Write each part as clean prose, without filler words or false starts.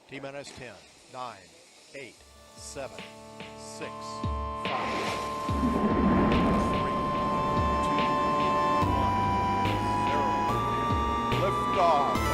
T minus 10, 9, 8, 7, 6, 5, 3, 2, 1, 0. Lift off.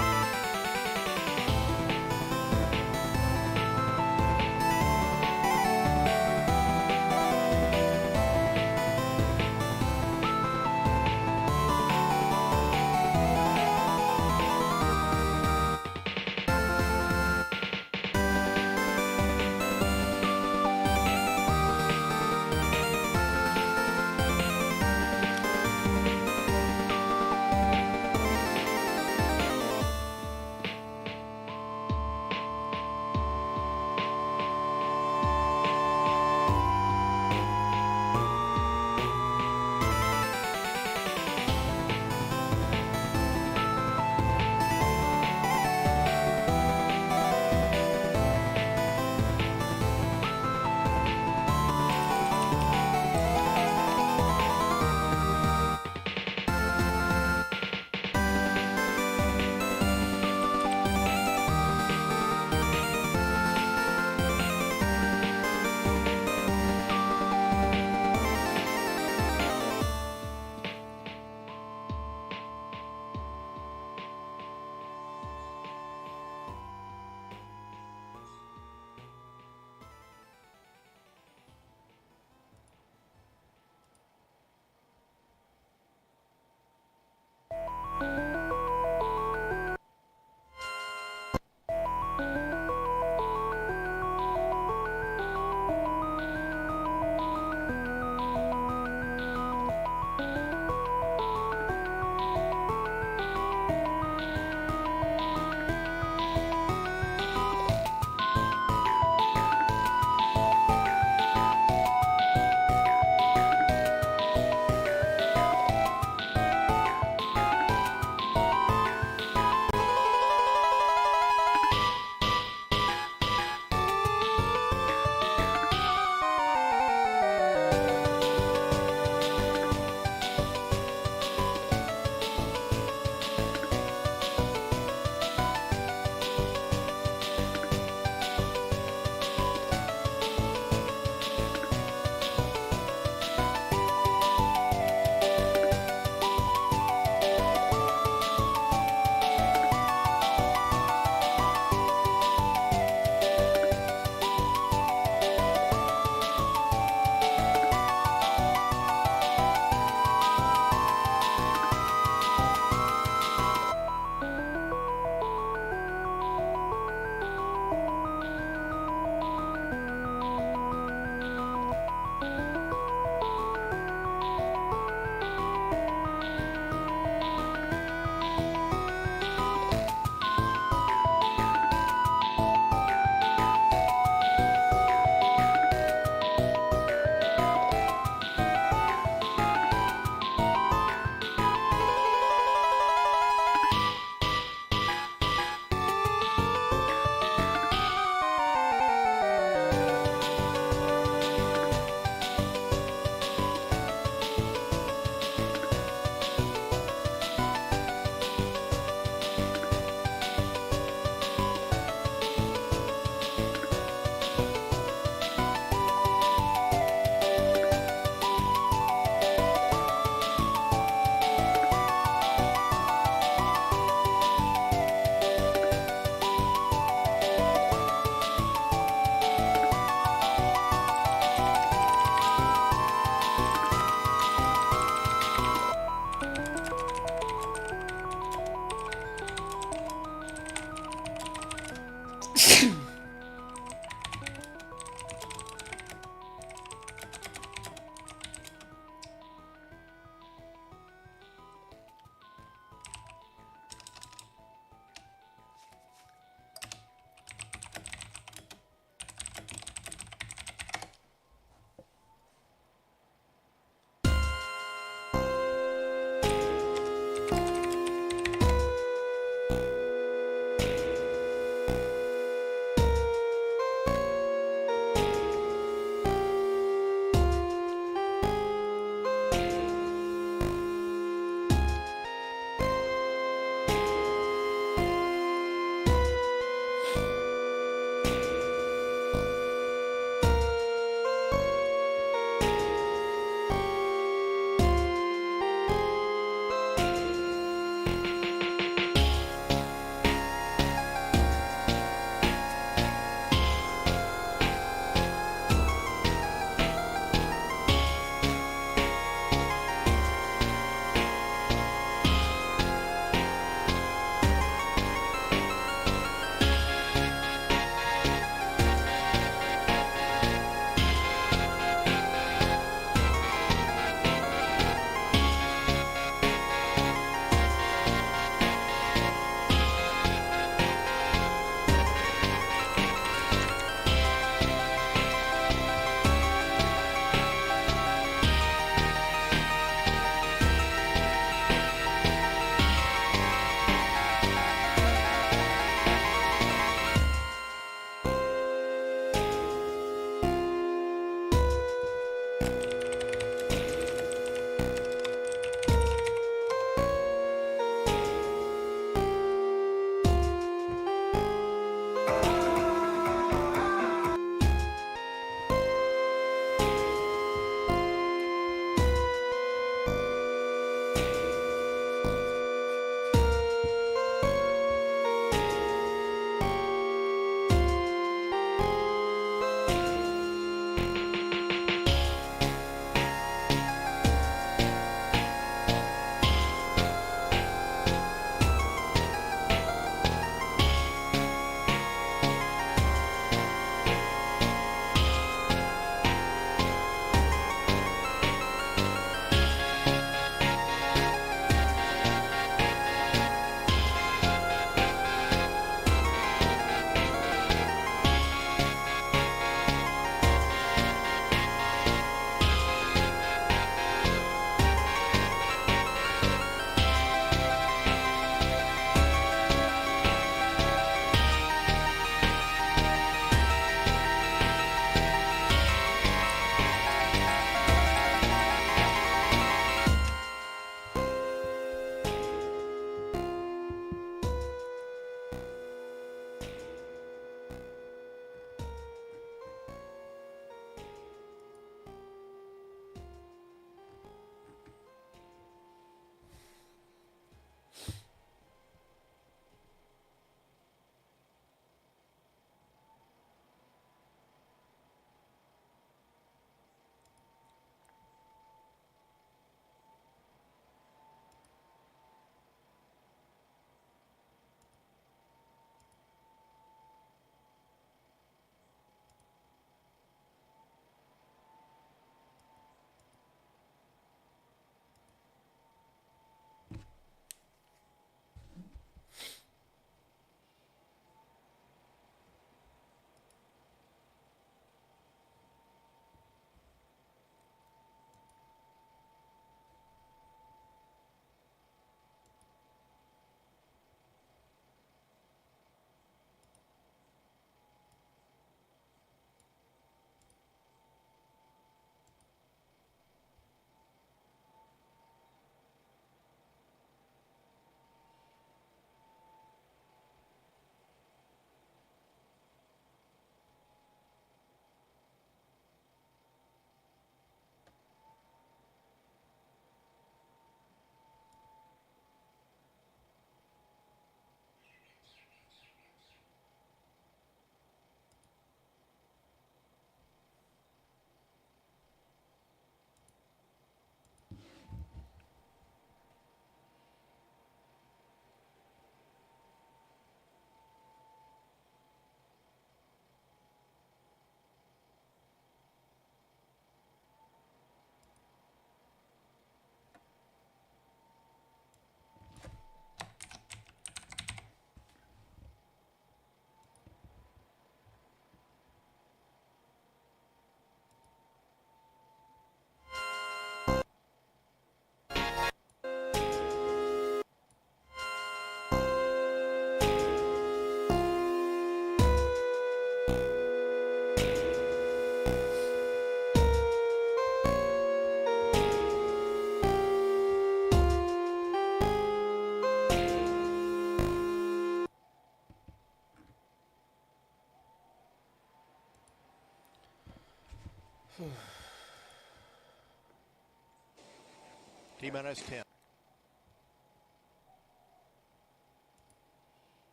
T-minus 10.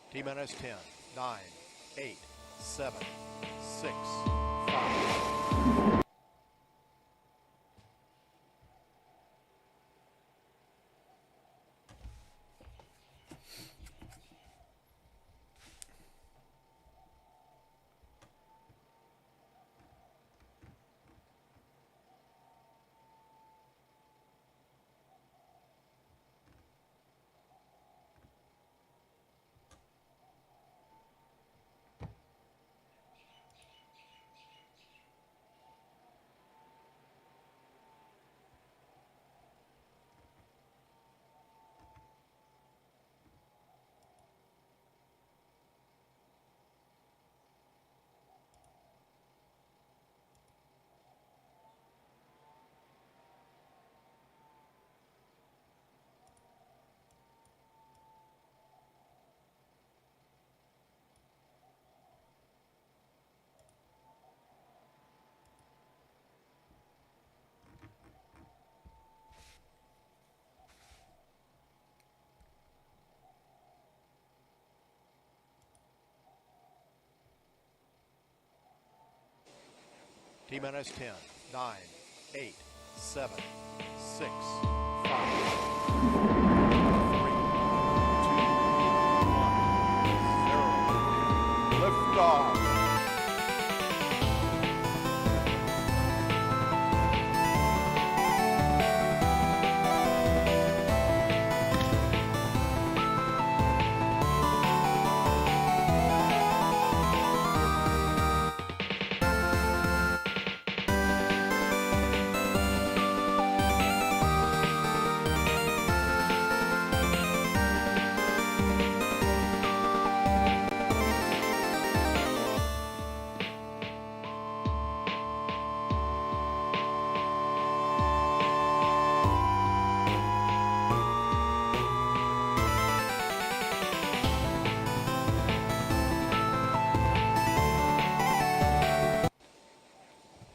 T-minus 10, 9, 8, 7, 6, 5. T-minus 10, 9, 8, 7, 6, 5, 3, 2, 1, 0. Lift off.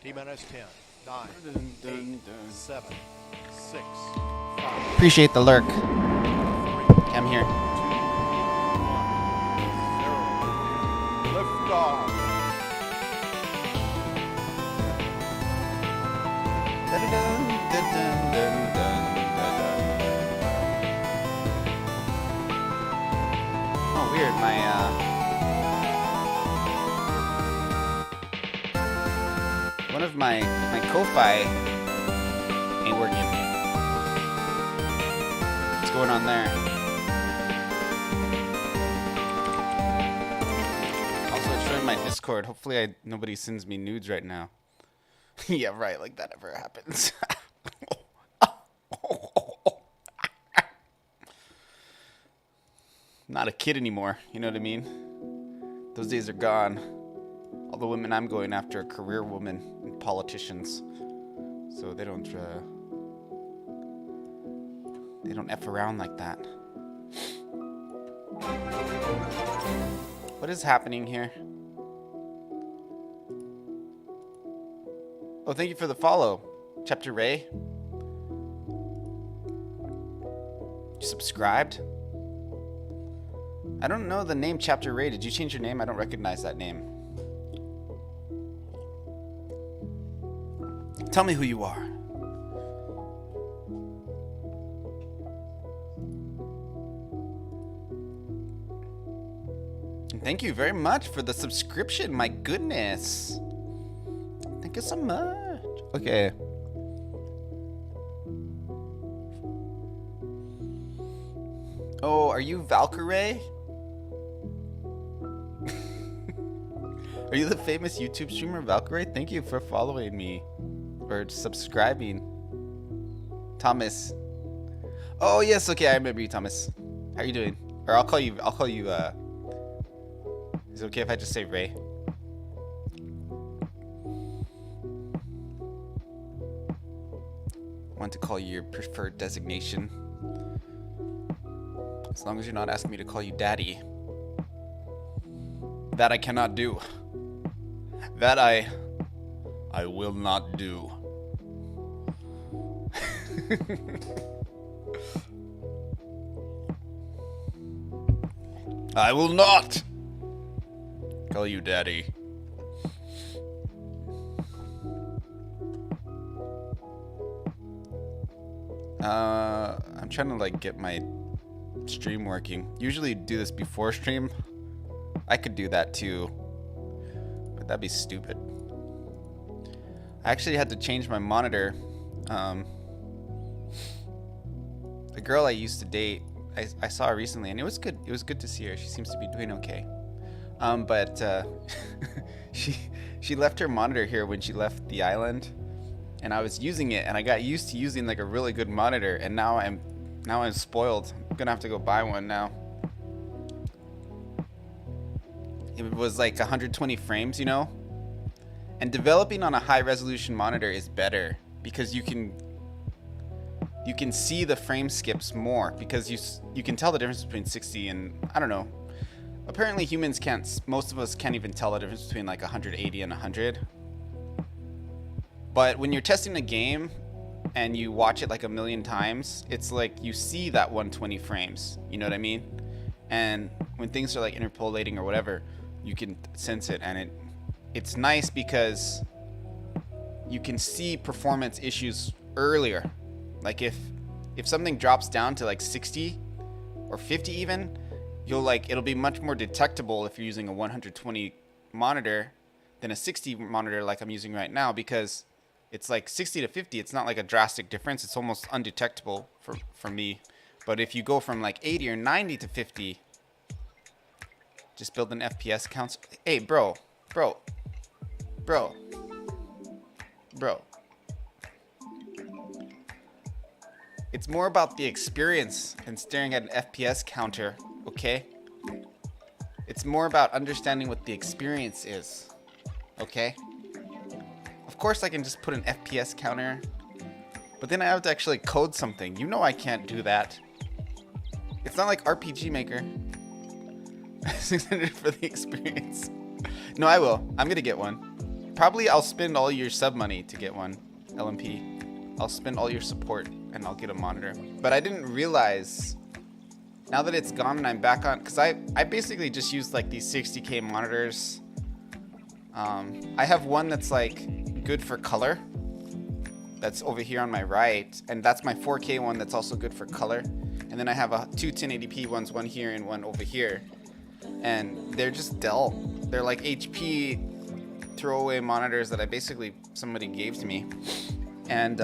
T-minus 10, 9, 8, 7, 6, 5. Appreciate the lurk. I'm here. 2, 1, 0. Lift off. Oh, weird. One of my Ko-Fi ain't working. What's going on there? Also, it's showing my Discord. Hopefully, nobody sends me nudes right now. Yeah, right. Like that ever happens. Not a kid anymore. You know what I mean? Those days are gone. All the women I'm going after are career women and politicians, so they don't F around like that. What is happening here? Oh, thank you for the follow. Chapter Ray? You subscribed? I don't know the name Chapter Ray. Did you change your name? I don't recognize that name. Tell me who you are. And thank you very much for the subscription. My goodness. Thank you so much. Okay. Oh, are you Valkyrie? Are you the famous YouTube streamer Valkyrie? Thank you for following me. Or subscribing. Thomas. Oh yes, okay, I remember you, Thomas. How are you doing? Or I'll call you is it okay if I just say Ray? I want to call you your preferred designation. As long as you're not asking me to call you Daddy. That I cannot do. That I will not do. I will not call you Daddy. I'm trying to like get my stream working. Usually do this before stream. I could do that too, but that'd be stupid. I actually had to change my monitor. The girl I used to date, I saw her recently, and it was good. It was good to see her. She seems to be doing okay. But she left her monitor here when she left the island, and I was using it, and I got used to using like a really good monitor, and now I'm spoiled. I'm gonna have to go buy one now. It was like 120 frames, you know? And developing on a high resolution monitor is better because you can see the frame skips more because you can tell the difference between 60 and I don't know. Apparently humans can't, most of us can't even tell the difference between like 180 and 100. But when you're testing a game and you watch it like a million times, it's like you see that 120 frames, you know what I mean? And when things are like interpolating or whatever, you can sense it, and it's nice because you can see performance issues earlier. Like if something drops down to like 60 or 50 even, it'll be much more detectable if you're using a 120 monitor than a 60 monitor like I'm using right now, because it's like 60 to 50, it's not like a drastic difference. It's almost undetectable for me. But if you go from like 80 or 90 to 50, just build an FPS count. Hey, bro. It's more about the experience than staring at an FPS counter, okay? It's more about understanding what the experience is, okay? Of course I can just put an FPS counter, but then I have to actually code something. You know I can't do that. It's not like RPG Maker. 600 for the experience. No, I will. I'm gonna get one. Probably I'll spend all your sub money to get one, LMP. I'll spend all your support and I'll get a monitor. But I didn't realize, now that it's gone and I'm back on, because I basically just used like these 60K monitors. I have one that's like good for color. That's over here on my right, and that's my 4K one that's also good for color. And then I have two 1080p ones, one here and one over here. And they're just Dell. They're like HP throwaway monitors that somebody gave to me. And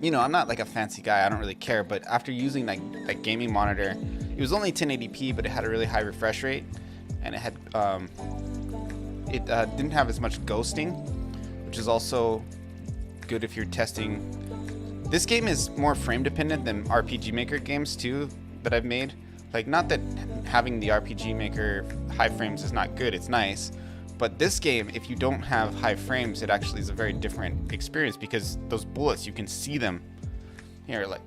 you know, I'm not like a fancy guy, I don't really care, but after using that gaming monitor, it was only 1080p, but it had a really high refresh rate, and it had didn't have as much ghosting, which is also good if you're testing. This game is more frame dependent than RPG Maker games too that I've made. Like, not that having the RPG Maker high frames is not good, it's nice, but this game, if you don't have high frames, it actually is a very different experience because those bullets, you can see them. Here, like,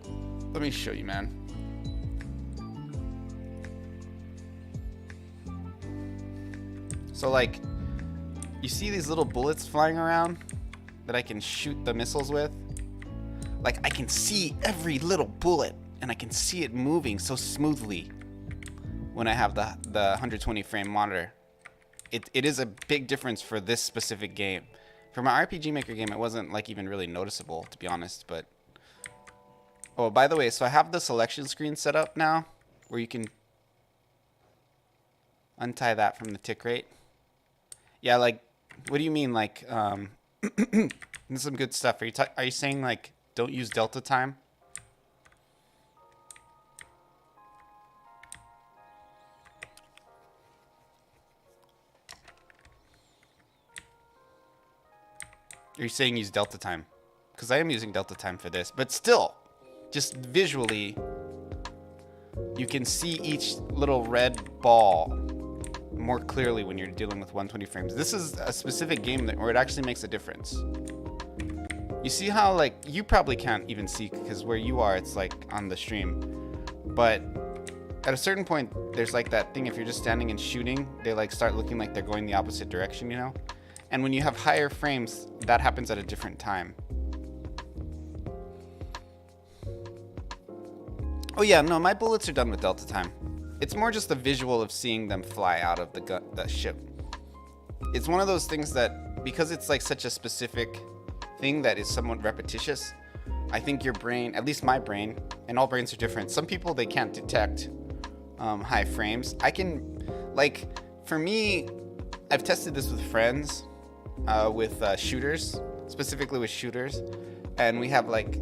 let me show you, man. So like, you see these little bullets flying around? that I can shoot the missiles with. Like, I can see every little bullet, and I can see it moving so smoothly when I have the 120 frame monitor. It is a big difference for this specific game. For my RPG Maker game, it wasn't like even really noticeable, to be honest. But oh, by the way, so I have the selection screen set up now, where you can untie that from the tick rate. Yeah, like, what do you mean, like, this is some good stuff. Are you saying, like, don't use delta time? Are you saying use delta time? Because I am using delta time for this, but still, just visually, you can see each little red ball more clearly when you're dealing with 120 frames. This is a specific game where it actually makes a difference. You see how, like, you probably can't even see because where you are, it's like on the stream. But at a certain point, there's like that thing, if you're just standing and shooting, they like start looking like they're going the opposite direction, you know? And when you have higher frames, that happens at a different time. Oh yeah, no, my bullets are done with delta time. It's more just the visual of seeing them fly out of the ship. It's one of those things that, because it's like such a specific thing that is somewhat repetitious, I think your brain, at least my brain, and all brains are different. Some people, they can't detect high frames. I can, like, for me, I've tested this with friends, with shooters, specifically with shooters, and we have like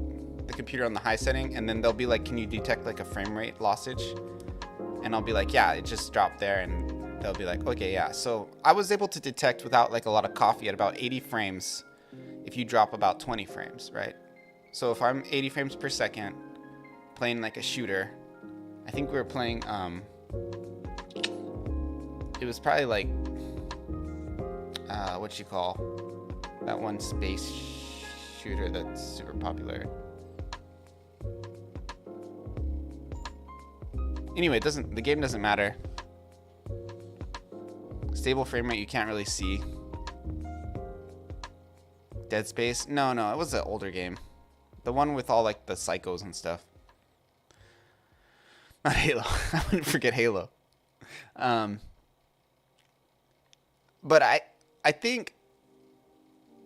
the computer on the high setting, and then they'll be like, can you detect like a frame rate lossage? And I'll be like, yeah, it just dropped there, and they'll be like, okay, yeah. So I was able to detect without like a lot of coffee at about 80 frames if you drop about 20 frames, right? So if I'm 80 frames per second playing like a shooter, I think we were playing, it was probably like, what you call that one space shooter that's super popular. Anyway, the game doesn't matter. Stable frame rate you can't really see. Dead Space? No, it was an older game. The one with all like the psychos and stuff. Not Halo. I wouldn't forget Halo. But I think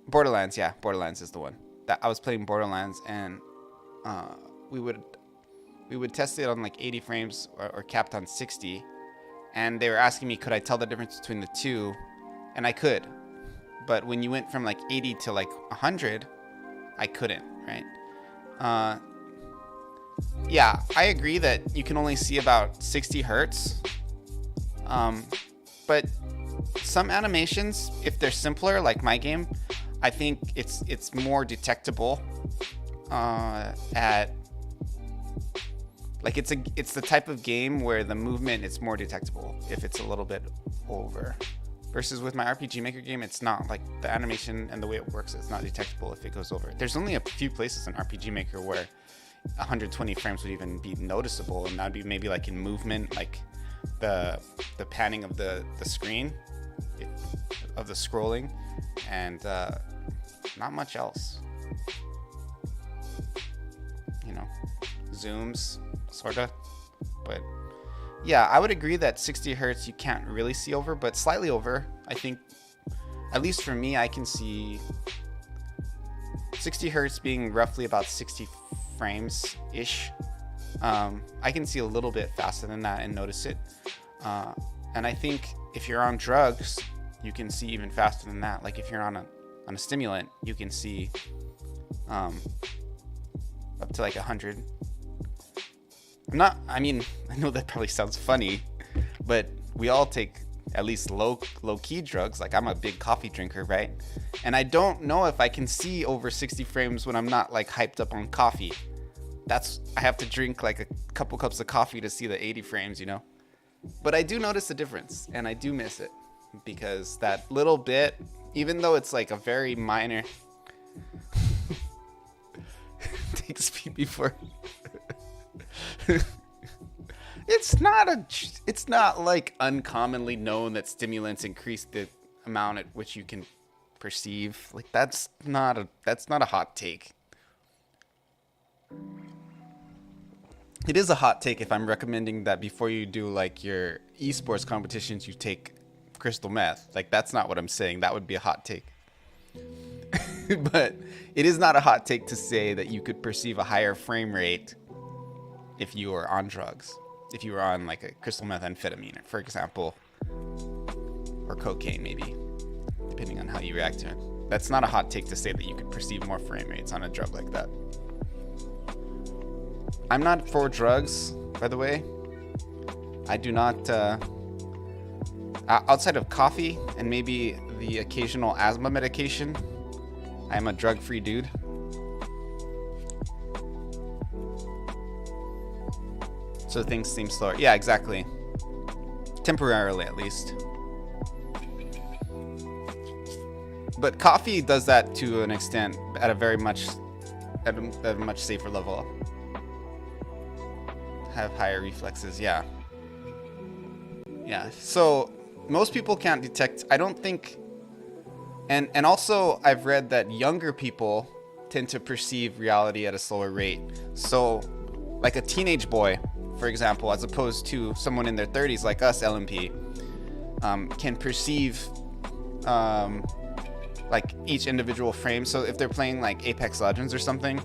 Borderlands, yeah, Borderlands is the one. That I was playing Borderlands, and we would test it on like 80 frames or capped on 60, and they were asking me could I tell the difference between the two, and I could. But when you went from like 80 to like 100, I couldn't, right? Yeah, I agree that you can only see about 60 hertz. But some animations, if they're simpler, like my game, I think it's more detectable at, like, it's the type of game where the movement, it's more detectable if it's a little bit over. Versus with my RPG Maker game, it's not, like, the animation and the way it works, it's not detectable if it goes over. There's only a few places in RPG Maker where 120 frames would even be noticeable, and that'd be maybe like in movement, like the panning of the screen, of the scrolling, and not much else. You know, zooms, sorta. But yeah, I would agree that 60 hertz you can't really see over, but slightly over, I think, at least for me, I can see 60 hertz being roughly about 60 frames ish. I can see a little bit faster than that and notice it. And I think if you're on drugs, you can see even faster than that. Like if you're on a stimulant, you can see up to like 100. I mean, I know that probably sounds funny, but we all take at least low key drugs. Like I'm a big coffee drinker, right? And I don't know if I can see over 60 frames when I'm not like hyped up on coffee. I have to drink like a couple cups of coffee to see the 80 frames, you know? But I do notice the difference, and I do miss it, because that little bit, even though it's like a very minor takes me before it's not like uncommonly known that stimulants increase the amount at which you can perceive. Like that's not a hot take. It is a hot take if I'm recommending that before you do like your esports competitions, you take crystal meth. Like that's not what I'm saying. That would be a hot take. But it is not a hot take to say that you could perceive a higher frame rate if you were on drugs. If you were on like a crystal methamphetamine, for example, or cocaine maybe, depending on how you react to it. That's not a hot take to say that you could perceive more frame rates on a drug like that. I'm not for drugs, by the way. I do not, outside of coffee and maybe the occasional asthma medication, I'm a drug-free dude. So things seem slower. Yeah, exactly. Temporarily, at least. But coffee does that to an extent at a much safer level. Have higher reflexes, yeah. Yeah, so most people can't detect, I don't think, and also I've read that younger people tend to perceive reality at a slower rate. So like a teenage boy, for example, as opposed to someone in their 30s like us, LMP, can perceive like each individual frame. So if they're playing like Apex Legends or something,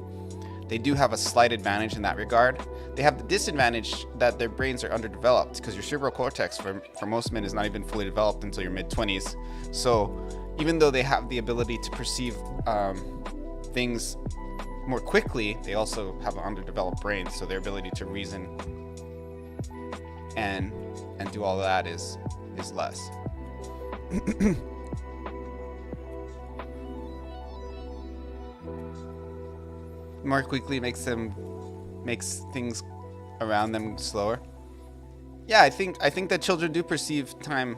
they do have a slight advantage in that regard. They have the disadvantage that their brains are underdeveloped because your cerebral cortex for most men is not even fully developed until your mid-20s. So even though they have the ability to perceive things more quickly, they also have an underdeveloped brain. So their ability to reason and do all that is less. More quickly makes things around them slower. Yeah, I think that children do perceive time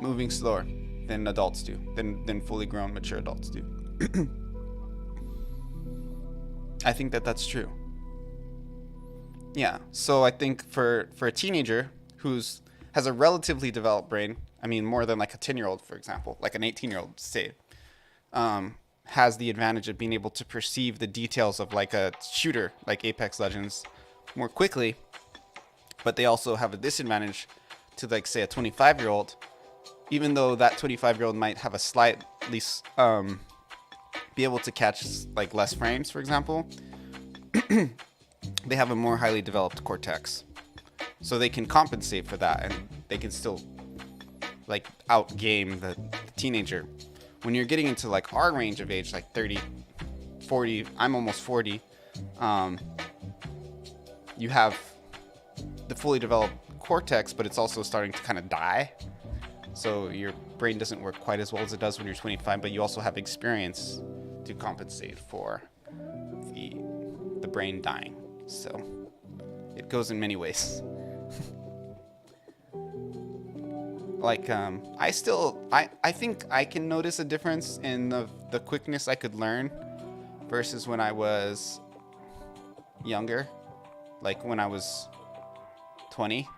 moving slower than adults do, than fully grown mature adults do. I think that that's true. Yeah, so I think for a teenager has a relatively developed brain, I mean more than like a 10-year-old, for example, like an 18-year-old, say, has the advantage of being able to perceive the details of like a shooter like Apex Legends more quickly, but they also have a disadvantage to like say a 25-year-old, even though that 25-year-old might have a slightly be able to catch like less frames, for example. They have a more highly developed cortex, so they can compensate for that, and they can still like outgame the teenager. When you're getting into like our range of age, like 30, 40, I'm almost 40, you have the fully developed cortex, but it's also starting to kind of die. So your brain doesn't work quite as well as it does when you're 25, but you also have experience to compensate for the brain dying. So it goes in many ways. Like, I think I can notice a difference in the quickness I could learn versus when I was younger. Like when I was 20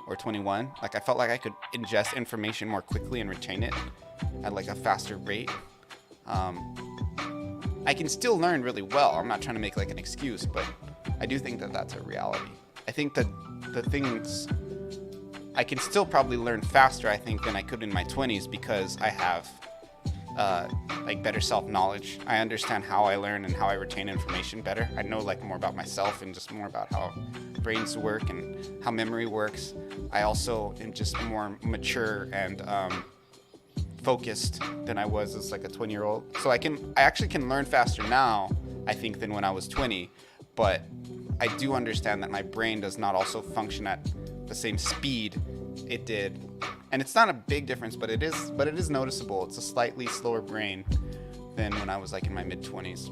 or 21, like I felt like I could ingest information more quickly and retain it at like a faster rate. I can still learn really well. I'm not trying to make like an excuse, but I do think that that's a reality. I think that the things I can still probably learn faster, I think, than I could in my 20s because I have like better self-knowledge. I understand how I learn and how I retain information better. I know like more about myself and just more about how brains work and how memory works. I also am just more mature and focused than I was as like a 20-year-old. So I actually can learn faster now, I think, than when I was 20. But I do understand that my brain does not also function at the same speed it did, and it's not a big difference, but it is noticeable. It's a slightly slower brain than when I was like in my mid-20s,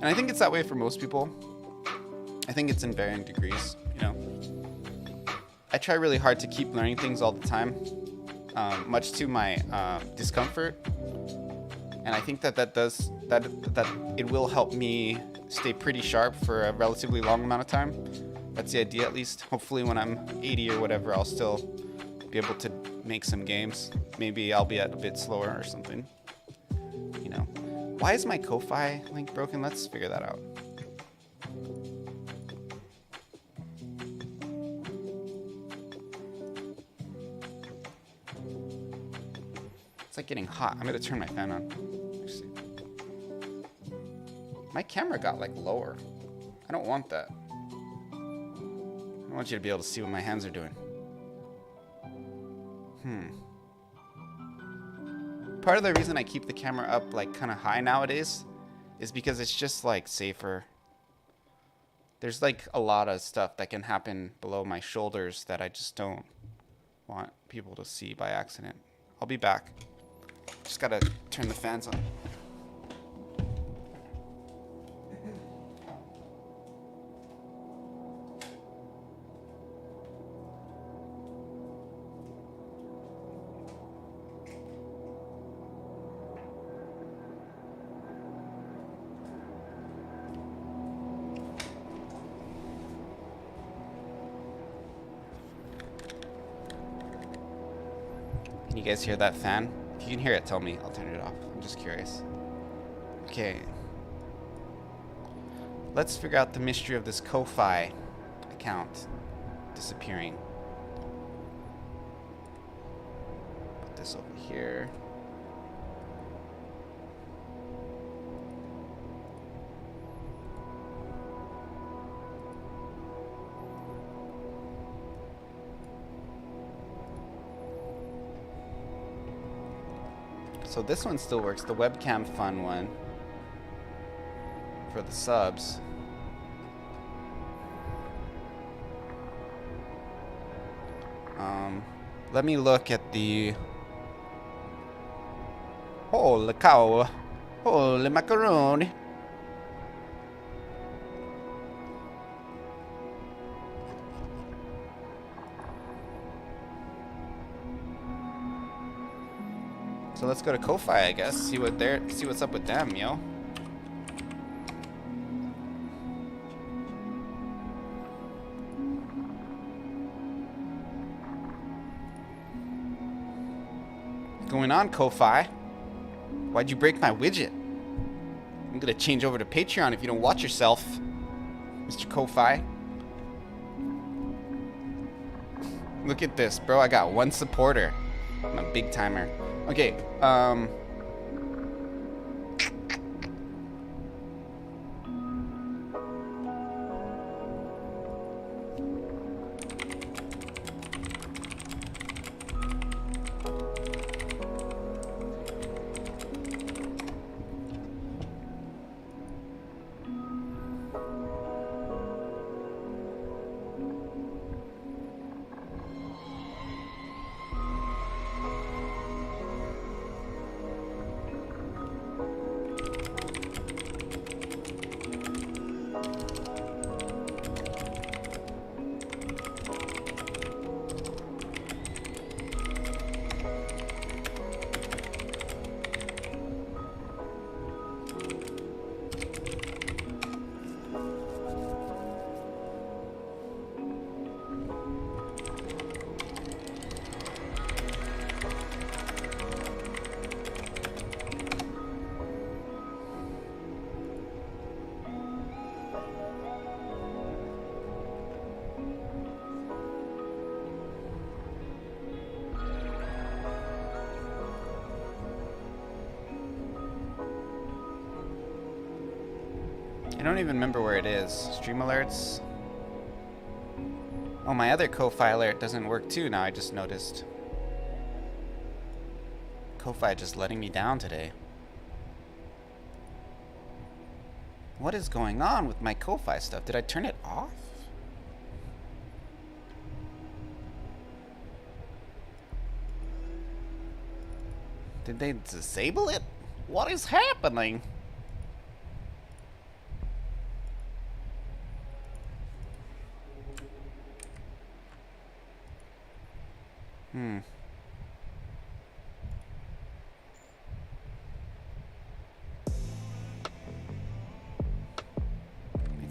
and I think it's that way for most people. I think it's in varying degrees, you know. I try really hard to keep learning things all the time, much to my discomfort, and I think that it will help me stay pretty sharp for a relatively long amount of time. That's the idea, at least. Hopefully when I'm 80 or whatever, I'll still be able to make some games. Maybe I'll be at a bit slower or something. You know. Why is my Ko-Fi link broken? Let's figure that out. It's like getting hot. I'm gonna turn my fan on. Actually. My camera got like lower. I don't want that. I want you to be able to see what my hands are doing. Part of the reason I keep the camera up like kind of high nowadays is because it's just like safer. There's like a lot of stuff that can happen below my shoulders that I just don't want people to see by accident. I'll be back. Just gotta turn the fans on. Can you guys hear that fan? If you can hear it, tell me. I'll turn it off. I'm just curious. Okay. Let's figure out the mystery of this Ko-Fi account disappearing. Put this over here. So this one still works, the webcam fun one for the subs. Let me look at the holy cow, holy macaroni. So let's go to Ko-Fi, I guess. See what's up with them, yo. What's going on, Ko-Fi? Why'd you break my widget? I'm gonna change over to Patreon if you don't watch yourself, Mr. Ko-Fi. Look at this, bro. I got one supporter. I'm a big timer. Okay, I don't even remember where it is. Stream alerts. Oh, my other Ko-Fi alert doesn't work too now, I just noticed. Ko-Fi just letting me down today. What is going on with my Ko-Fi stuff? Did I turn it off? Did they disable it? What is happening?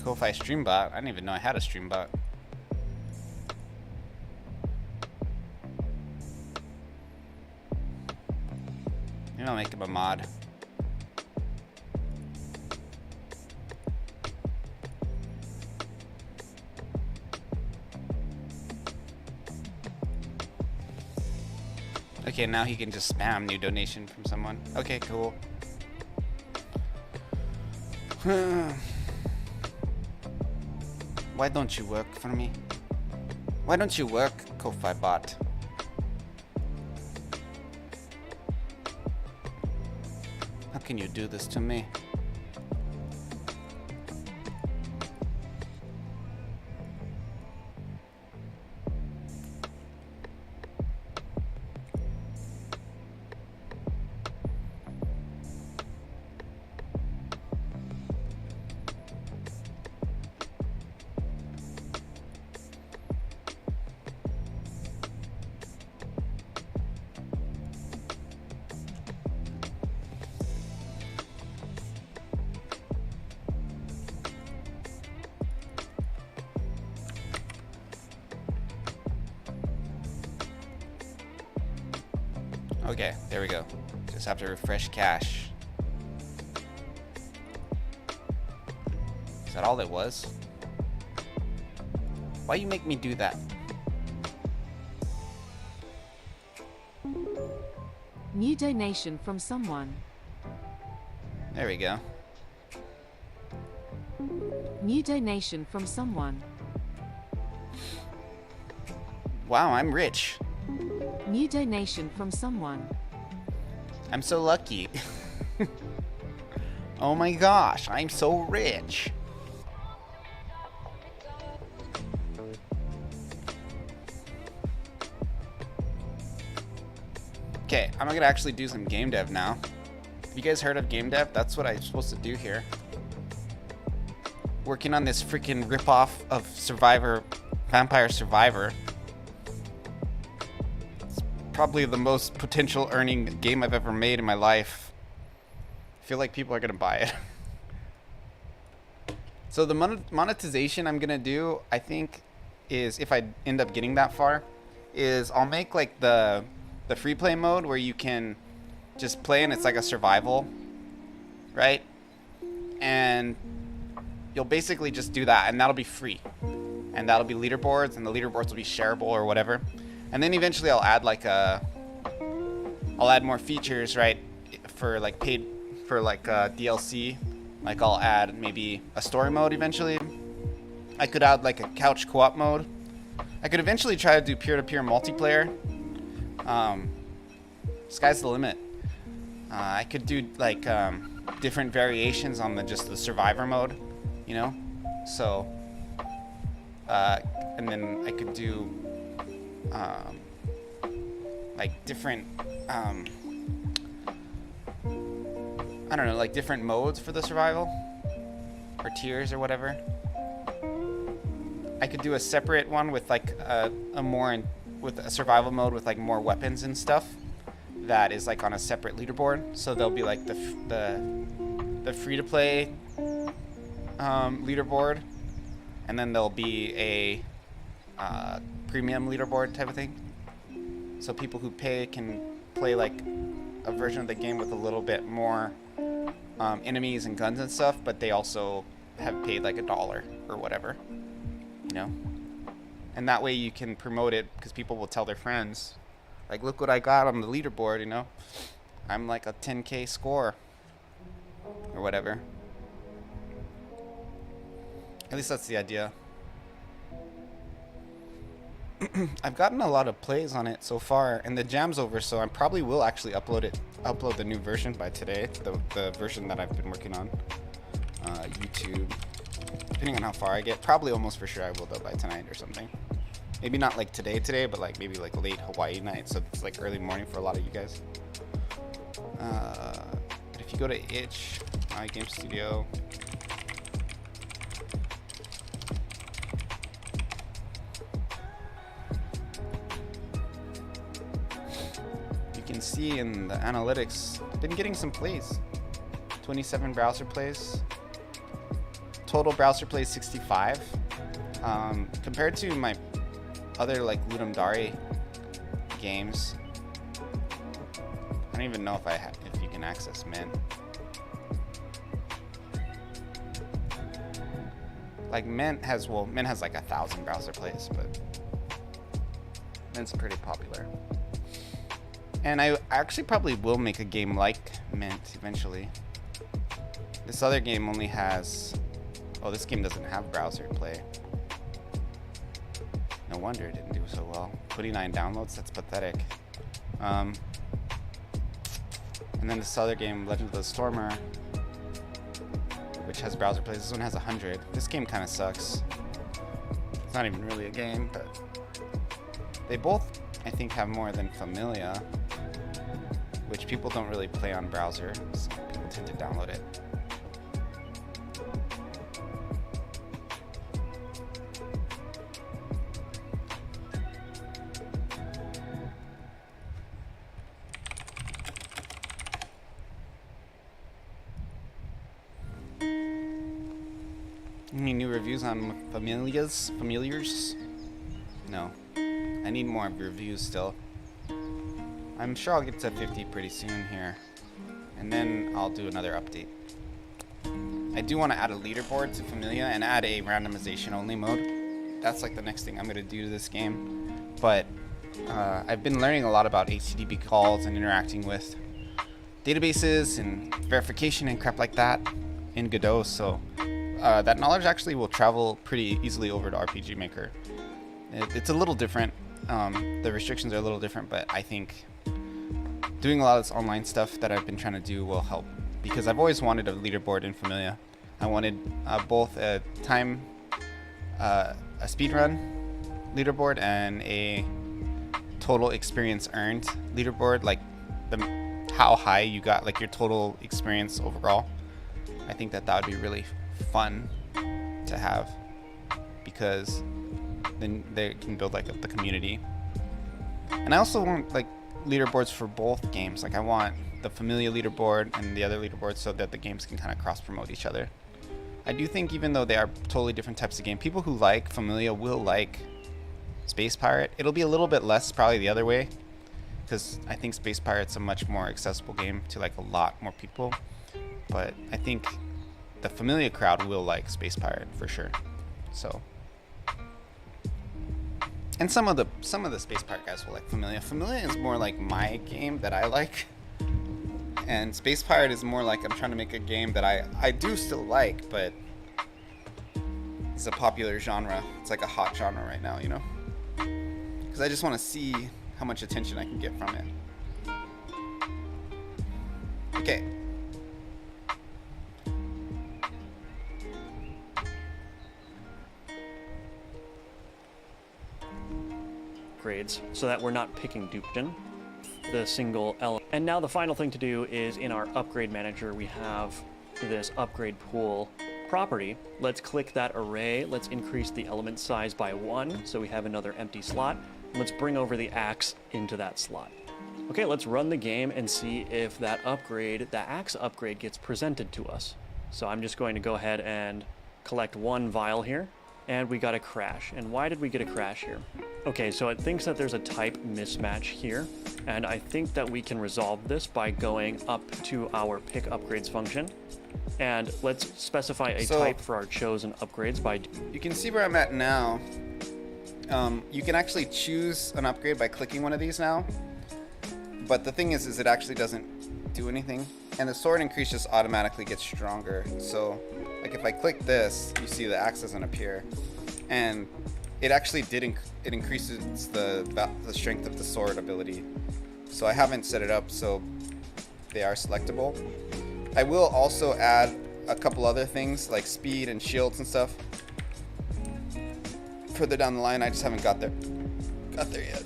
Ko-Fi streambot. I didn't even know I had a streambot. Maybe I'll make him a mod. Okay, now he can just spam new donation from someone. Okay, cool. Why don't you work for me? Why don't you work, Ko-Fi bot? How can you do this to me? Okay, there we go. Just have to refresh cache. Is that all it was? Why you make me do that? New donation from someone. There we go. New donation from someone. Wow, I'm rich. New donation from someone. I'm so lucky. Oh my gosh, I'm so rich. Okay, I'm gonna actually do some game dev now. Have you guys heard of game dev? That's what I'm supposed to do here. Working on this freaking ripoff of Survivor, Vampire Survivor. It's probably the most potential earning game I've ever made in my life. I feel like people are gonna buy it. So the monetization I'm gonna do, I think, is if I end up getting that far, is I'll make like the free play mode where you can just play and it's like a survival, right? And you'll basically just do that and that'll be free. And that'll be leaderboards and the leaderboards will be shareable or whatever. And then eventually I'll add like I'll add more features, right? For like paid, for like DLC. Like I'll add maybe a story mode eventually. I could add like a couch co-op mode. I could eventually try to do peer-to-peer multiplayer. Sky's the limit. I could do like different variations on just the survivor mode, you know. So, and then I could do like different, I don't know, like different modes for the survival or tiers or whatever. I could do a separate one with like with a survival mode with like more weapons and stuff that is like on a separate leaderboard. So there'll be like the free-to-play leaderboard, and then there'll be a premium leaderboard type of thing. So people who pay can play like a version of the game with a little bit more enemies and guns and stuff, but they also have paid like $1 or whatever, you know. And that way you can promote it because people will tell their friends, like, look what I got on the leaderboard, you know. I'm like a 10K score or whatever. At least that's the idea. I've gotten a lot of plays on it so far, and the jam's over, so I probably will actually upload the new version by today, the version that I've been working on. YouTube, depending on how far I get, probably almost for sure I will though by tonight or something. Maybe not like today, but like maybe like late Hawaii night, so it's like early morning for a lot of you guys. But if you go to itch, Maui Game Studio, you can see in the analytics, I've been getting some plays. 27 browser plays. Total browser plays 65. Compared to my other like Ludum Dare games, I don't even know if you can access Mint. Like Mint has like 1,000 browser plays, but Mint's pretty popular. And I actually probably will make a game like Mint eventually. This other game only has, oh, this game doesn't have browser play. No wonder it didn't do so well. 29 downloads, that's pathetic. And then this other game, Legend of the Stormer, which has browser plays. This one has 100. This game kind of sucks. It's not even really a game, but they both, I think, have more than Familia, which people don't really play on browser, so people tend to download it. Any new reviews on Familiars? No. I need more reviews still. I'm sure I'll get to 50 pretty soon here. And then I'll do another update. I do want to add a leaderboard to Familia and add a randomization only mode. That's like the next thing I'm going to do to this game. But I've been learning a lot about HTTP calls and interacting with databases and verification and crap like that in Godot, so that knowledge actually will travel pretty easily over to RPG Maker. It's a little different. The restrictions are a little different, but I think doing a lot of this online stuff that I've been trying to do will help, because I've always wanted a leaderboard in Familia. I wanted both a speedrun leaderboard and a total experience earned leaderboard, like how high you got, like your total experience overall. I think that would be really fun to have, because then they can build like up the community. And I also want like leaderboards for both games. Like I want the Familia leaderboard and the other leaderboard so that the games can kind of cross promote each other. I do think even though they are totally different types of game, people who like Familia will like Space Pirate. It'll be a little bit less probably the other way, because I think Space Pirate's a much more accessible game to like a lot more people. But I think the Familia crowd will like Space Pirate for sure. So, and some of the Space Pirate guys will like Familia. Familia is more like my game that I like, and Space Pirate is more like I'm trying to make a game that I do still like, but it's a popular genre. It's like a hot genre right now, you know? Because I just want to see how much attention I can get from it. Okay. Grades, so that we're not picking Dupton, the single element. And now the final thing to do is in our upgrade manager, we have this upgrade pool property. Let's click that array. Let's increase the element size by 1, so we have another empty slot. Let's bring over the axe into that slot. Okay, let's run the game and see if that upgrade, the axe upgrade, gets presented to us. So I'm just going to go ahead and collect 1 vial here, and we got a crash. And why did we get a crash here? Okay, so it thinks that there's a type mismatch here, and I think that we can resolve this by going up to our pick upgrades function, and let's specify a type for our chosen upgrades by... You can see where I'm at now. You can actually choose an upgrade by clicking one of these now, but the thing is it actually doesn't do anything, and the sword increase just automatically gets stronger. So like if I click this, you see the axe doesn't appear, and it actually it increases the strength of the sword ability. So I haven't set it up so they are selectable. I will also add a couple other things like speed and shields and stuff further down the line. I just haven't got there yet.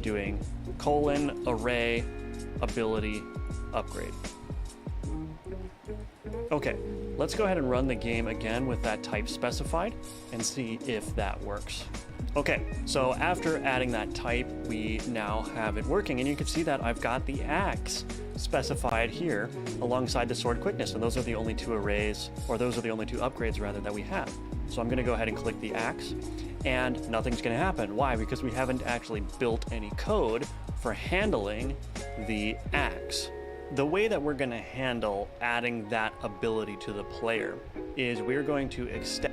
Doing array ability upgrade. Okay, let's go ahead and run the game again with that type specified and see if that works. Okay, so after adding that type, we now have it working, and you can see that I've got the axe specified here alongside the sword quickness, and those are the only two arrays, or those are the only two upgrades rather that we have. So I'm going to go ahead and click the axe, and nothing's going to happen. Why? Because we haven't actually built any code for handling the axe. The way that we're going to handle adding that ability to the player is we're going to extend.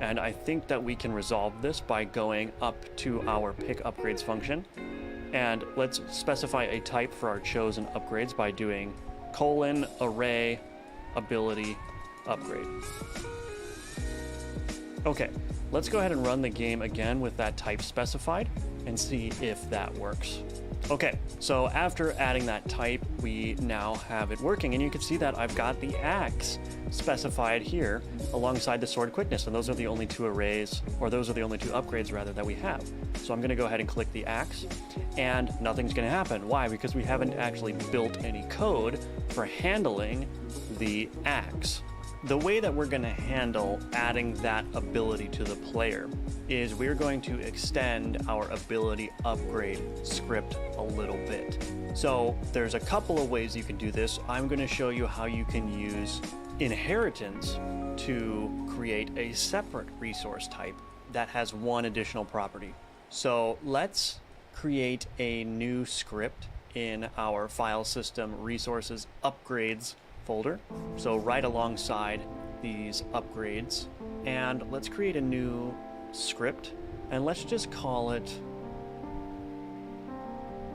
And I think that we can resolve this by going up to our pick upgrades function. And let's specify a type for our chosen upgrades by doing :array ability upgrade. Okay, let's go ahead and run the game again with that type specified and see if that works. Okay, so after adding that type, we now have it working, and you can see that I've got the axe specified here alongside the sword quickness, and those are the only two arrays, or those are the only two upgrades rather that we have. So I'm going to go ahead and click the axe, and nothing's going to happen. Why? Because we haven't actually built any code for handling the axe. The way that we're going to handle adding that ability to the player is we're going to extend our ability upgrade script a little bit. So there's a couple of ways you can do this. I'm going to show you how you can use inheritance to create a separate resource type that has one additional property. So let's create a new script in our file system resources upgrades folder. So right alongside these upgrades, and let's create a new script, and let's just call it,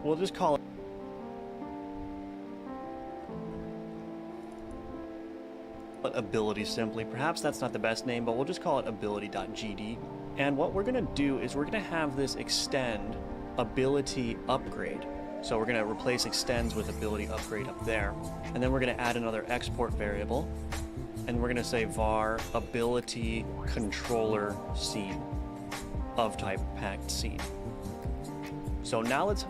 we'll just call it ability simply. Perhaps that's not the best name, but we'll just call it ability.gd. And what we're going to do is we're going to have this extend ability upgrade. So we're going to replace extends with ability upgrade up there. And then we're going to add another export variable. And we're going to say var ability controller scene of type packed scene. So now let's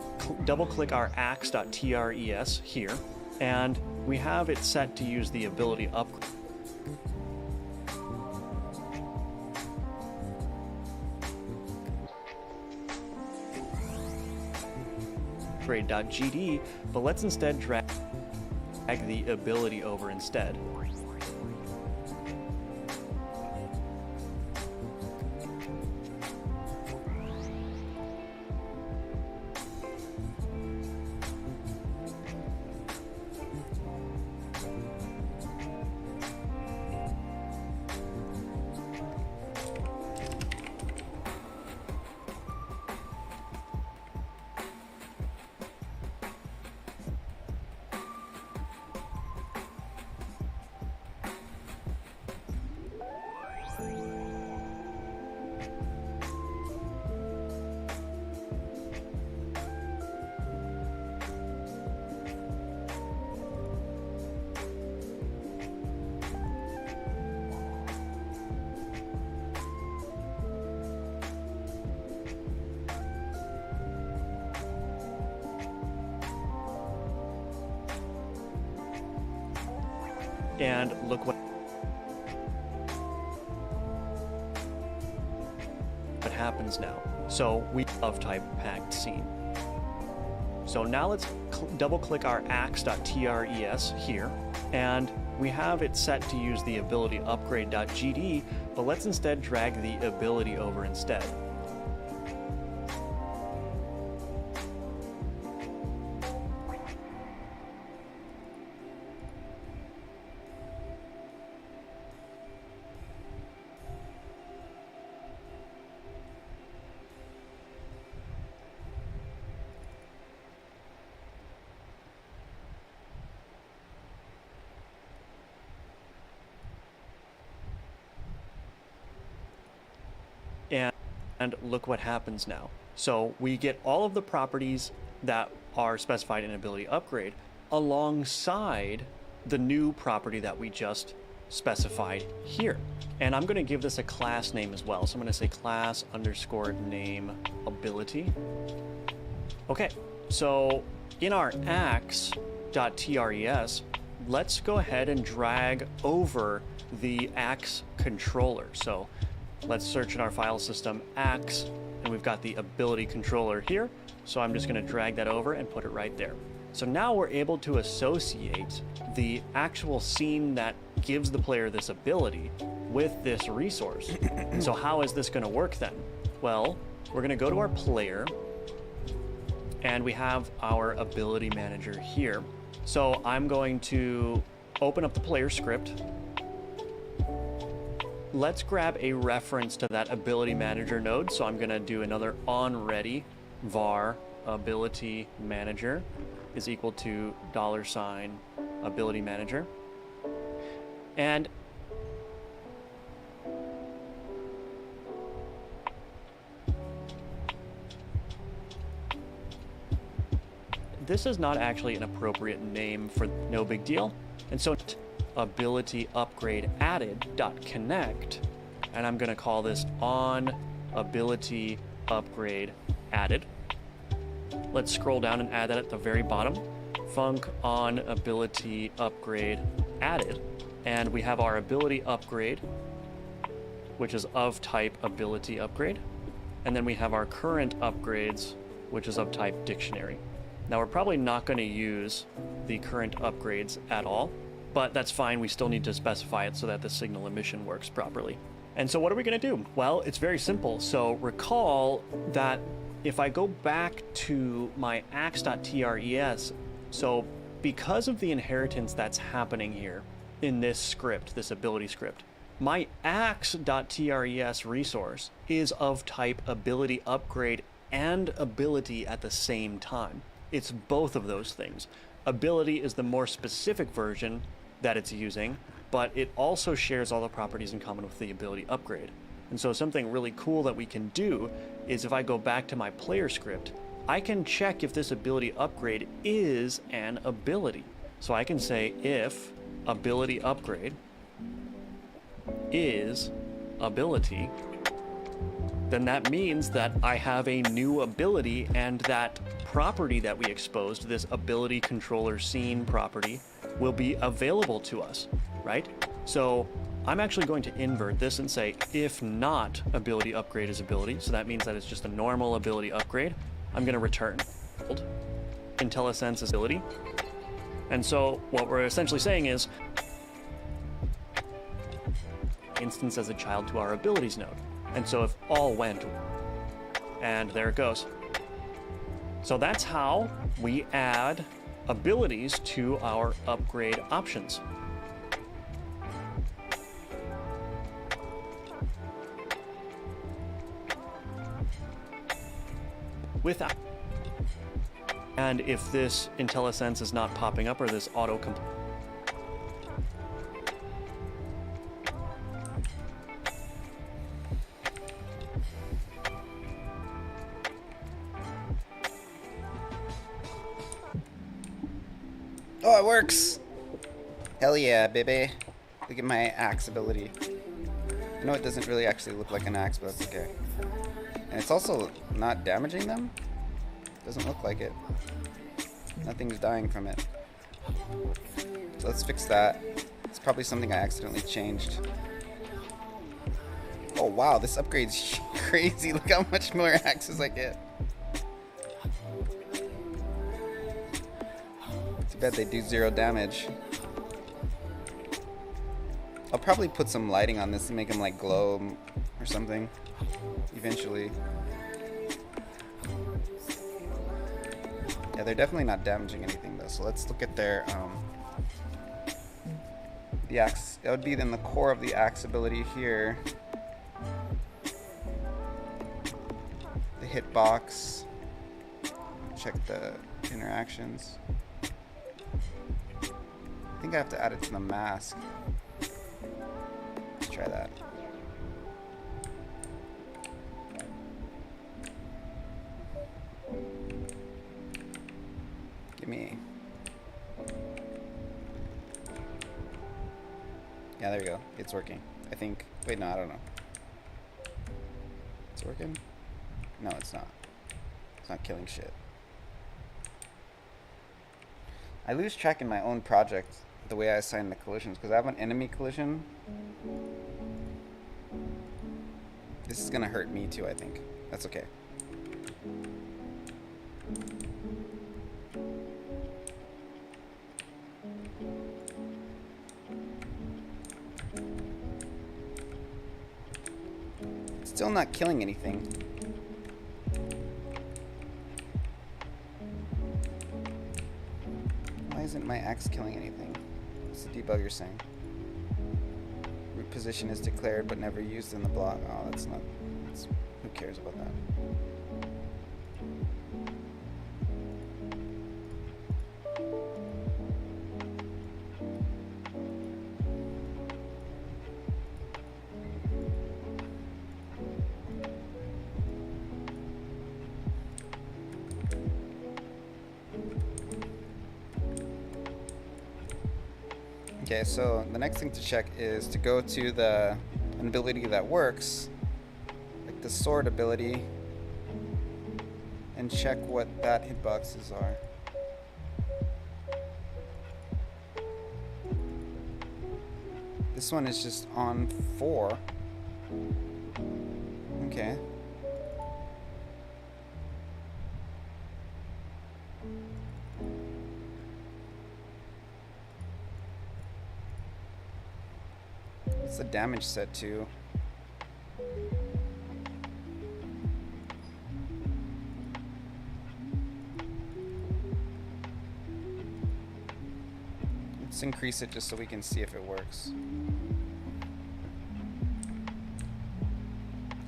double click our axe.tres here. And we have it set to use the ability upgrade. Upgrade.gd, but let's instead drag the ability over instead. And look what happens now. So we of type packed scene. So now let's double click our axe.tres here, and we have it set to use the ability upgrade.gd, but let's instead drag the ability over instead. And look what happens now. So we get all of the properties that are specified in ability upgrade alongside the new property that we just specified here. And I'm going to give this a class name as well. So I'm going to say class underscore name ability. Okay, so in our axe.tres, let's go ahead and drag over the axe controller. So let's search in our file system axe, and we've got the ability controller here. So I'm just going to drag that over and put it right there. So now we're able to associate the actual scene that gives the player this ability with this resource. So how is this going to work then? Well, we're going to go to our player, and we have our ability manager here. So I'm going to open up the player script. Let's grab a reference to that ability manager node. So I'm going to do another onReady var ability manager is equal to $ability manager. And this is not actually an appropriate name for no big deal. And so ability upgrade added dot connect, and I'm going to call this on ability upgrade added. Let's scroll down and add that at the very bottom. Func on ability upgrade added, and we have our ability upgrade, which is of type ability upgrade, and then we have our current upgrades, which is of type dictionary. Now we're probably not going to use the current upgrades at all, but that's fine. We still need to specify it so that the signal emission works properly. And so what are we going to do? Well, it's very simple. So recall that if I go back to my axe.tres, so because of the inheritance that's happening here in this script, this ability script, my axe.tres resource is of type ability upgrade and ability at the same time. It's both of those things. Ability is the more specific version that it's using, but it also shares all the properties in common with the ability upgrade. And so something really cool that we can do is if I go back to my player script, I can check if this ability upgrade is an ability. So I can say if ability upgrade is ability, then that means that I have a new ability, and that property that we exposed, this ability controller scene property, will be available to us, right? So I'm actually going to invert this and say if not ability upgrade is ability, so that means that it's just a normal ability upgrade. I'm going to return IntelliSense is ability. And so what we're essentially saying is instance as a child to our abilities node. And so if all went, and there it goes. So that's how we add abilities to our upgrade options. Without. And if this IntelliSense is not popping up, or this auto complete. Oh, it works! Hell yeah, baby. Look at my axe ability. I know it doesn't really actually look like an axe, but that's okay. And it's also not damaging them? Doesn't look like it. Nothing's dying from it. So let's fix that. It's probably something I accidentally changed. Oh wow, this upgrade's crazy. Look how much more axes I get. Too bad they do 0 damage. I'll probably put some lighting on this and make them like glow or something eventually. Yeah, they're definitely not damaging anything though. So let's look at their the axe. That would be in the core of the axe ability here. The hitbox. Check the interactions. I think I have to add it to the mask. Let's try that. Give me. Yeah, there we go. It's working. I think. Wait, no, I don't know. It's working? No, it's not. It's not killing shit. I lose track in my own project the way I assign the collisions because I have an enemy collision. This is gonna hurt me too, I think. That's okay. Still not killing anything. Why isn't my axe killing anything? What's the debugger saying? Root position is declared but never used in the block. Oh, that's not... who cares about that? Okay, so the next thing to check is to go to an ability that works, like the sword ability, and check what that hitboxes are. This one is just on 4. Okay. What's the damage set to? Let's increase it just so we can see if it works.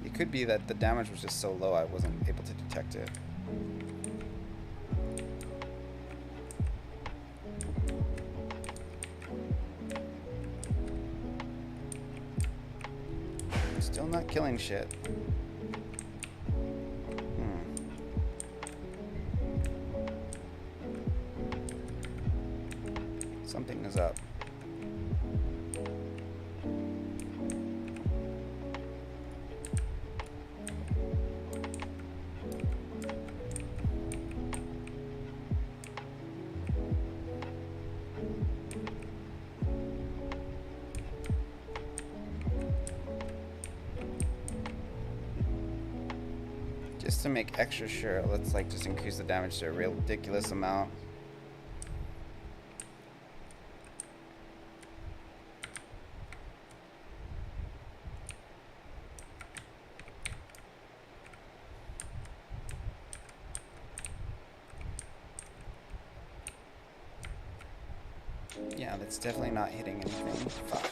It could be that the damage was just so low I wasn't able to detect it. Still not killing shit. Something is up. Just to make extra sure, let's like just increase the damage to a real ridiculous amount. Yeah, that's definitely not hitting anything. Fuck.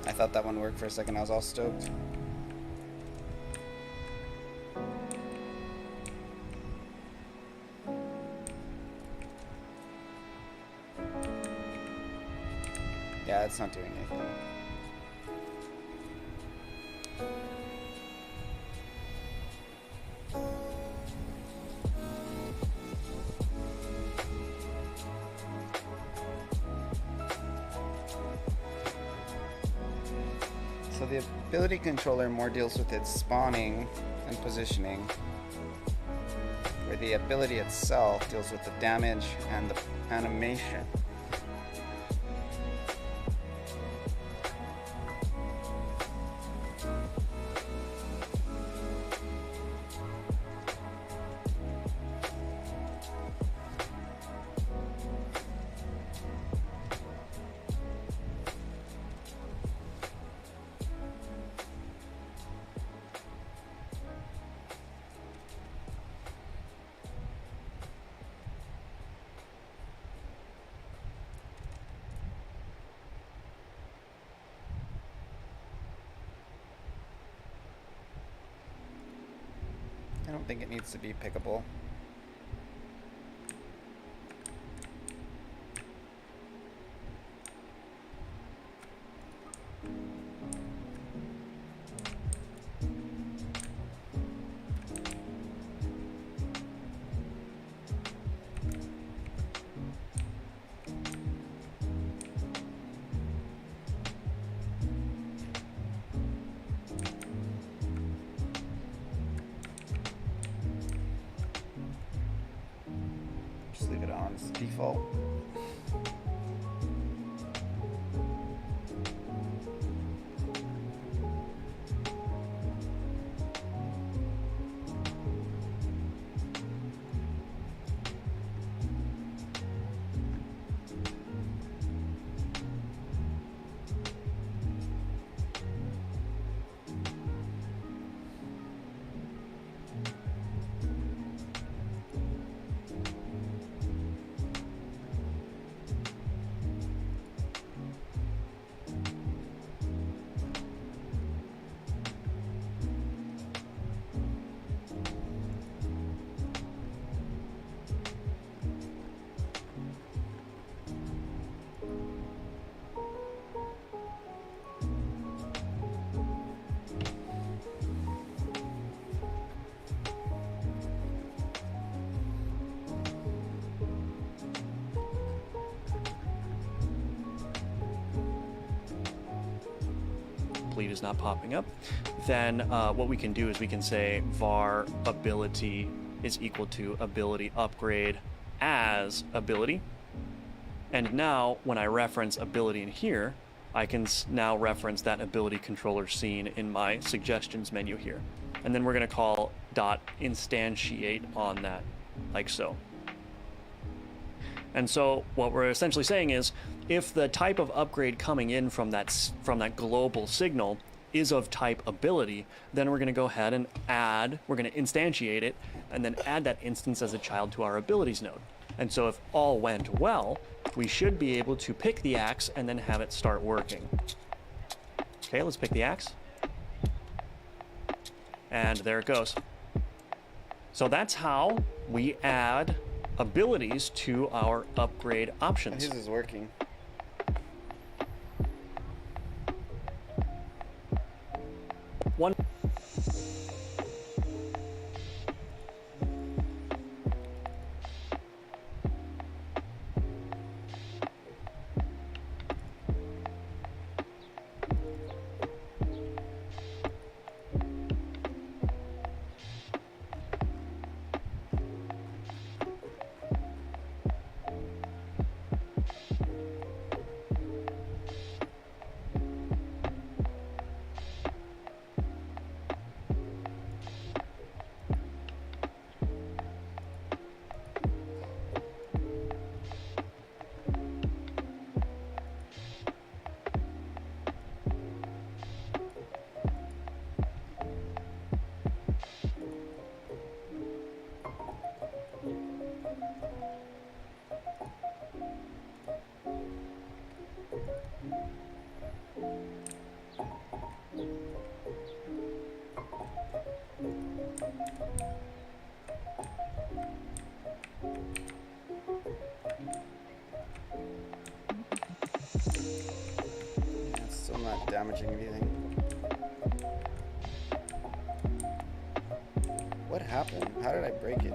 I thought that one worked for a second. I was all stoked. Yeah, it's not doing anything. So the ability controller more deals with its spawning and positioning, where the ability itself deals with the damage and the animation. don't think it needs to be pickable. Just leave it on as default. Complete is not popping up, then what we can do is we can say var ability is equal to ability upgrade as ability. And now when I reference ability in here, I can now reference that ability controller scene in my suggestions menu here. And then we're going to call dot instantiate on that, like so. And so what we're essentially saying is, if the type of upgrade coming in from that global signal is of type ability, then we're going to go ahead and we're going to instantiate it, and then add that instance as a child to our abilities node. And so if all went well, we should be able to pick the axe and then have it start working. Okay, let's pick the axe. And there it goes. So that's how we add abilities to our upgrade options. His is working. One. It's still not damaging anything. What happened? How did I break it?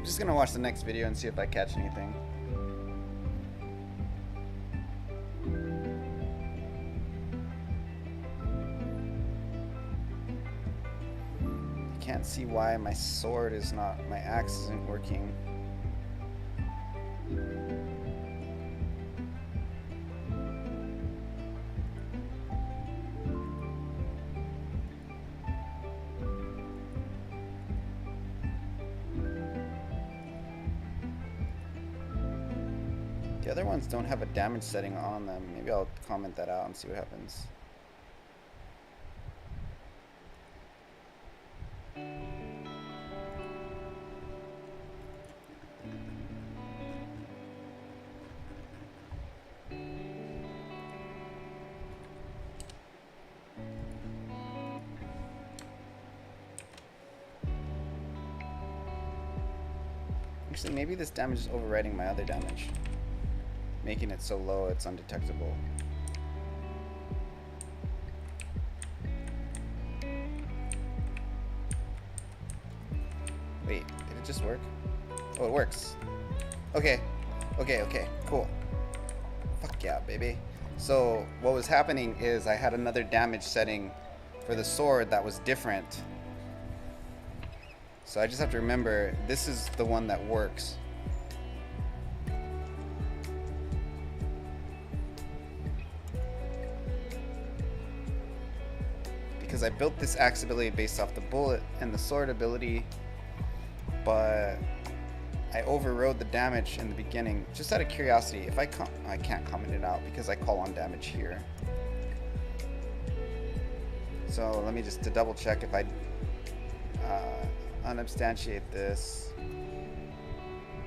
I'm just gonna watch the next video and see if I catch anything. Can't see why my sword is not, my axe isn't working. The other ones don't have a damage setting on them. Maybe I'll comment that out and see what happens. Actually, maybe this damage is overriding my other damage, making it so low it's undetectable. Wait, did it just work? Oh, it works. Okay, cool. Fuck yeah, baby. So what was happening is I had another damage setting for the sword that was different. So I just have to remember, this is the one that works. Because I built this axe ability based off the bullet and the sword ability, but I overrode the damage in the beginning. Just out of curiosity, if I can't comment it out because I call on damage here. So let me just to double check if I unsubstantiate this.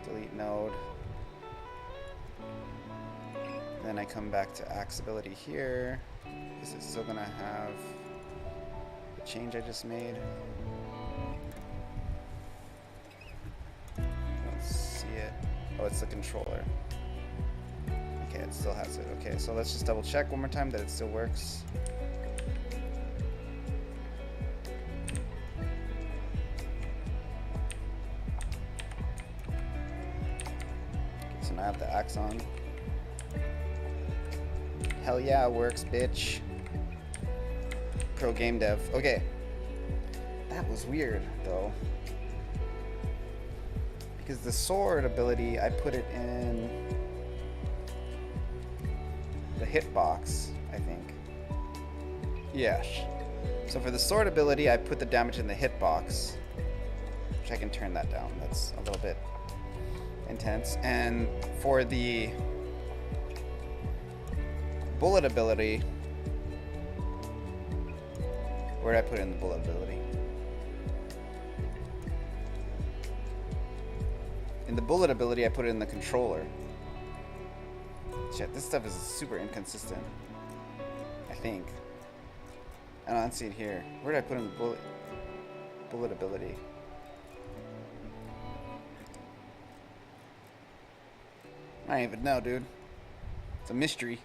Delete node. Then I come back to axe ability here. Is it still gonna have the change I just made? Don't see it. Oh, it's the controller. Okay, it still has it. Okay, so let's just double check one more time that it still works. So now I have the axe on. Hell yeah, it works, bitch. Pro game dev. Okay. That was weird, though. Because the sword ability, I put it in the hitbox, I think. Yes. So for the sword ability, I put the damage in the hitbox. Which I can turn that down. That's a little bit intense. And for the bullet ability, where did I put in the bullet ability? In the bullet ability, I put it in the controller. Shit, this stuff is super inconsistent. I think. I don't see it here. Where did I put in the bullet ability? I don't even know, dude. It's a mystery.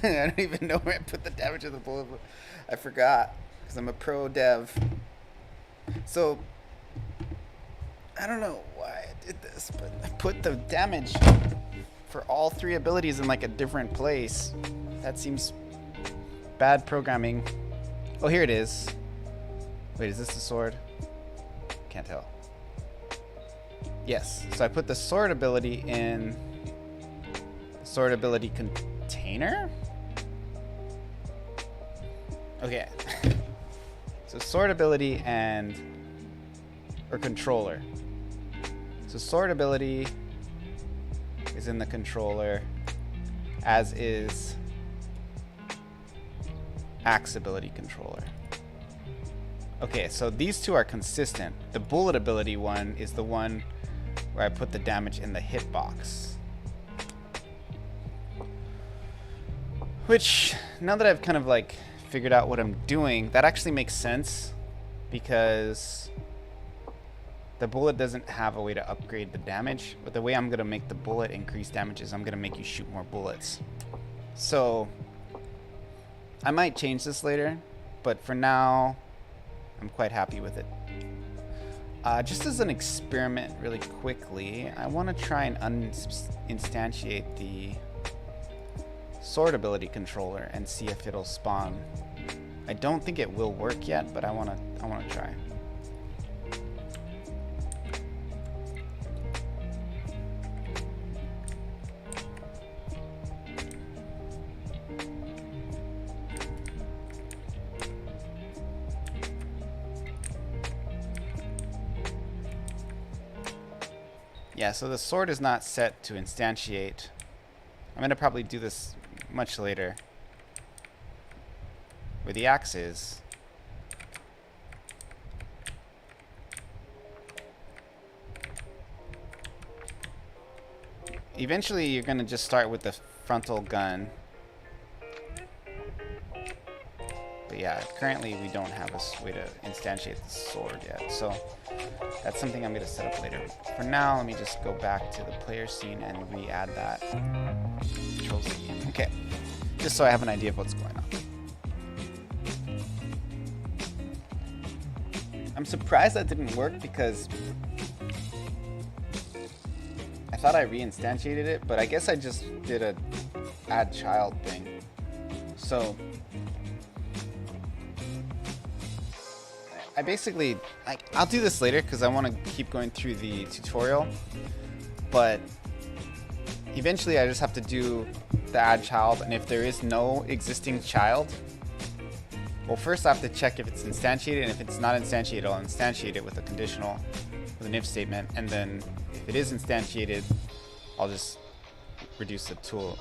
I don't even know where I put the damage of the bullet. I forgot, because I'm a pro dev. So, I don't know why I did this, but I put the damage for all three abilities in like a different place. That seems bad programming. Oh, here it is. Wait, is this the sword? Can't tell. Yes, so I put the sword ability in the sword ability container? Okay. So sword ability or controller. So sword ability is in the controller, as is axe ability controller. Okay, so these two are consistent. The bullet ability one is the one where I put the damage in the hitbox. Which, now that I've kind of like figured out what I'm doing, that actually makes sense, because the bullet doesn't have a way to upgrade the damage, but the way I'm gonna make the bullet increase damage is I'm gonna make you shoot more bullets. So I might change this later, but for now, I'm quite happy with it. Just as an experiment really quickly, I want to try and uninstantiate the sword ability controller and see if it'll spawn. I don't think it will work yet, but I want to try. Yeah, so the sword is not set to instantiate. I'm going to probably do this much later. Where the axe is. Eventually you're going to just start with the frontal gun. But yeah, currently we don't have a way to instantiate the sword yet. So that's something I'm going to set up later. For now, let me just go back to the player scene and re-add that. Control C. Okay. Just so I have an idea of what's going on. I'm surprised that didn't work because I thought I re-instantiated it, but I guess I just did a add child thing. So I basically, I'll do this later because I want to keep going through the tutorial, but eventually I just have to do the add child, and if there is no existing child, well, first I have to check if it's instantiated, and if it's not instantiated, I'll instantiate it with a conditional, with an if statement, and then if it is instantiated, I'll just reduce the tool.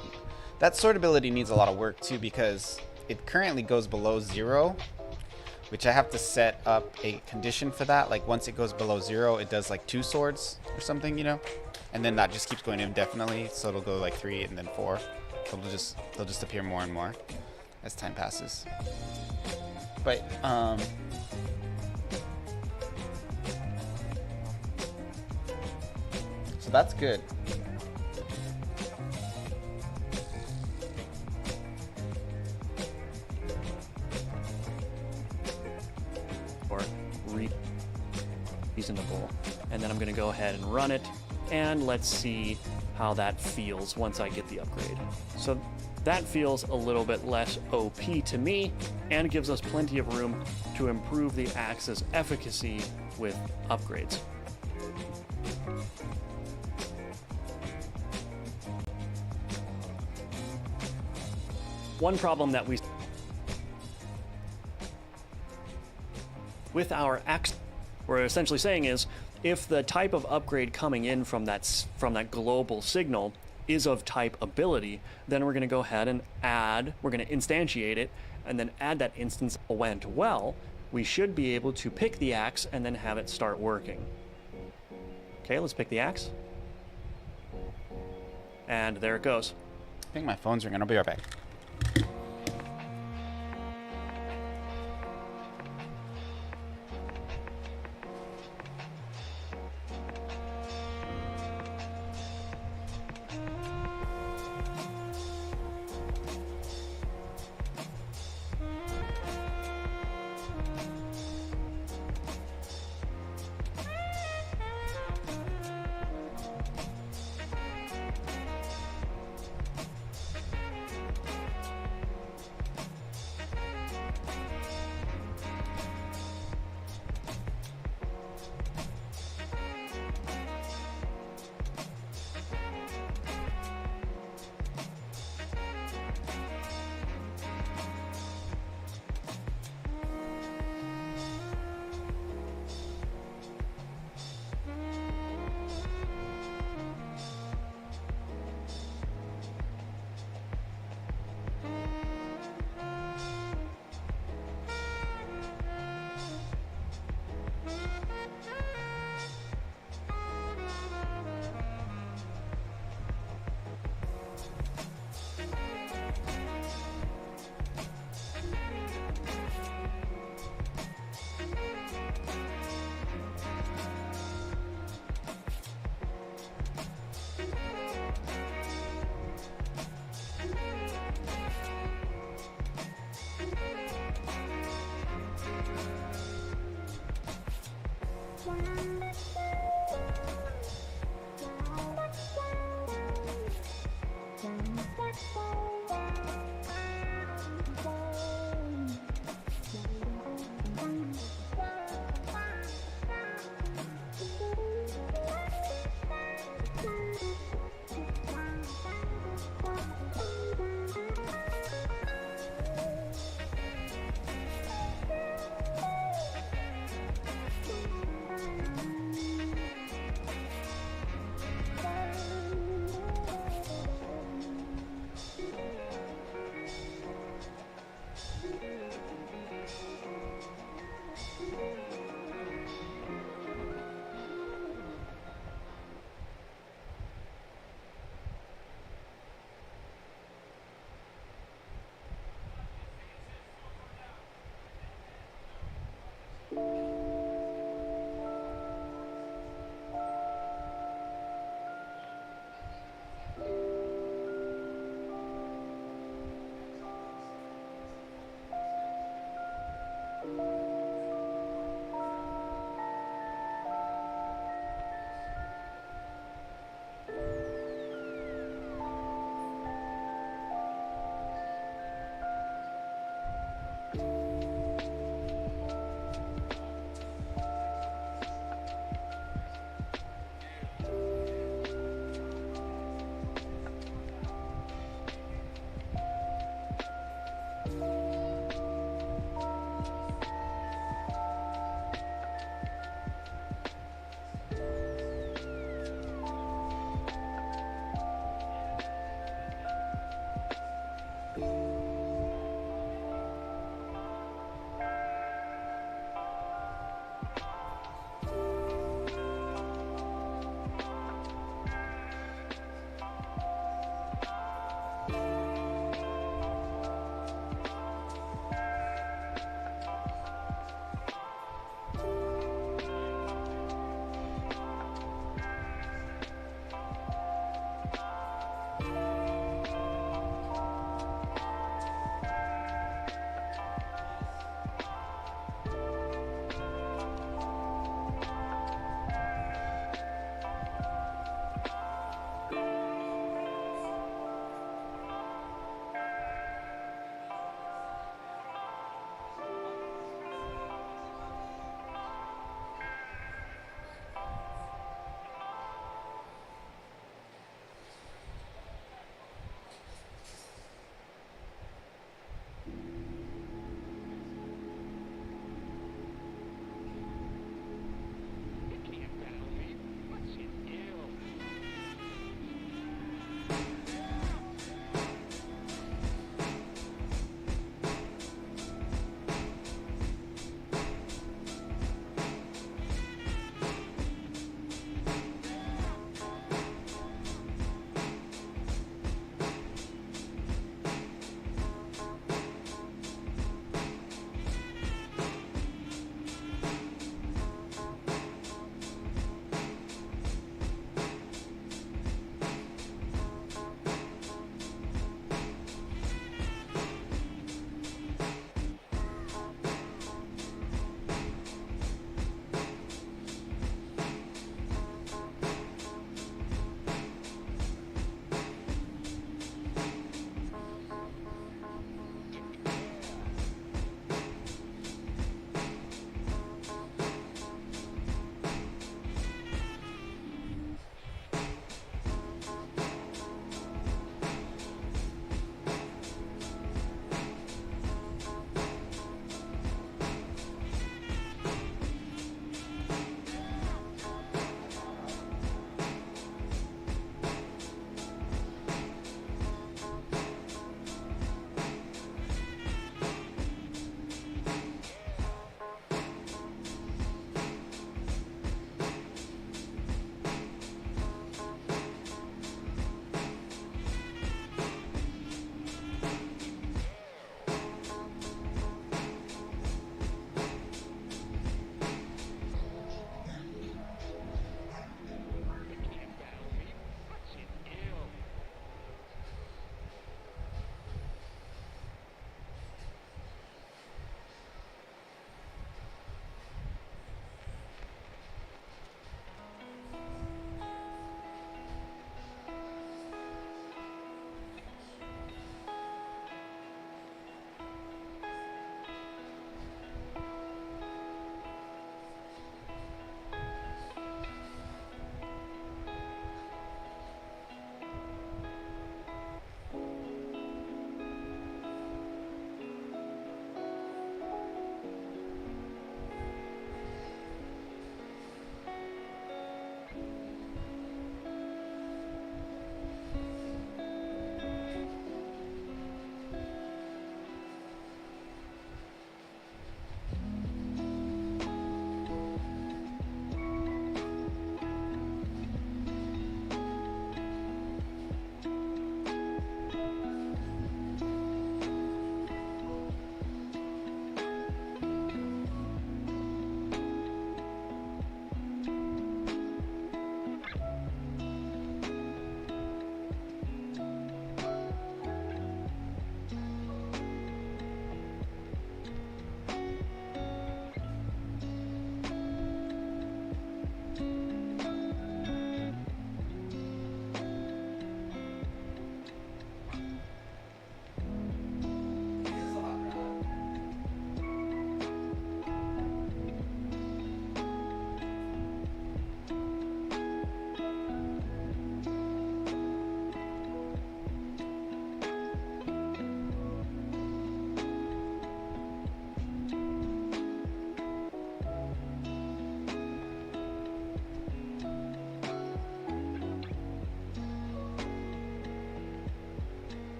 That sword ability needs a lot of work too because it currently goes below 0, which I have to set up a condition for that. Like once it goes below 0, it does like 2 swords or something, you know? And then that just keeps going indefinitely, so it'll go like 3 and then 4. So they'll just appear more and more as time passes. But so that's good. Or reasonable. And then I'm going to go ahead and run it, and let's see how that feels once I get the upgrade. So that feels a little bit less OP to me, and gives us plenty of room to improve the axe's efficacy with upgrades. One problem that we with our axe, we're essentially saying is, if the type of upgrade coming in from that global signal is of type ability, then we're going to go ahead and we're going to instantiate it, and then add that instance. Went well, we should be able to pick the axe and then have it start working. Okay, let's pick the axe. And there it goes. I think my phone's ringing. I'll be right back.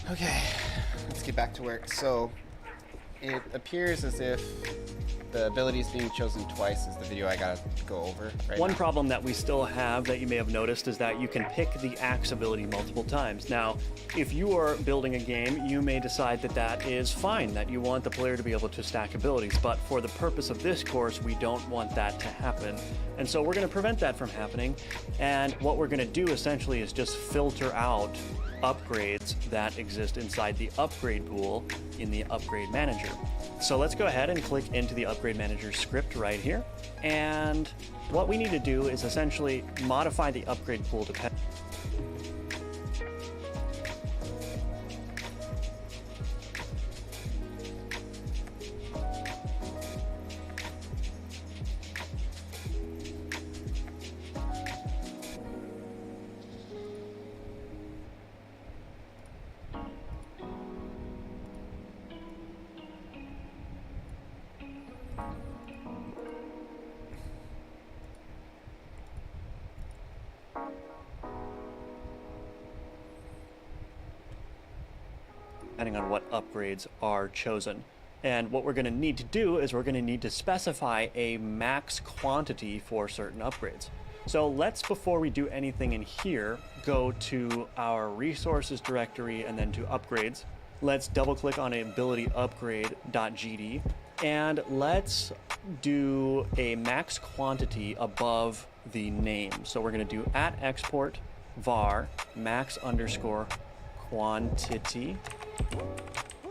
Okay, let's get back to work. So it appears as if the abilities being chosen twice is the video I gotta go over right One now. problem that we still have that you may have noticed is that you can pick the axe ability multiple times. Now, if you are building a game, you may decide that that is fine, that you want the player to be able to stack abilities, but for the purpose of this course, we don't want that to happen. And so we're going to prevent that from happening, and what we're going to do essentially is just filter out upgrades that exist inside the upgrade pool in the upgrade manager. So let's go ahead and click into the upgrade manager script right here. And what we need to do is essentially modify the upgrade pool depending. Depending on what upgrades are chosen. And what we're going to need to do is we're going to need to specify a max quantity for certain upgrades. So let's, before we do anything in here, go to our resources directory and then to upgrades. Let's double click on ability upgrade.gd and let's do a max quantity above the name. So we're going to do @export var max underscore quantity,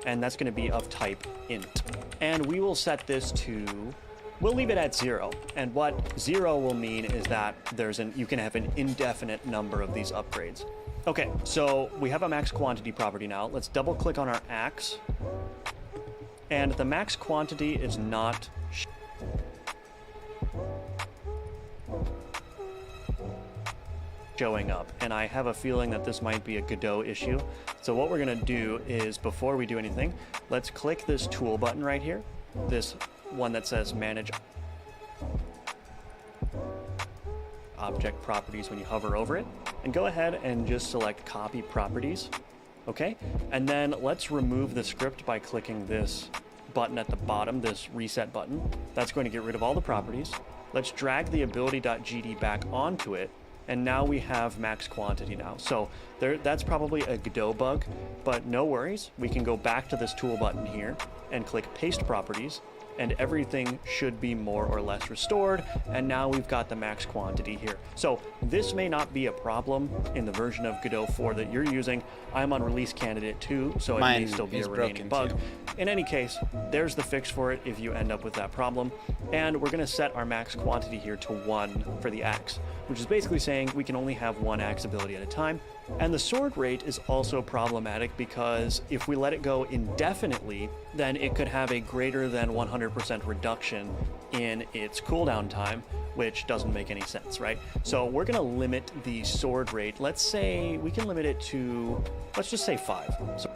and that's going to be of type int. And we will set this to, we'll leave it at 0. And what 0 will mean is that you can have an indefinite number of these upgrades. Okay, so we have a max quantity property now. Let's double click on our axe. And the max quantity is not showing up, and I have a feeling that this might be a Godot issue. So what we're going to do is, before we do anything, let's click this tool button right here, this one that says manage object properties when you hover over it, and go ahead and just select copy properties. Okay, and then let's remove the script by clicking this button at the bottom, this reset button. That's going to get rid of all the properties. Let's drag the ability.gd back onto it, and now we have max quantity now. So that's probably a Godot bug, but no worries. We can go back to this tool button here and click paste properties, and everything should be more or less restored, and now we've got the max quantity here. So this may not be a problem in the version of Godot 4 that you're using. I'm on release candidate 2, so it may still be a remaining bug. In any case, there's the fix for it if you end up with that problem. And we're gonna set our max quantity here to 1 for the axe, which is basically saying we can only have 1 axe ability at a time. And the sword rate is also problematic because if we let it go indefinitely, then it could have a greater than 100% reduction in its cooldown time, which doesn't make any sense, right? So we're gonna limit the sword rate. Let's say we can limit it to, let's just say 5. So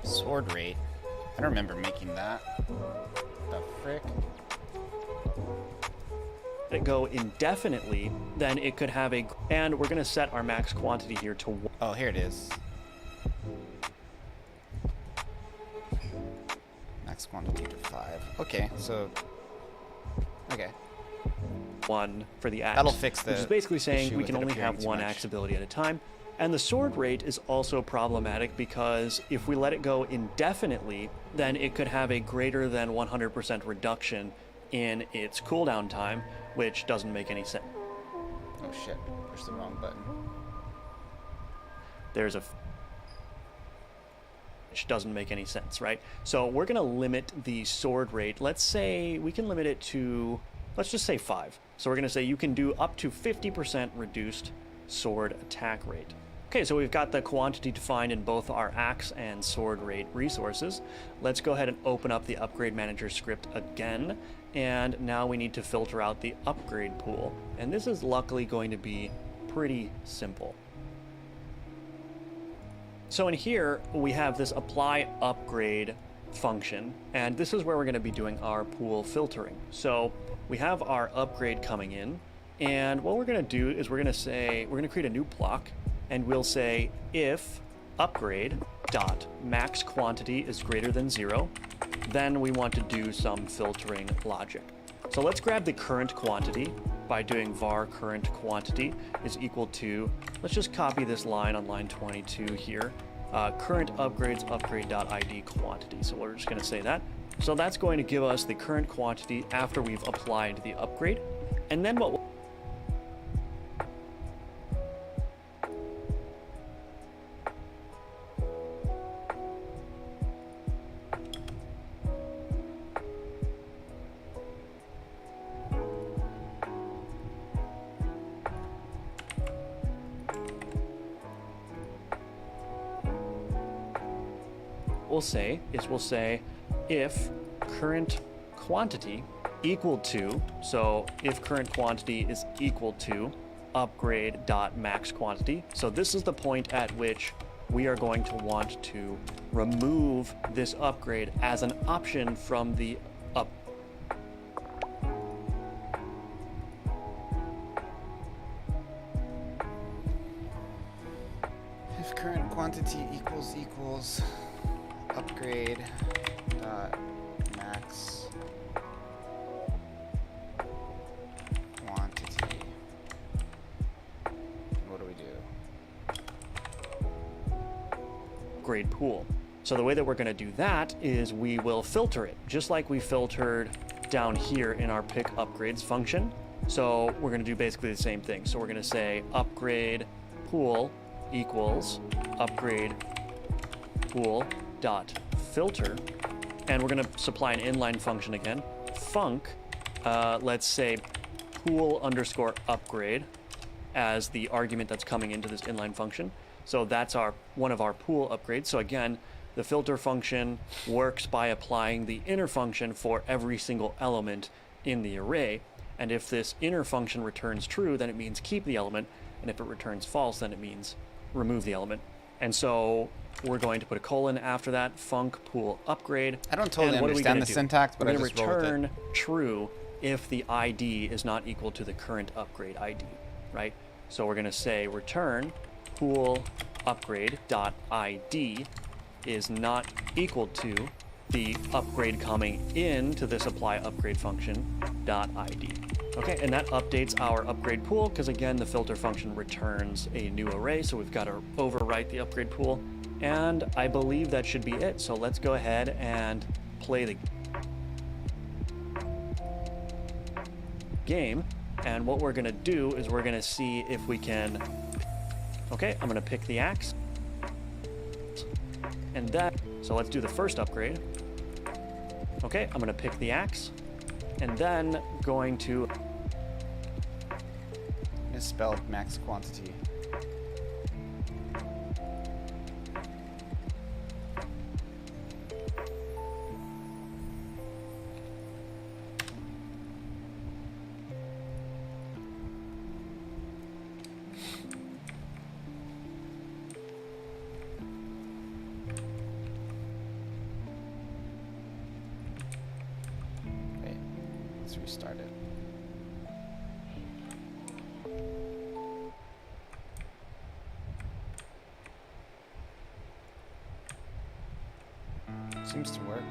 Sword rate. I don't remember making that. The frick? let it go indefinitely, then it could have a, and we're gonna set our max quantity here to 1. Oh, here it is. Max quantity to 5. Okay, so... Okay. 1 for the axe. That'll fix the which is basically saying issue we with can it only appearing have too 1 much. axe ability at a time. And the sword rate is also problematic because if we let it go indefinitely, then it could have a greater than 100% reduction in its cooldown time, which doesn't make any sense. Oh shit, pushed the wrong button. There's a which doesn't make any sense, right? So we're gonna limit the sword rate. Let's say we can limit it to, let's just say 5. So we're gonna say you can do up to 50% reduced sword attack rate. Okay, so we've got the quantity defined in both our axe and sword rate resources. Let's go ahead and open up the upgrade manager script again. And now we need to filter out the upgrade pool. And this is luckily going to be pretty simple. So in here, we have this apply upgrade function, and this is where we're going to be doing our pool filtering. So we have our upgrade coming in, and what we're going to do is we're going to create a new block, and we'll say if upgrade dot max quantity is greater than 0, then we want to do some filtering logic. So let's grab the current quantity by doing var current quantity is equal to, let's just copy this line on line 22 here, current upgrades upgrade.id quantity. So we're just going to say that. So that's going to give us the current quantity after we've applied the upgrade. And then what we'll say is we'll say if current quantity equal to, so if current quantity is equal to upgrade dot max quantity. So this is the point at which we are going to want to remove this upgrade as an option from the up. If current quantity equals upgrade dot max quantity, what do we do? Grade pool. So the way that we're going to do that is we will filter it, just like we filtered down here in our pick upgrades function. So we're going to do basically the same thing. So we're going to say upgrade pool equals upgrade pool dot filter, and we're going to supply an inline function again, func, let's say pool underscore upgrade as the argument that's coming into this inline function. So that's one of our pool upgrades. So again, the filter function works by applying the inner function for every single element in the array. And if this inner function returns true, then it means keep the element. And if it returns false, then it means remove the element. And so we're going to put a colon after that, func pool upgrade. I don't totally understand the syntax, but I we're just going roll to with it. return true if the ID is not equal to the current upgrade ID, right? So we're going to say return pool upgrade dot ID is not equal to the upgrade coming into this apply upgrade function dot ID. Okay, and that updates our upgrade pool because again, the filter function returns a new array, so we've got to overwrite the upgrade pool. And I believe that should be it. So let's go ahead and play the game. And what we're going to do is we're going to see if we can. Okay, I'm going to pick the axe. And that, so let's do the first upgrade. Okay, I'm going to pick the axe. And then going to Misspelled max quantity. Wait, let's restart it. Seems to work.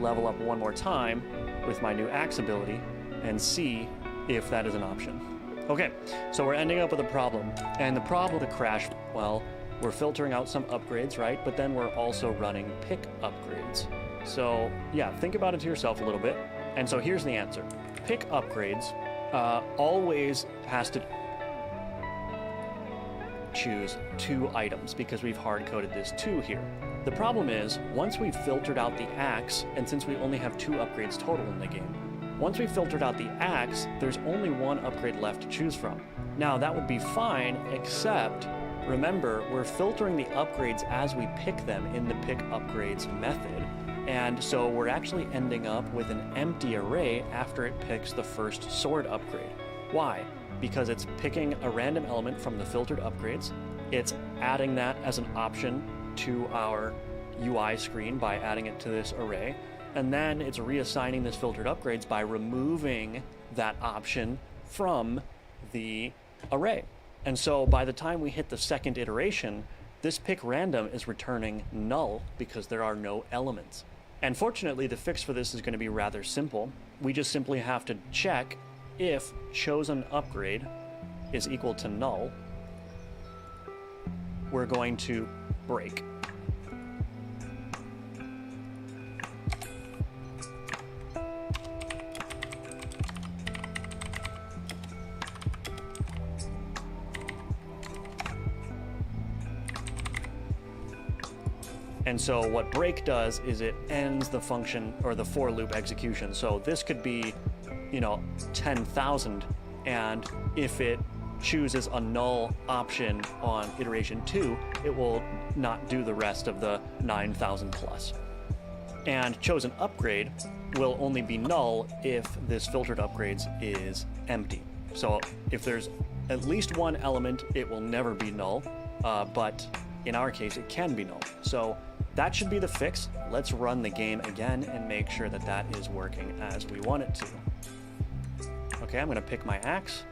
level up one more time with my new axe ability and see if that is an option. Okay, so we're ending up with a problem. And the problem with the crash, well, we're filtering out some upgrades, right? But then we're also running pick upgrades. So yeah, think about it to yourself a little bit. And so here's the answer. Pick upgrades always has to... choose 2 items because we've hard-coded this 2 here. The problem is, once we've filtered out the axe, and since we only have 2 upgrades total in the game, once we've filtered out the axe, there's only 1 upgrade left to choose from. Now, that would be fine, except, remember, we're filtering the upgrades as we pick them in the pick upgrades method, and so we're actually ending up with an empty array after it picks the first sword upgrade. Why? Because it's picking a random element from the filtered upgrades, it's adding that as an option to our UI screen by adding it to this array, and then it's reassigning this filtered upgrades by removing that option from the array. And so by the time we hit the second iteration, this pick random is returning null because there are no elements. And fortunately, the fix for this is going to be rather simple. We just simply have to check if chosen upgrade is equal to null. We're going to break. And so what break does is it ends the function or the for loop execution. So this could be, 10,000, and if it chooses a null option on iteration 2, it will not do the rest of the 9,000 plus. And chosen upgrade will only be null if this filtered upgrades is empty. So if there's at least 1 element, it will never be null, but in our case, it can be null. So that should be the fix. Let's run the game again and make sure that that is working as we want it to. Okay, I'm gonna pick my axe.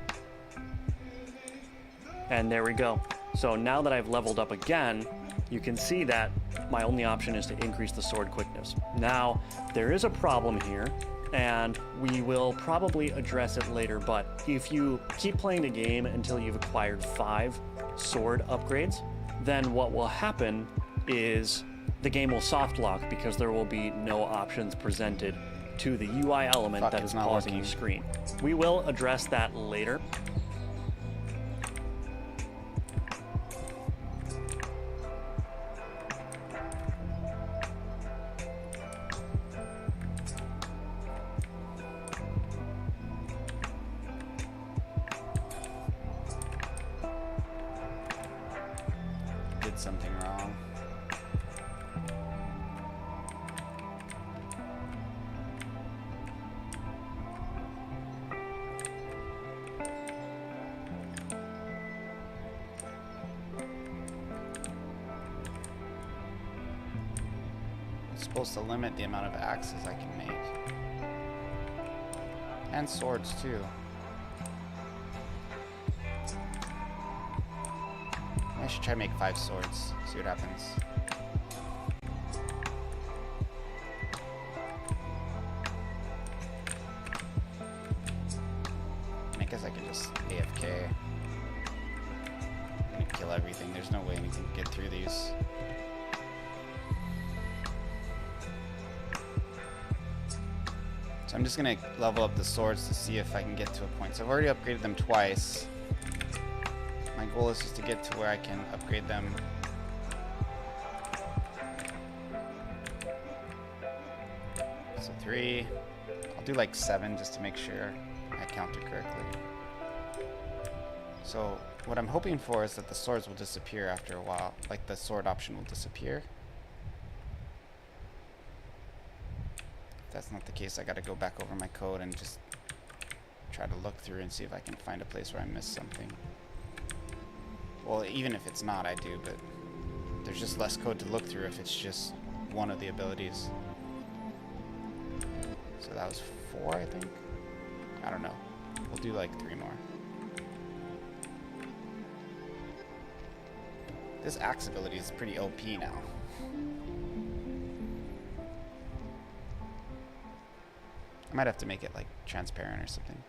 And there we go. So now that I've leveled up again, you can see that my only option is to increase the sword quickness. Now, there is a problem here, and we will probably address it later, but if you keep playing the game until you've acquired 5 sword upgrades, then what will happen is the game will soft lock because there will be no options presented to the UI element Fuck, that it's is not pausing working. the screen. We will address that later. Did something wrong. It's supposed to limit the amount of axes I can make. And swords too. I should try to make 5 swords, see what happens. I guess I can just AFK. I'm gonna kill everything, there's no way anything can get through these. So I'm just gonna level up the swords to see if I can get to a point. So I've already upgraded them twice. My goal is just to get to where I can upgrade them. So 3. I'll do like 7 just to make sure I counted correctly. So what I'm hoping for is that the swords will disappear after a while. Like the sword option will disappear. If that's not the case, I gotta go back over my code and just try to look through and see if I can find a place where I missed something. Well, even if it's not, I do, but there's just less code to look through if it's just one of the abilities. So that was 4, I think? I don't know. We'll do like 3 more. This axe ability is pretty OP now. I might have to make it like transparent or something.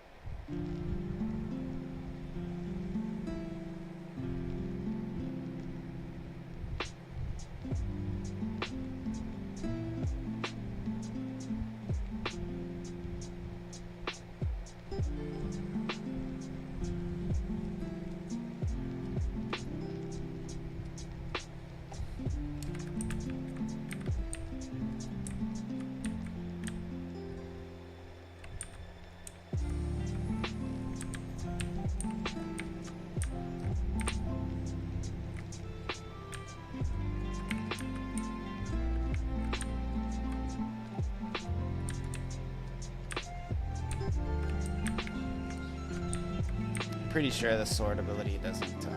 pretty sure the sword ability doesn't.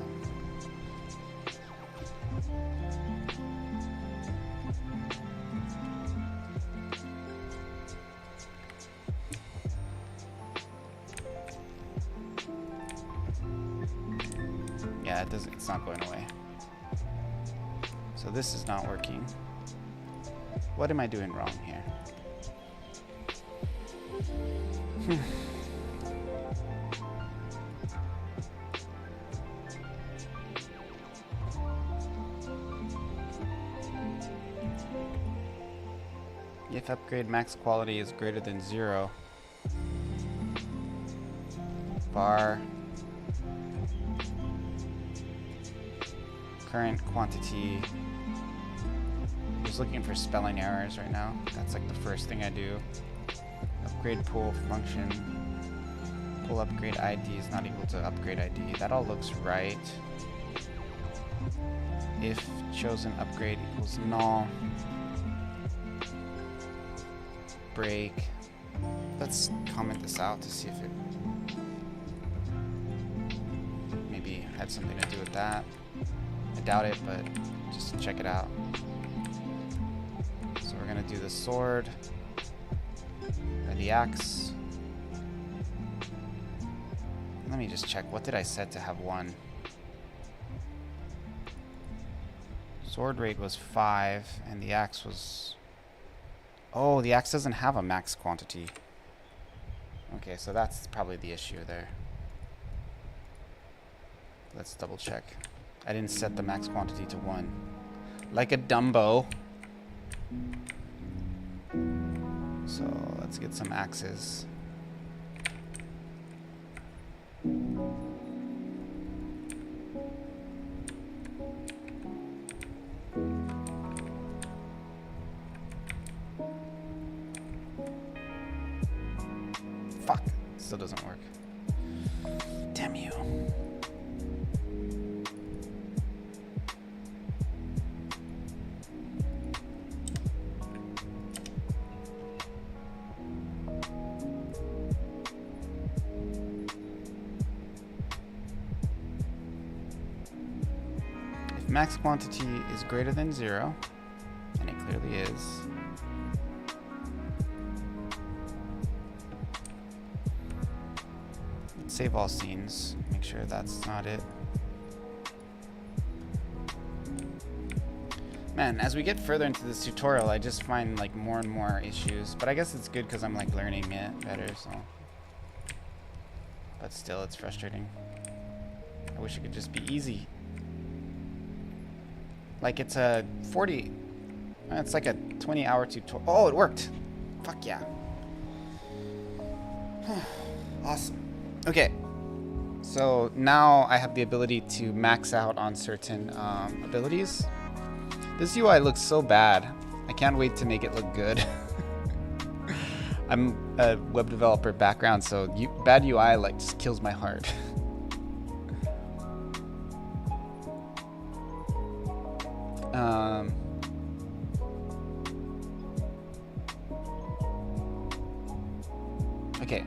Yeah, it doesn't. It's not going away. So this is not working. What am I doing wrong here? If upgrade max quality is greater than 0, bar current quantity. I'm just looking for spelling errors right now. That's like the first thing I do. Upgrade pool function. Pool upgrade ID is not equal to upgrade ID. That all looks right. If chosen upgrade equals null. Break. Let's comment this out to see if it maybe had something to do with that. I doubt it, but just check it out. So we're gonna do the sword or the axe. Let me just check. What did I set to have 1? Sword rate was 5, and the axe was... Oh, the axe doesn't have a max quantity. Okay, so that's probably the issue there. Let's double check. I didn't set the max quantity to 1. Like a Dumbo. So let's get some axes. Fuck, still doesn't work. Damn you. If max quantity is greater than 0, and it clearly is, save all scenes, make sure that's not it. Man, as we get further into this tutorial, I just find like more and more issues, but I guess it's good because I'm like learning it better, so. But still, it's frustrating. I wish it could just be easy. Like it's a 40, it's like a 20-hour tutorial. Oh, it worked. Fuck yeah. Awesome. Okay, so now I have the ability to max out on certain abilities. This UI looks so bad. I can't wait to make it look good. I'm a web developer background, so bad UI like just kills my heart. Okay.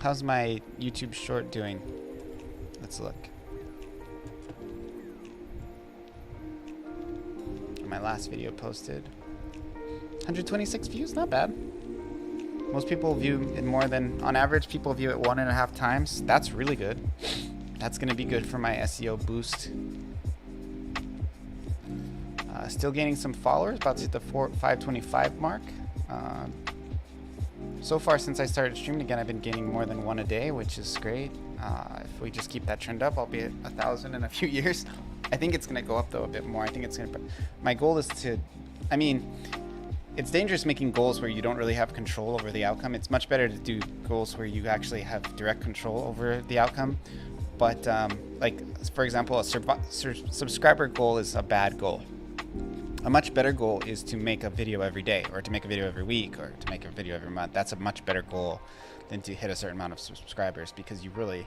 How's my YouTube short doing? Let's look. My last video posted 126 views, not bad. Most people view it more than, on average, people view it 1.5 times. That's really good. That's gonna be good for my SEO boost. Still gaining some followers, about to hit the 525 mark. So far, since I started streaming again, I've been gaining more than 1 a day, which is great. If we just keep that trend up, I'll be at 1,000 in a few years. I think it's gonna go up though a bit more. I think it's gonna. My goal is to. I mean, it's dangerous making goals where you don't really have control over the outcome. It's much better to do goals where you actually have direct control over the outcome. But like, for example, a subscriber goal is a bad goal. A much better goal is to make a video every day, or to make a video every week, or to make a video every month. That's a much better goal than to hit a certain amount of subscribers, because you really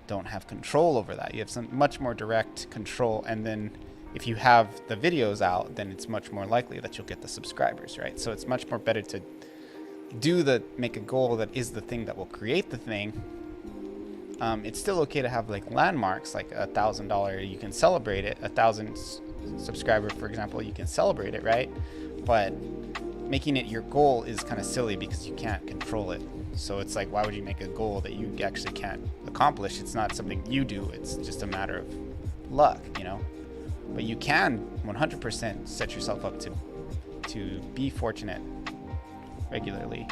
don't have control over that. You have some much more direct control, and then if you have the videos out, then it's much more likely that you'll get the subscribers, right? So it's much more better to make a goal that is the thing that will create the thing. It's still okay to have like landmarks, like $1,000. You can celebrate it. 1,000 subscriber, for example, you can celebrate it, right? But making it your goal is kind of silly because you can't control it. So it's like, why would you make a goal that you actually can't accomplish? It's not something you do. It's just a matter of luck, you know? But you can 100% set yourself up to be fortunate regularly.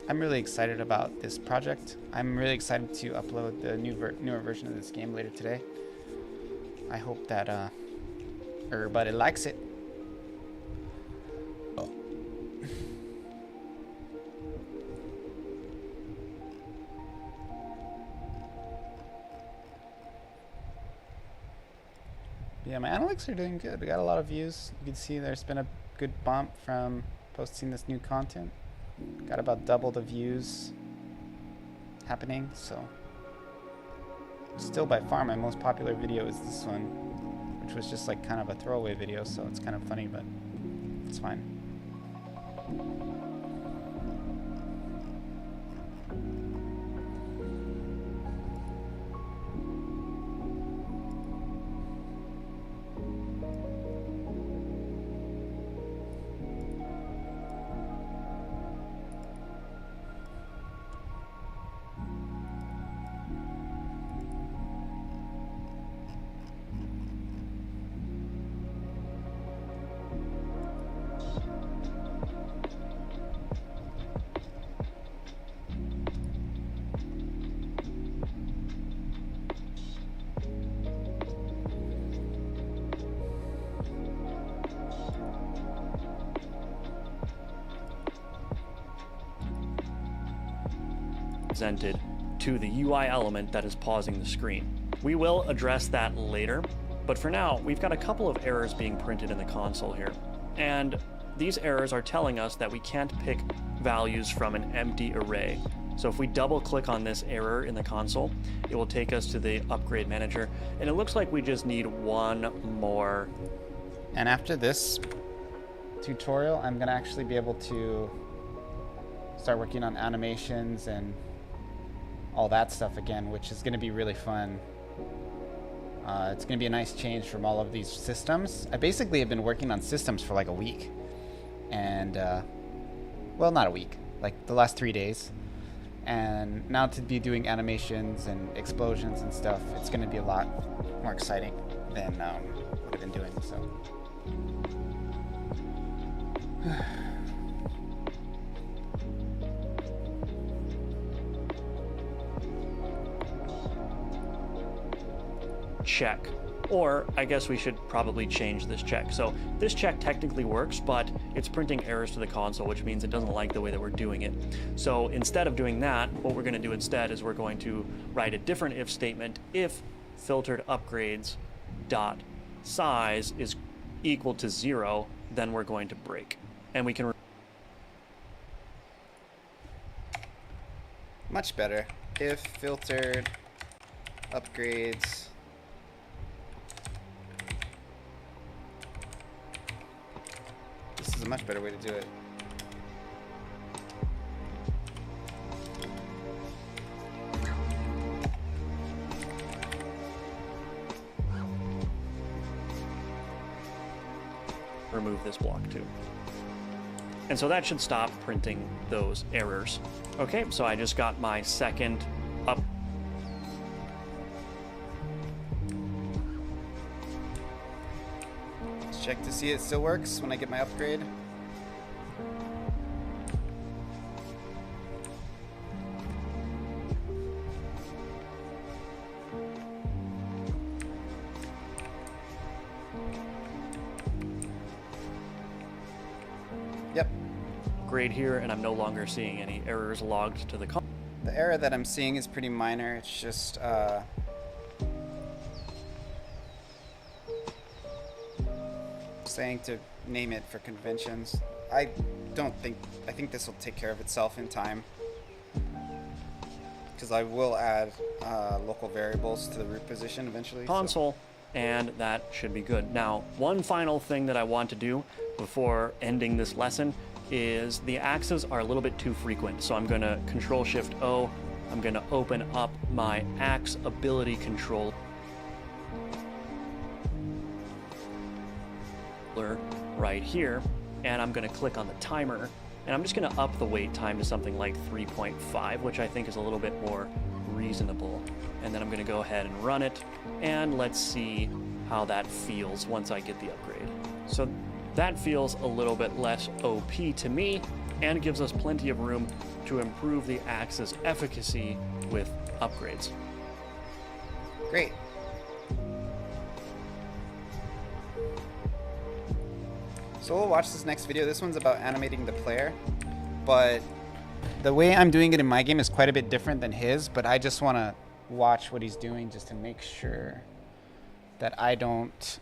I'm really excited about this project. I'm really excited to upload the newer version of this game later today. I hope that everybody likes it. Oh. Yeah, my analytics are doing good. We got a lot of views. You can see there's been a good bump from posting this new content. Got about double the views happening, so still by far my most popular video is this one, which was just like kind of a throwaway video, so it's kind of funny, but it's fine. Presented to the UI element that is pausing the screen. We will address that later, but for now, we've got a couple of errors being printed in the console here. And these errors are telling us that we can't pick values from an empty array. So if we double click on this error in the console, it will take us to the upgrade manager, and it looks like we just need one more. And after this tutorial, I'm gonna actually be able to start working on animations and all that stuff again, which is going to be really fun. It's going to be a nice change from all of these systems. I basically have been working on systems for like a week, and well, not a week, like the last 3 days, and now to be doing animations and explosions and stuff, it's going to be a lot more exciting than what I've been doing. So check. Or I guess we should probably change this check. So this check technically works, but it's printing errors to the console, which means it doesn't like the way that we're doing it. So instead of doing that, what we're going to do instead is we're going to write a different if statement. If filtered upgrades dot size is equal to 0, then we're going to break. And we can much better. If filtered upgrades this is a much better way to do it. remove this block too. And so that should stop printing those errors. Okay, so I just got my second up. Let's check to see it still works when I get my upgrade. Yep. Grade here, and I'm no longer seeing any errors logged to the The error that I'm seeing is pretty minor. It's just saying to name it for conventions. I think this will take care of itself in time, because I will add local variables to the root position eventually. console, and that should be good. Now, one final thing that I want to do before ending this lesson is the axes are a little bit too frequent. So I'm going to Control-Shift-O. I'm going to open up my axe ability controller right here, and I'm going to click on the timer, and I'm just going to up the wait time to something like 3.5, which I think is a little bit more reasonable. And then I'm going to go ahead and run it, and let's see how that feels once I get the upgrade. So that feels a little bit less OP to me, and gives us plenty of room to improve the axe's efficacy with upgrades. Great. So we'll watch this next video. This one's about animating the player, but the way I'm doing it in my game is quite a bit different than his, but I just want to watch what he's doing just to make sure that I don't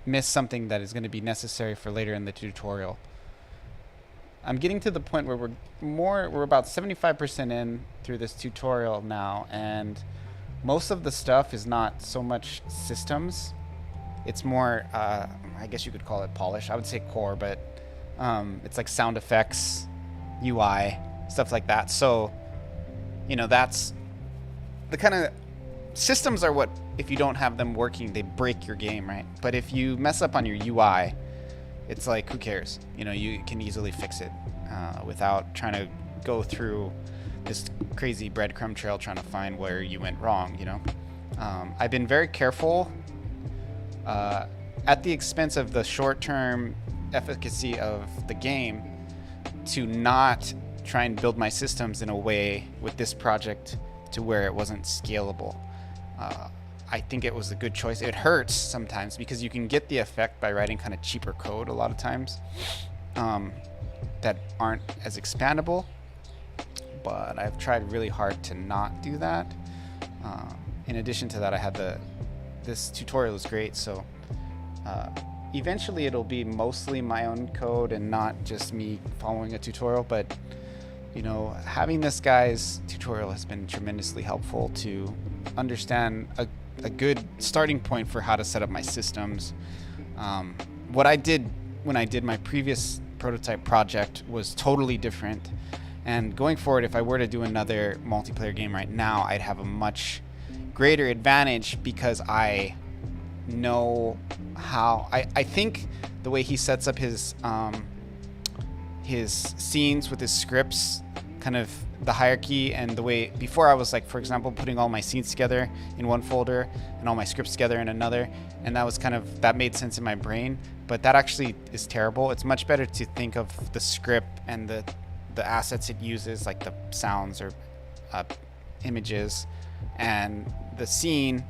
miss something that is going to be necessary for later in the tutorial. I'm getting to the point where we're about 75% in through this tutorial now, and most of the stuff is not so much systems. It's more, I guess you could call it polish. I would say core, but it's like sound effects, UI, stuff like that. So, you know, that's the kind of systems are what, if you don't have them working, they break your game, right? But if you mess up on your UI, it's like, who cares? You know, you can easily fix it without trying to go through this crazy breadcrumb trail trying to find where you went wrong, you know? I've been very careful at the expense of the short-term efficacy of the game to not try and build my systems in a way with this project to where it wasn't scalable. I think it was a good choice. It hurts sometimes because you can get the effect by writing kind of cheaper code a lot of times that aren't as expandable, but I've tried really hard to not do that. In addition to that, I had this tutorial is great, so eventually it'll be mostly my own code and not just me following a tutorial, but you know, having this guy's tutorial has been tremendously helpful to understand a good starting point for how to set up my systems. What I did when I did my previous prototype project was totally different, and going forward, if I were to do another multiplayer game right now, I'd have a much greater advantage because I know how I think the way he sets up his scenes with his scripts, kind of the hierarchy, and the way before I was like, for example, putting all my scenes together in one folder and all my scripts together in another, and that was kind of, that made sense in my brain, but that actually is terrible. It's much better to think of the script and the assets it uses, like the sounds or images, and the scene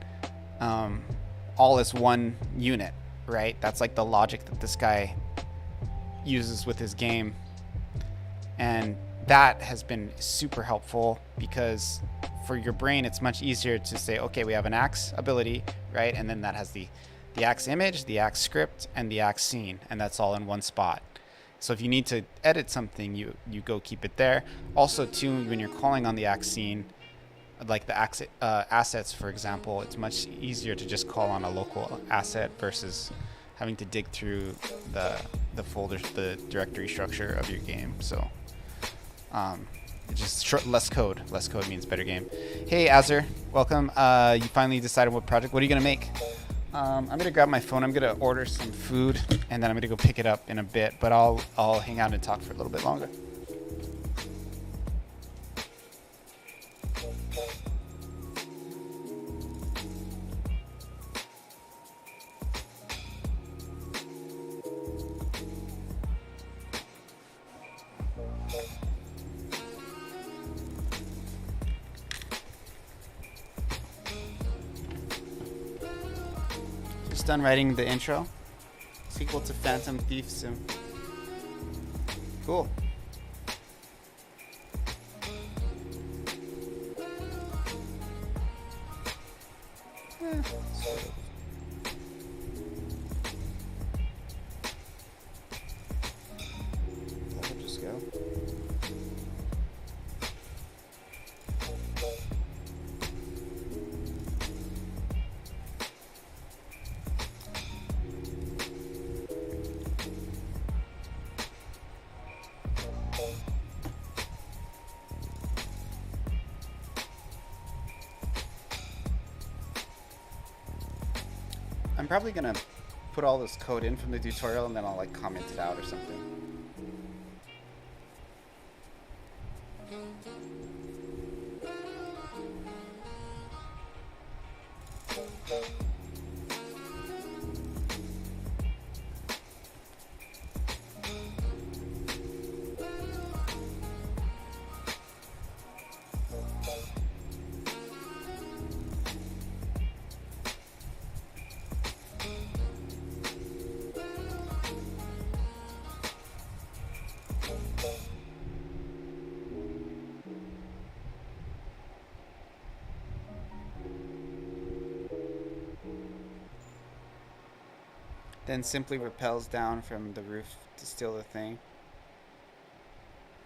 all as one unit, right? That's like the logic that this guy uses with his game, and that has been super helpful because for your brain it's much easier to say, okay, we have an axe ability, right? And then that has the axe image, the axe script, and the axe scene, and that's all in one spot. So if you need to edit something, you go keep it there. Also too, when you're calling on the axe scene, like the assets, for example, it's much easier to just call on a local asset versus having to dig through the folders, the directory structure of your game. So it's just less code. Less code means better game. Hey Azur, welcome. You finally decided what project. What are you gonna make? I'm gonna grab my phone. I'm gonna order some food, and then I'm gonna go pick it up in a bit. But I'll hang out and talk for a little bit longer. Just done writing the intro. Sequel to Phantom Thief Sim. Cool. That'll just go. I'm probably gonna put all this code in from the tutorial and then I'll like comment it out or something. Then simply rappels down from the roof to steal the thing.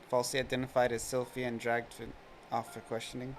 Falsely identified as Sylphie and dragged off for questioning.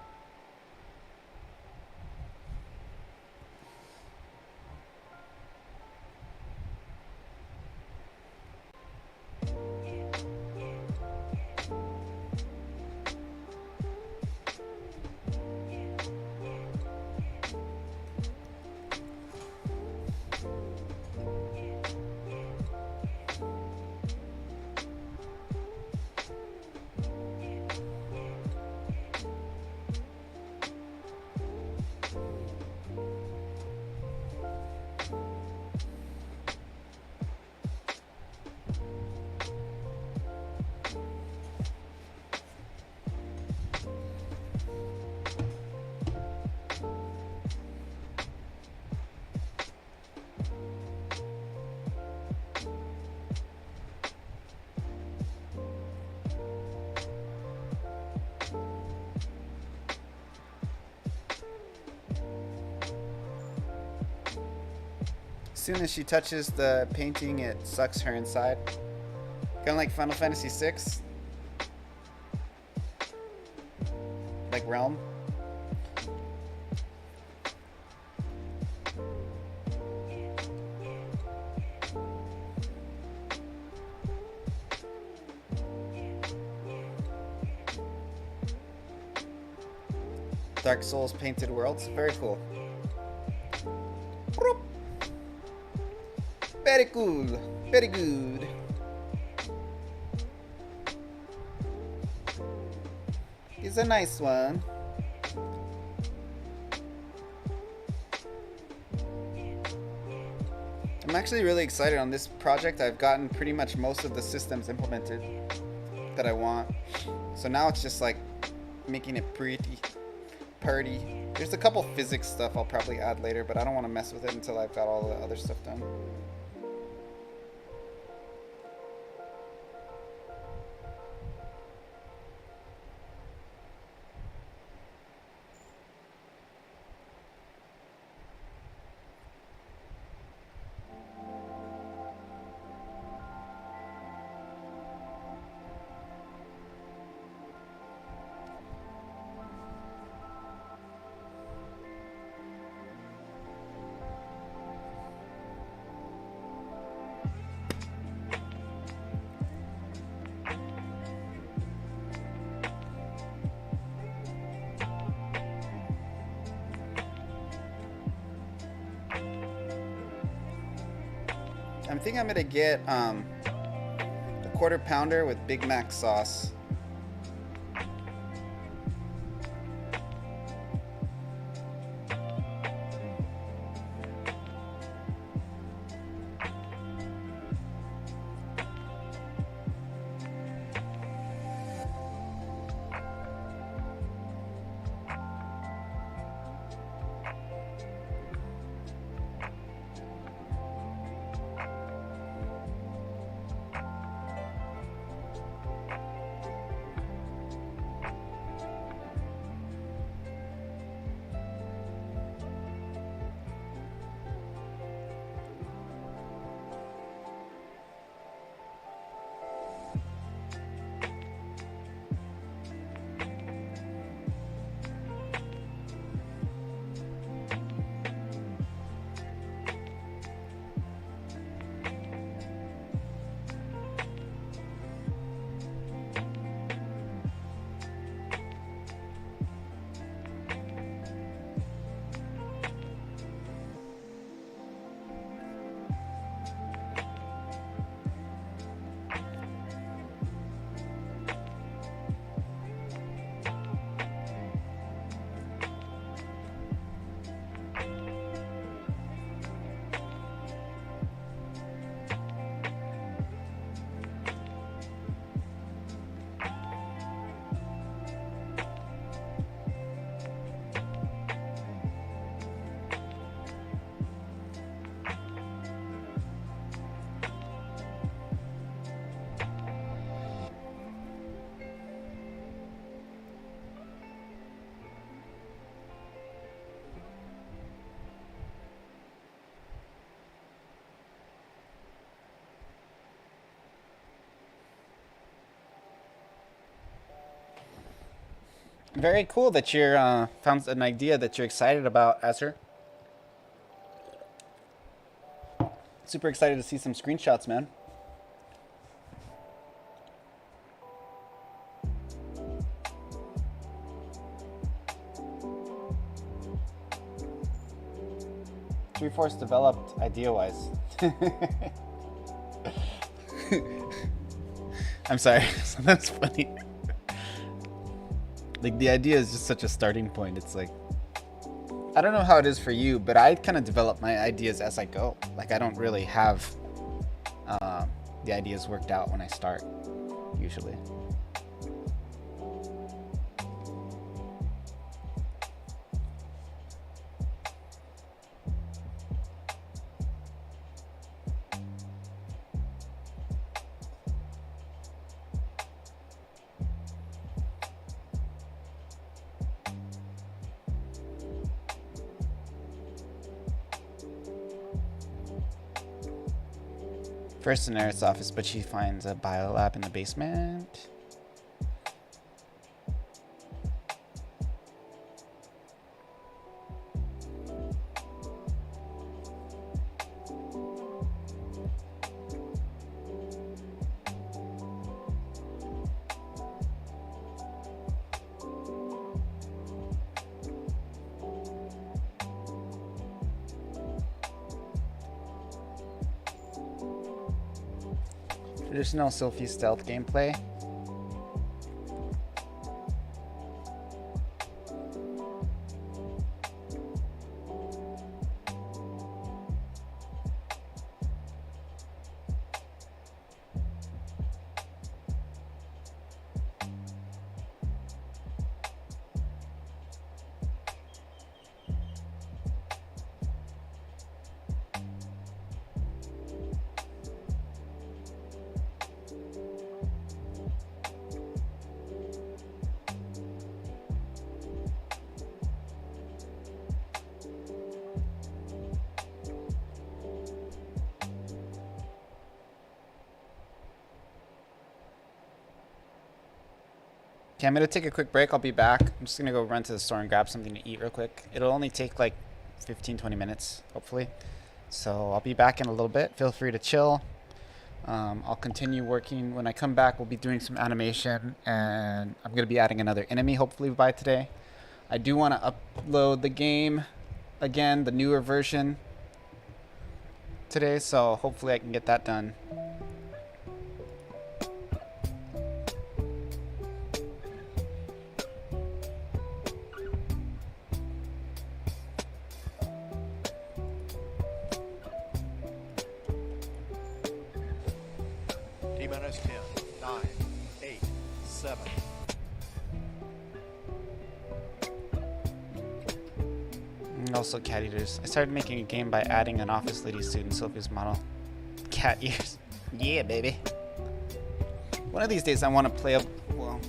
As soon as she touches the painting, it sucks her inside. Kind of like Final Fantasy VI. Like Realm. Dark Souls painted worlds. Very cool. Very cool. Very good. It's a nice one. I'm actually really excited on this project. I've gotten pretty much most of the systems implemented that I want. So now it's just like making it pretty. There's a couple physics stuff I'll probably add later, but I don't want to mess with it until I've got all the other stuff done. I'm thinking I'm gonna get a quarter pounder with Big Mac sauce. Very cool that you're found an idea that you're excited about, Azur. Super excited to see some screenshots, man. Three-fourths developed idea-wise. I'm sorry, that's funny. Like, the idea is just such a starting point. It's like, I don't know how it is for you, but I kind of develop my ideas as I go. Like, I don't really have the ideas worked out when I start, usually. First in Eric's office, but she finds a biolab in the basement. Traditional Sylphie stealth gameplay. Okay, I'm gonna take a quick break. I'll be back. I'm just gonna go run to the store and grab something to eat real quick. It'll only take like 15-20 minutes, hopefully. So I'll be back in a little bit. Feel free to chill. I'll continue working. When I come back, we'll be doing some animation, and I'm gonna be adding another enemy hopefully by today. I do want to upload the game again, the newer version. today, so hopefully I can get that done. T-minus 10, 9, 8, 7. And also cat eaters. I started making a game by adding an office lady suit in Sophie's model. Cat ears. Yeah, baby. One of these days I want to play a... Well...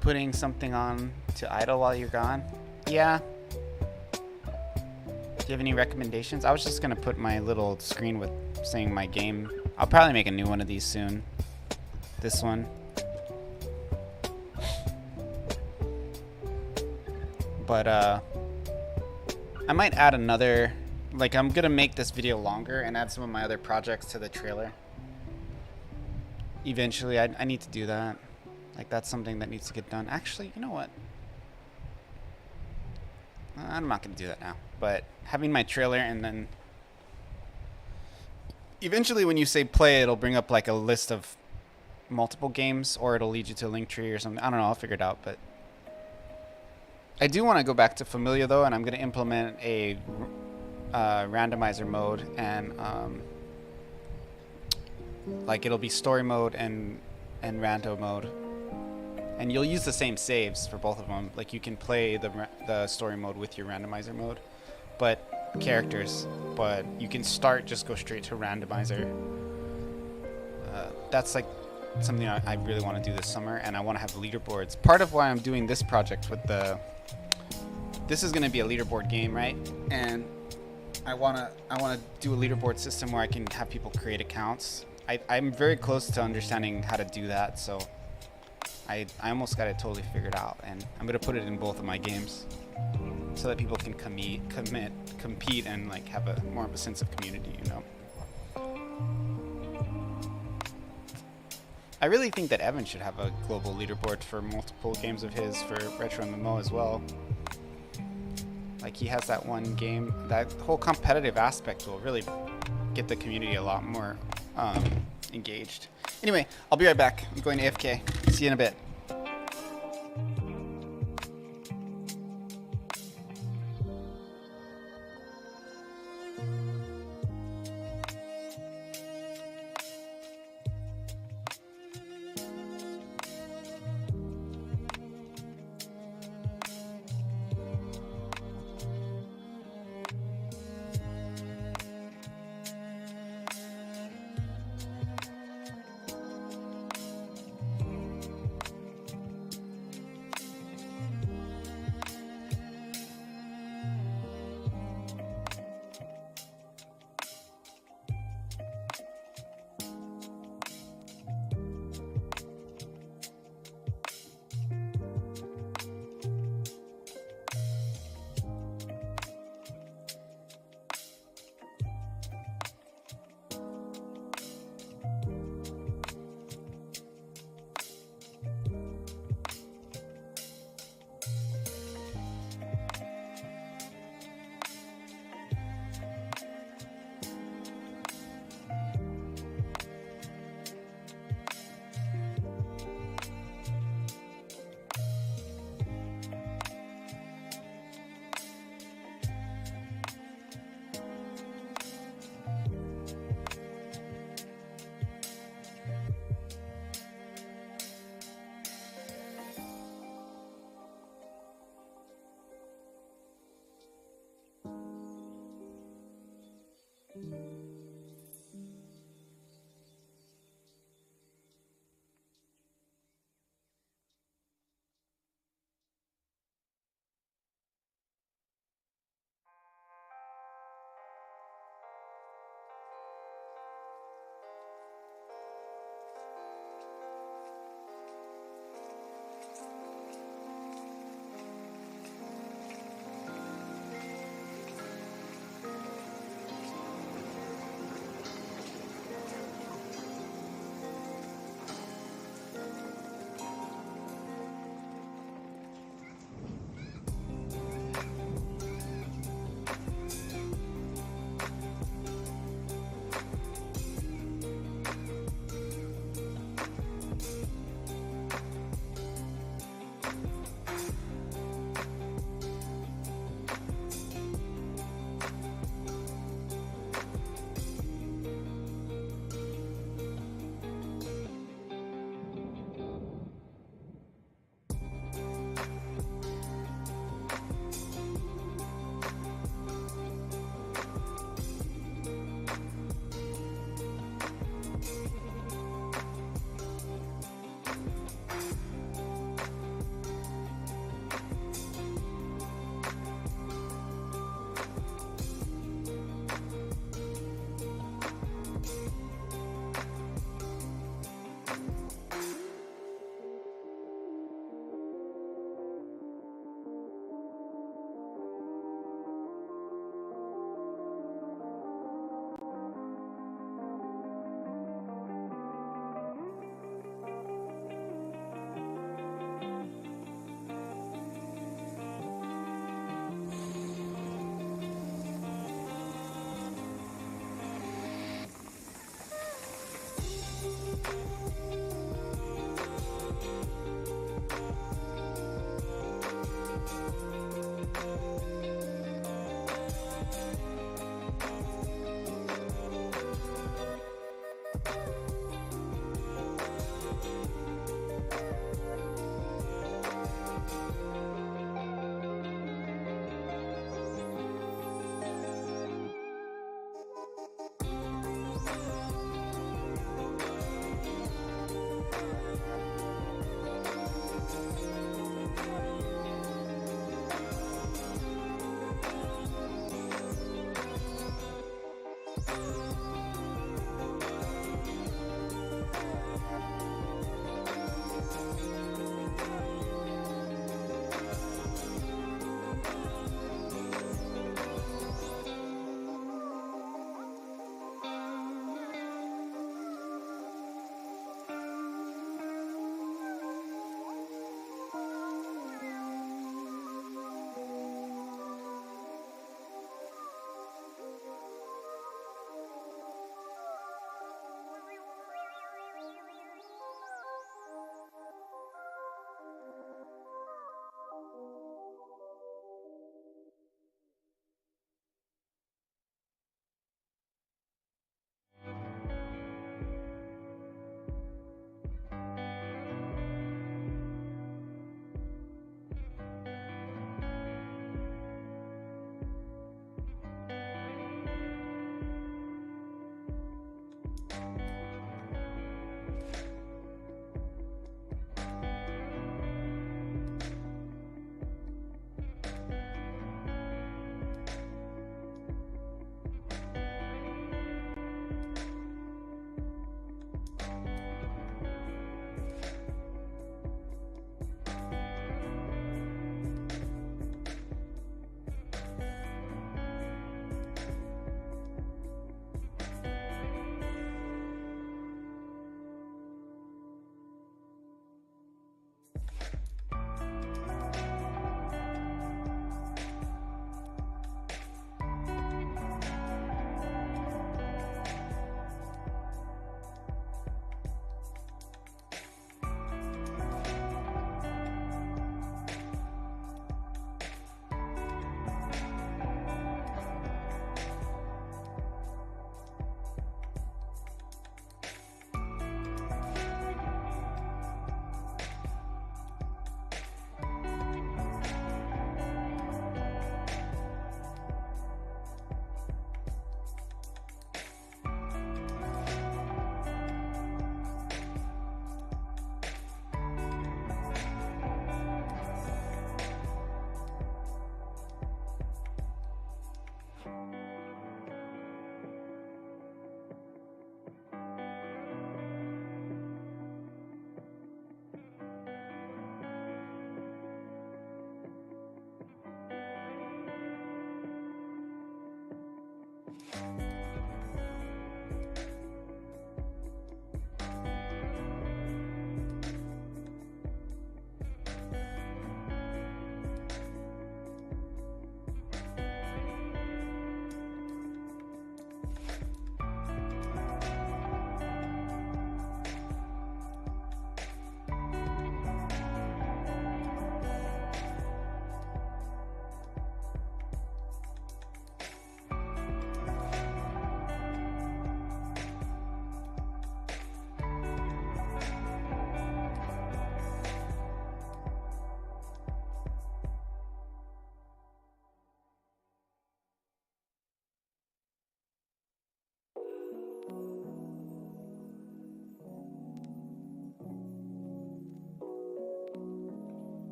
Putting something on to idle while you're gone? Yeah. Do you have any recommendations? I was just gonna put my little screen with saying my game. I'll probably make a new one of these soon. This one. But I might add another, like I'm gonna make this video longer and add some of my other projects to the trailer. Eventually, I need to do that. Like, that's something that needs to get done. Actually, you know what? I'm not going to do that now. But having my trailer and then... Eventually, when you say play, it'll bring up, like, a list of multiple games. Or it'll lead you to a link tree or something. I don't know. I'll figure it out. But I do want to go back to Familia, though. And I'm going to implement a randomizer mode. And, like, it'll be story mode and rando mode. And you'll use the same saves for both of them. Like, you can play the story mode with your randomizer mode, but characters. But you can just go straight to randomizer. That's like something I really want to do this summer, and I want to have leaderboards. Part of why I'm doing this project with this is going to be a leaderboard game, right? And I want to do a leaderboard system where I can have people create accounts. I'm very close to understanding how to do that, so I almost got it totally figured out, and I'm gonna put it in both of my games so that people can compete, and like have more of a sense of community, you know. I really think that Evan should have a global leaderboard for multiple games of his for Retro MMO as well. Like, he has that one game, that whole competitive aspect will really get the community a lot more engaged. Anyway, I'll be right back. I'm going to AFK. See you in a bit.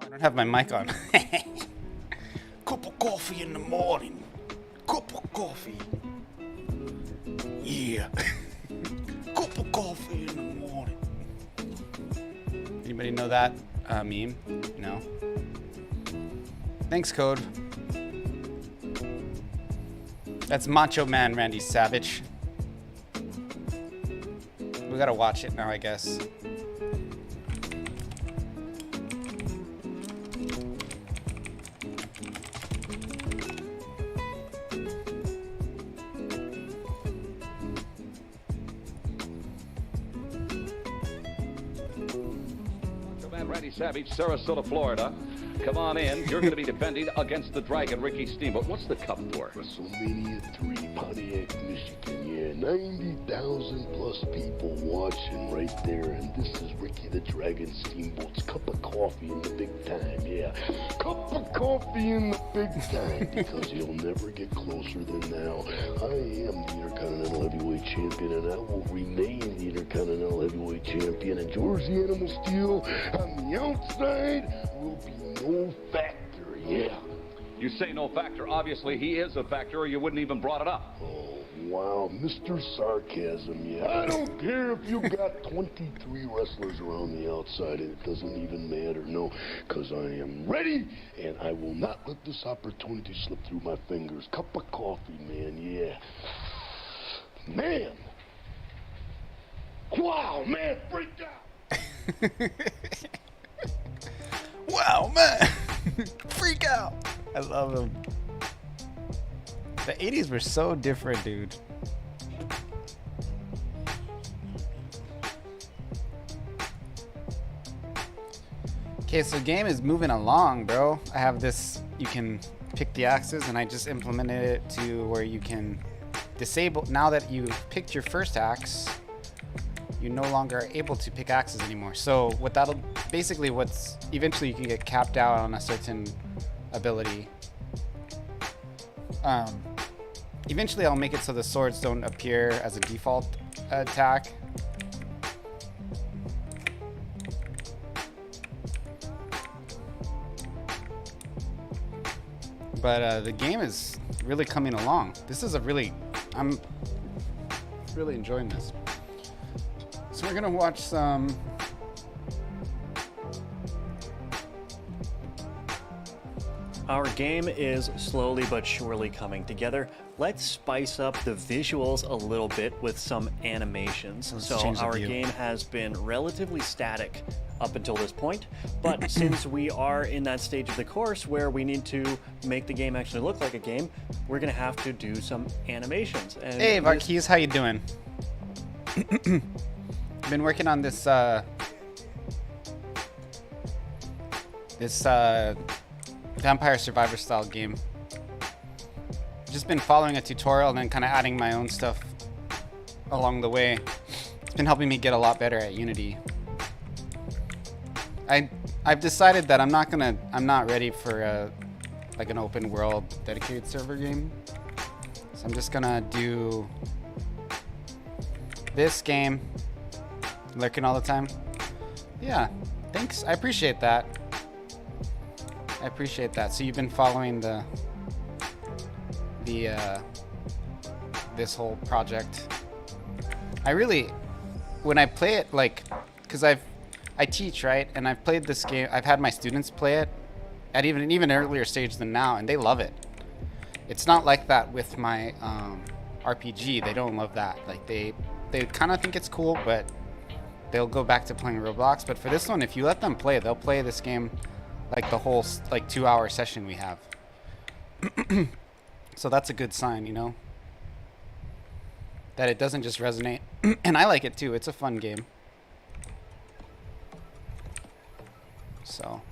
I don't have my mic on. Cup of coffee in the morning. Cup of coffee. Yeah. Cup of coffee in the morning. Anybody know that meme? No? Thanks, Code. That's Macho Man Randy Savage. We gotta watch it now, I guess. Randy Savage, Sarasota, Florida. Come on in. You're going to be defending against the Dragon, Ricky Steamboat. What's the cup for? WrestleMania 3, Pontiac, Michigan. Yeah, 90,000 plus people watching right there. And this is Ricky the Dragon Steamboat's cup of coffee in the big time. Yeah, cup of coffee in the big time. Because he'll never get closer than now. I am the Intercontinental Heavyweight Champion, and I will remain the Intercontinental Heavyweight Champion. And George the Animal Steel on the outside will be no factor, yeah. You say no factor. Obviously, he is a factor, or you wouldn't even brought it up. Oh, wow, Mr. Sarcasm, yeah. I don't care if you got 23 wrestlers around the outside, and it doesn't even matter, no, because I am ready, and I will not let this opportunity slip through my fingers. Cup of coffee, man, yeah. Man. Wow, man, freak out. Wow, man. Freak out. I love him. The 80s were so different, dude. Okay, so game is moving along, bro. I have this, you can pick the axes, and I just implemented it to where you can disable, now that you've picked your first axe, you no longer are able to pick axes anymore. So what that'll, basically what's, eventually you can get capped out on a certain ability. Eventually I'll make it so the swords don't appear as a default attack. But the game is really coming along. This is a really, I'm really enjoying this. So we're gonna watch some Our game is slowly but surely coming together. Let's spice up the visuals a little bit with some animations. Let's so change the our view. game has been relatively static up until this point, but since we are in that stage of the course where we need to make the game actually look like a game, we're gonna have to do some animations. And Hey Varkees, how you doing? Been working on this Vampire Survivor style game. Just been following a tutorial and then kind of adding my own stuff along the way. It's been helping me get a lot better at Unity. I've decided that I'm not ready for like an open world dedicated server game. So I'm just gonna do this game, lurking all the time. Yeah, thanks. I appreciate that. I appreciate that. So you've been following this whole project. I really, when I play it, like, because I teach, right, and I've played this game. I've had my students play it at even an earlier stage than now, and they love it. It's not like that with my RPG. They don't love that. Like they kind of think it's cool, but they'll go back to playing Roblox. But for this one, if you let them play, they'll play this game like the whole 2-hour session we have. So that's a good sign, you know, that it doesn't just resonate. And I like it too. It's a fun game. So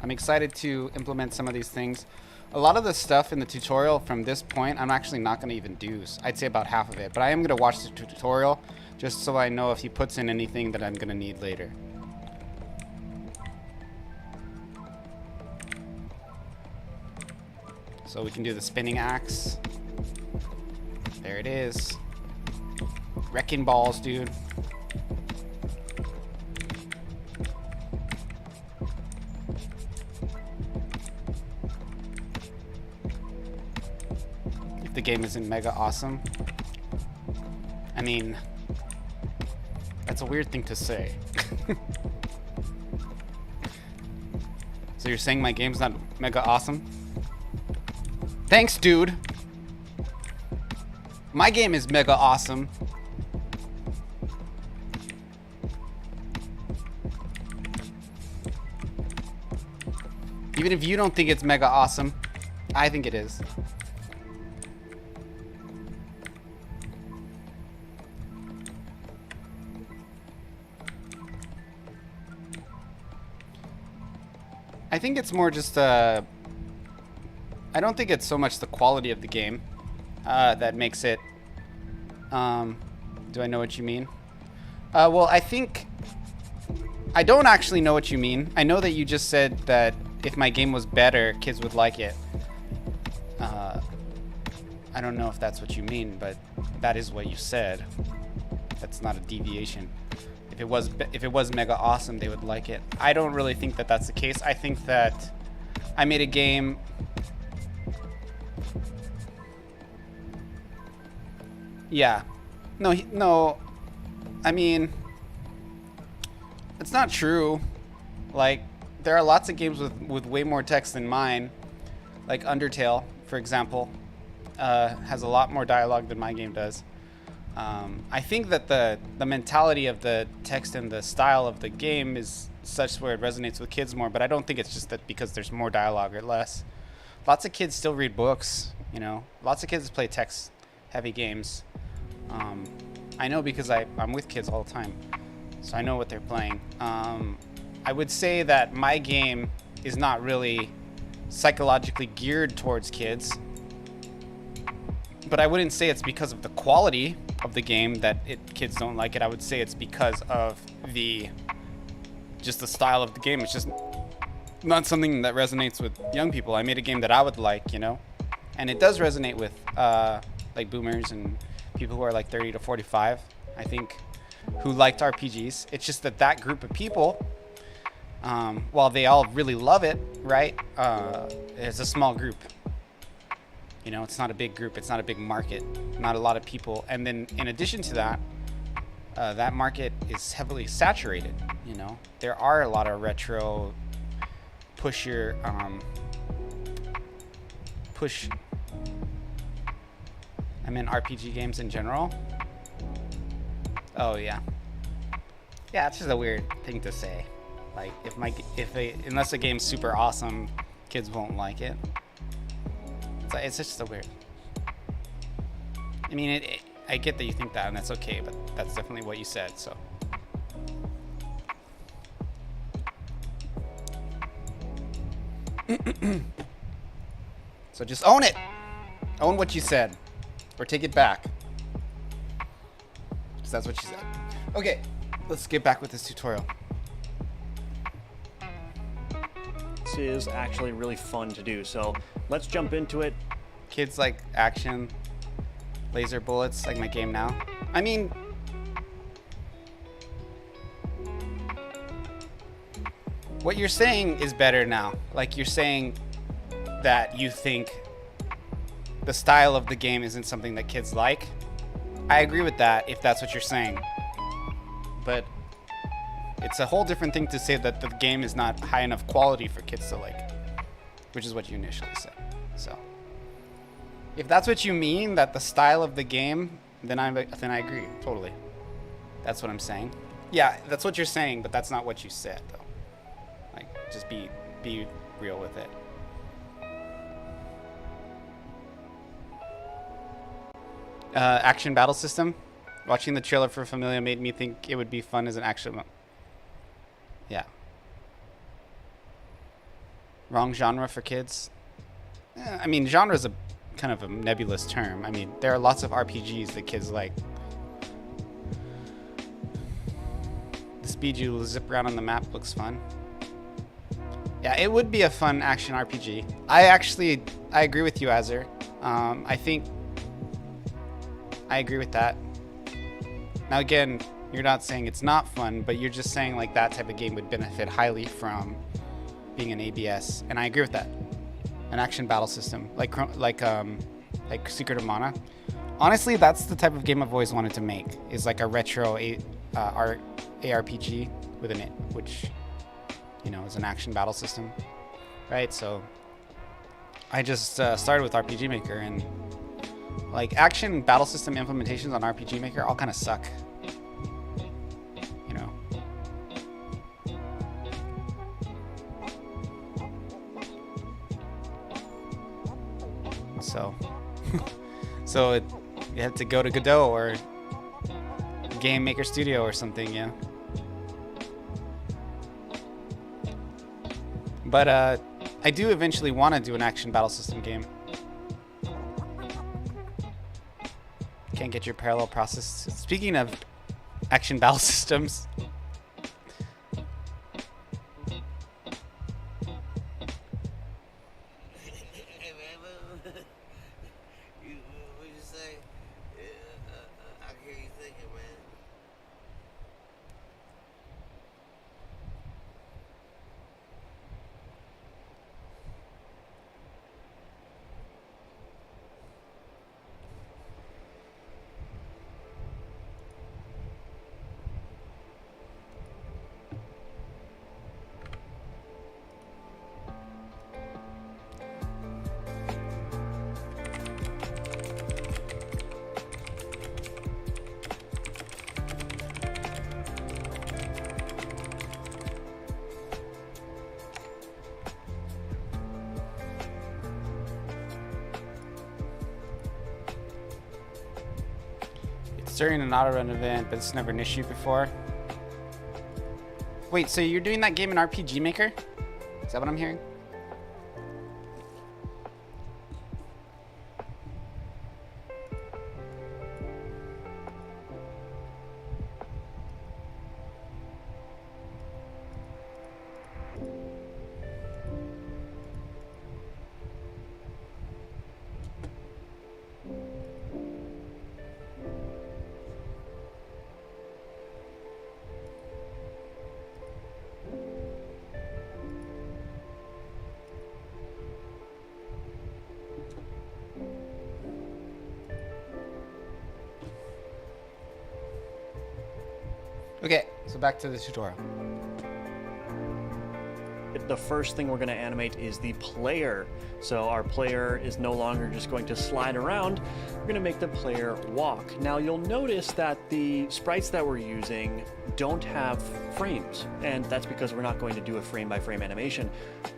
I'm excited to implement some of these things. A lot of the stuff in the tutorial from this point, I'm actually not going to even do. I'd say about half of it, but I am going to watch the tutorial just so I know if he puts in anything that I'm going to need later. So we can do the spinning axe. There it is. Wrecking balls, dude. If the game isn't mega awesome. I mean, that's a weird thing to say. So you're saying my game's not mega awesome? Thanks, dude. My game is mega awesome. Even if you don't think it's mega awesome, I think it is. I think it's more just I don't think it's so much the quality of the game that makes it. Do I know what you mean? Well, I think I don't actually know what you mean. I know that you just said that if my game was better, kids would like it. I don't know if that's what you mean, but that is what you said. That's not a deviation. If it was mega awesome, they would like it. I don't really think that that's the case. I think that I made a game. Yeah. No. I mean, it's not true. Like, there are lots of games with way more text than mine. Like Undertale, for example, has a lot more dialogue than my game does. I think that the mentality of the text and the style of the game is such where it resonates with kids more, but I don't think it's just that because there's more dialogue or less. Lots of kids still read books, you know. Lots of kids play text-heavy games. I know because I'm with kids all the time, so I know what they're playing. I would say that my game is not really psychologically geared towards kids, but I wouldn't say it's because of the quality of the game that kids don't like it. I would say it's because of just the style of the game. It's just not something that resonates with young people. I made a game that I would like, you know, and it does resonate with like boomers and people who are like 30 to 45, I think, who liked RPGs. It's just that group of people, while they all really love it, right, it's a small group. You know, it's not a big group. It's not a big market. Not a lot of people. And then in addition to that, that market is heavily saturated. You know, there are a lot of retro I mean RPG games in general. Oh yeah. Yeah, it's just a weird thing to say. Like unless a game's super awesome, kids won't like it. It's just so weird. I mean, I get that you think that, and that's okay, but that's definitely what you said, so. So just own it. Own what you said, or take it back. Because that's what you said. Okay, let's get back with this tutorial. This is actually really fun to do, so let's jump into it. Kids like action, laser bullets, like my game now. I mean, what you're saying is better now. Like, you're saying that you think the style of the game isn't something that kids like. I agree with that if that's what you're saying. But it's a whole different thing to say that the game is not high enough quality for kids to like, which is what you initially said. So, if that's what you mean, that the style of the game, then I agree totally. That's what I'm saying. Yeah, that's what you're saying, but that's not what you said, though. Like, just be real with it. Action battle system. Watching the trailer for Familia made me think it would be fun as an action. Yeah. Wrong genre for kids. I mean, genre is a kind of a nebulous term. I mean, there are lots of RPGs that kids like. The speed you zip around on the map looks fun. Yeah, it would be a fun action RPG. I agree with you, Azur. I think I agree with that. Now again, you're not saying it's not fun, but you're just saying like that type of game would benefit highly from being an ABS, and I agree with that. An action battle system like Secret of Mana. Honestly, that's the type of game I've always wanted to make. Is like a retro ARPG with which, you know, is an action battle system, right? So I just started with RPG Maker, and like action battle system implementations on RPG Maker all kind of suck. You know. So you have to go to Godot or Game Maker Studio or something, yeah. But I do eventually want to do an action battle system game. Can't get your parallel process. Speaking of action battle systems. During an auto run event, but it's never an issue before. Wait, so you're doing that game in RPG Maker? Is that what I'm hearing? Okay, so back to the tutorial. The first thing we're going to animate is the player. So our player is no longer just going to slide around. We're going to make the player walk. Now you'll notice that the sprites that we're using don't have frames, and that's because we're not going to do a frame-by-frame animation.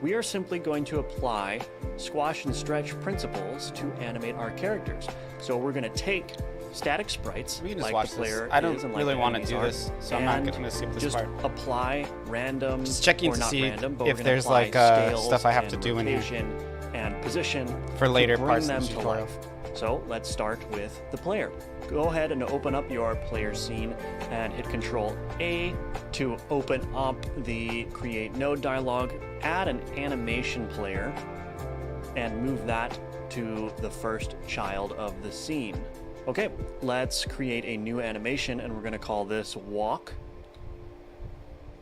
We are simply going to apply squash and stretch principles to animate our characters. So we're going to take static sprites, we can just like watch the player this. I don't is and really like want to enemies do are, this, so I'm not and going to skip this just part. apply random, Just checking or to not see random, but if we're gonna there's, apply like, scales stuff I have to and do in here rotation and position for later to bring parts of them the to tutorial. life. So let's start with the player. Go ahead and open up your player scene and hit Control A to open up the Create Node dialog. Add an animation player and move that to the first child of the scene. Okay, let's create a new animation, and we're going to call this Walk.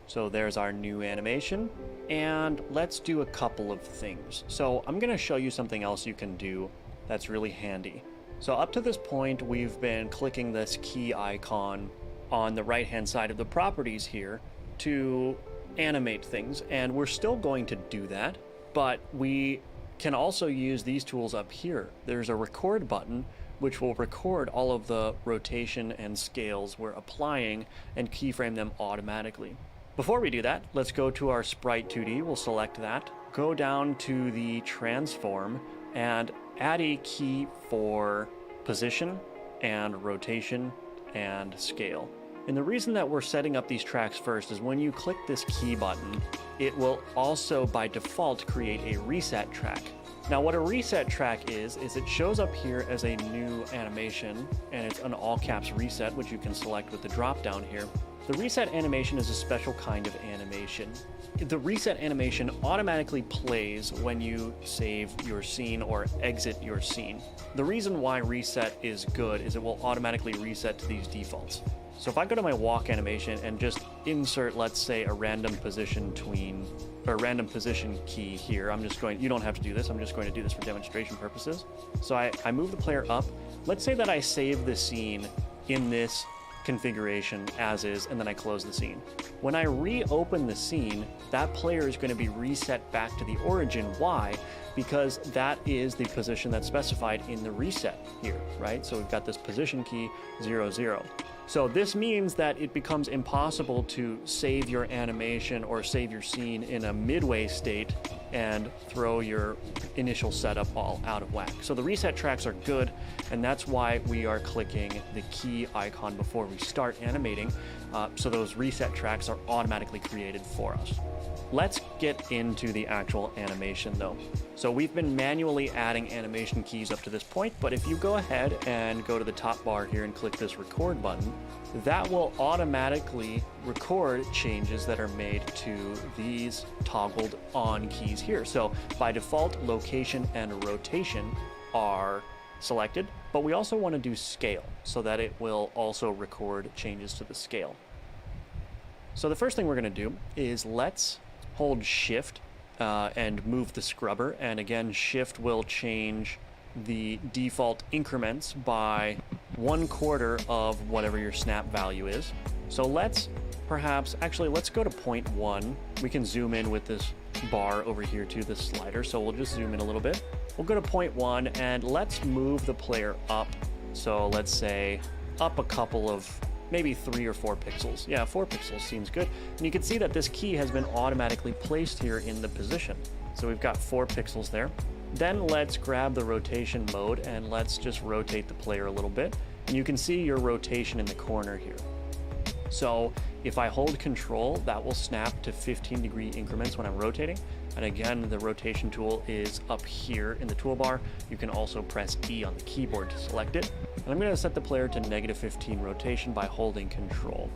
So there's our new animation, and let's do a couple of things. So I'm going to show you something else you can do that's really handy. So up to this point, we've been clicking this key icon on the right-hand side of the properties here to animate things, and we're still going to do that, but we can also use these tools up here. There's a record button, which will record all of the rotation and scales we're applying and keyframe them automatically. Before we do that, let's go to our Sprite 2D. We'll select that, go down to the transform, and add a key for position and rotation and scale. And the reason that we're setting up these tracks first is when you click this key button, it will also by default create a reset track. Now what a reset track is it shows up here as a new animation, and it's an all caps reset, which you can select with the drop down here. The reset animation is a special kind of animation. The reset animation automatically plays when you save your scene or exit your scene. The reason why reset is good is it will automatically reset to these defaults. So if I go to my walk animation and just insert, let's say, a random position key here, I'm just going, you don't have to do this, I'm just going to do this for demonstration purposes. So I move the player up. Let's say that I save the scene in this configuration as is, and then I close the scene. When I reopen the scene, that player is going to be reset back to the origin. Why? Because that is the position that's specified in the reset here, right? So we've got this position key 0, 0. So this means that it becomes impossible to save your animation or save your scene in a midway state and throw your initial setup all out of whack. So the reset tracks are good, and that's why we are clicking the key icon before we start animating, so those reset tracks are automatically created for us. Let's get into the actual animation though. So we've been manually adding animation keys up to this point, but if you go ahead and go to the top bar here and click this record button, that will automatically record changes that are made to these toggled on keys here. So by default, location and rotation are selected, but we also want to do scale so that it will also record changes to the scale. So the first thing we're going to do is let's hold shift and move the scrubber, and again shift will change the default increments by 1/4 of whatever your snap value is. So let's let's go to 0.1. We can zoom in with this bar over here to the slider, so we'll just zoom in a little bit. We'll go to 0.1 and let's move the player up. So let's say up a couple of maybe 3 or 4 pixels. Yeah, 4 pixels seems good. And you can see that this key has been automatically placed here in the position. So we've got 4 pixels there. Then let's grab the rotation mode and let's just rotate the player a little bit. And you can see your rotation in the corner here. So if I hold control, that will snap to 15-degree increments when I'm rotating. And again, the rotation tool is up here in the toolbar. You can also press E on the keyboard to select it. And I'm going to set the player to -15 rotation by holding control.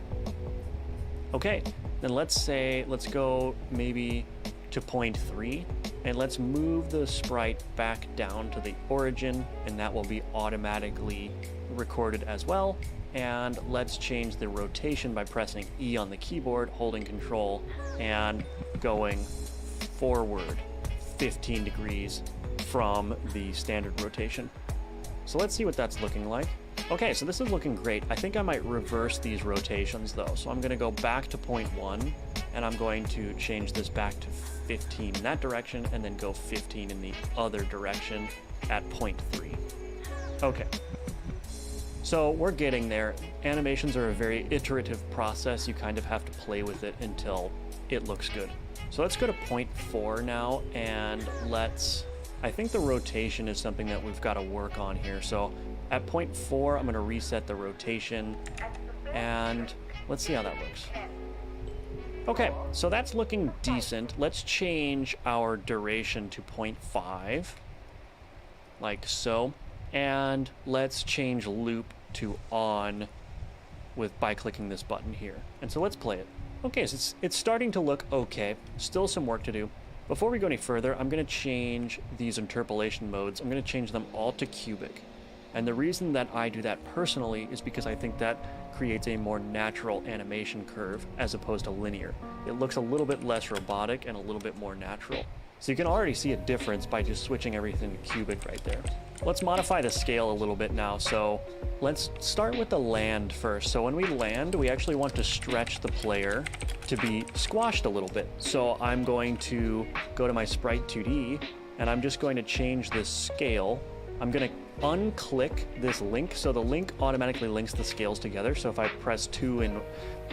Okay, then let's go maybe to 0.3, and let's move the sprite back down to the origin, and that will be automatically recorded as well. And let's change the rotation by pressing E on the keyboard, holding control, and going forward 15 degrees from the standard rotation. So let's see what that's looking like. Okay, so this is looking great. I think I might reverse these rotations though. So I'm going to go back to 0.1, and I'm going to change this back to 15 in that direction, and then go 15 in the other direction at 0.3. Okay. So we're getting there. Animations are a very iterative process. You kind of have to play with it until it looks good. So let's go to 0.4 now, and I think the rotation is something that we've got to work on here. So at 0.4, I'm going to reset the rotation, and let's see how that looks. Okay, so that's looking decent. Let's change our duration to 0.5, like so. And let's change loop to on by clicking this button here. And so let's play it. Okay, so it's starting to look okay. Still some work to do. Before we go any further, I'm going to change these interpolation modes. I'm going to change them all to cubic. And the reason that I do that personally is because I think that creates a more natural animation curve as opposed to linear. It looks a little bit less robotic and a little bit more natural. So you can already see a difference by just switching everything to cubic right there. Let's modify the scale a little bit now. So let's start with the land first. So when we land, we actually want to stretch the player to be squashed a little bit. So I'm going to go to my Sprite 2D, and I'm just going to change this scale. I'm going to unclick this link, so the link automatically links the scales together. So if I press 2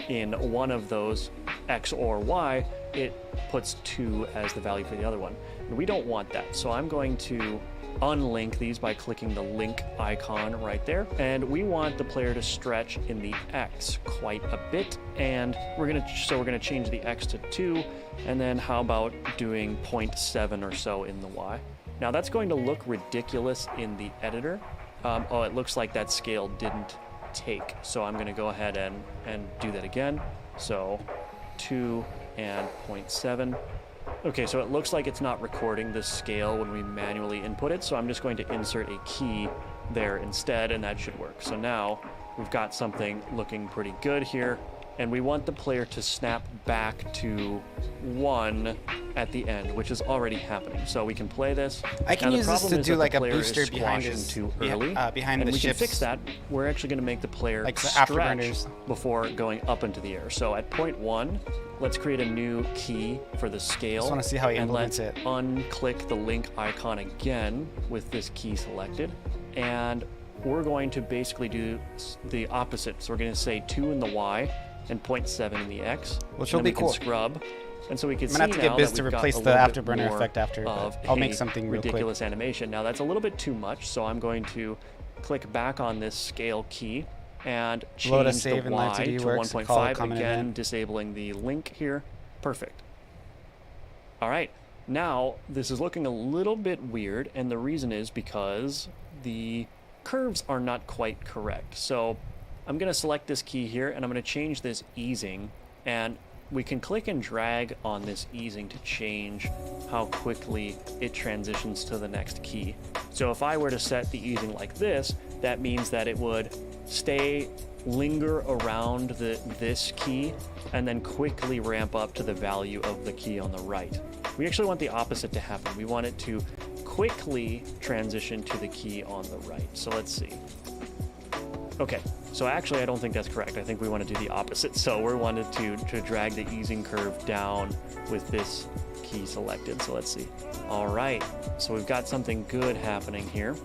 in one of those, X or Y, it puts 2 as the value for the other one. And we don't want that, so I'm going to unlink these by clicking the link icon right there. And we want the player to stretch in the X quite a bit, and we're gonna change the X to 2, and then how about doing 0.7 or so in the Y. Now that's going to look ridiculous in the editor. Oh, it looks like that scale didn't take. So I'm going to go ahead and do that again. So 2 and 0.7. Okay, so it looks like it's not recording the scale when we manually input it. So I'm just going to insert a key there instead, and that should work. So now we've got something looking pretty good here. And we want the player to snap back to 1 at the end, which is already happening. So we can play this. I can use this to do like a booster behind his too early, behind and the we ships. can fix that. We're actually going to make the player Like the stretch afterburners. before going up into the air. So at 0.1, let's create a new key for the scale. Just want to see how he and implements let's it. unclick the link icon again with this key selected, and we're going to basically do the opposite. So we're going to say 2 in the Y and 0.7 in the X. Which and will then be we cool. can scrub And so we can I'm see gonna have to get now Biz that to we've got replace a the little bit afterburner more effect after, but of I'll a make something real quick. ridiculous animation. Now that's a little bit too much, so I'm going to click back on this scale key and Load a change save the in Y Live2D to works, call a 1.5, common again event. disabling the link here. Perfect. All right, now this is looking a little bit weird, and the reason is because the curves are not quite correct. So I'm going to select this key here, and I'm going to change this easing, and we can click and drag on this easing to change how quickly it transitions to the next key. So if I were to set the easing like this, that means that it would linger around this key and then quickly ramp up to the value of the key on the right. We actually want the opposite to happen. We want it to quickly transition to the key on the right. So let's see. Okay, so actually I don't think that's correct. I think we want to do the opposite. So we wanted to drag the easing curve down with this key selected. So let's see. All right, so we've got something good happening here.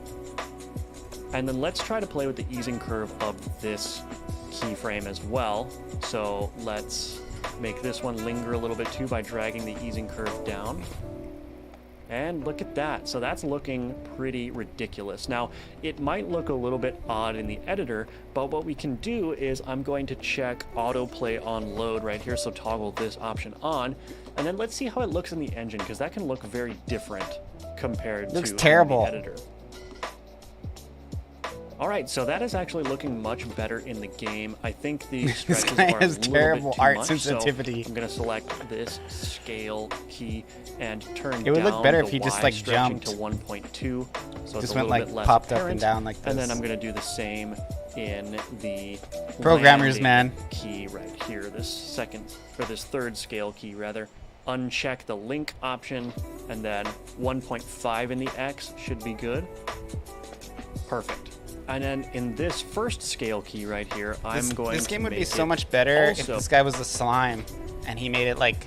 And then let's try to play with the easing curve of this keyframe as well. So let's make this one linger a little bit too by dragging the easing curve down. And look at that. So that's looking pretty ridiculous. Now, it might look a little bit odd in the editor, but what we can do is I'm going to check autoplay on load right here. So toggle this option on, and then let's see how it looks in the engine, because that can look very different compared Looks to terrible. the editor. All right, so that is actually looking much better in the game. I think the This stretches guy are has a little terrible bit too art much, sensitivity. So I'm going to select this scale key and turn It would look down better the if he just, Y like, stretching jumped. to 1.2, so it's Just a went, little like, bit less popped up and apparent. down like And then this. I'm going to do the same in the Programmers, landing man. key right here. This third scale key rather. Uncheck the link option, and then 1.5 in the X should be good. Perfect. And then in this first scale key right here, This game would be make so it much better if also- this guy was a slime and he made it like,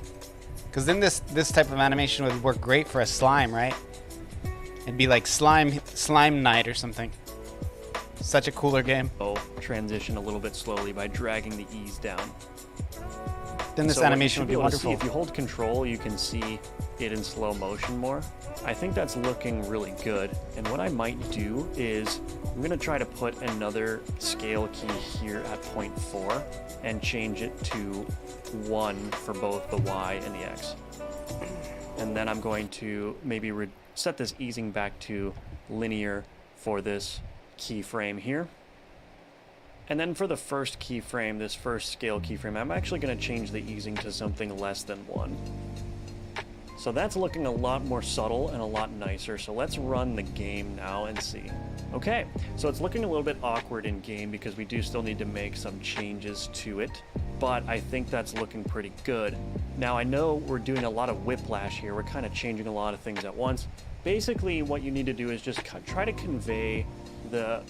because then this type of animation would work great for a slime, right? It'd be like slime night or something. Such a cooler game. transition a little bit slowly by dragging the ease down. Then this So what you animation should would be able to see, wonderful. if you hold control, you can see it in slow motion more. I think that's looking really good. And what I might do is I'm going to try to put another scale key here at 0.4 and change it to 1 for both the Y and the X. And then I'm going to maybe set this easing back to linear for this keyframe here. And then for the first keyframe, this first scale keyframe, I'm actually going to change the easing to something less than 1. So that's looking a lot more subtle and a lot nicer. So let's run the game now and see. Okay, so it's looking a little bit awkward in game because we do still need to make some changes to it, but I think that's looking pretty good. Now I know we're doing a lot of whiplash here. We're kind of changing a lot of things at once. Basically, what you need to do is just try to convey the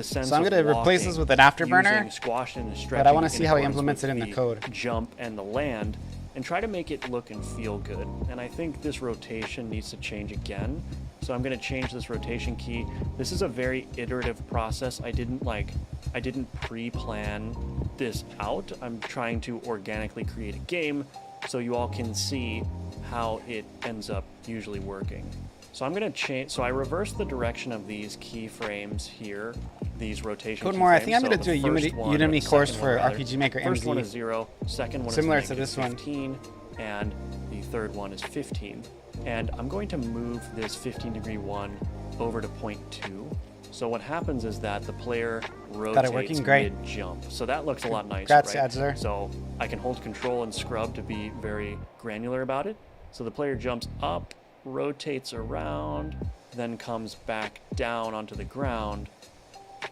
sense So I'm of going to replace this walking with an afterburner, using squash and stretching but I want to in see how he accordance implements with it in the code. Jump and the land, and try to make it look and feel good. And I think this rotation needs to change again. So I'm going to change this rotation key. This is a very iterative process. I didn't pre-plan this out. I'm trying to organically create a game so you all can see how it ends up usually working. So I'm going to change, so I reverse the direction of these keyframes here, these rotation Code keyframes. more, I think I'm So going to do a the first one, Udemy the course second for one, rather. RPG Maker First one MZ. is 0, second one Similar is to this one. 15, and the third one is 15. And I'm going to move this 15-degree one over to 0.2. So what happens is that the player rotates working great. mid-jump. So that looks a lot nicer, Congrats, right? Adler. So I can hold control and scrub to be very granular about it. So the player jumps up, rotates around, then comes back down onto the ground,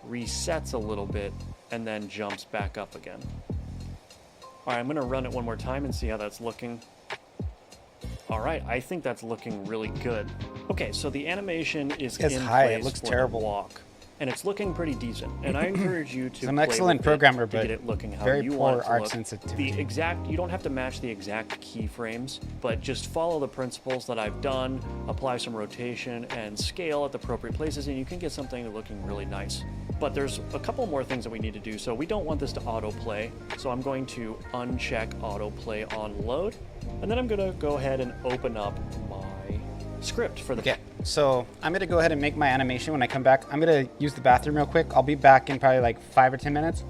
resets a little bit, and then jumps back up again. All right, I'm going to run it one more time and see how that's looking. All right, I think that's looking really good. Okay, so the animation is It's in high, it place looks for terrible. the walk, and it's looking pretty decent. And I encourage you to I'm an play excellent with it programmer, to but get it looking how very you poor want it to art look. sensitivity. You don't have to match the exact keyframes, but just follow the principles that I've done, apply some rotation and scale at the appropriate places, and you can get something looking really nice. But there's a couple more things that we need to do. So we don't want this to autoplay. So I'm going to uncheck autoplay on load. And then I'm going to go ahead and open up my script for the... Okay, so I'm going to go ahead and make my animation when I come back. I'm going to use the bathroom real quick. I'll be back in probably like 5 or 10 minutes.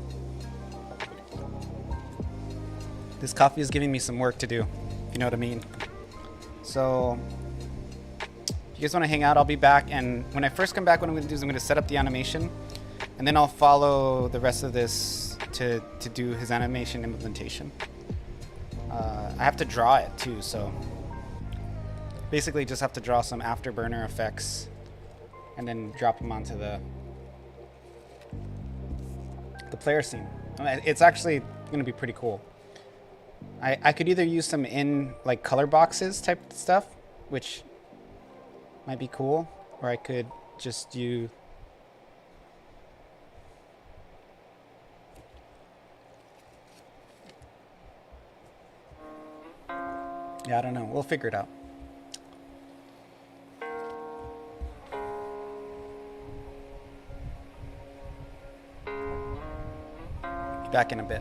This coffee is giving me some work to do, if you know what I mean. So, if you guys want to hang out, I'll be back. And when I first come back, what I'm going to do is I'm going to set up the animation. And then I'll follow the rest of this to do his animation implementation. I have to draw it too, so basically just have to draw some afterburner effects and then drop them onto the player scene. It's actually going to be pretty cool. I could either use some in like color boxes type stuff, which might be cool, or I could just do I don't know. We'll figure it out. Be back in a bit.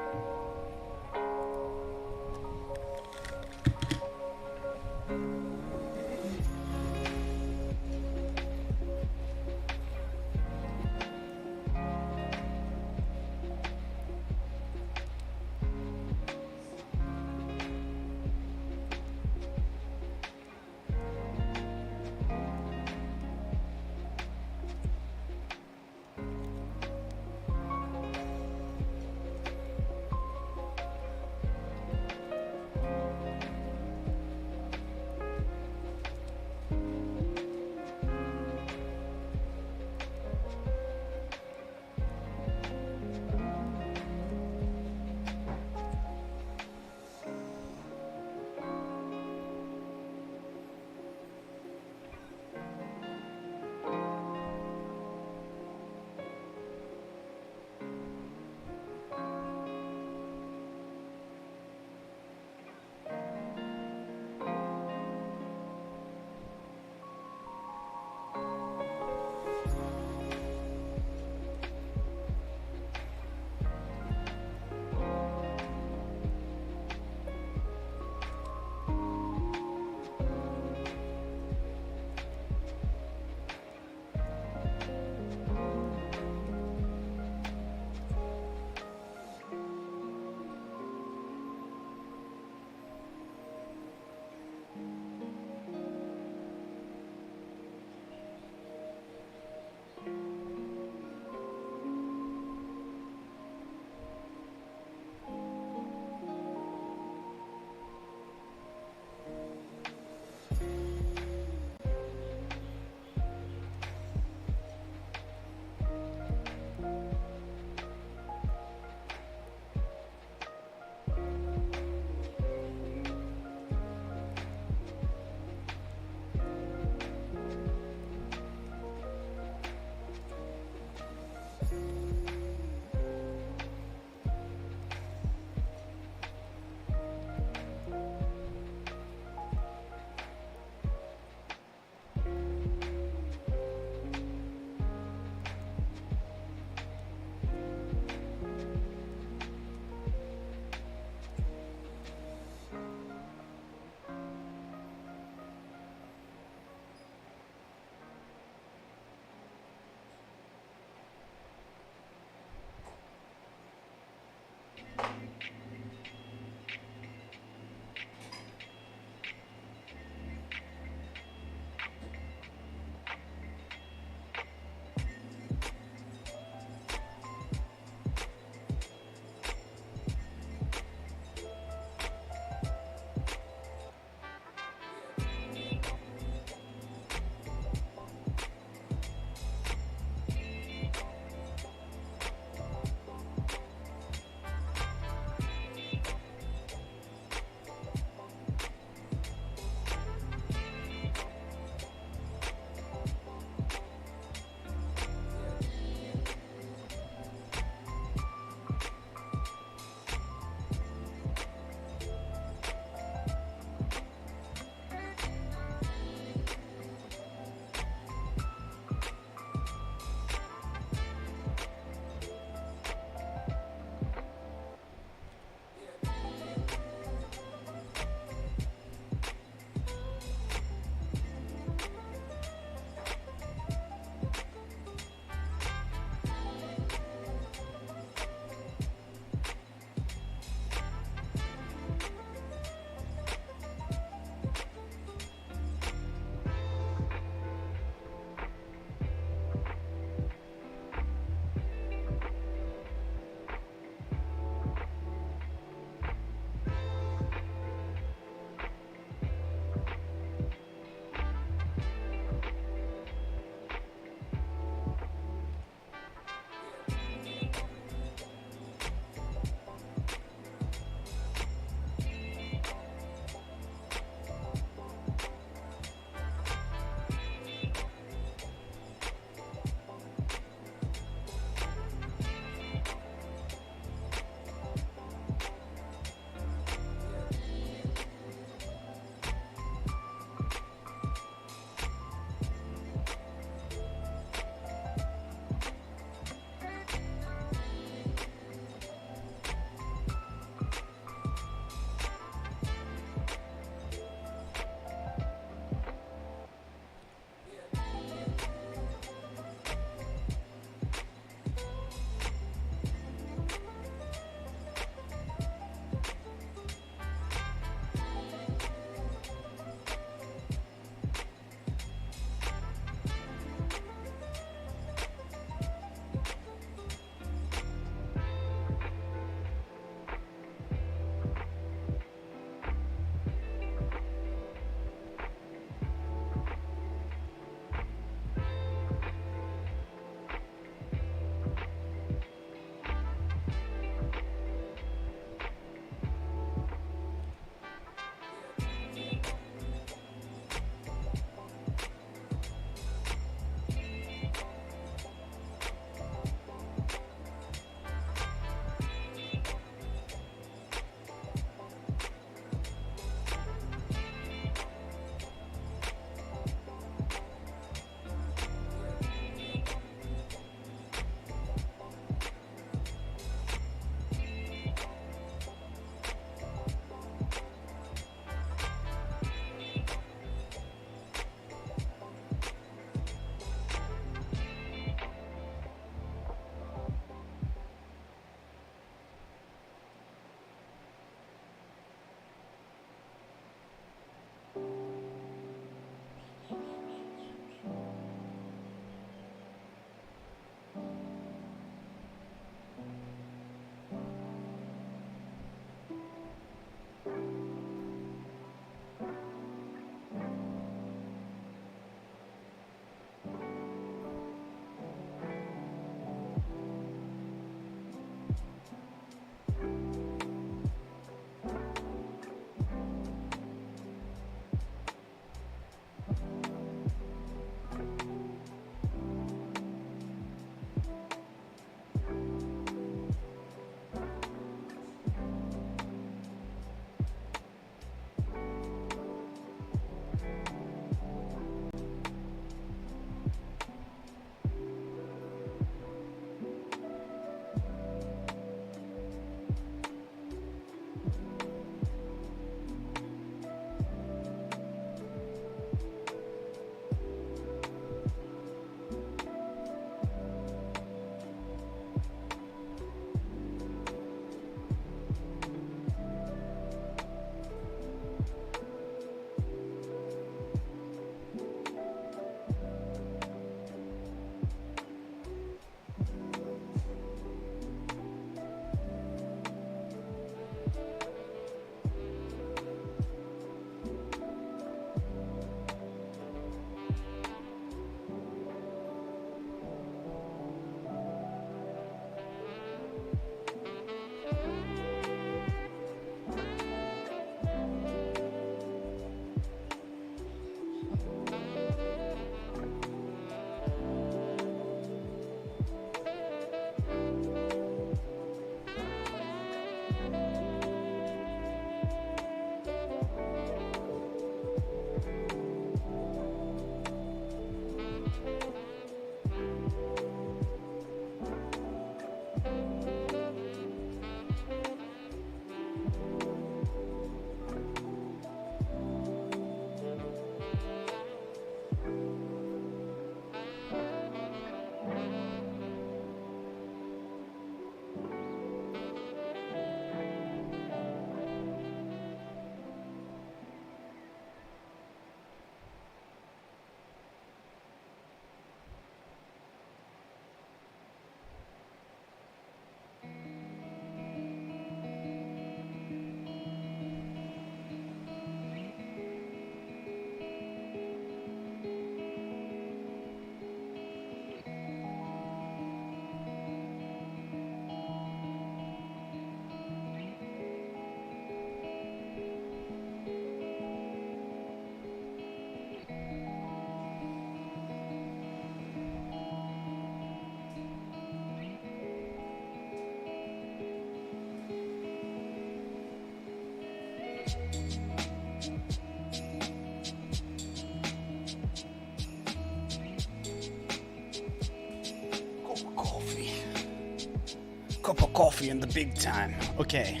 Cup of coffee in the big time. Okay.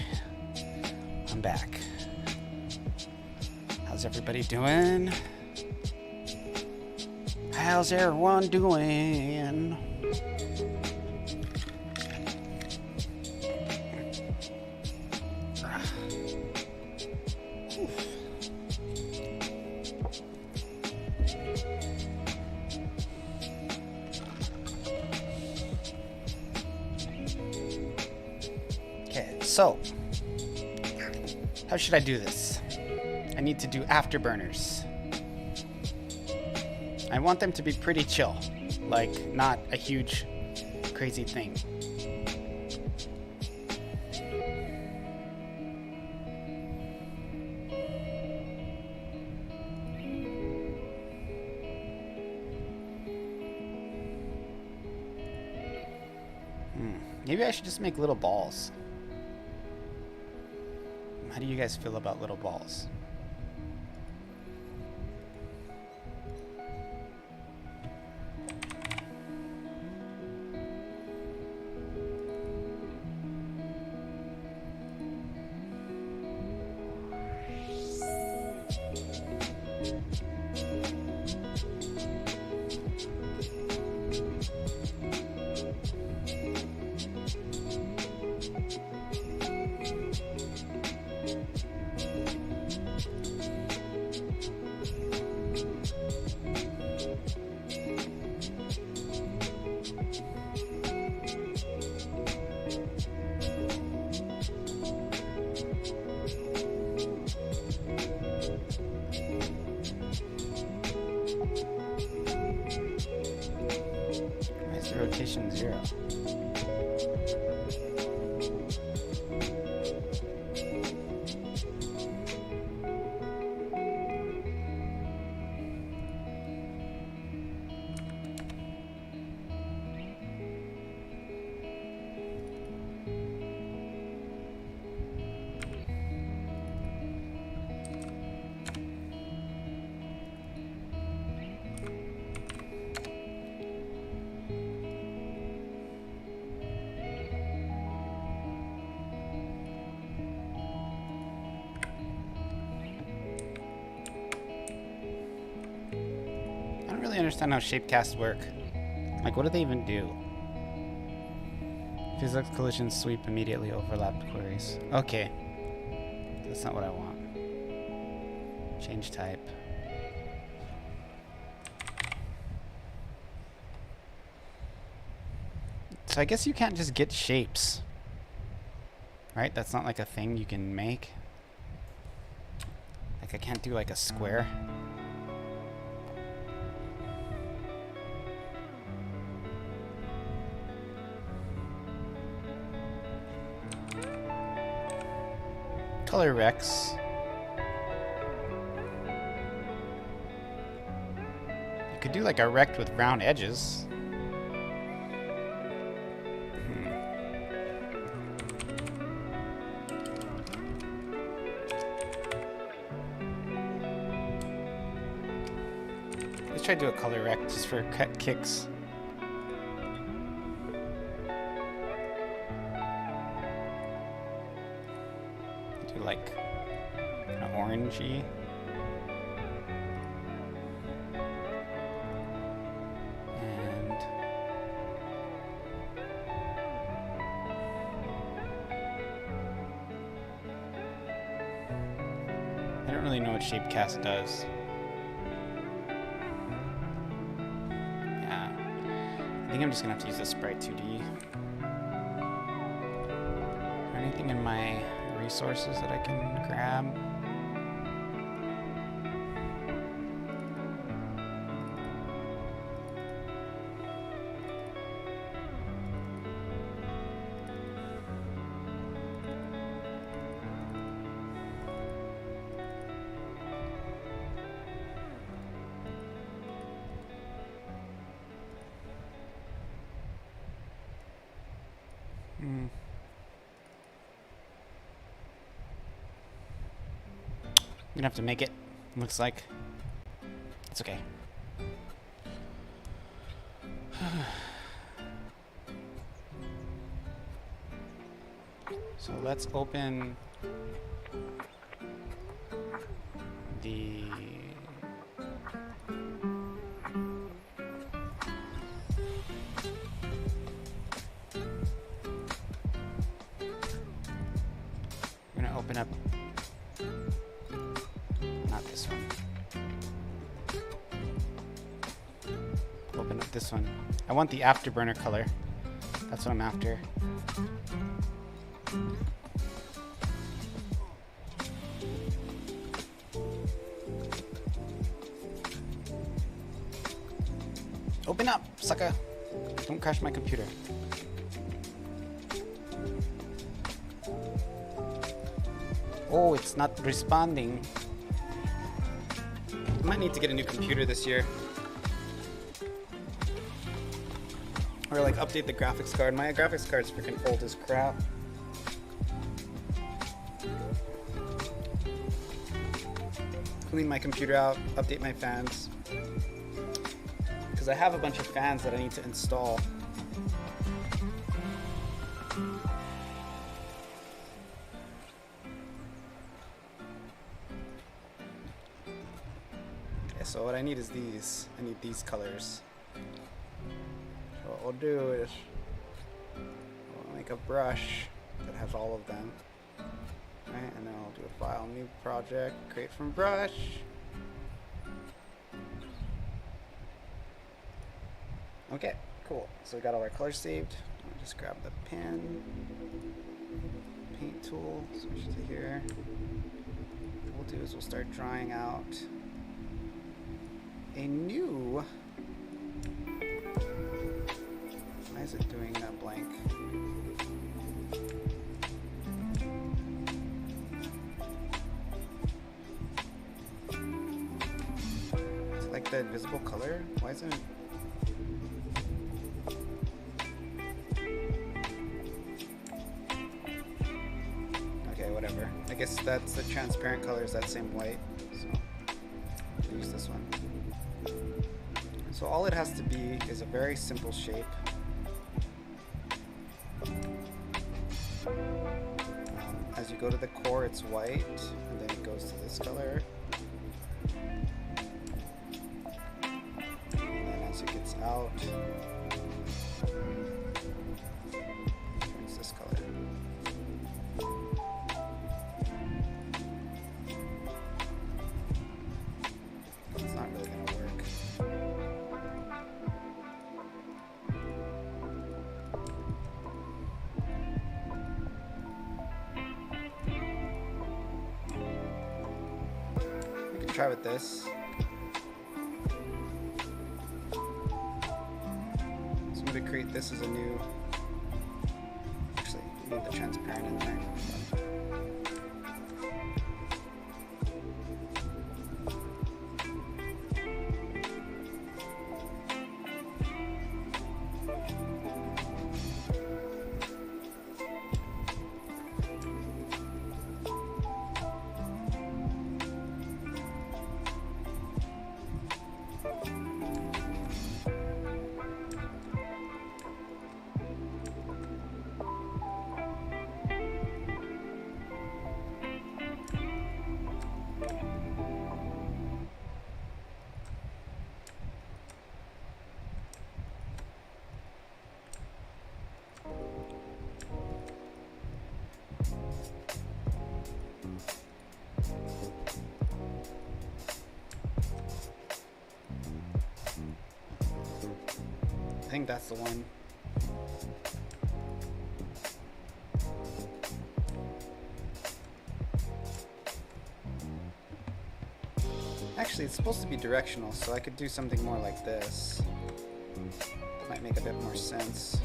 I'm back. How's everybody doing? How's everyone doing? Okay, so how should I do this? I need to do afterburners. I want them to be pretty chill, like not a huge, crazy thing. Maybe I should just make little balls. How do you guys feel about little balls? Rotation 0. I don't really understand how shapecasts work. Like, what do they even do? Physics collisions sweep immediately overlapped queries. Okay. That's not what I want. Change type. So I guess you can't just get shapes. Right? That's not like a thing you can make. Like I can't do like a square. Color Rex. You could do like a rect with round edges. Let's try to do a color rect just for cut kicks. Like an orangey. And I don't really know what Shapecast does. Yeah. I think I'm just gonna have to use the Sprite 2D. Is there anything in my resources that I can grab? I'm gonna have to make it. Looks like. It's okay. So let's open the we're gonna open up not this one. Open up this one. I want the afterburner color. That's what I'm after. Open up, sucker! Don't crash my computer. Oh, it's not responding. I might need to get a new computer this year. Or like update the graphics card. My graphics card's freaking old as crap. Clean my computer out, update my fans. Because I have a bunch of fans that I need to install. Okay, so what I need is these. I need these colors. So what we'll do is we'll make a brush that has all of them. Right, and then I'll do a file, new project, create from brush. Okay, cool. So we got all our colors saved. I'll just grab the pen, paint tool, switch to here. What we'll do is we'll start drawing out a new. Why is it doing that blank? Is it like the invisible color? Why isn't it? Whatever. I guess that's the transparent color is that same white. So I'll use this one. So all it has to be is a very simple shape. As you go to the core, it's white, and then it goes to this color. And then as it gets out, it's this color. It's not really going to work. We can try with this. So I'm going to create this as a new. Actually, we need the transparent in there. I think that's the one. Actually, it's supposed to be directional, so I could do something more like this. That might make a bit more sense.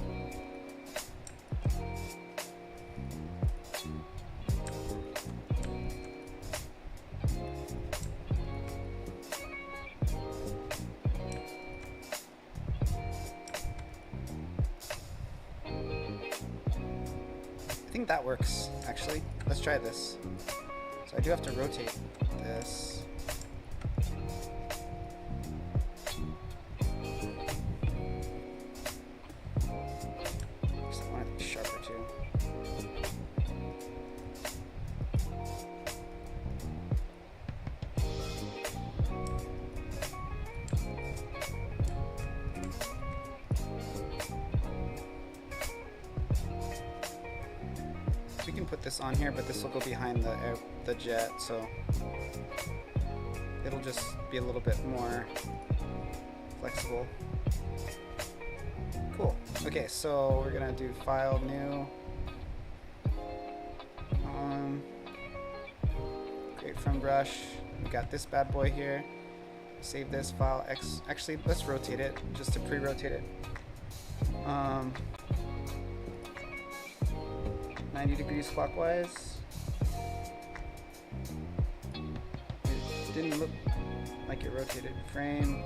I think that works, actually. Let's try this. So I do have to rotate this. Just want it to be sharper too. we can put this on here, but this will go behind the jet, so it'll just be a little bit more flexible. Cool. Okay, so we're gonna do file new. Create from brush. We got this bad boy here. Save this file. Actually, let's rotate it just to pre-rotate it. 90 degrees clockwise. It didn't look like it rotated. Frame.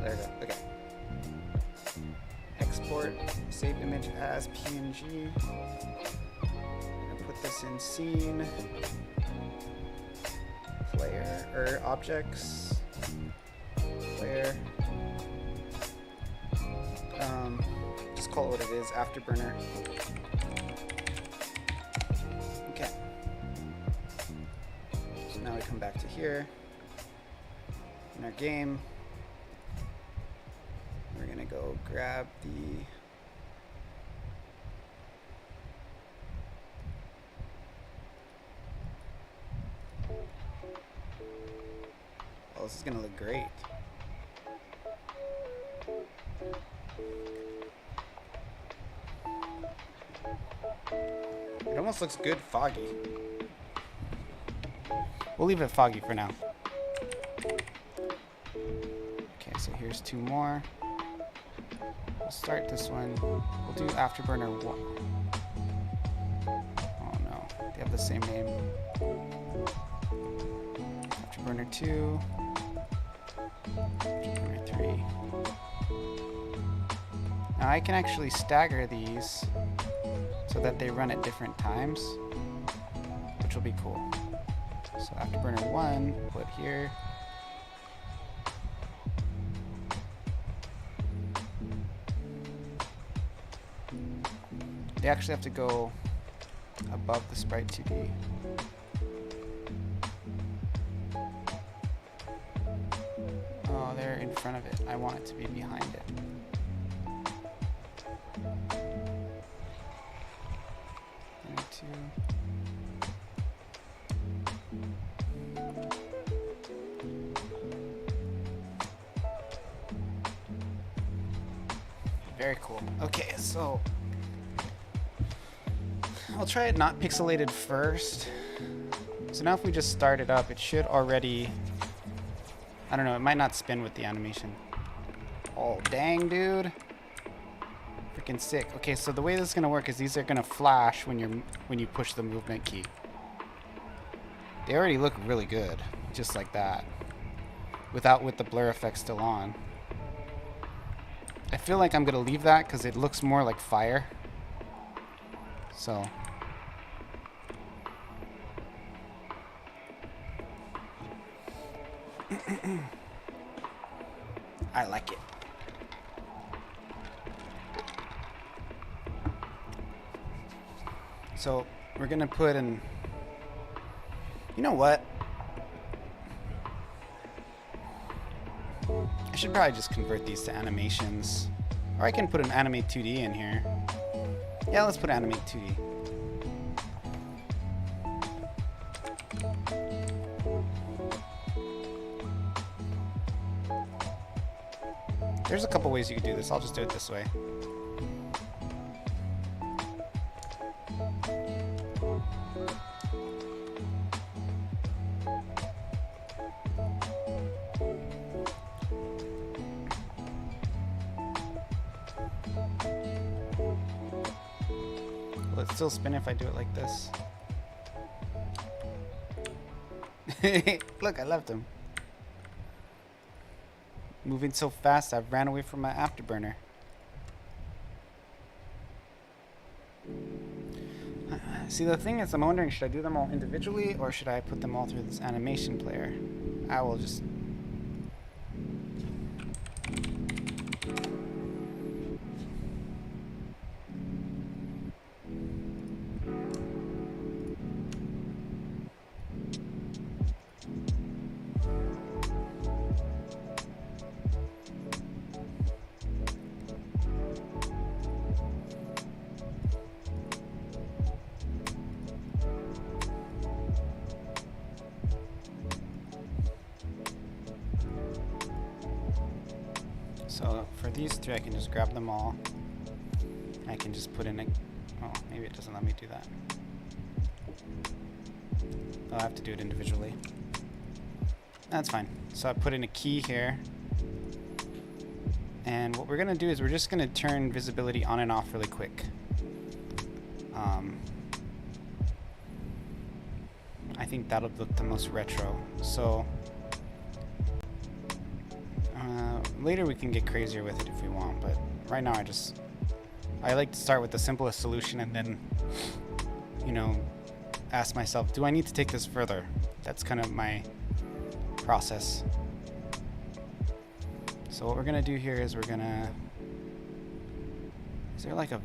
There we go. Okay. Export. Save image as PNG. I'm gonna put this in scene. Player or objects. Player. Just call it what it is. Afterburner. Okay. So now we come back to here in our game. We're gonna go grab the this is gonna look great. It almost looks good foggy. We'll leave it foggy for now. Okay, so here's two more. We'll start this one. We'll do Afterburner 1. Oh no, they have the same name. Afterburner 2. Afterburner 3. Now I can actually stagger these so that they run at different times, which will be cool. So Afterburner 1, put here. They actually have to go above the sprite 2D. Oh, they're in front of it. I want it to be behind it. Very cool. Okay, so I'll try it not pixelated first. So now if we just start it up, it should already, I don't know, it might not spin with the animation. Oh, dang, dude. Freaking sick. Okay, so the way this is gonna work is these are gonna flash when you push the movement key. They already look really good, just like that. With the blur effect still on. I feel like I'm gonna leave that because it looks more like fire. So I like it. So we're gonna put in, you know what? I should probably just convert these to animations. Or I can put an animate 2D in here. Yeah, let's put animate 2D. There's a couple ways you could do this. I'll just do it this way. Will it still spin if I do it like this? Look, I left him. Moving so fast, I ran away from my afterburner. See, the thing is, I'm wondering, should I do them all individually, or should I put them all through this animation player? I will just... So for these three, I can just grab them all. I can just put in a... Oh, maybe it doesn't let me do that. Oh, I have to do it individually. That's fine. So I put in a key here. And what we're going to do is we're just going to turn visibility on and off really quick. I think that'll look the most retro. So later we can get crazier with it if we want, but right now I like to start with the simplest solution and then, you know, ask myself, do I need to take this further? That's kind of my process. So what we're gonna do here is is there like a...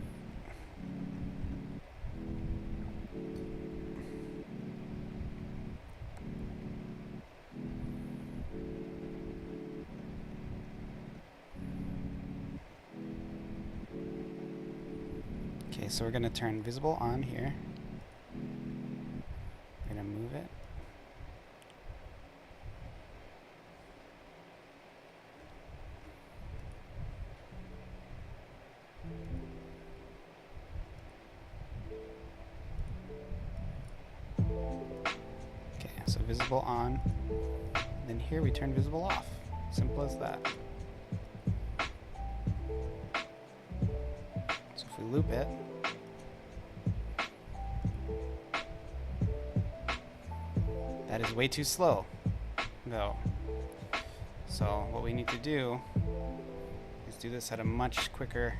Okay, so we're gonna turn visible on here. We're gonna move it. Okay, so visible on. Then here we turn visible off. Simple as that. So if we loop it, that is way too slow, though. So what we need to do is do this at a much quicker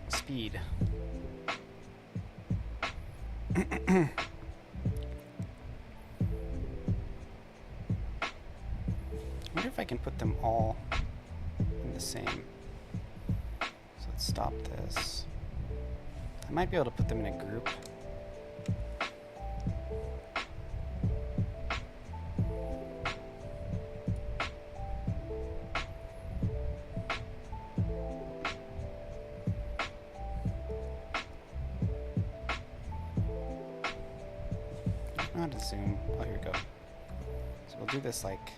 speed. I wonder if I can put them all in the same. So let's stop this. I might be able to put them in a group. How to zoom? Oh, here we go. So we'll do this like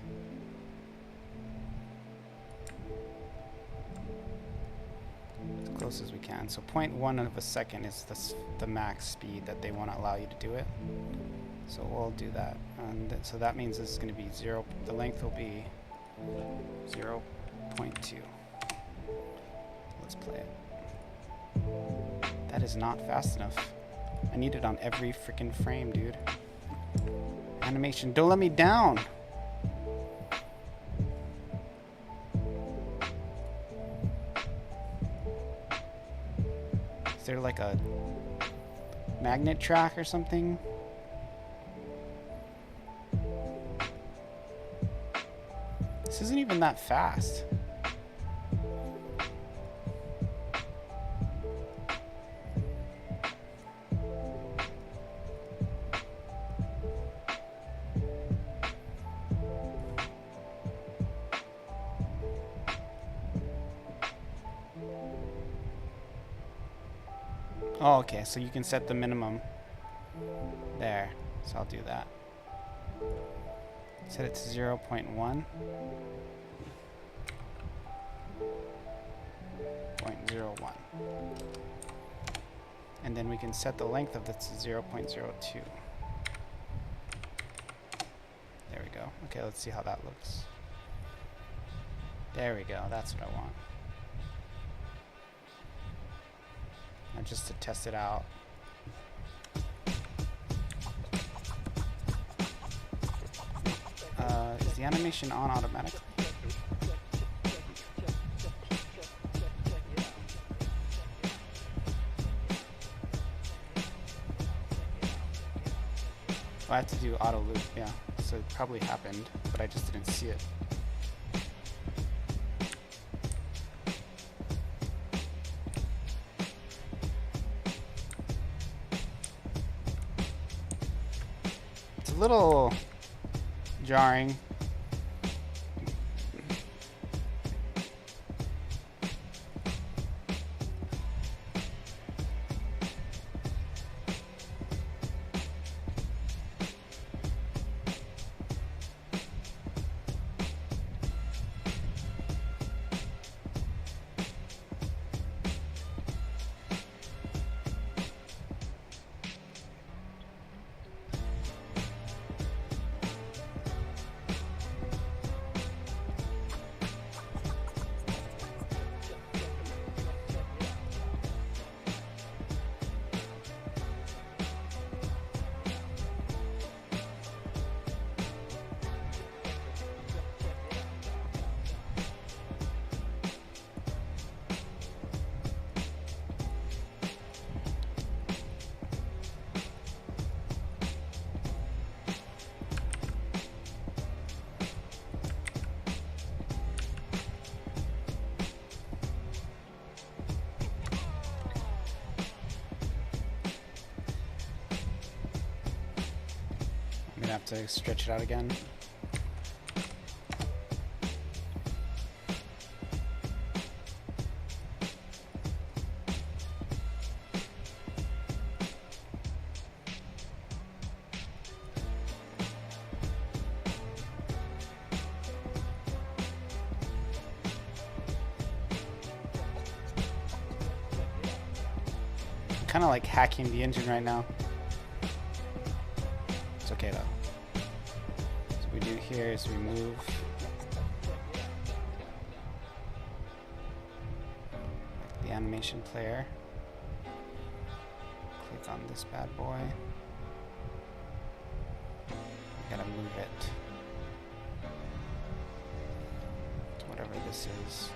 as close as we can. So 0.1 of a second is the max speed that they want to allow you to do it. So we'll do that, and so that means this is going to be 0. The length will be 0.2. Let's play it. That is not fast enough. I need it on every freaking frame, dude. Animation, don't let me down. Is there like a magnet track or something? This isn't even that fast. Oh, okay, so you can set the minimum there. So I'll do that. Set it to 0.1. 0.01. And then we can set the length of this to 0.02. There we go. Okay, let's see how that looks. There we go, that's what I want. Now just to test it out. Is the animation on automatically? Oh, I have to do auto loop, yeah. So it probably happened, but I just didn't see it. A little jarring. gonna have to stretch it out again. Kind of like hacking the engine right now. It's okay though. So what we do here is we move the animation player. Click on this bad boy. We gotta move it to whatever this is.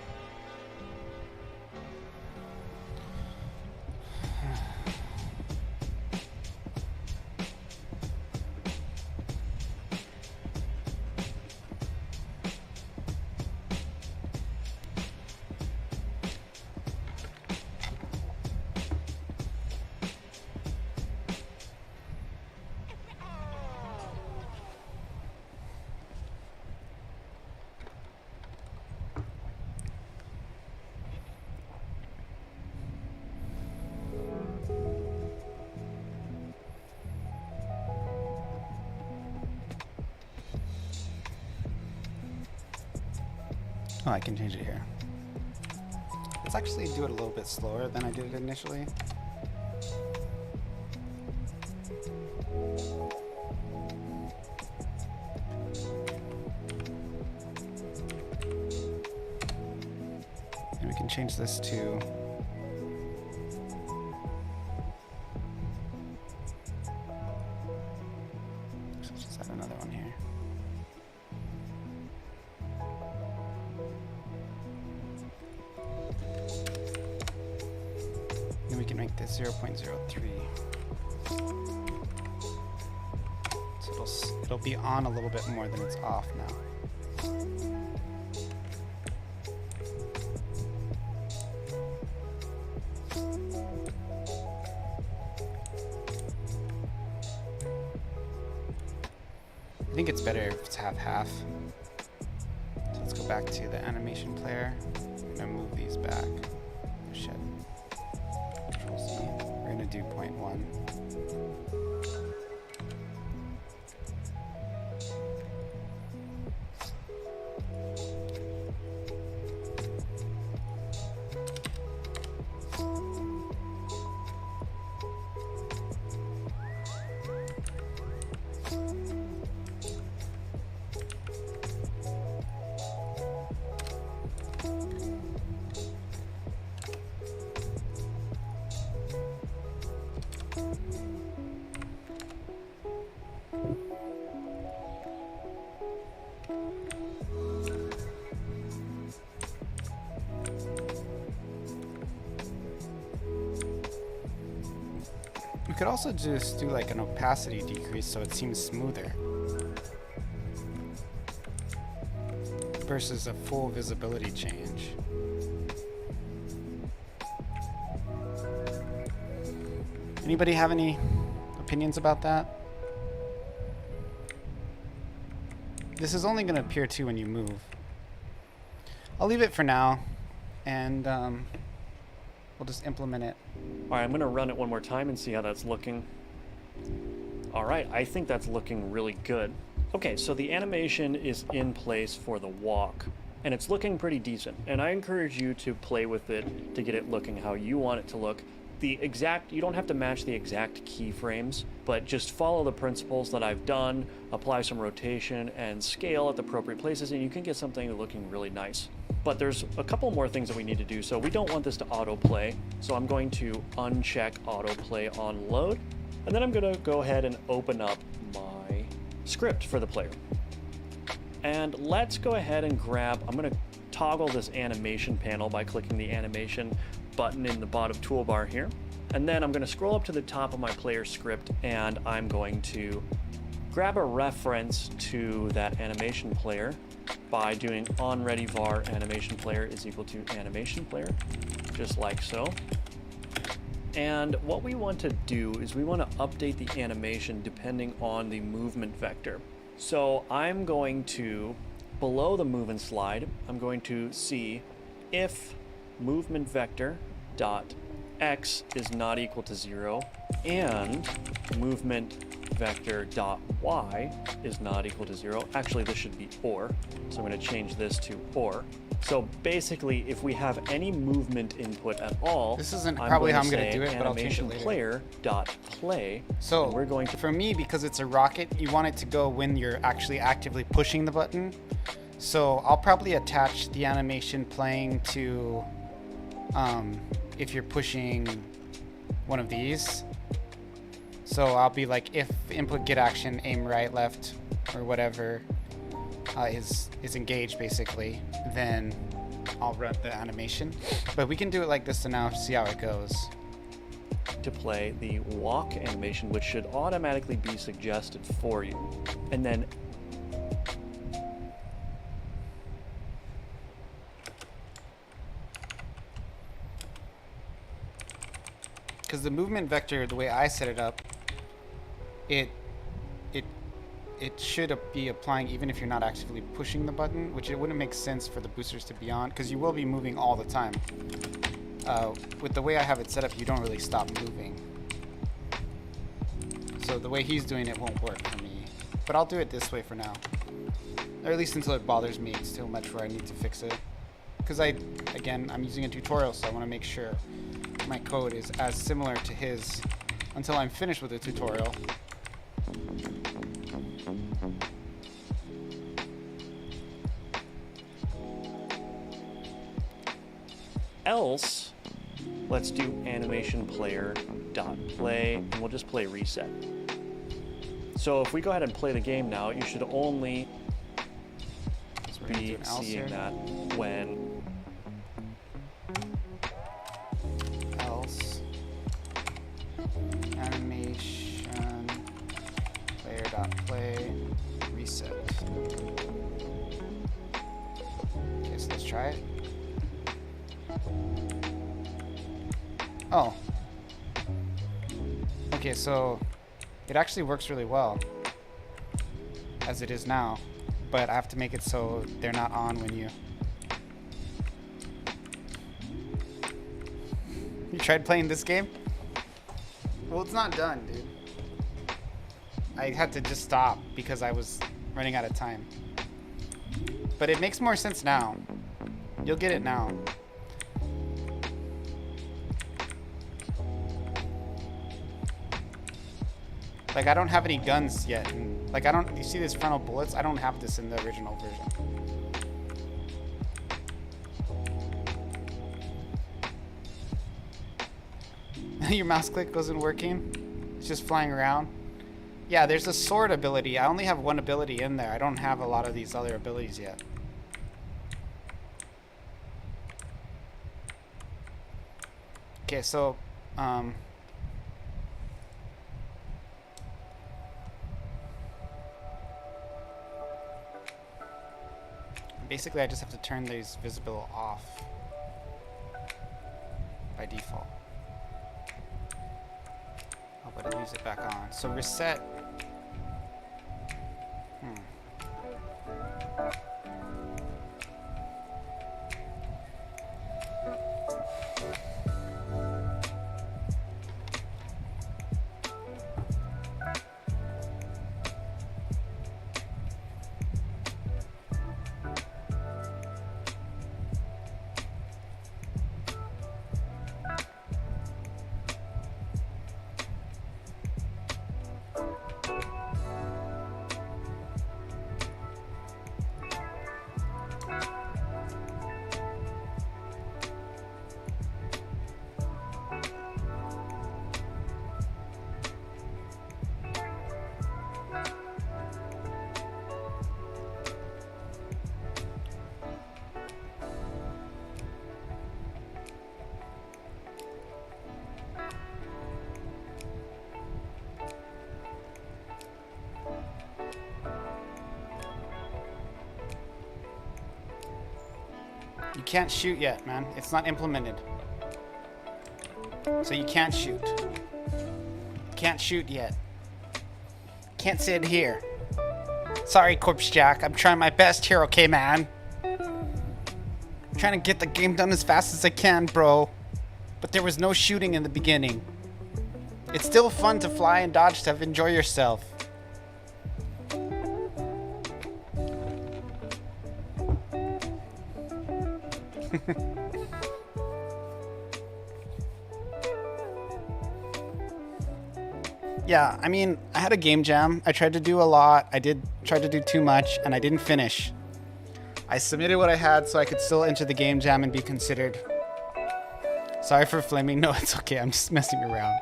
Oh, I can change it here. Let's actually do it a little bit slower than I did it initially. And we can change this to let's just add another one here. We can make this 0.03. So it'll be on a little bit more than it's off now. I think it's better if it's half-half. So let's go back to the animation player. I'm gonna move these back. Oh, shit. We're going to do 0.1. We could also just do like an opacity decrease so it seems smoother versus a full visibility change. Anybody have any opinions about that? This is only going to appear too when you move. I'll leave it for now, and we'll just implement it. All right, I'm going to run it one more time and see how that's looking. All right, I think that's looking really good. Okay, so the animation is in place for the walk, and it's looking pretty decent. And I encourage you to play with it to get it looking how you want it to look. You don't have to match the exact keyframes, but just follow the principles that I've done, apply some rotation and scale at the appropriate places, and you can get something looking really nice. But there's a couple more things that we need to do. So we don't want this to autoplay. So I'm going to uncheck autoplay on load. And then I'm going to go ahead and open up my script for the player. And let's go ahead and I'm going to toggle this animation panel by clicking the animation button in the bottom toolbar here. And then I'm going to scroll up to the top of my player script, and I'm going to grab a reference to that animation player by doing onReadyVar animation player is equal to animation player, just like so. And what we want to do is we want to update the animation depending on the movement vector. So I'm going to, below the move and slide, I'm going to see if movement vector dot x is not equal to 0 and movement vector dot y is not equal to 0. Actually, this should be or. So I'm going to change this to or. So basically, if we have any movement input at all, this isn't probably how I'm going to do it, but I'll change it later. Player dot play. So we're going to, for me, because it's a rocket, you want it to go when you're actually actively pushing the button. So I'll probably attach the animation playing to if you're pushing one of these. So I'll be like, if input get action, aim right, left, or whatever is engaged basically, then I'll run the animation. But we can do it like this to now see how it goes. To play the walk animation, which should automatically be suggested for you. And then because the movement vector, the way I set it up, it should be applying even if you're not actively pushing the button, which it wouldn't make sense for the boosters to be on, because you will be moving all the time. With the way I have it set up, you don't really stop moving. So the way he's doing it won't work for me. But I'll do it this way for now. Or at least until it bothers me too much where I need to fix it. Because again, I'm using a tutorial, so I want to make sure my code is as similar to his until I'm finished with the tutorial. else, let's do animation player dot play, and we'll just play reset. So if we go ahead and play the game now, you should only be seeing that when else animation player dot play reset. Okay, so let's try it. Oh. Okay, so it actually works really well as it is now, but I have to make it so they're not on when you... You tried playing this game? Well, it's not done, dude. I had to just stop because I was running out of time. But it makes more sense now. You'll get it now. Like, I don't have any guns yet. And, like, you see these frontal bullets? I don't have this in the original version. Your mouse click wasn't working? It's just flying around? Yeah, there's a sword ability. I only have one ability in there. I don't have a lot of these other abilities yet. Okay, so, basically, I just have to turn these visible off by default. Oh, but it leaves it back on. So reset. You can't shoot yet, man. It's not implemented. So you can't shoot. Can't shoot yet. Can't sit here. Sorry, Corpse Jack. I'm trying my best here, okay, man? I'm trying to get the game done as fast as I can, bro. But there was no shooting in the beginning. It's still fun to fly and dodge stuff. Enjoy yourself. Yeah, I mean, I had a game jam. I tried to do a lot. I did try to do too much, and I didn't finish. I submitted what I had so I could still enter the game jam and be considered. Sorry for flaming. No, it's okay. I'm just messing around.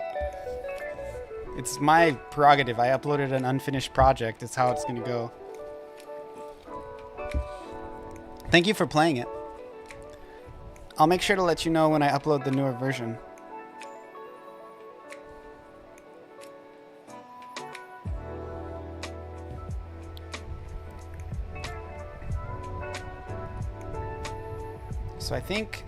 It's my prerogative. I uploaded an unfinished project. It's how it's going to go. Thank you for playing it. I'll make sure to let you know when I upload the newer version. So I think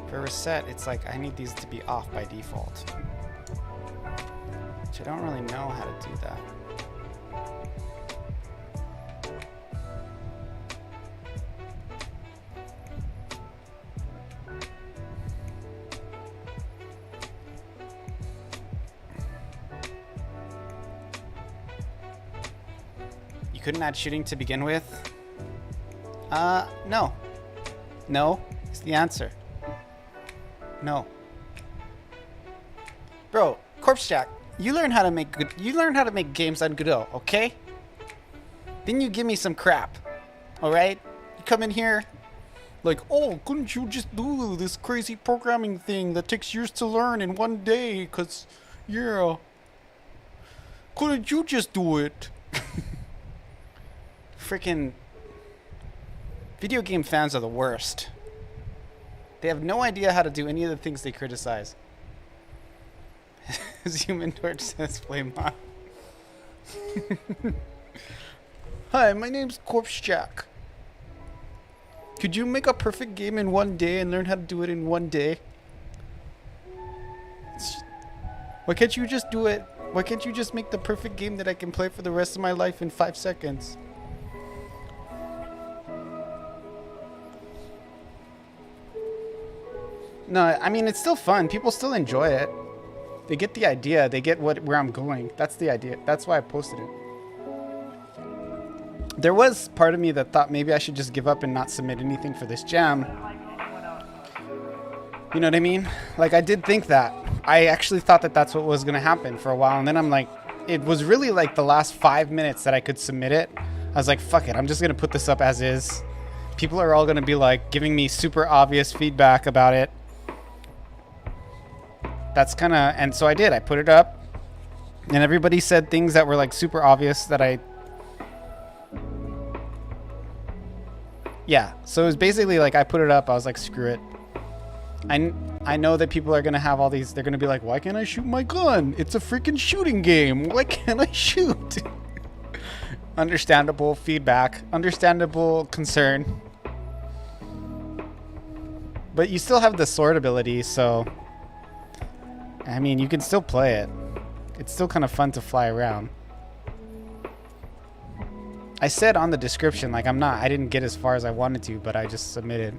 for reset, it's like I need these to be off by default, which I don't really know how to do that. You couldn't add shooting to begin with? No. No is the answer. No. Bro, Corpse Jack, you learn how to make games on Godot, okay? Then you give me some crap. Alright? You come in here like, oh, couldn't you just do this crazy programming thing that takes years to learn in one day? Cause yeah. Couldn't you just do it? Freaking video game fans are the worst. They have no idea how to do any of the things they criticize. Human Torch says flame on. Hi, my name's Corpse Jack. Could you make a perfect game in one day and learn how to do it in one day? Why can't you just do it? Why can't you just make the perfect game that I can play for the rest of my life in 5 seconds? No, I mean, it's still fun. People still enjoy it. They get the idea. They get where I'm going. That's the idea. That's why I posted it. There was part of me that thought maybe I should just give up and not submit anything for this jam. You know what I mean? Like, I did think that. I actually thought that that's what was going to happen for a while. And then I'm like, it was really like the last 5 minutes that I could submit it. I was like, fuck it. I'm just going to put this up as is. People are all going to be like giving me super obvious feedback about it. That's kind of, and so I did. I put it up, and everybody said things that were like super obvious that yeah. So it was basically like I put it up. I was like, screw it. I know that people are gonna have all these. They're gonna be like, why can't I shoot my gun? It's a freaking shooting game. Why can't I shoot? Understandable feedback. Understandable concern. But you still have the sword ability, so. I mean, you can still play it. It's still kind of fun to fly around. I said on the description, like, I didn't get as far as I wanted to, but I just submitted.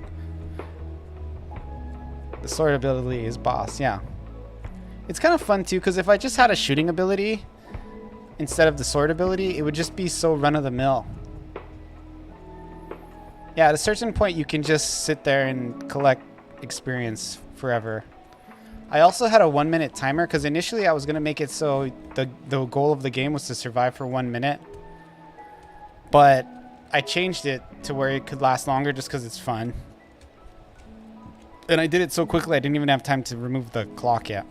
The sword ability is boss, yeah. It's kind of fun too, because if I just had a shooting ability instead of the sword ability, it would just be so run-of-the-mill. Yeah, at a certain point, you can just sit there and collect experience forever. I also had a 1 minute timer because initially I was going to make it so the goal of the game was to survive for 1 minute. But I changed it to where it could last longer just because it's fun. And I did it so quickly I didn't even have time to remove the clock yet.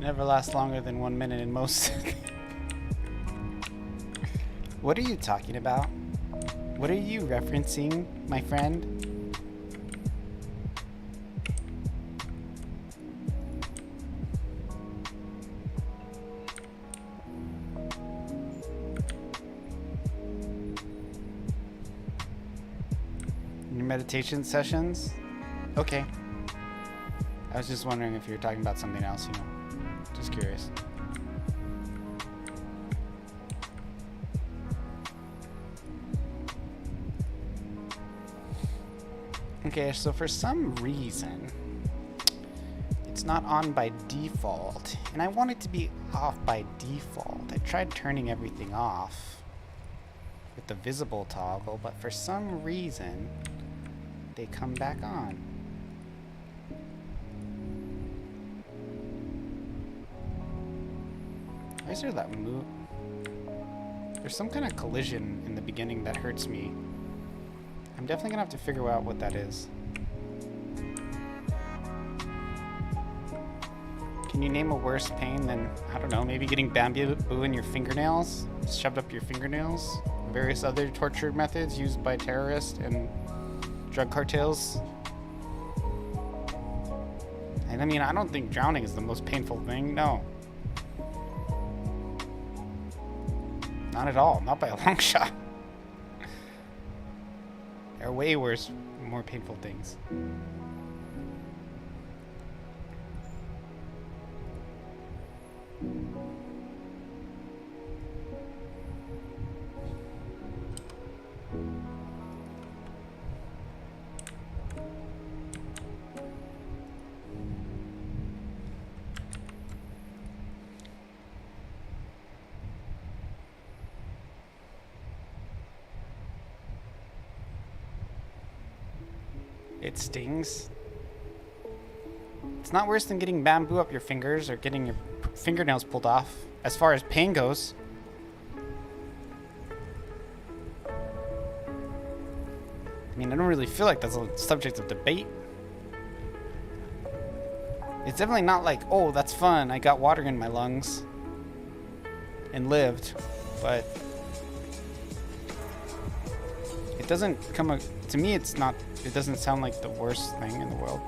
Never lasts longer than 1 minute in most. What are you talking about? What are you referencing, my friend? Your meditation sessions? Okay. I was just wondering if you were talking about something else, you know. Just curious. Okay, so for some reason, it's not on by default, and I want it to be off by default. I tried turning everything off with the visible toggle, but for some reason, they come back on. Why is there that move? There's some kind of collision in the beginning that hurts me. I'm definitely gonna have to figure out what that is. Can you name a worse pain than, I don't know, maybe getting bamboo in your fingernails? Shoved up your fingernails? Various other torture methods used by terrorists and drug cartels? And I mean, I don't think drowning is the most painful thing, no. Not at all, not by a long shot. There are way worse, more painful things. It stings. It's not worse than getting bamboo up your fingers or getting your fingernails pulled off, as far as pain goes. I mean, I don't really feel like that's a subject of debate. It's definitely not like, oh, that's fun, I got water in my lungs and lived, but it doesn't come, to me it's not, it doesn't sound like the worst thing in the world.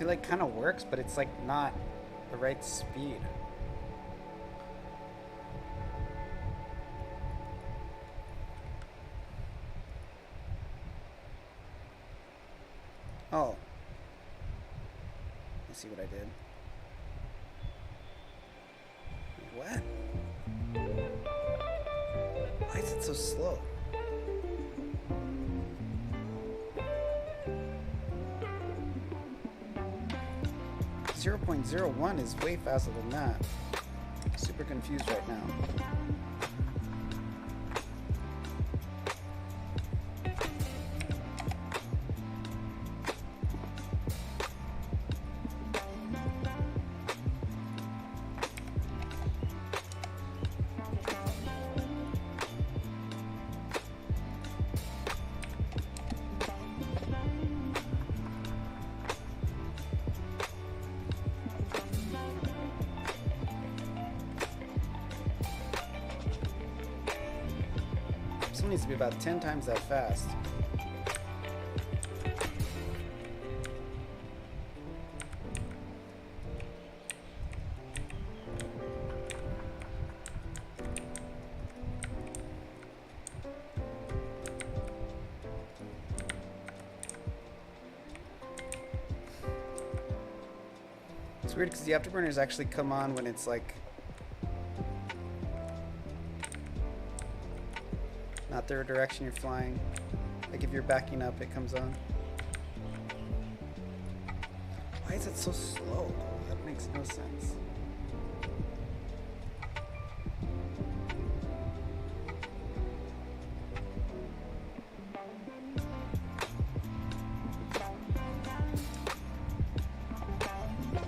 It like kind of works, but it's like not the right speed. Oh. Let's see what I did. What? Why is it so slow? Zero 0.01 is way faster than that. Super confused right now. This one needs to be about 10 times that fast. It's weird because the afterburners actually come on when it's like not the direction you're flying. Like if you're backing up, it comes on. Why is it so slow? That makes no sense.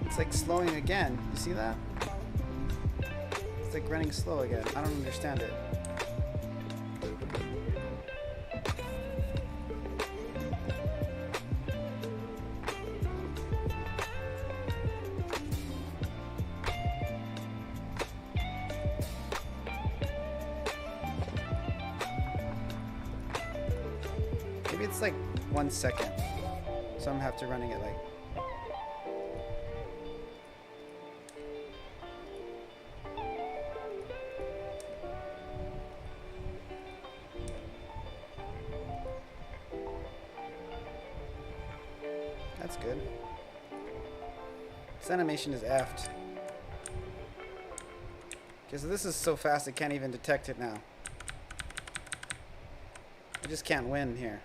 It's like slowing again. You see that? It's like running slow again. I don't understand it. Maybe it's like 1 second. So I'm have to running it like. That's good. This animation is effed. Okay, so this is so fast I can't even detect it now. I just can't win here.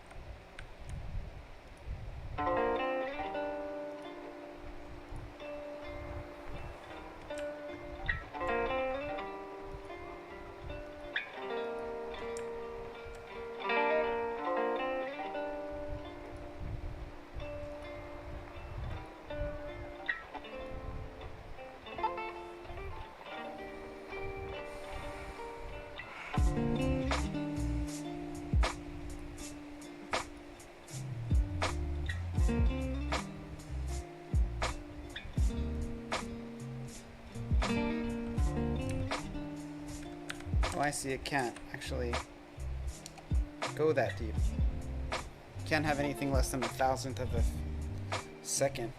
Oh, I see. It can't actually go that deep. Can't have anything less than 1,000th of a second.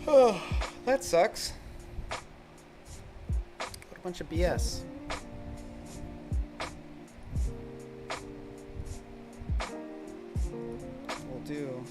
Oh, that sucks. What a bunch of BS. We'll do.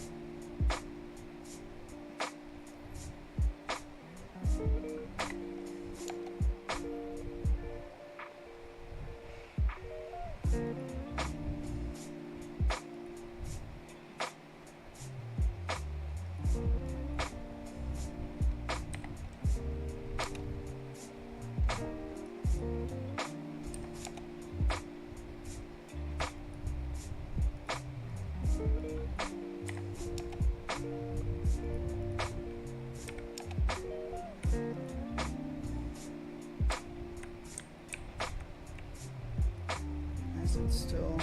Is it still?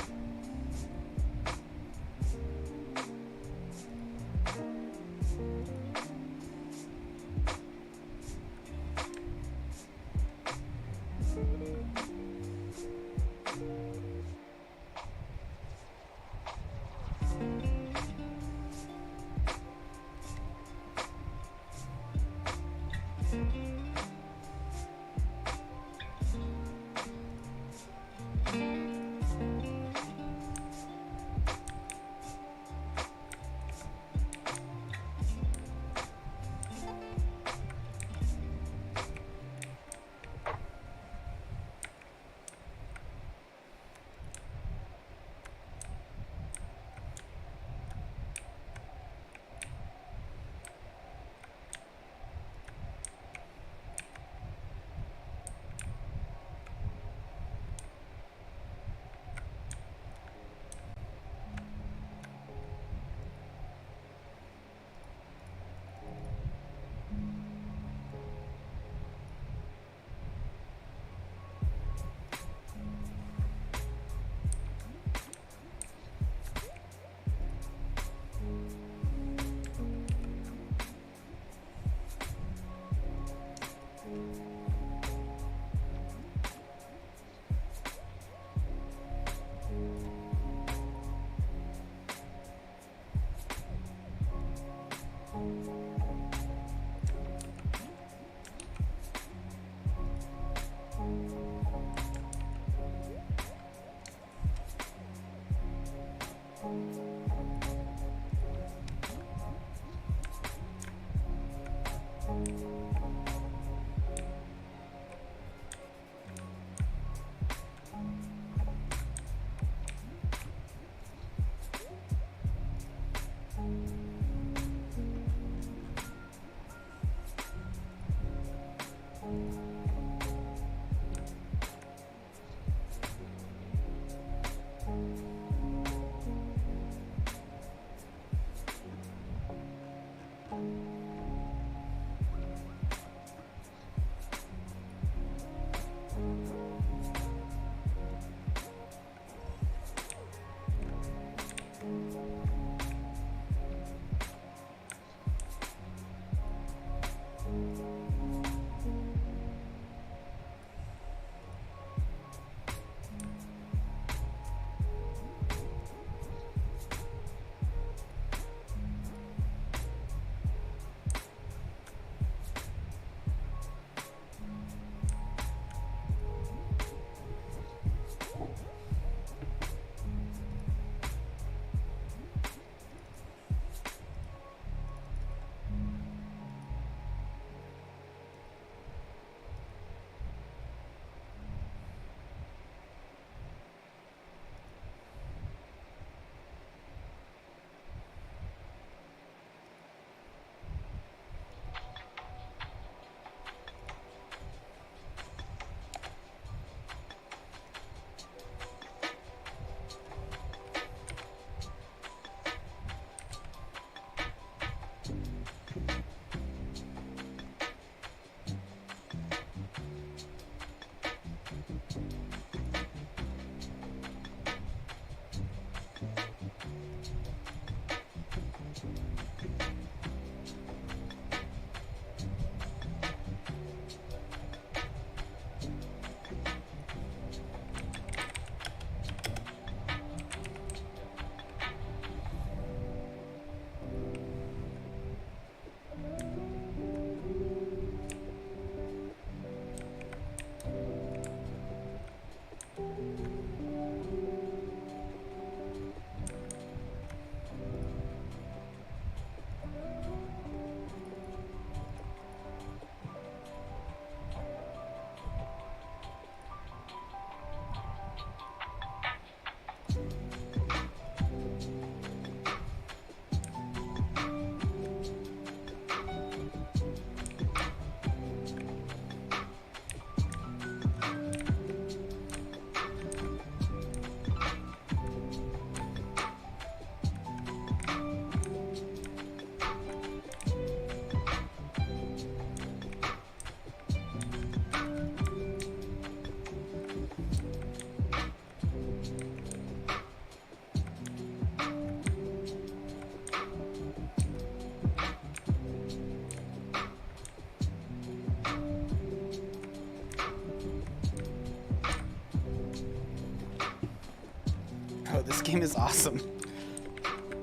Oh, this game is awesome.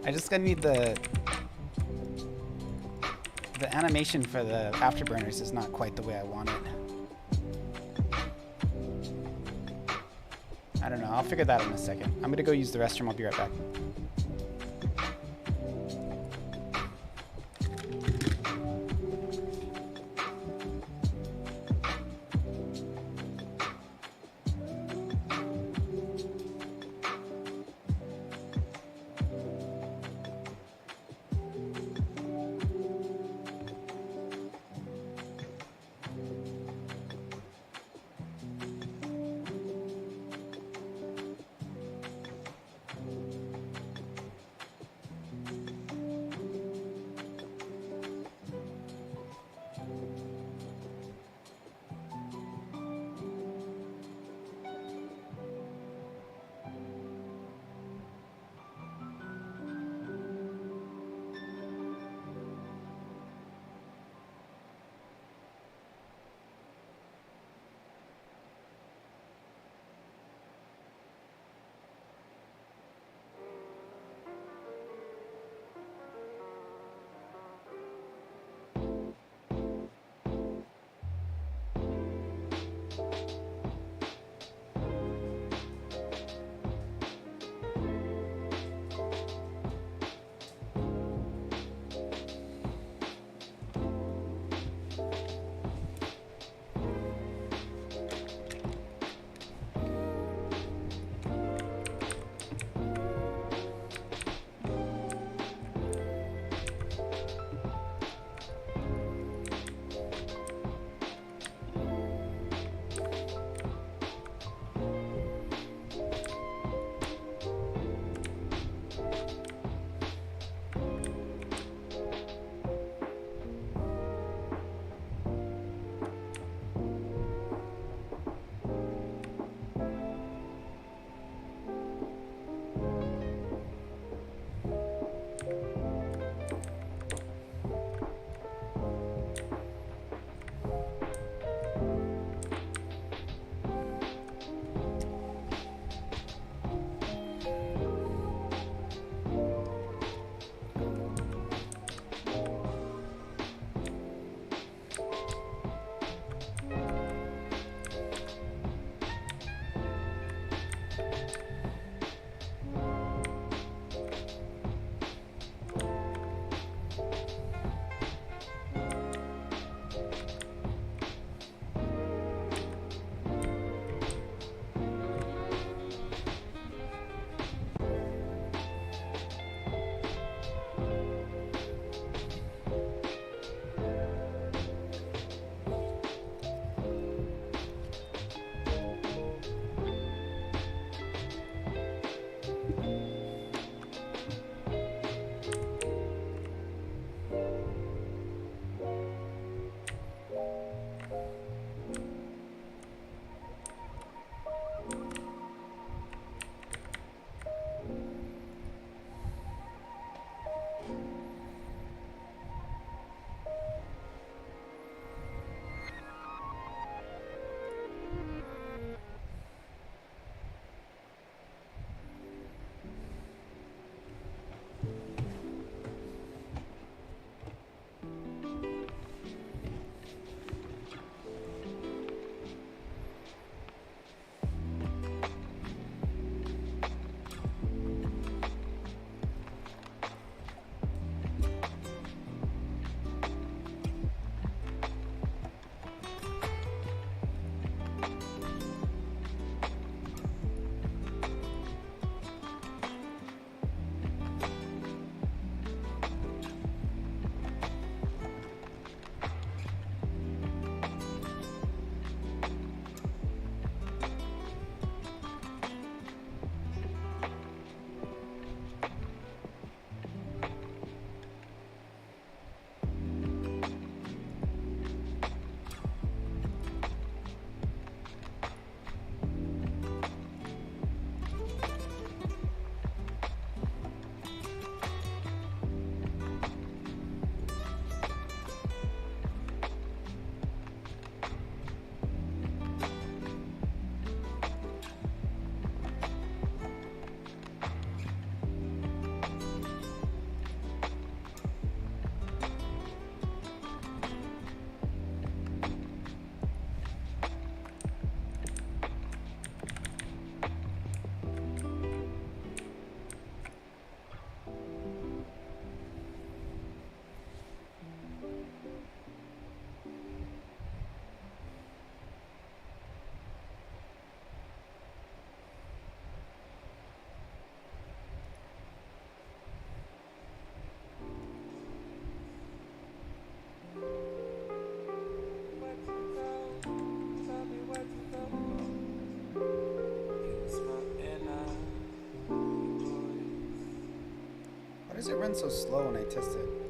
I just gotta need the animation for the afterburners is not quite the way I want it. I don't know. I'll figure that out in a second. I'm gonna go use the restroom. I'll be right back. does it run so slow when I test it?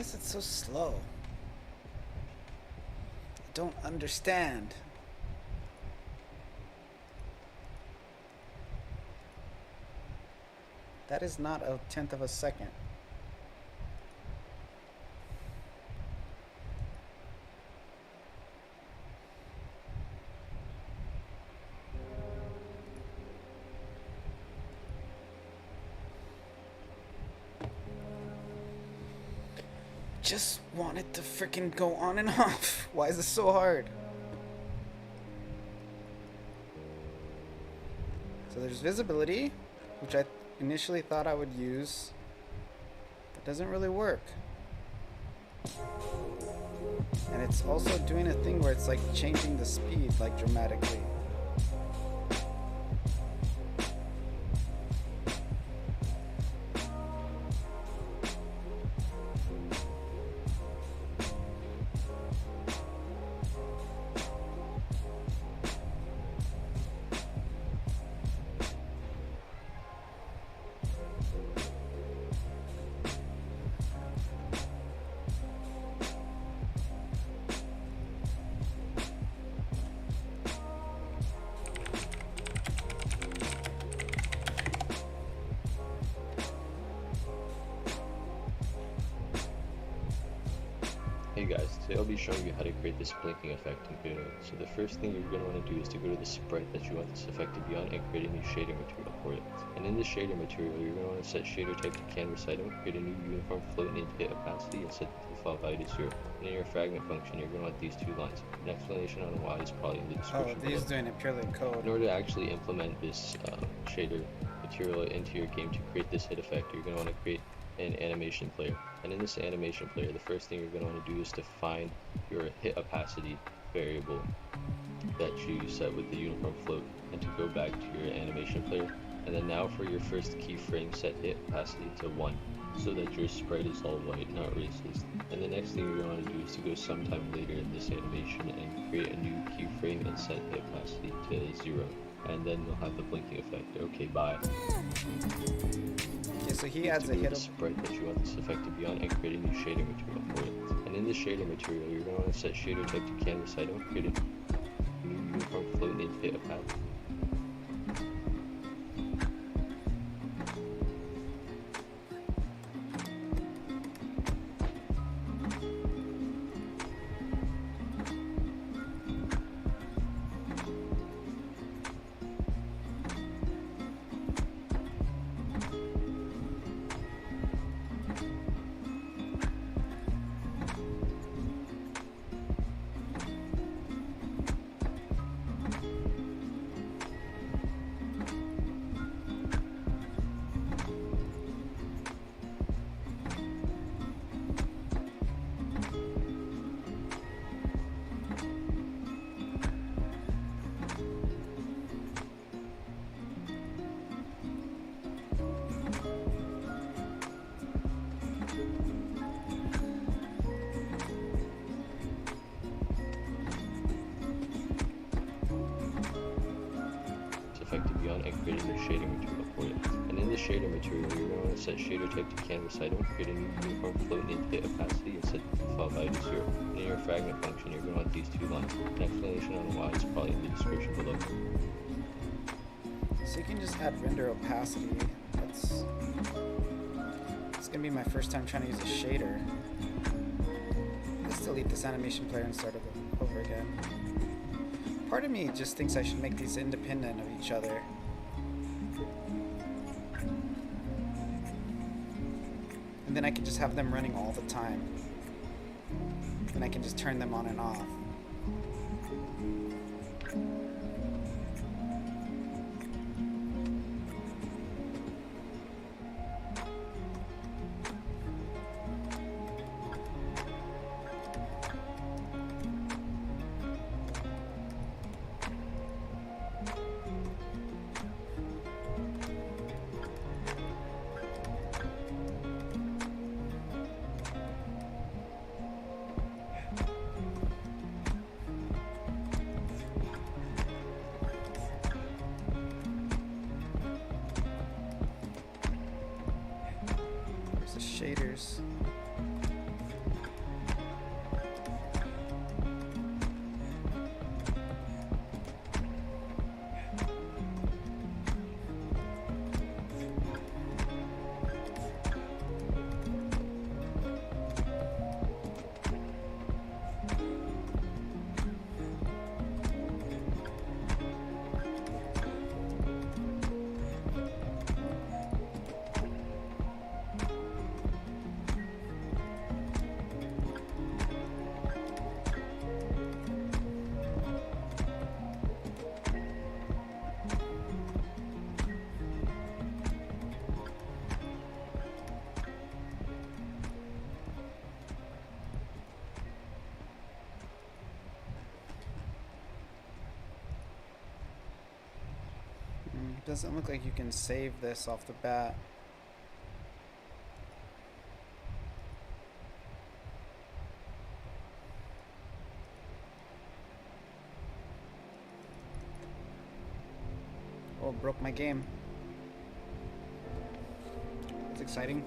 is it so slow? I don't understand. That is not a 1/10 of a second. Just want it to freaking go on and off. Why is this so hard? So there's visibility, which I initially thought I would use. It doesn't really work. And it's also doing a thing where it's like changing the speed like dramatically. Hey guys, today I'll be showing you how to create this blinking effect in Godot. So the first thing you're going to want to do is to go to the sprite that you want this effect to be on and create a new shader material for it. And in the shader material, you're going to want to set shader type to canvas item, create a new uniform float named hit opacity, and set the default value to 0. And in your fragment function, you're going to want these two lines. An explanation on why is probably in the description Oh, he's below. doing it purely in code. In order to actually implement this shader material into your game to create this hit effect, you're going to want to create an animation player. And in this animation player, the first thing you're going to want to do is to find your hit opacity variable that you set with the uniform float, and to go back to your animation player. And then now for your first keyframe, set hit opacity to 1 so that your sprite is all white, not racist. And the next thing you're going to want to do is to go sometime later in this animation and create a new keyframe and set hit opacity to 0. And then you'll have the blinking effect. Okay, bye. Okay, so he adds a hit the sprite that you want this effect to be on and create a new shader material for it. And in the shader material, you're going to want to set shader type to canvas item, create a new uniform float named hit opacity. Effect to be on and create a new shader material for it. And in the shader material, you're going to want to set shader type to canvas item, create a new uniform float named hit opacity, and set the default value to 0. And in your fragment function, you're going to want these two lines. An explanation on why is probably in the description below. So you can just add render opacity. It's gonna be my first time trying to use a shader. Let's delete this animation player and start it over again. Part of me just thinks I should make these independent of each other. And then I can just have them running all the time. And I can just turn them on and off. Shaders. Doesn't look like you can save this off the bat. Oh, broke my game. That's exciting.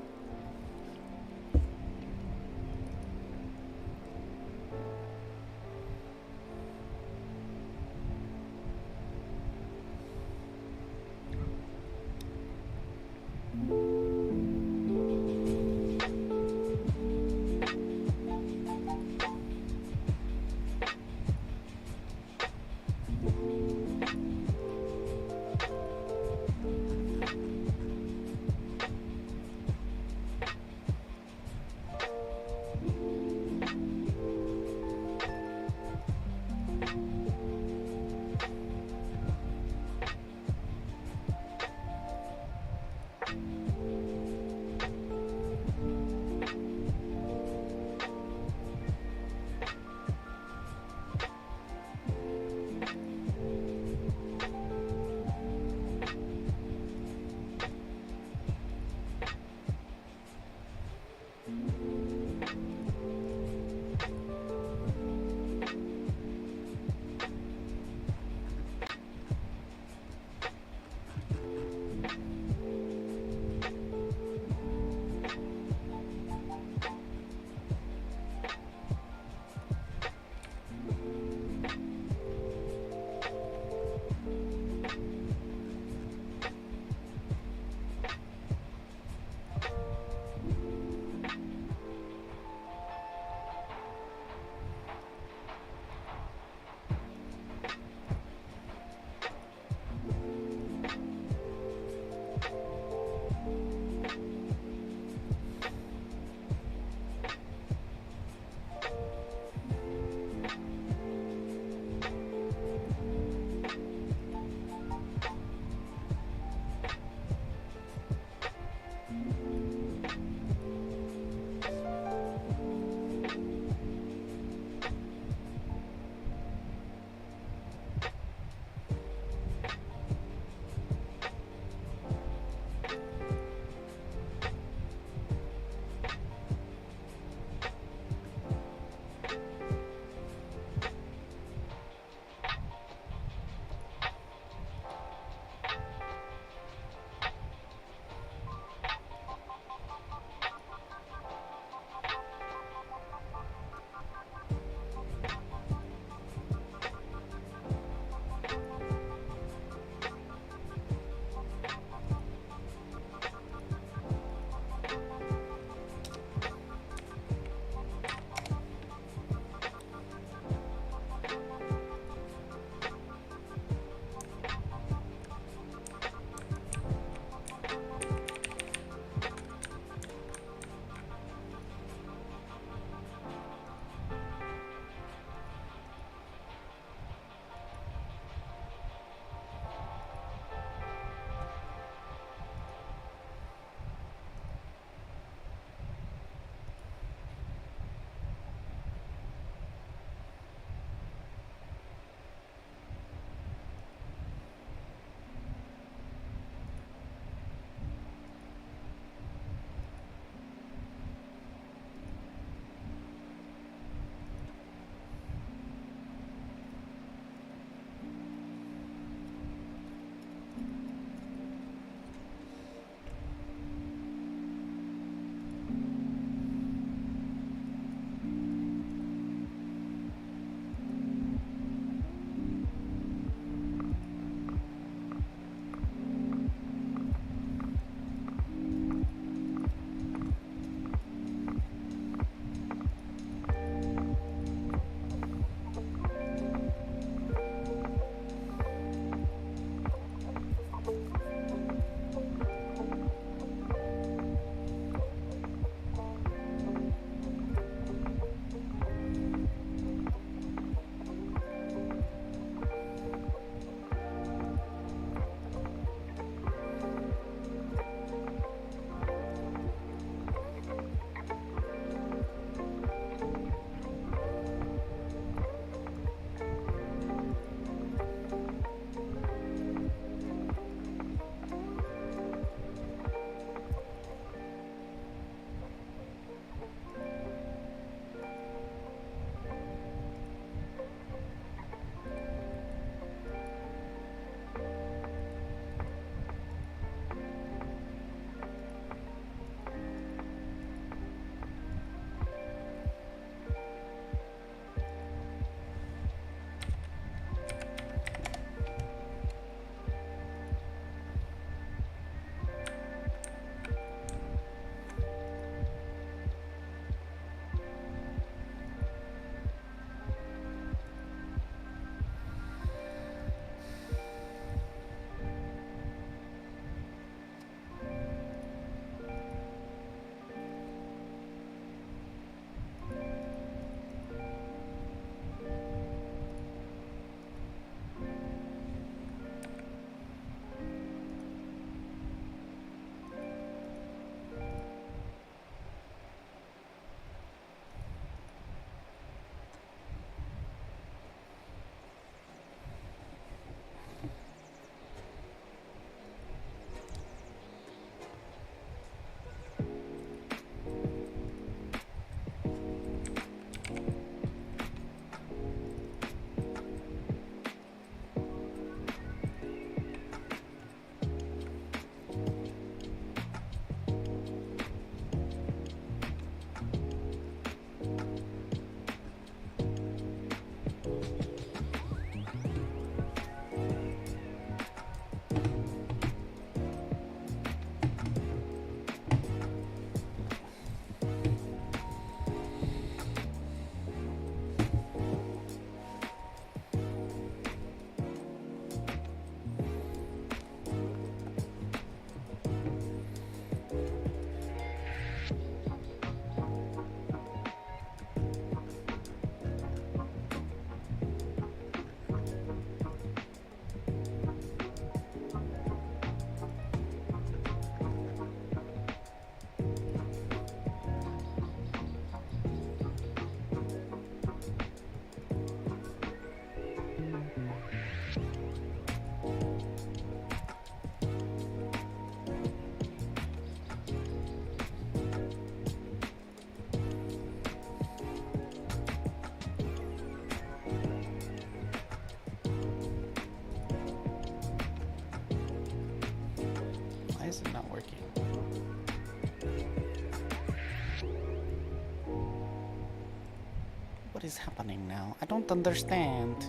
What is happening now? I don't understand.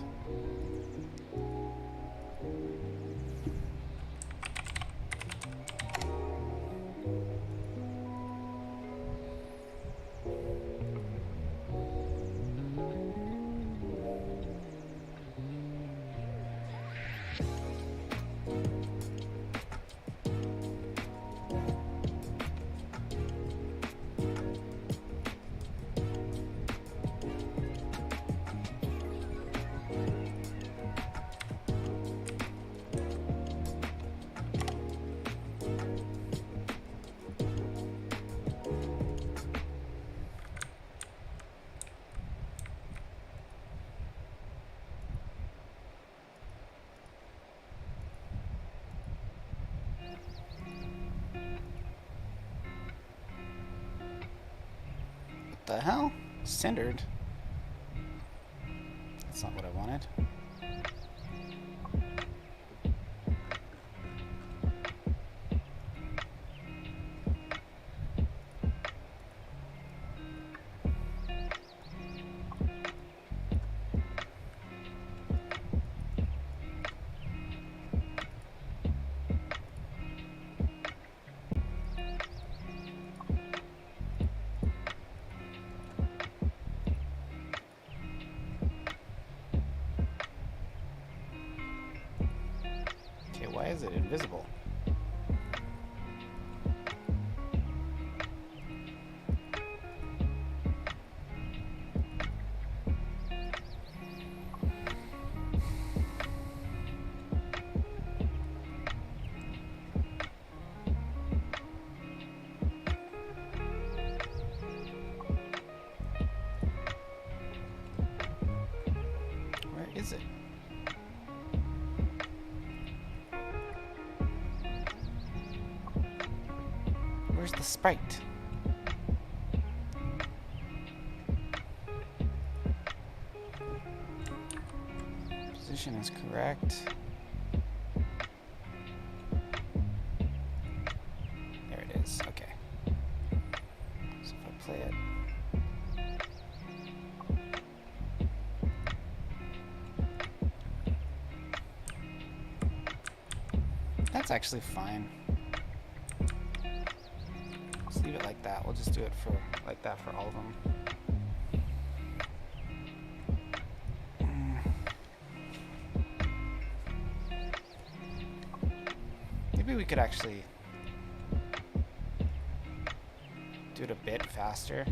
The hell? Centered? That's not what I wanted. Why is it invisible? Where is it? Where's the sprite? Position is correct. There it is. Okay. So if I play it. That's actually fine. Leave it like that. We'll just do it for like that for all of them. Maybe we could actually do it a bit faster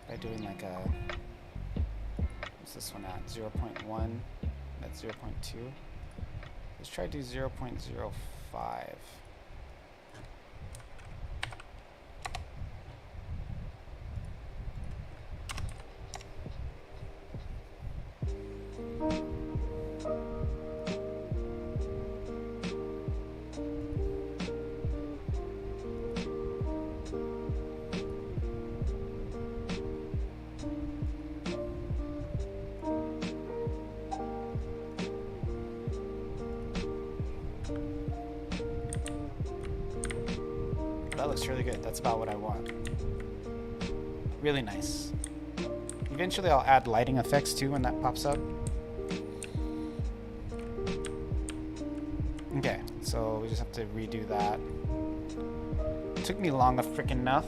by doing like a, what's this one at? 0.1. That's 0.2. Let's try to do 0.05. That looks really good. That's about what I want. Really nice. Eventually I'll add lighting effects too when that pops up. Okay, so we just have to redo that. Took me long enough.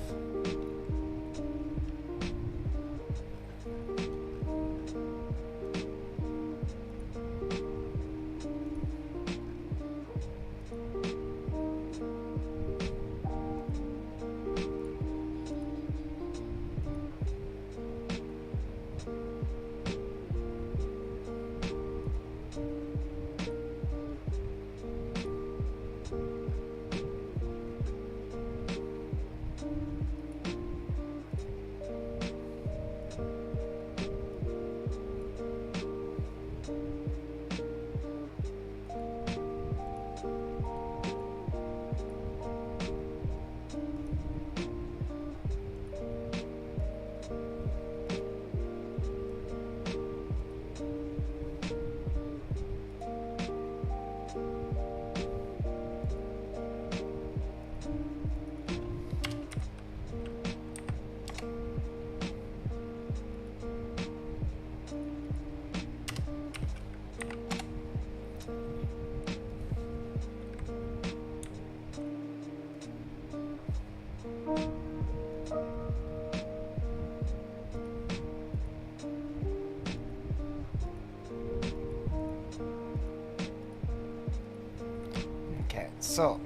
So,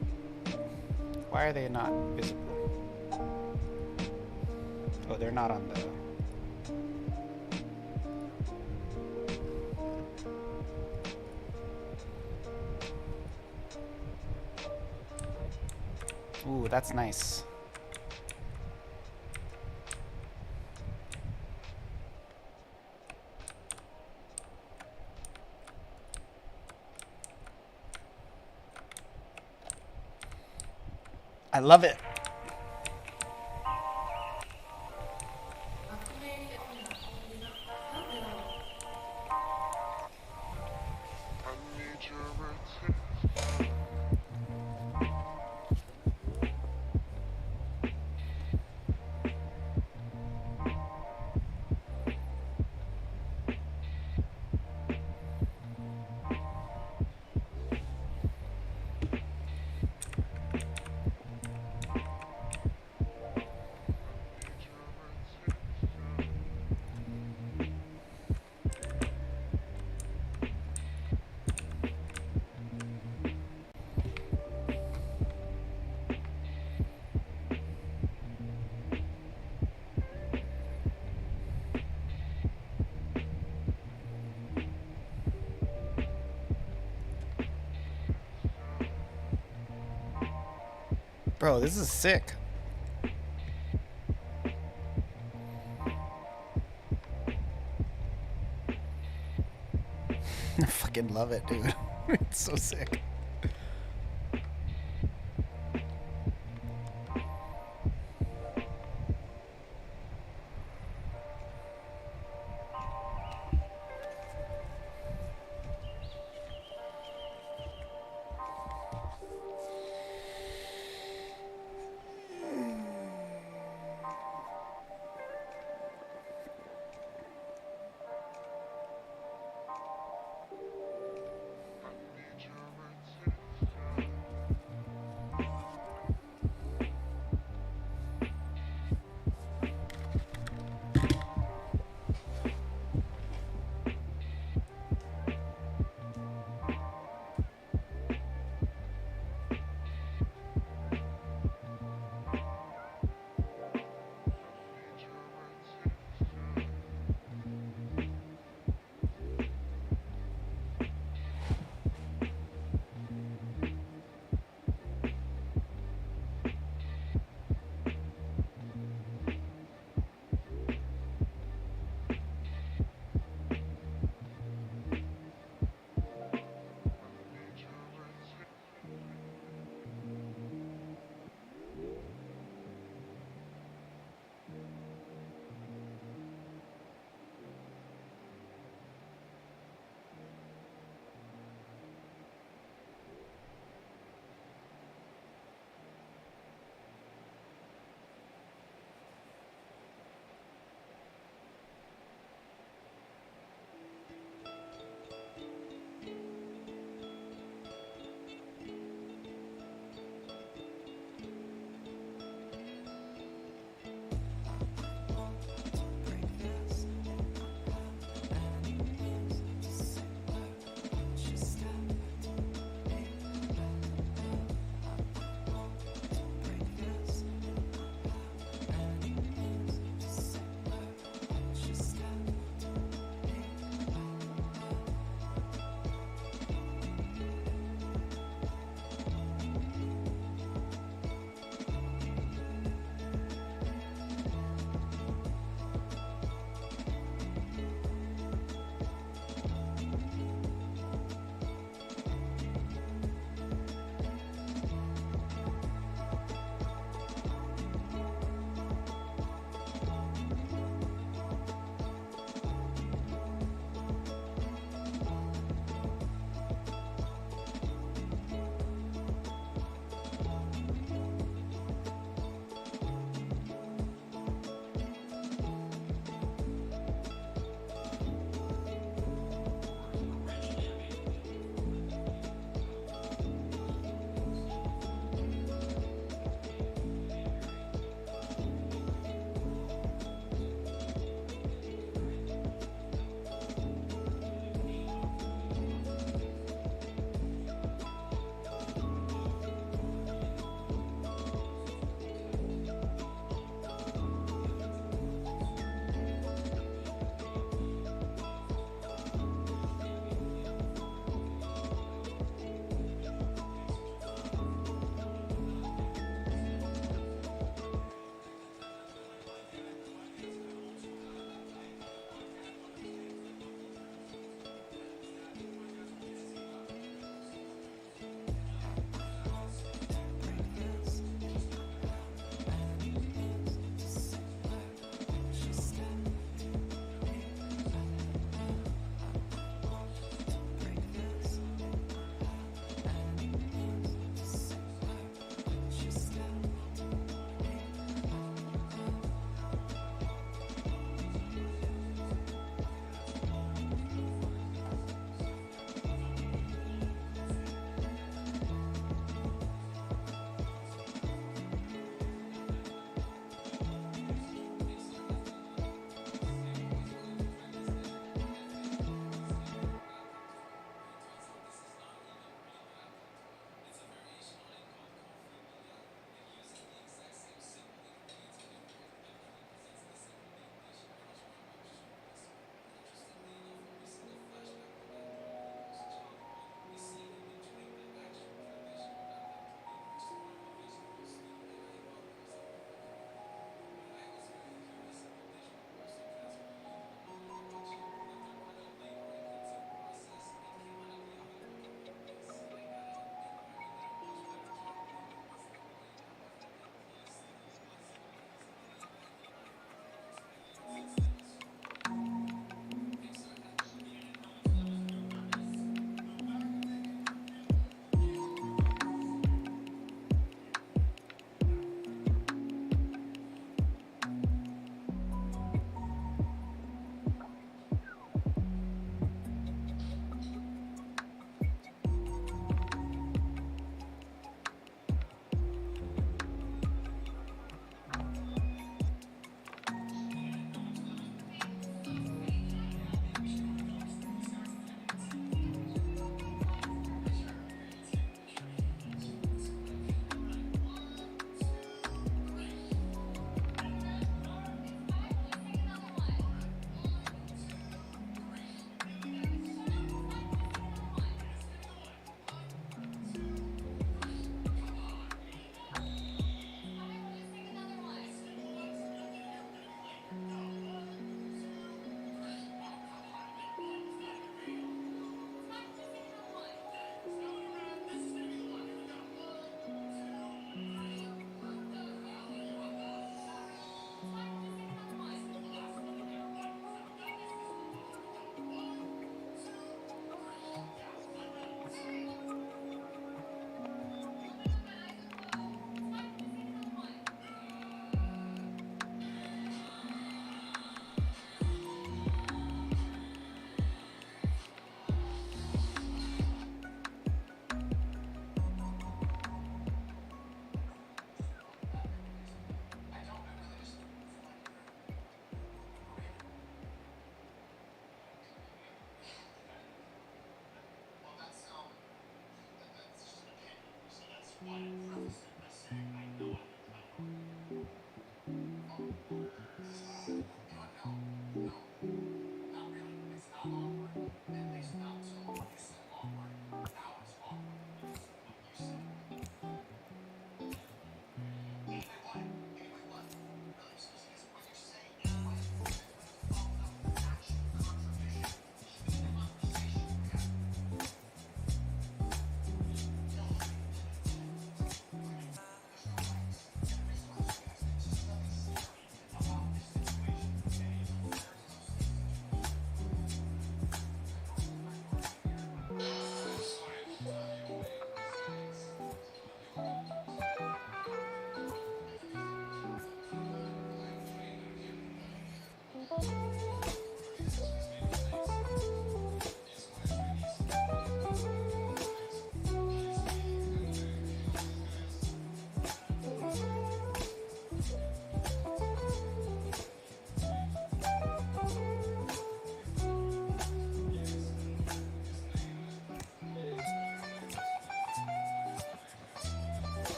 why are they not visible? Oh, they're not on the... Ooh, that's nice. I love it. Bro, this is sick. I fucking love it, dude. It's so sick.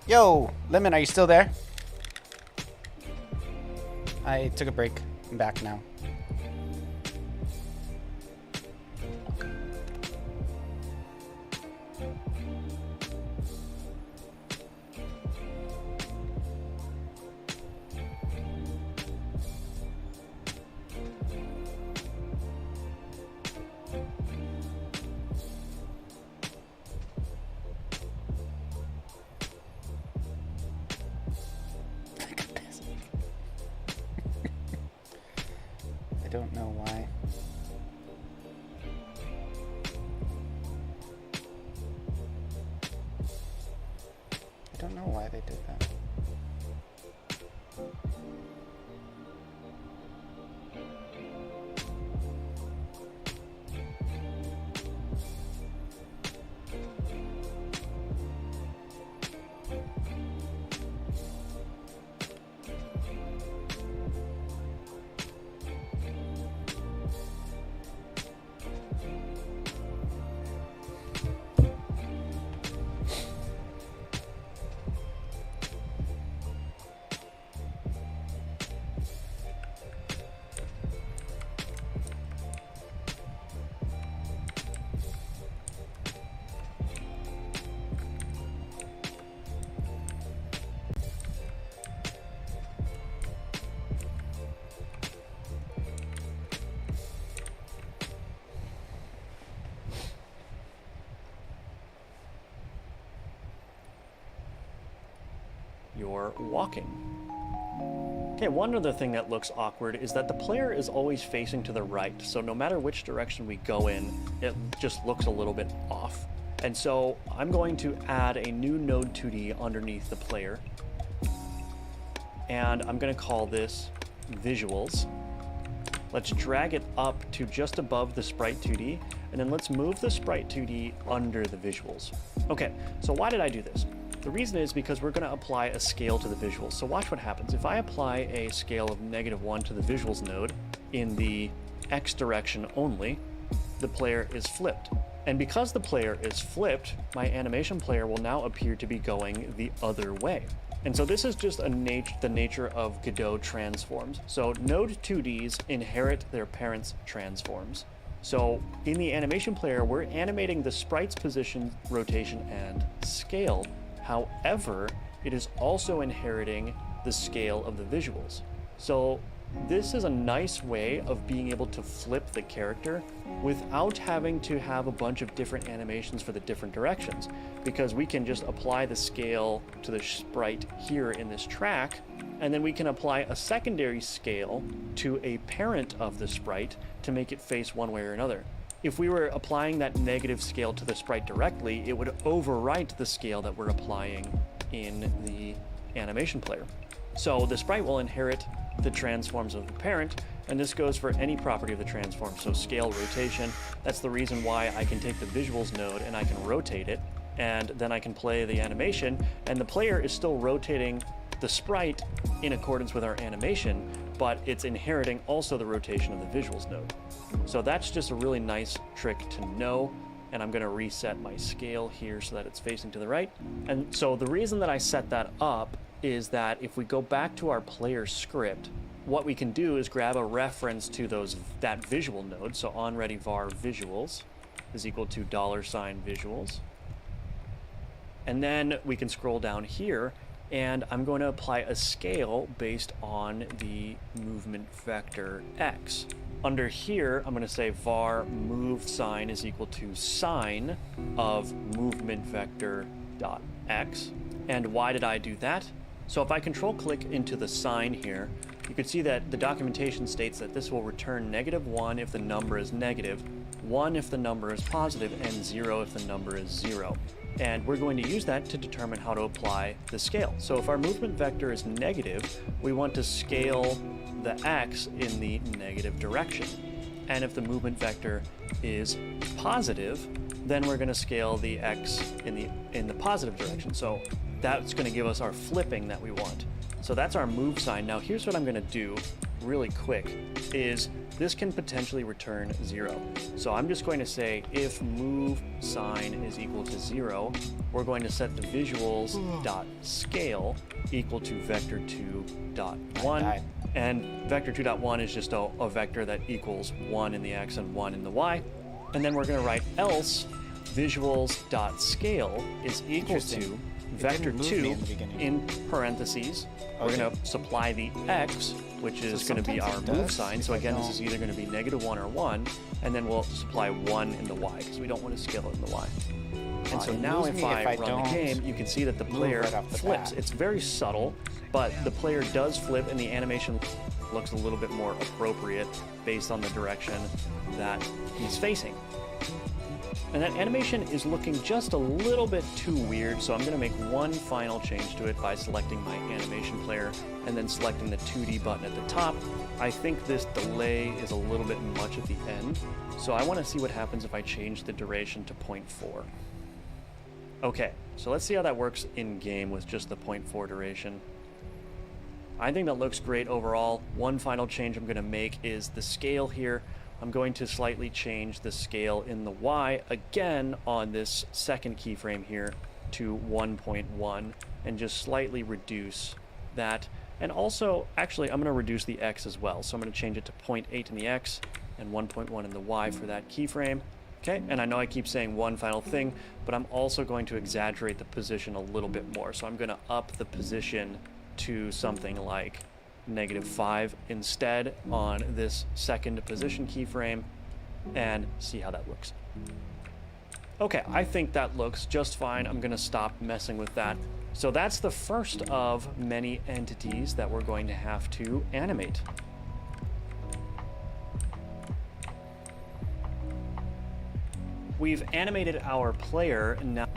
Yo, Lemon, are you still there? I took a break. I'm back now. I don't know why. I don't know why they did that. You're walking. Okay, one other thing that looks awkward is that the player is always facing to the right, so no matter which direction we go in, it just looks a little bit off. And so I'm going to add a new node 2D underneath the player, and I'm going to call this visuals. Let's drag it up to just above the sprite 2D, and then let's move the sprite 2D under the visuals. Okay, so why did I do this? The reason is because we're going to apply a scale to the visuals. So watch what happens. If I apply a scale of -1 to the visuals node in the X direction only, the player is flipped. And because the player is flipped, my animation player will now appear to be going the other way. And so this is just the nature of Godot transforms. So node 2Ds inherit their parents' transforms. So in the animation player, we're animating the sprite's position, rotation, and scale. However, it is also inheriting the scale of the visuals. So this is a nice way of being able to flip the character without having to have a bunch of different animations for the different directions, because we can just apply the scale to the sprite here in this track, and then we can apply a secondary scale to a parent of the sprite to make it face one way or another. If we were applying that negative scale to the sprite directly, it would overwrite the scale that we're applying in the animation player. So the sprite will inherit the transforms of the parent, and this goes for any property of the transform. So scale, rotation, that's the reason why I can take the visuals node and I can rotate it, and then I can play the animation, and the player is still rotating the sprite in accordance with our animation, but it's inheriting also the rotation of the visuals node. So that's just a really nice trick to know, and I'm going to reset my scale here so that it's facing to the right. And so the reason that I set that up is that if we go back to our player script, what we can do is grab a reference to that visual node. So onReady var visuals is equal to $visuals. And then we can scroll down here, and I'm going to apply a scale based on the movement vector X. Under here, I'm going to say var move sign is equal to sign of movement vector dot X. And why did I do that? So if I control click into the sign here, you can see that the documentation states that this will return -1 if the number is negative, 1 if the number is positive, and 0 if the number is 0. And we're going to use that to determine how to apply the scale. So if our movement vector is negative, we want to scale the X in the negative direction. And if the movement vector is positive, then we're going to scale the X in the positive direction. So that's going to give us our flipping that we want. So that's our move sign. Now here's what I'm going to do really quick is this can potentially return 0. So I'm just going to say if move sign is equal to 0, we're going to set the visuals dot scale equal to vector2.1, and vector2.1 is just a vector that equals 1 in the x and 1 in the y. And then we're going to write else visuals dot scale is equal to vector2 in parentheses. We're going to supply the x, which is going to be our move sign. So again, this is either going to be -1 or 1, and then we'll supply 1 in the y because we don't want to scale it in the y. And so now if I run the game, you can see that the player flips. It's very subtle, but the player does flip, and the animation looks a little bit more appropriate based on the direction that he's facing. And that animation is looking just a little bit too weird, so I'm going to make one final change to it by selecting my animation player and then selecting the 2D button at the top. I think this delay is a little bit much at the end, so I want to see what happens if I change the duration to 0.4. Okay, so let's see how that works in game with just the 0.4 duration. I think that looks great overall. One final change I'm going to make is the scale here. I'm going to slightly change the scale in the Y again on this second keyframe here to 1.1 and just slightly reduce that. And also, actually, I'm going to reduce the X as well. So I'm going to change it to 0.8 in the X and 1.1 in the Y for that keyframe. Okay, and I know I keep saying one final thing, but I'm also going to exaggerate the position a little bit more. So I'm going to up the position to something like -5 instead on this second position keyframe and see how that looks. Okay, I think that looks just fine. I'm going to stop messing with that. So that's the first of many entities that we're going to have to animate. We've animated our player now.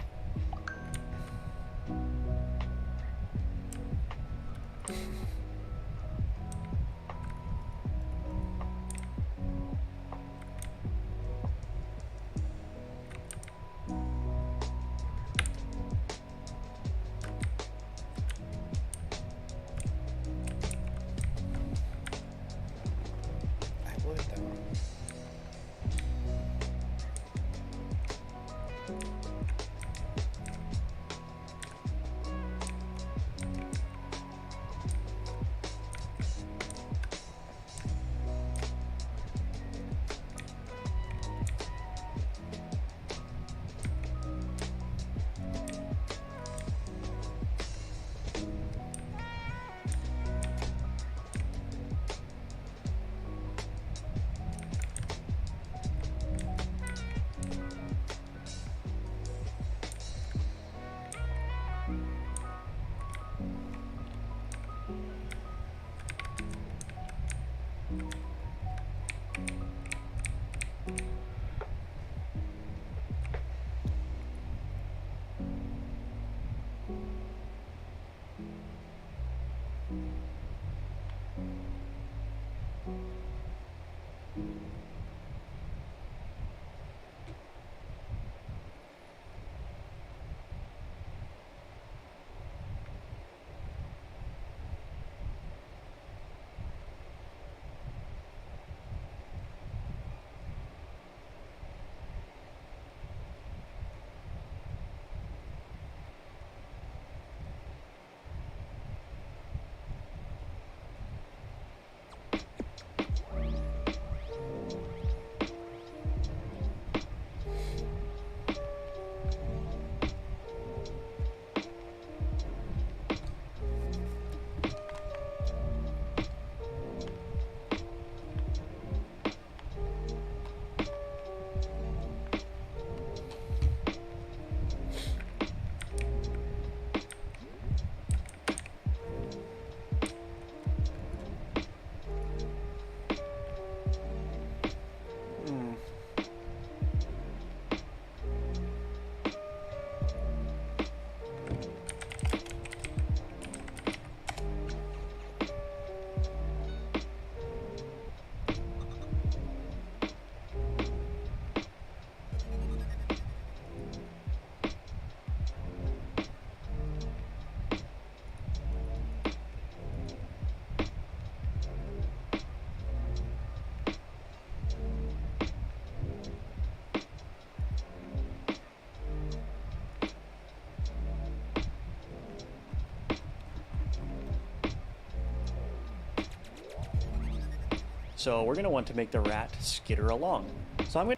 So we're going to want to make the rat skitter along. So I'm going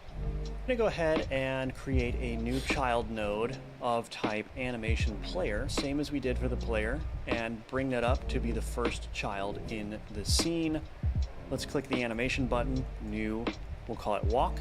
to go ahead and create a new child node of type animation player, same as we did for the player, and bring that up to be the first child in the scene. Let's click the animation button, new, we'll call it walk.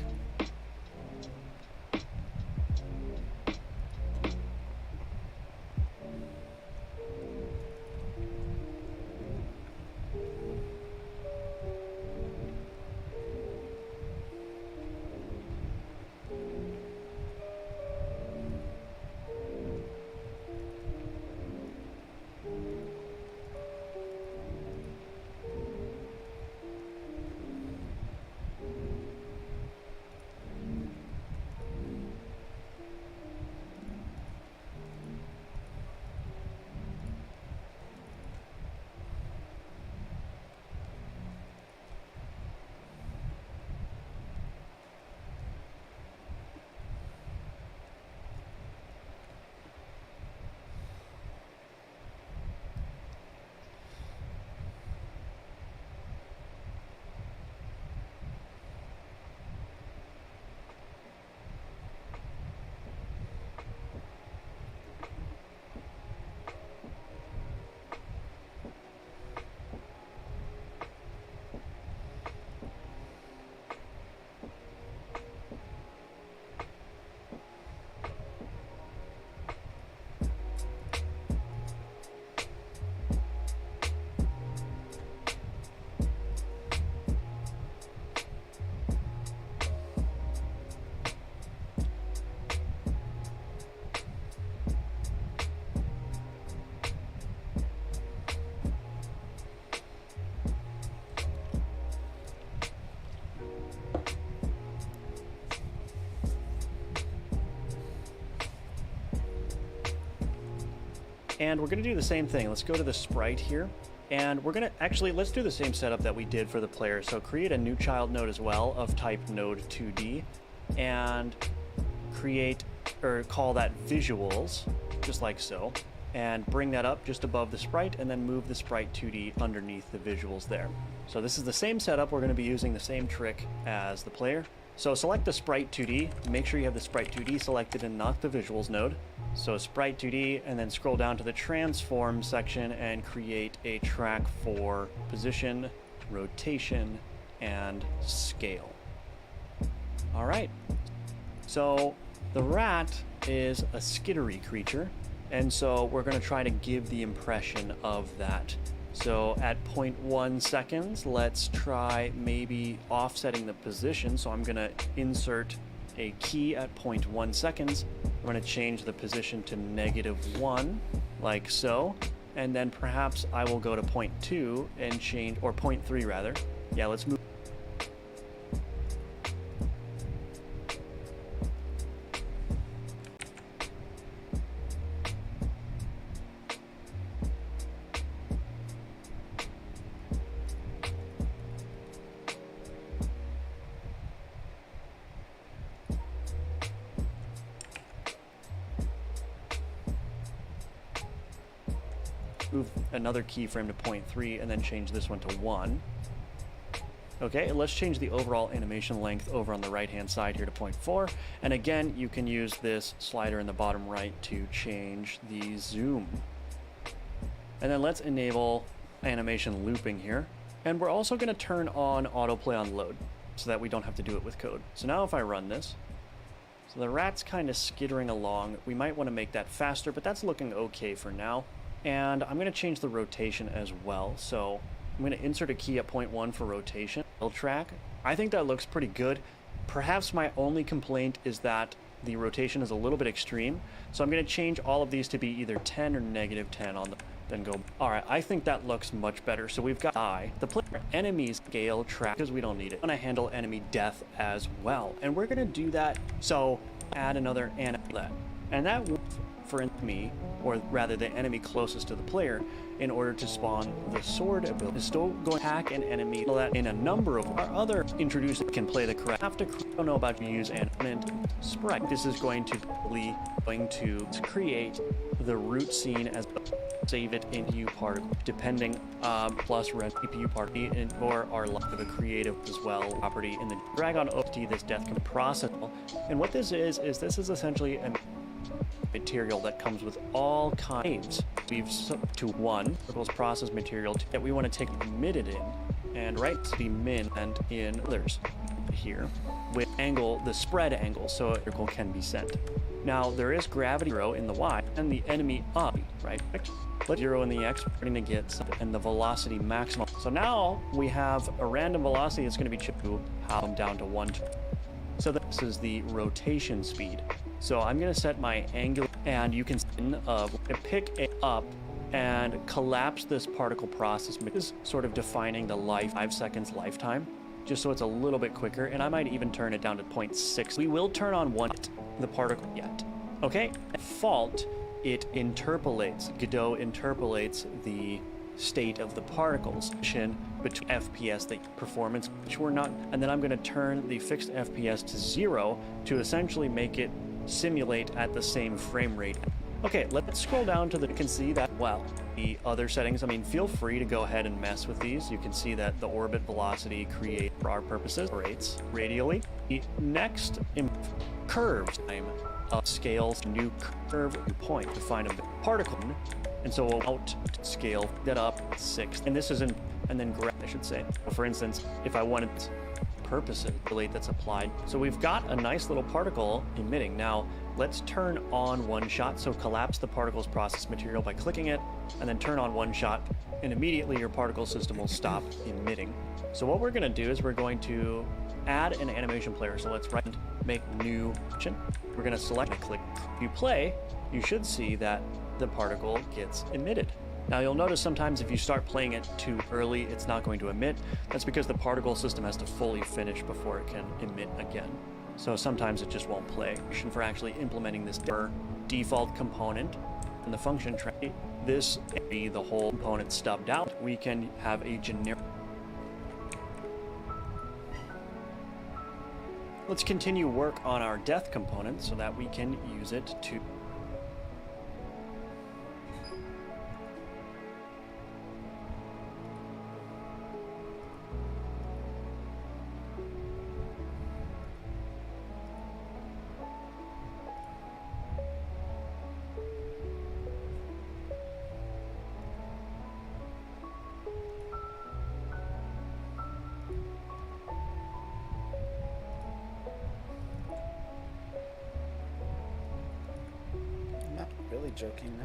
And we're going to do the same thing. Let's go to the sprite here. And we're going to actually, let's do the same setup that we did for the player. So create a new child node as well of type node 2D and create or call that visuals, just like so. And bring that up just above the sprite and then move the sprite 2D underneath the visuals there. So this is the same setup. We're going to be using the same trick as the player. So select the sprite 2D, make sure you have the sprite 2D selected and not the visuals node. So sprite 2D and then scroll down to the transform section and create a track for position, rotation, and scale. All right, so the rat is a skittery creature, and so we're going to try to give the impression of that. So at 0.1 seconds, let's try maybe offsetting the position. So I'm going to insert a key at 0.1 seconds. I'm going to change the position to -1, like so. And then perhaps I will go to 0.2 and change, or 0.3 rather. Yeah, let's move. Move another keyframe to 0.3 and then change this one to 1. Okay, let's change the overall animation length over on the right hand side here to 0.4. And again, you can use this slider in the bottom right to change the zoom. And then let's enable animation looping here. And we're also going to turn on autoplay on load so that we don't have to do it with code. So now if I run this, so the rat's kind of skittering along. We might want to make that faster, but that's looking okay for now. And I'm going to change the rotation as well. So I'm going to insert a key at 0.1 for rotation. Track. I think that looks pretty good. Perhaps my only complaint is that the rotation is a little bit extreme. So I'm going to change all of these to be either 10 or -10 on the, then go. All right, I think that looks much better. So we've got the player enemies scale track because we don't need it. I'm going to handle enemy death as well. And we're going to do that. So add another enemy. And that for enemy, or rather the enemy closest to the player, in order to spawn the sword ability. Still going to hack an enemy that in a number of our other introducers can play the correct. Have to don't know about use and sprite. This is going to create the root scene as save it in CPU part, depending plus rent CPU party or our lack of a creative as well property in the Dragon OT this death can process. And what this is this is essentially a material that comes with all kinds. We've to one equals process material that we want to take emitted in, and right to be min and in others here with angle the spread angle so a circle can be sent. Now there is gravity 0 in the y and the enemy up, right? Let 0 in the x starting to get and the velocity maximum. So now we have a random velocity that's going to be chipped down to 1. So this is the rotation speed. So I'm going to set my angular, and you can pick it up and collapse this particle process. This is sort of defining the 5 seconds lifetime, just so it's a little bit quicker. And I might even turn it down to 0.6. We will turn on the particle yet. Okay, default, it interpolates. Godot interpolates the state of the particles between FPS, the performance, which we're not, and then I'm going to turn the fixed FPS to 0 to essentially make it simulate at the same frame rate. Okay, let's scroll down to you can see that, well, the other settings, I mean, feel free to go ahead and mess with these. You can see that the orbit velocity create for our purposes rates radially. The next curves time scales new curve point to find a particle, and so we'll out scale that up 6, and this isn't, and then I should say, for instance, if I wanted purposes relate that's applied. So we've got a nice little particle emitting. Now let's turn on one shot. So collapse the particles process material by clicking it and then turn on one shot, and immediately your particle system will stop emitting. So what we're going to do is we're going to add an animation player. So let's make new action. We're going to select and click. If you play, you should see that the particle gets emitted. Now you'll notice sometimes if you start playing it too early, it's not going to emit. That's because the particle system has to fully finish before it can emit again. So sometimes it just won't play. For actually implementing this default component and the function tray, this be the whole component stubbed out. We can have a generic. Let's continue work on our death component so that we can use it to Really joking now.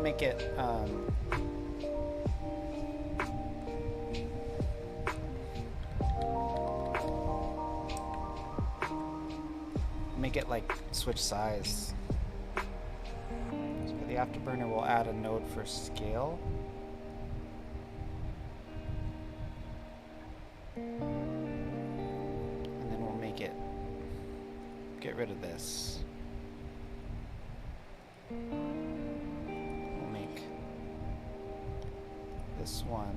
Make it make it like switch size. So for the afterburner, we'll add a node for scale. And then we'll make it get rid of this. This one.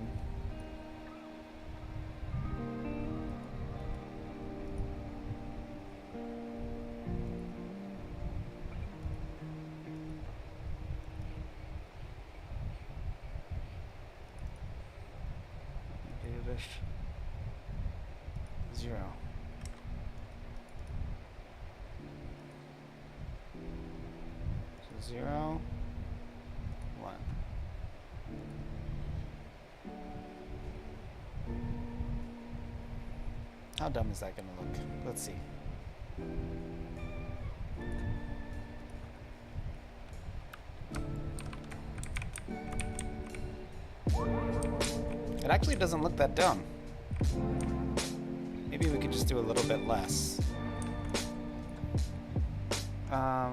Do this 0. So 0, 1. How dumb is that gonna look? Let's see. It actually doesn't look that dumb. Maybe we could just do a little bit less. So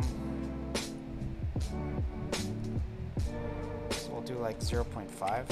we'll do like 0.5.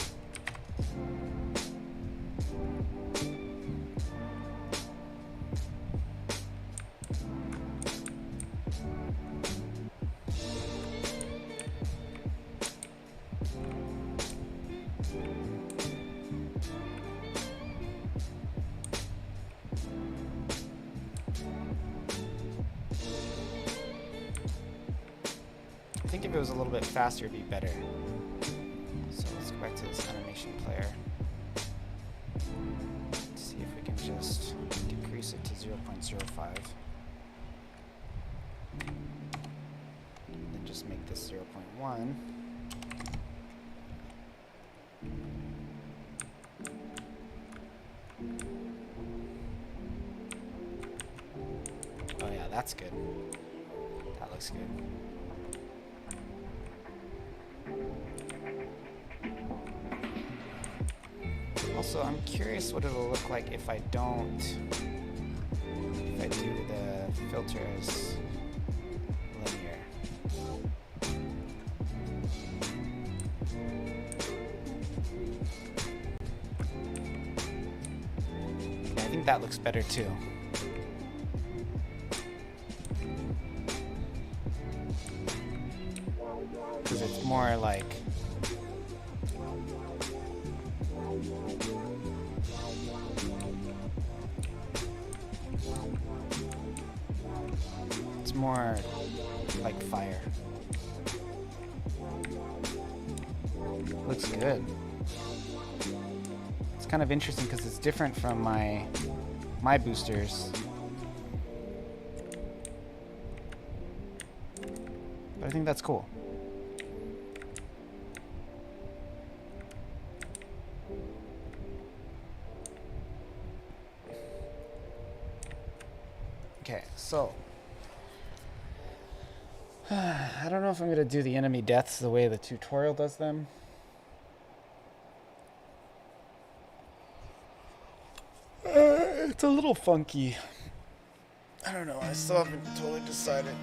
I think if it was a little bit faster, it'd be better. So let's go back to this animation player. Let's see if we can just decrease it to 0.05. And then just make this 0.1. Oh yeah, that's good. That looks good. Also, I'm curious what it'll look like if I don't, if I do the filter as linear. I think that looks better too. Because it's more like... It's more like fire. Looks good. It's kind of interesting because it's different from my boosters. But I think that's cool. Okay, so I don't know if I'm gonna do the enemy deaths the way the tutorial does them. It's a little funky. I don't know, I still haven't totally decided.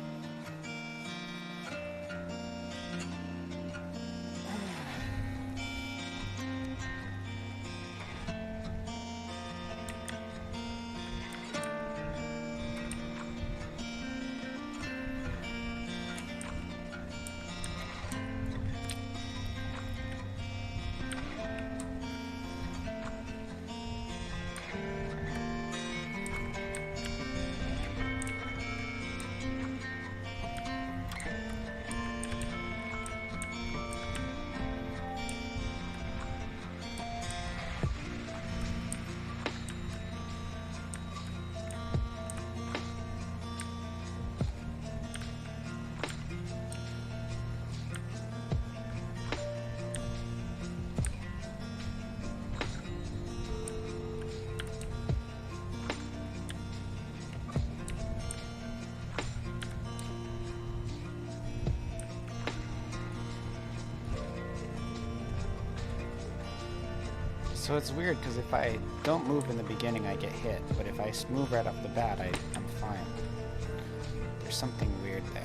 So it's weird because if I don't move in the beginning, I get hit. But if I move right off the bat, I'm fine. There's something weird there.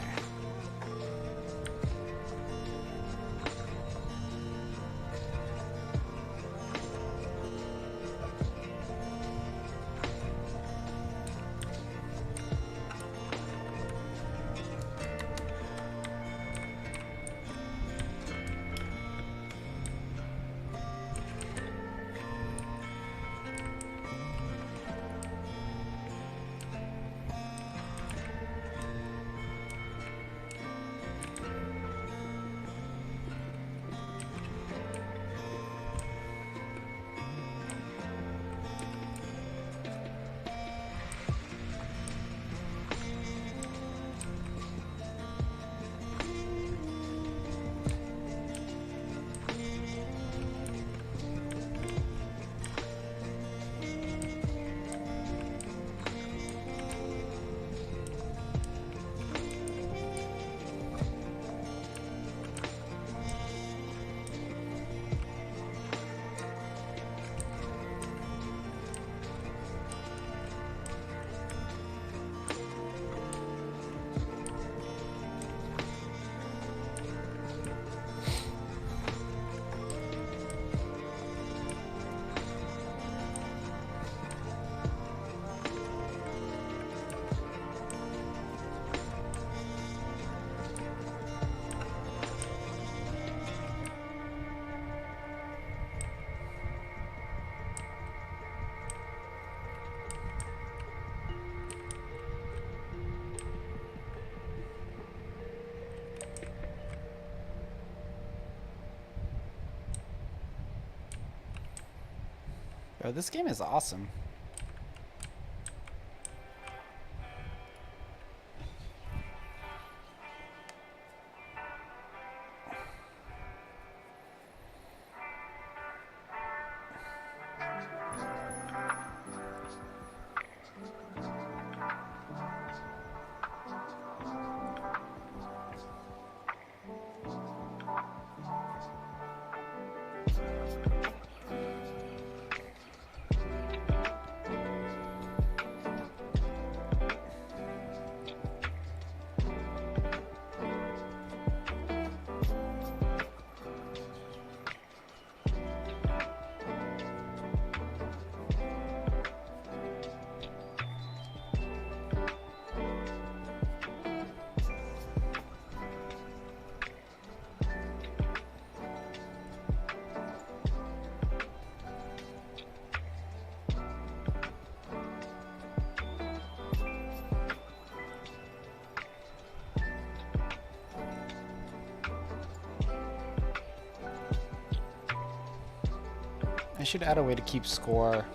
Bro, this game is awesome. I should add a way to keep score.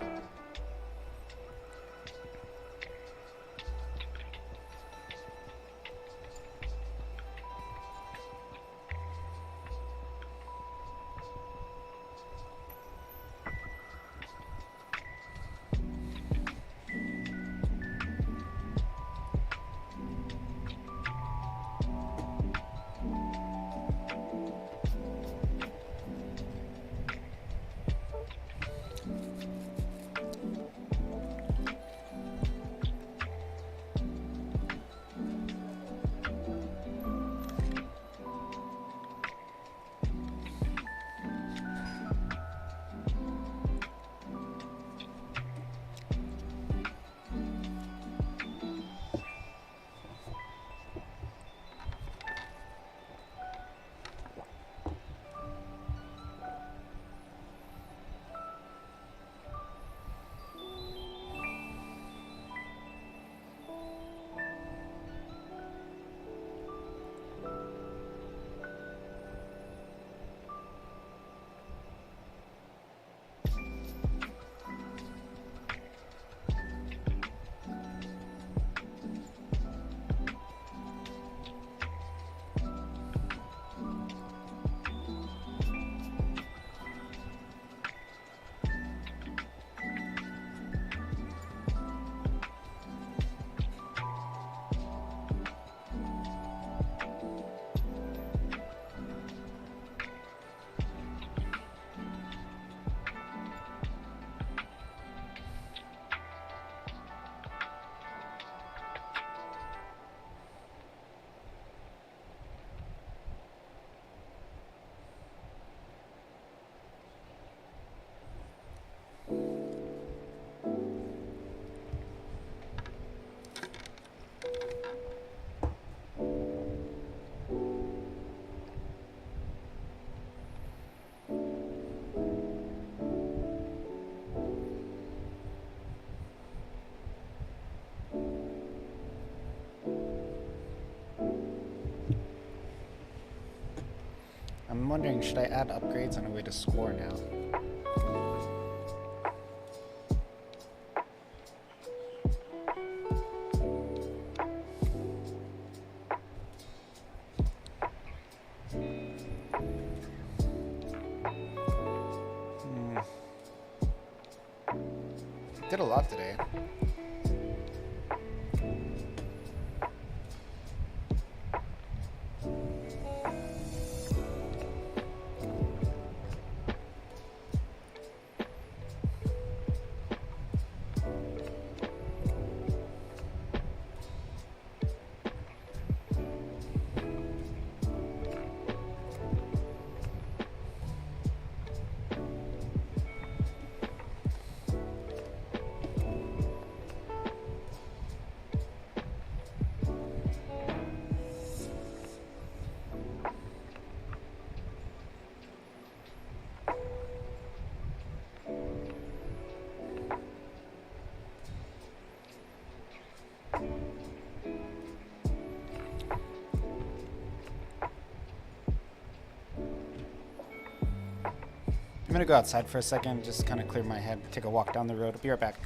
I'm wondering, should I add upgrades on a way to score now? Did a lot today. I'm gonna go outside for a second, just kind of clear my head, take a walk down the road. I'll be right back.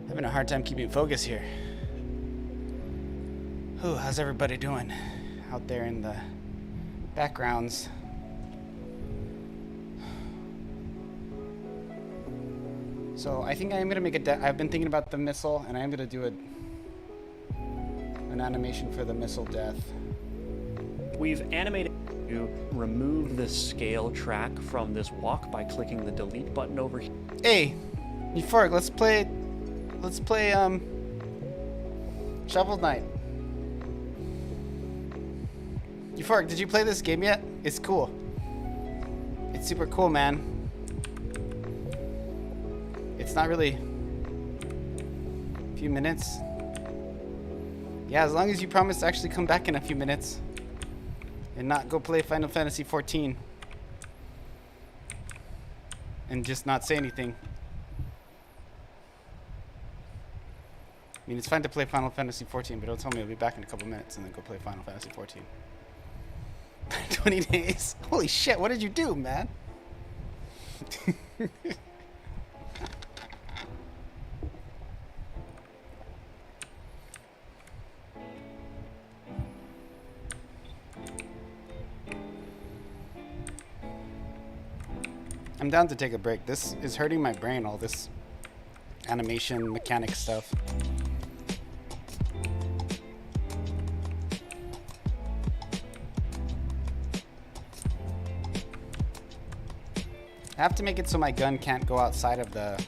Having a hard time keeping focus here. Ooh, how's everybody doing out there in the backgrounds? So I think I am gonna make I've been thinking about the missile, and I am gonna do an animation for the missile death. We've animated to remove the scale track from this walk by clicking the delete button over here. Hey, Euphoric, let's play Shovel Knight. Euphoric, did you play this game yet? It's cool. It's super cool, man. It's not really a few minutes. Yeah, as long as you promise to actually come back in a few minutes and not go play Final Fantasy 14 and just not say anything. I mean, it's fine to play Final Fantasy 14, but don't tell me I'll be back in a couple minutes and then go play Final Fantasy 14. 20 days? Holy shit, what did you do, man? I'm down to take a break. This is hurting my brain, all this animation mechanic stuff. I have to make it so my gun can't go outside of the...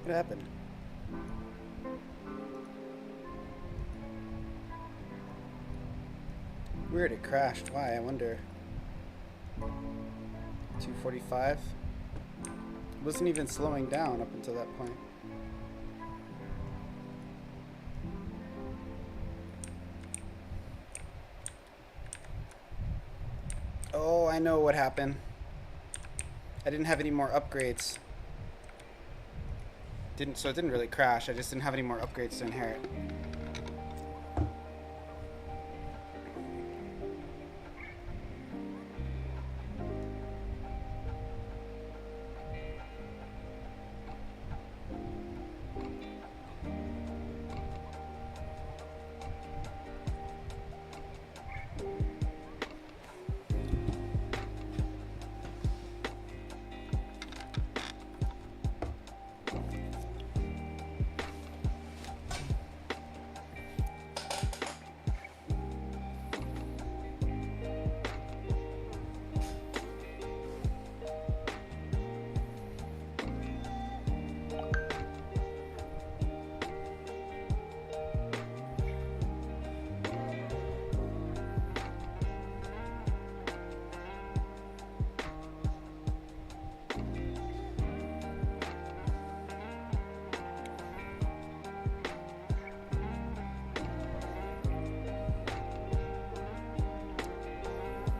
What happened? Weird, it crashed. Why? I wonder. 245? It wasn't even slowing down up until that point. Oh, I know what happened. I didn't have any more upgrades. So it didn't really crash. I just didn't have any more upgrades to inherit.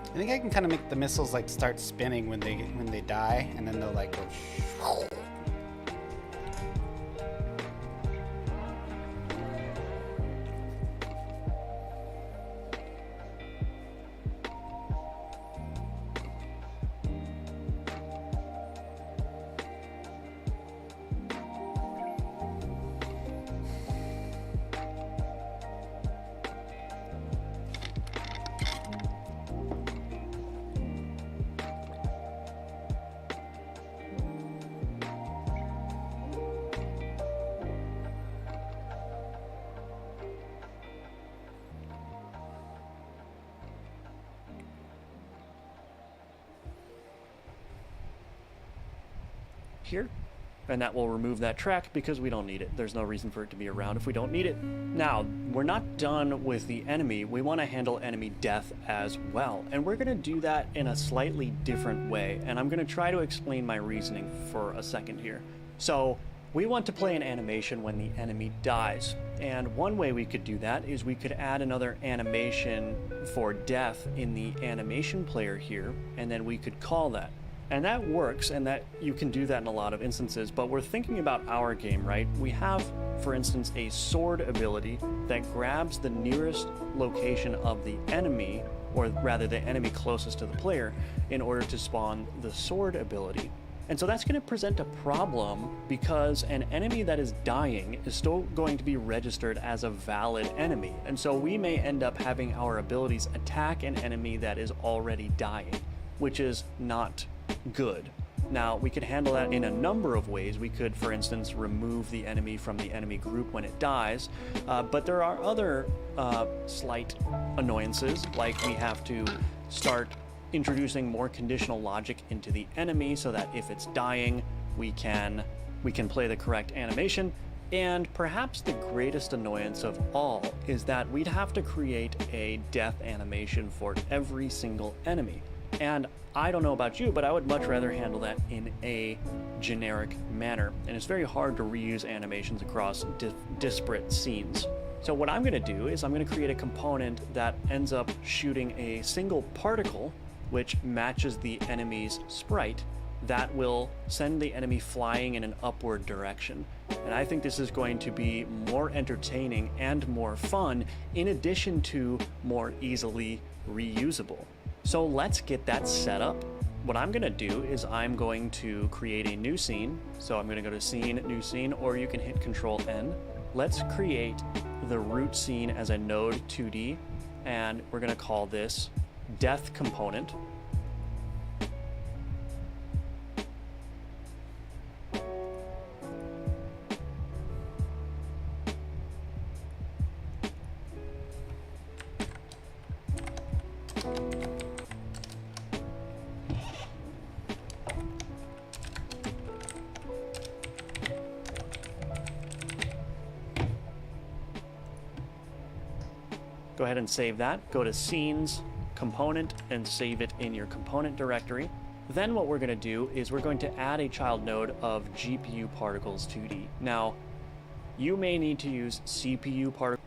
I think I can kind of make the missiles like start spinning when they die, and then they'll like go. here. And that will remove that track because we don't need it. There's no reason for it to be around if we don't need it. Now, we're not done with the enemy. We want to handle enemy death as well. And we're going to do that in a slightly different way. And I'm going to try to explain my reasoning for a second here. So, we want to play an animation when the enemy dies. And one way we could do that is we could add another animation for death in the animation player here, and then we could call that. And that works, and that you can do that in a lot of instances, but we're thinking about our game, right? We have, for instance, a sword ability that grabs the nearest location of the enemy, or rather the enemy closest to the player, in order to spawn the sword ability. And so that's going to present a problem because an enemy that is dying is still going to be registered as a valid enemy. And so we may end up having our abilities attack an enemy that is already dying, which is not good. Now, we could handle that in a number of ways. We could, for instance, remove the enemy from the enemy group when it dies, but there are other slight annoyances, like we have to start introducing more conditional logic into the enemy so that if it's dying, we can play the correct animation. And perhaps the greatest annoyance of all is that we'd have to create a death animation for every single enemy. And I don't know about you, but I would much rather handle that in a generic manner. And it's very hard to reuse animations across disparate scenes. So what I'm going to do is I'm going to create a component that ends up shooting a single particle which matches the enemy's sprite that will send the enemy flying in an upward direction. And I think this is going to be more entertaining and more fun, in addition to more easily reusable. So let's get that set up. What I'm going to do is I'm going to create a new scene. So I'm going to go to scene, new scene, or you can hit Control N. Let's create the root scene as a node 2D, and we're going to call this death component. Go ahead and save that. Go to Scenes, Component, and save it in your component directory. Then what we're going to do is we're going to add a child node of GPU particles 2D. Now, you may need to use CPU particles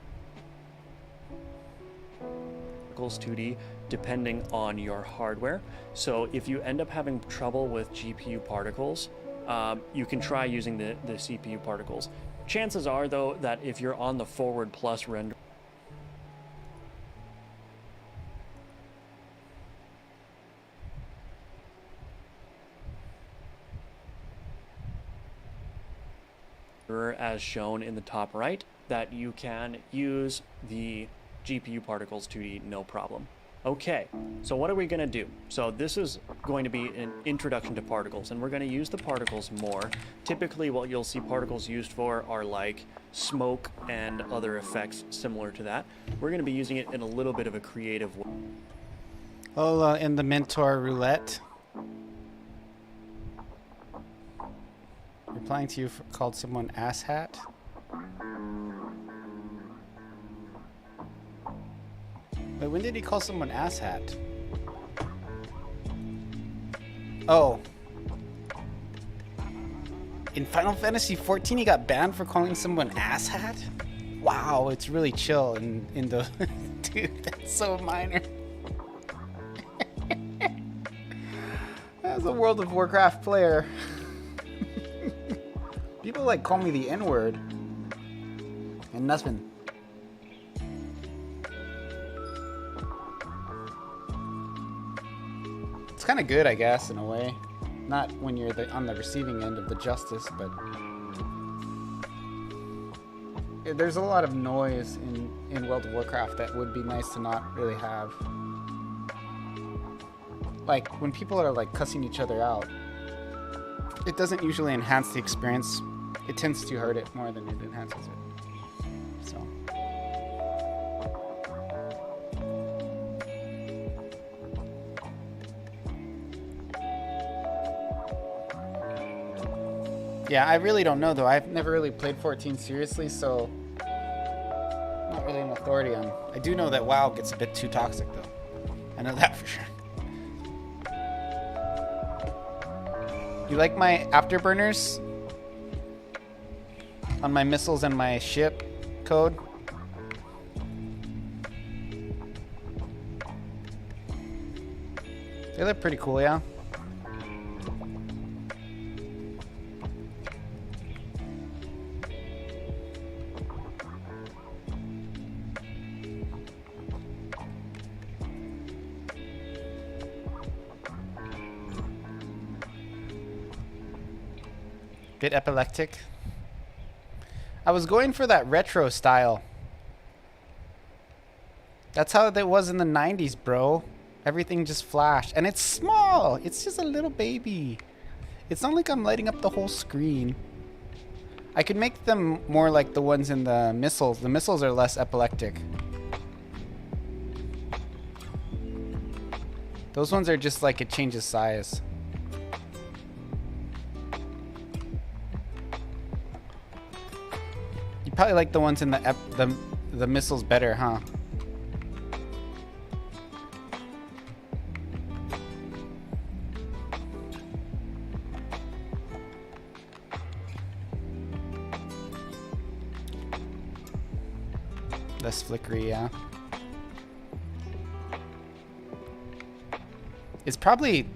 2D depending on your hardware. So if you end up having trouble with GPU particles, you can try using the CPU particles. Chances are, though, that if you're on the forward plus render as shown in the top right, that you can use the GPU particles 2D no problem. Okay, so what are we going to do? So this is going to be an introduction to particles, and we're going to use the particles more. Typically what you'll see particles used for are like smoke and other effects similar to that. We're going to be using it in a little bit of a creative way. Well, in the Mentor Roulette, replying to you called someone asshat. Wait, when did he call someone asshat? Oh. In Final Fantasy XIV, he got banned for calling someone asshat? Wow, it's really chill in the... Dude, that's so minor. As a World of Warcraft player... People like call me the N-word and nothing. It's kind of good, I guess, in a way. Not when you're on the receiving end of the justice, but there's a lot of noise in World of Warcraft that would be nice to not really have. Like when people are like cussing each other out, it doesn't usually enhance the experience. It tends to hurt it more than it enhances it. So. Yeah, I really don't know though. I've never really played 14 seriously, so I'm not really an authority on. I do know that WoW gets a bit too toxic though. I know that for sure. You like my afterburners on my missiles and my ship code? They look pretty cool, yeah. Bit epileptic. I was going for that retro style. That's how it was in the 90s, bro. Everything just flashed. And it's small. It's just a little baby. It's not like I'm lighting up the whole screen. I could make them more like the ones in the missiles. The missiles are less epileptic. Those ones are just like it changes size. You probably like the ones in the missiles better, huh? Less flickery, yeah. It's probably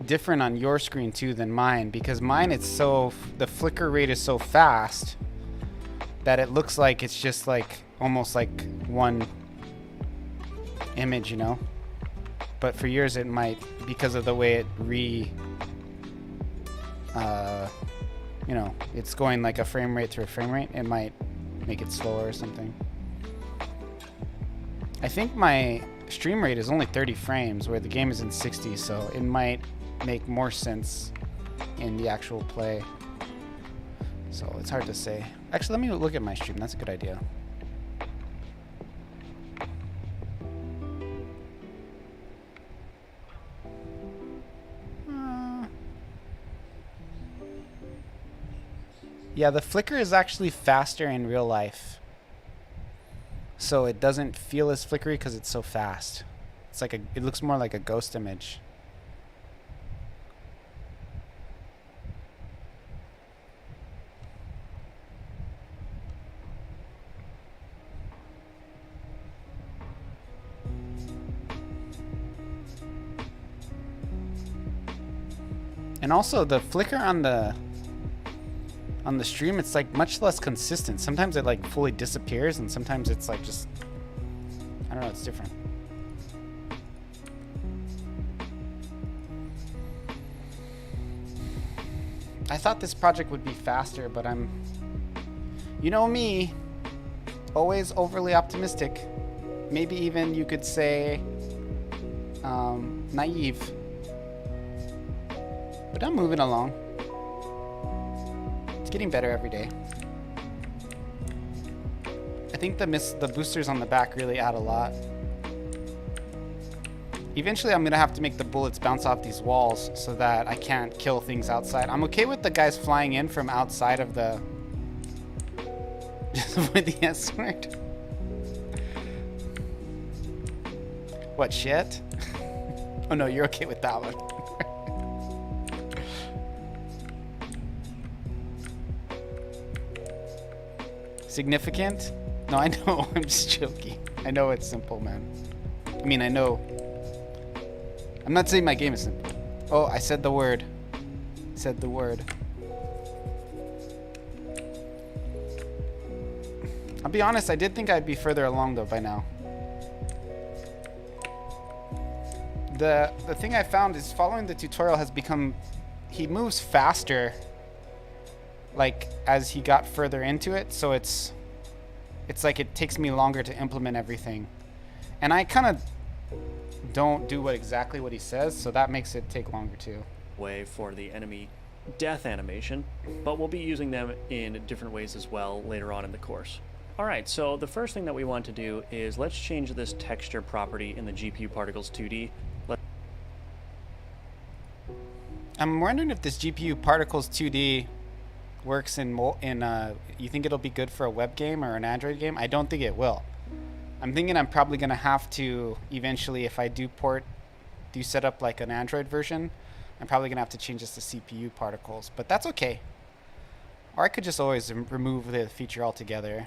different on your screen too than mine, because mine it's so the flicker rate is so fast that it looks like it's just like almost like one image, you know. But for yours it might, because of the way it you know, it's going like a frame rate through a frame rate, it might make it slower or something. I think my stream rate is only 30 frames where the game is in 60, so it might make more sense in the actual play. So it's hard to say. Actually, let me look at my stream. That's a good idea. Yeah, the flicker is actually faster in real life. So it doesn't feel as flickery because it's so fast. It's like it looks more like a ghost image. And also the flicker on the stream, it's like much less consistent. Sometimes it like fully disappears and sometimes it's like just, I don't know, it's different. I thought this project would be faster, but you know me, always overly optimistic. Maybe even you could say naive. But I'm moving along. It's getting better every day. I think the boosters on the back really add a lot. Eventually I'm gonna have to make the bullets bounce off these walls so that I can't kill things outside. I'm okay with the guys flying in from outside of the just with the S word. What, shit? Oh no, you're okay with that one. Significant? No, I know. I'm just joking. I know it's simple, man. I mean, I know. I'm not saying my game is simple. Oh, I said the word. Said the word. I'll be honest, I did think I'd be further along though by now. The thing I found is following the tutorial has become, he moves faster like as he got further into it, so it's like it takes me longer to implement everything. And I kind of don't do exactly what he says, so that makes it take longer too. Way for the enemy death animation, but we'll be using them in different ways as well later on in the course. Alright, so the first thing that we want to do is let's change this texture property in the GPU particles 2D. I'm wondering if this GPU particles 2D works in you think it'll be good for a web game or an Android game? I don't think it will. I'm thinking I'm probably gonna have to eventually, if I do set up like an Android version, I'm probably gonna have to change this to CPU particles, but that's okay. Or I could just always remove the feature altogether.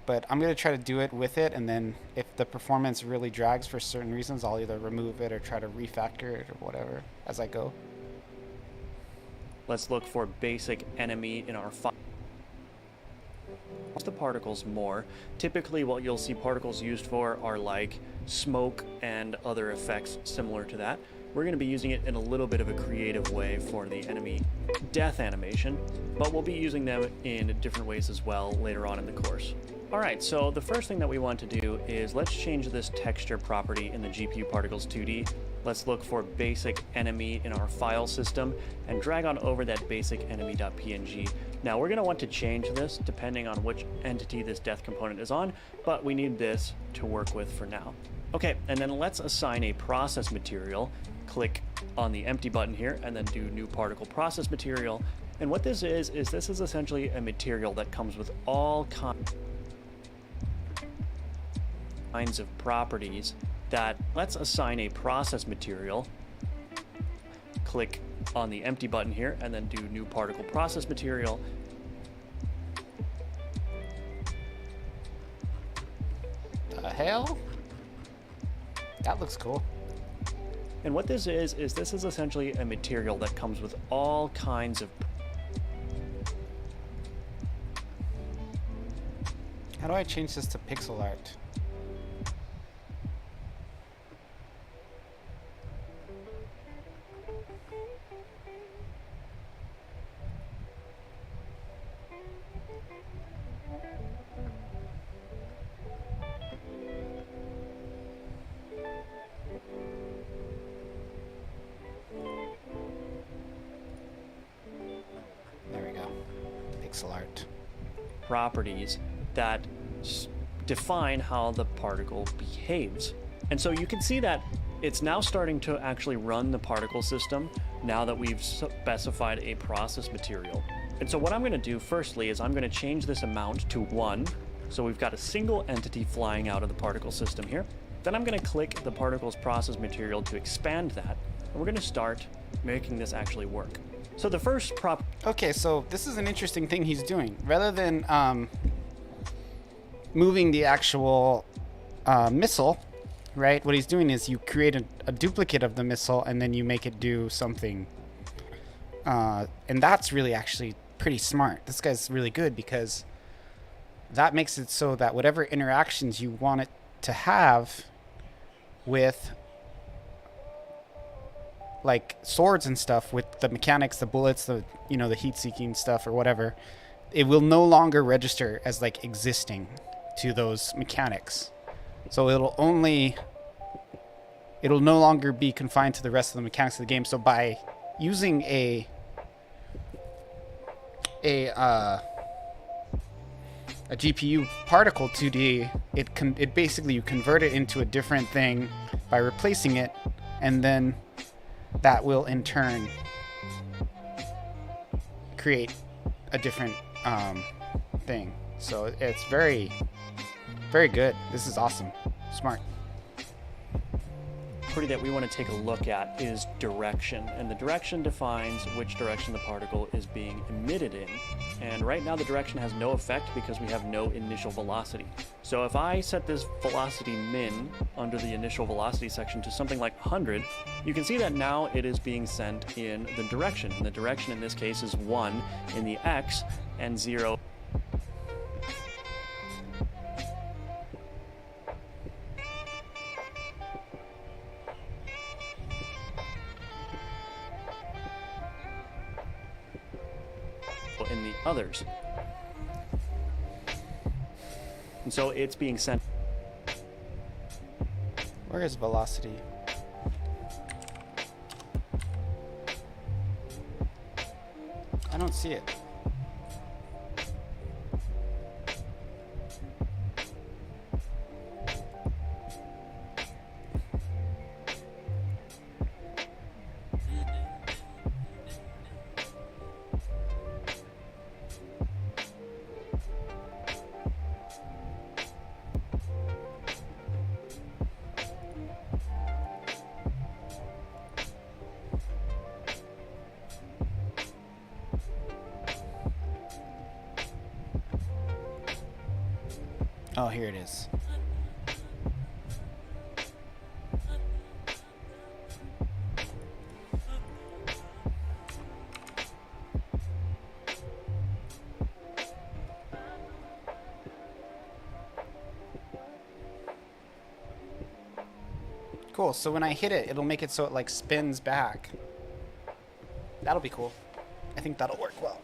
But I'm gonna try to do it with it, and then if the performance really drags for certain reasons, I'll either remove it or try to refactor it or whatever as I go. Let's look for basic enemy in our file. The particles more. Typically what you'll see particles used for are like smoke and other effects similar to that. We're going to be using it in a little bit of a creative way for the enemy death animation, but we'll be using them in different ways as well later on in the course. Alright, so the first thing that we want to do is let's change this texture property in the GPU particles 2D. Let's look for basic enemy in our file system and drag on over that basic enemy.png. Now we're going to want to change this depending on which entity this death component is on, but we need this to work with for now. Okay, and then let's assign a process material. Click on the empty button here and then do new particle process material. And what this is this is essentially a material that comes with all kinds of properties that let's assign a process material. Click on the empty button here and then do new particle process material. The hell? That looks cool. And what this is this is essentially a material that comes with all kinds of... How do I change this to pixel art? There we go. Pixel art. Properties that define how the particle behaves. And so you can see that it's now starting to actually run the particle system now that we've specified a process material. And so what I'm going to do firstly is I'm going to change this amount to 1. So we've got a single entity flying out of the particle system here. Then I'm going to click the particles process material to expand that. And we're going to start making this actually work. So the first Okay, so this is an interesting thing he's doing. Rather than moving the actual missile, right? What he's doing is you create a duplicate of the missile and then you make it do something. And that's really actually pretty smart. This guy's really good because that makes it so that whatever interactions you want it to have with like swords and stuff, with the mechanics, the bullets, the the heat-seeking stuff or whatever, it will no longer register as like existing to those mechanics. So it'll no longer be confined to the rest of the mechanics of the game. So by using a GPU particle 2D, it basically you convert it into a different thing by replacing it, and then that will in turn create a different thing. So it's very, very good. This is awesome. Smart. property that we want to take a look at is direction, and the direction defines which direction the particle is being emitted in. And right now the direction has no effect because we have no initial velocity. So if I set this velocity min under the initial velocity section to something like 100, you can see that now it is being sent in the direction. And the direction in this case is 1 in the x and 0 in the others. And so it's being sent. Where is velocity? I don't see it. Oh, here it is. Cool, so when I hit it, it'll make it so it like spins back. That'll be cool. I think that'll work well.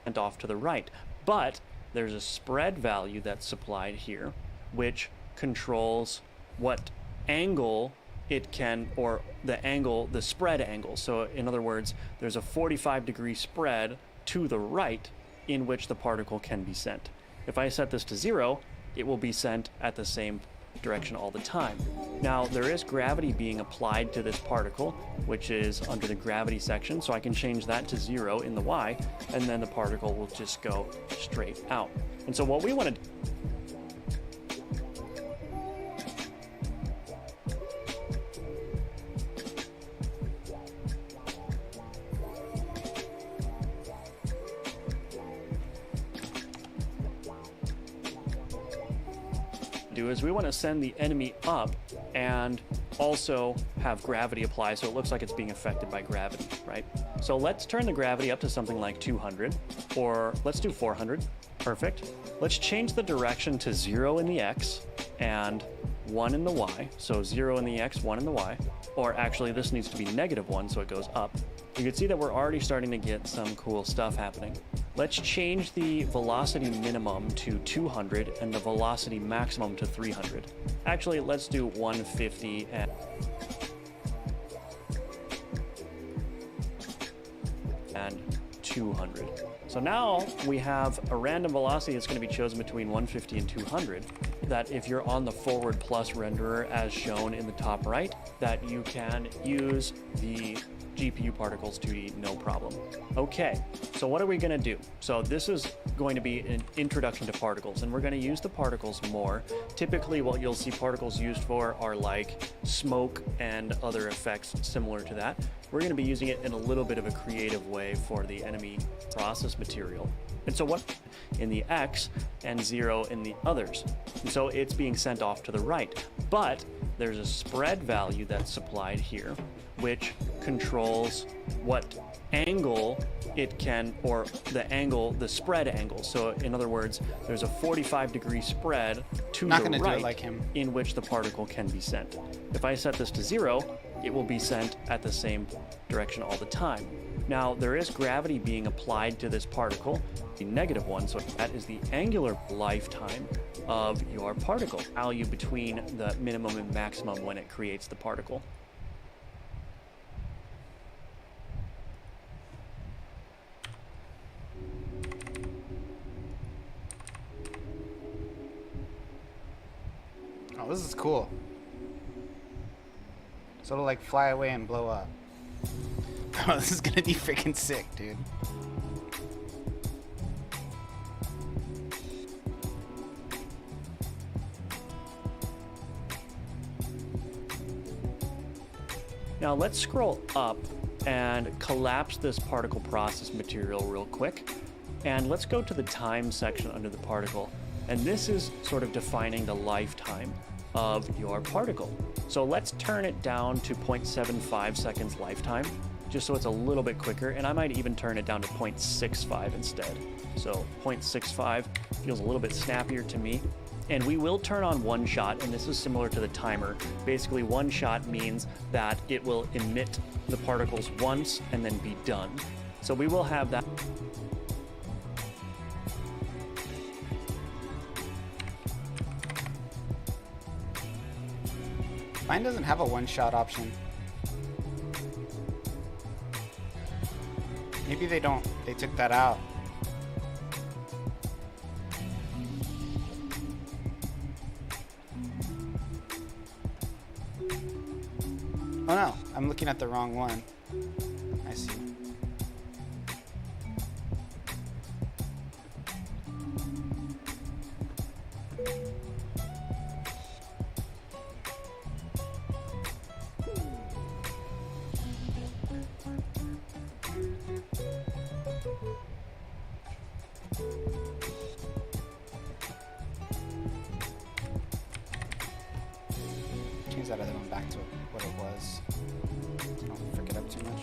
And off to the right. But there's a spread value that's supplied here, which controls what angle it can, or the spread angle. So in other words, there's a 45-degree spread to the right in which the particle can be sent. If I set this to 0, it will be sent at the same direction all the time. Now, there is gravity being applied to this particle, which is under the gravity section, so I can change that to 0 in the Y, and then the particle will just go straight out. And so what we want to do is we want to send the enemy up and also have gravity apply, so it looks like it's being affected by gravity, right? So let's turn the gravity up to something like 200, or let's do 400. Perfect. Let's change the direction to 0 in the X and 1 in the Y. So 0 in the X, 1 in the Y. Or actually, this needs to be -1, so it goes up. You can see that we're already starting to get some cool stuff happening. Let's change the velocity minimum to 200 and the velocity maximum to 300. Actually, let's do 150 and 200. So now we have a random velocity that's going to be chosen between 150 and 200, that if you're on the forward plus renderer as shown in the top right, that you can use the GPU particles 2D, no problem. Okay, so what are we gonna do? So this is going to be an introduction to particles, and we're gonna use the particles more. Typically what you'll see particles used for are like smoke and other effects similar to that. We're gonna be using it in a little bit of a creative way for the enemy process material. And so what in the X and 0 in the others. And so it's being sent off to the right, but there's a spread value that's supplied here, which controls what angle it can, or the spread angle. So in other words, there's a 45-degree spread to the right in which the particle can be sent. If I set this to 0, it will be sent at the same direction all the time. Now, there is gravity being applied to this particle, the -1, so that is the angular lifetime of your particle, value between the minimum and maximum when it creates the particle. Oh, this is cool. So it'll like fly away and blow up. Oh, this is gonna be freaking sick, dude. Now let's scroll up and collapse this particle process material real quick. And let's go to the time section under the particle. And this is sort of defining the lifetime of your particle. So let's turn it down to 0.75 seconds lifetime, just so it's a little bit quicker. And I might even turn it down to 0.65 instead. So 0.65 feels a little bit snappier to me. And we will turn on one shot, and this is similar to the timer. Basically, one shot means that it will emit the particles once and then be done. So we will have that. Mine doesn't have a one-shot option. Maybe they don't. They took that out. Oh no, I'm looking at the wrong one. I see. back to what it was. So don't freak it up too much.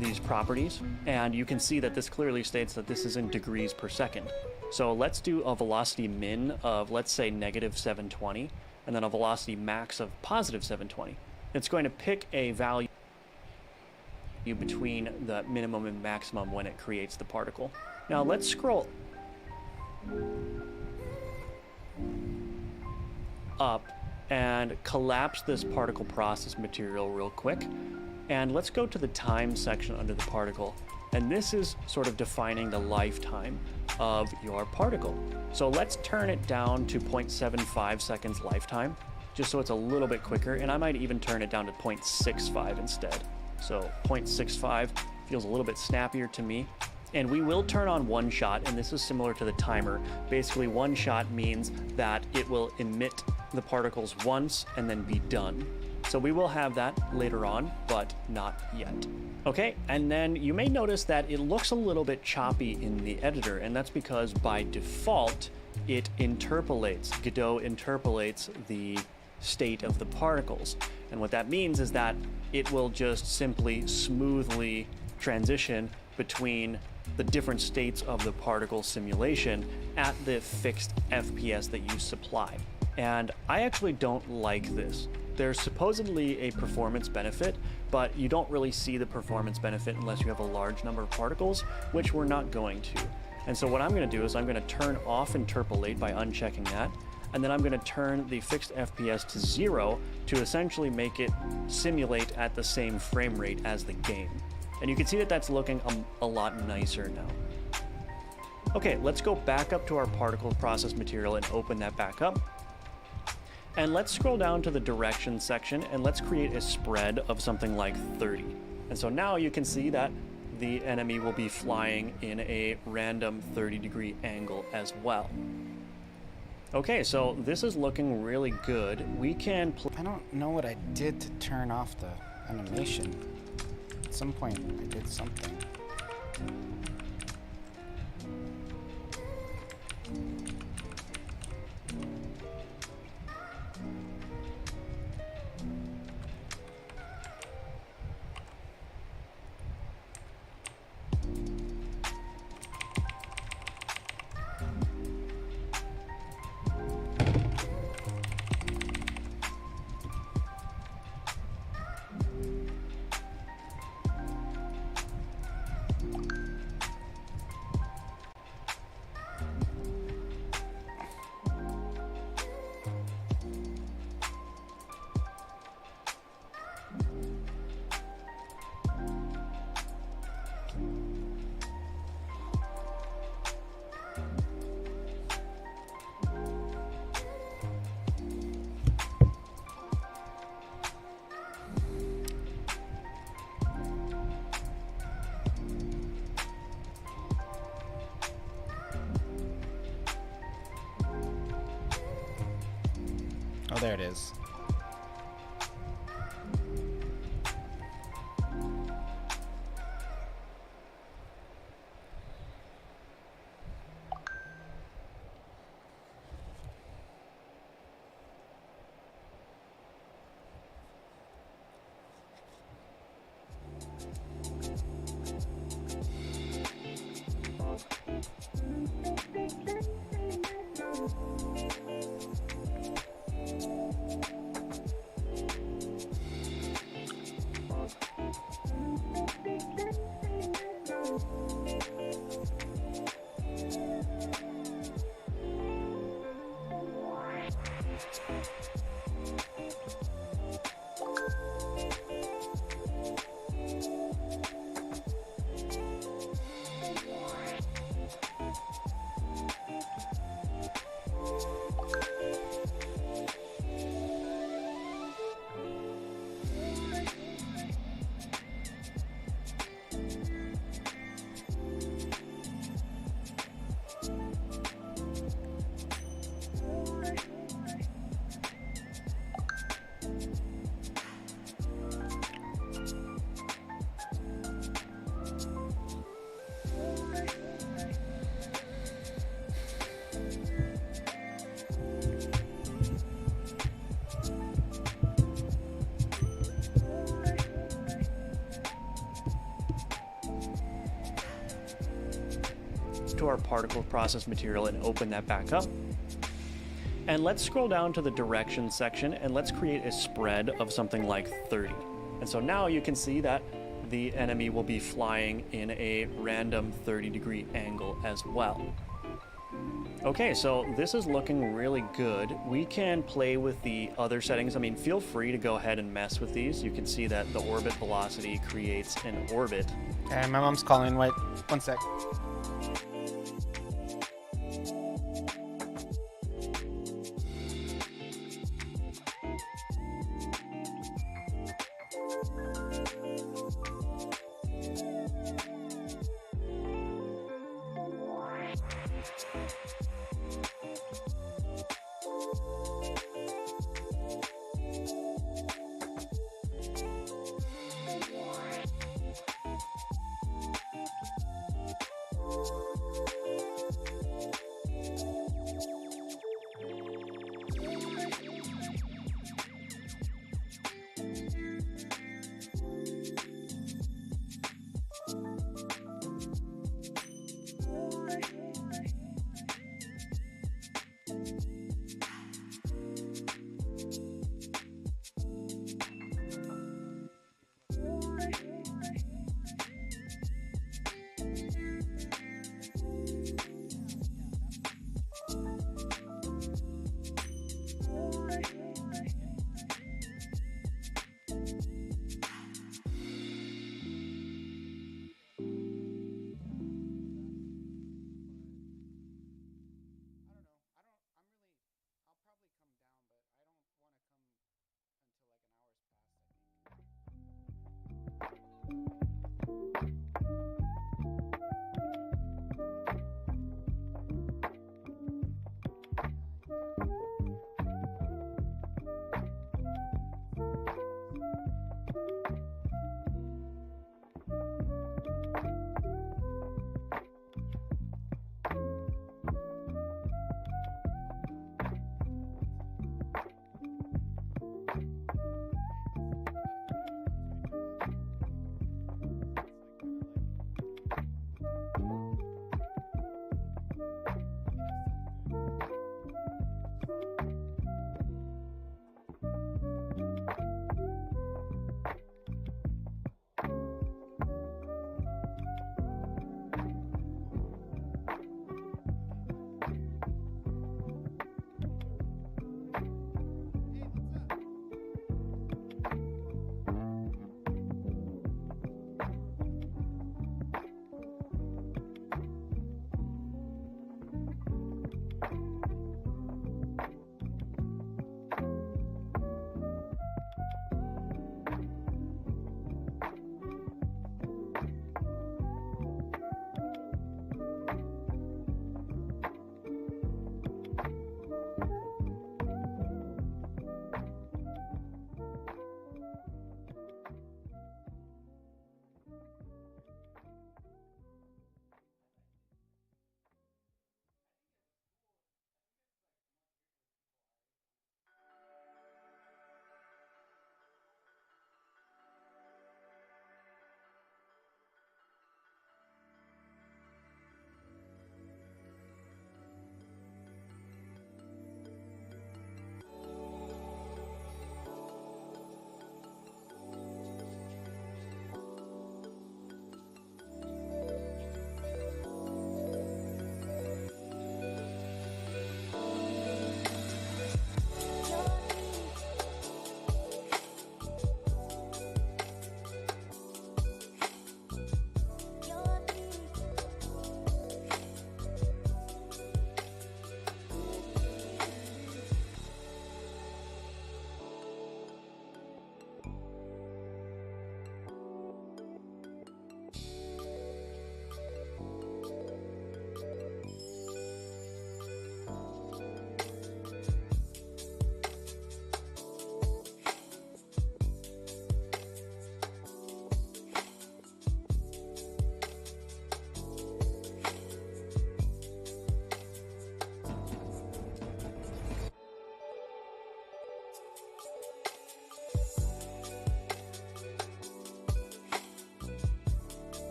These properties, and you can see that this clearly states that this is in degrees per second. So let's do a velocity min of, let's say, negative 720, and then a velocity max of positive 720. It's going to pick a value between the minimum and maximum when it creates the particle. Now let's scroll up and collapse this particle process material real quick. And let's go to the time section under the particle. And this is sort of defining the lifetime of your particle. So let's turn it down to 0.75 seconds lifetime, just so it's a little bit quicker. And I might even turn it down to 0.65 instead. So 0.65 feels a little bit snappier to me. And we will turn on one shot, and this is similar to the timer. Basically, one shot means that it will emit the particles once and then be done. So we will have that later on, but not yet. Okay, and then you may notice that it looks a little bit choppy in the editor, and that's because by default, it interpolates. Godot interpolates the state of the particles. And what that means is that it will just simply smoothly transition between the different states of the particle simulation at the fixed FPS that you supply. And I actually don't like this. There's supposedly a performance benefit, but you don't really see the performance benefit unless you have a large number of particles, which we're not going to. And so what I'm going to do is I'm going to turn off interpolate by unchecking that, and then I'm going to turn the fixed FPS to 0 to essentially make it simulate at the same frame rate as the game. And you can see that that's looking a lot nicer now. Okay, let's go back up to our particle process material and open that back up. And let's scroll down to the directions section and let's create a spread of something like 30. And so now you can see that the enemy will be flying in a random 30-degree angle as well. Okay, so this is looking really good. We can I don't know what I did to turn off the animation. At some point I did something. Oh, there it is. to our particle process material and open that back up. And let's scroll down to the direction section and let's create a spread of something like 30. And so now you can see that the enemy will be flying in a random 30-degree angle as well. Okay, so this is looking really good. We can play with the other settings. I mean, feel free to go ahead and mess with these. You can see that the orbit velocity creates an orbit. And my mom's calling. Wait, one sec.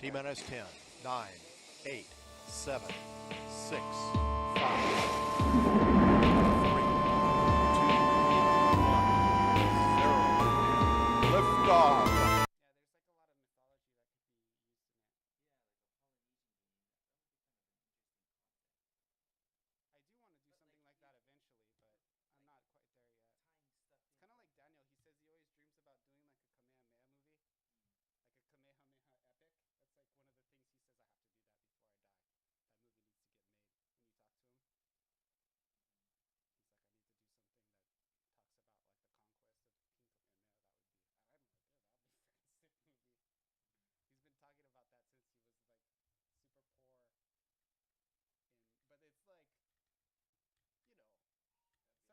T minus 10, 9, 8, 7, 6, 5, 3, 2, 1, 0. Lift off. Yeah, there's like a lot of mythology that could be used in it. Yeah, like a Polynesian game. That would be kind of an interesting concept. I do want to do But, something like, like that eventually, but I'm like, not quite there yet. Tying stuff in. It's kind of like Daniel.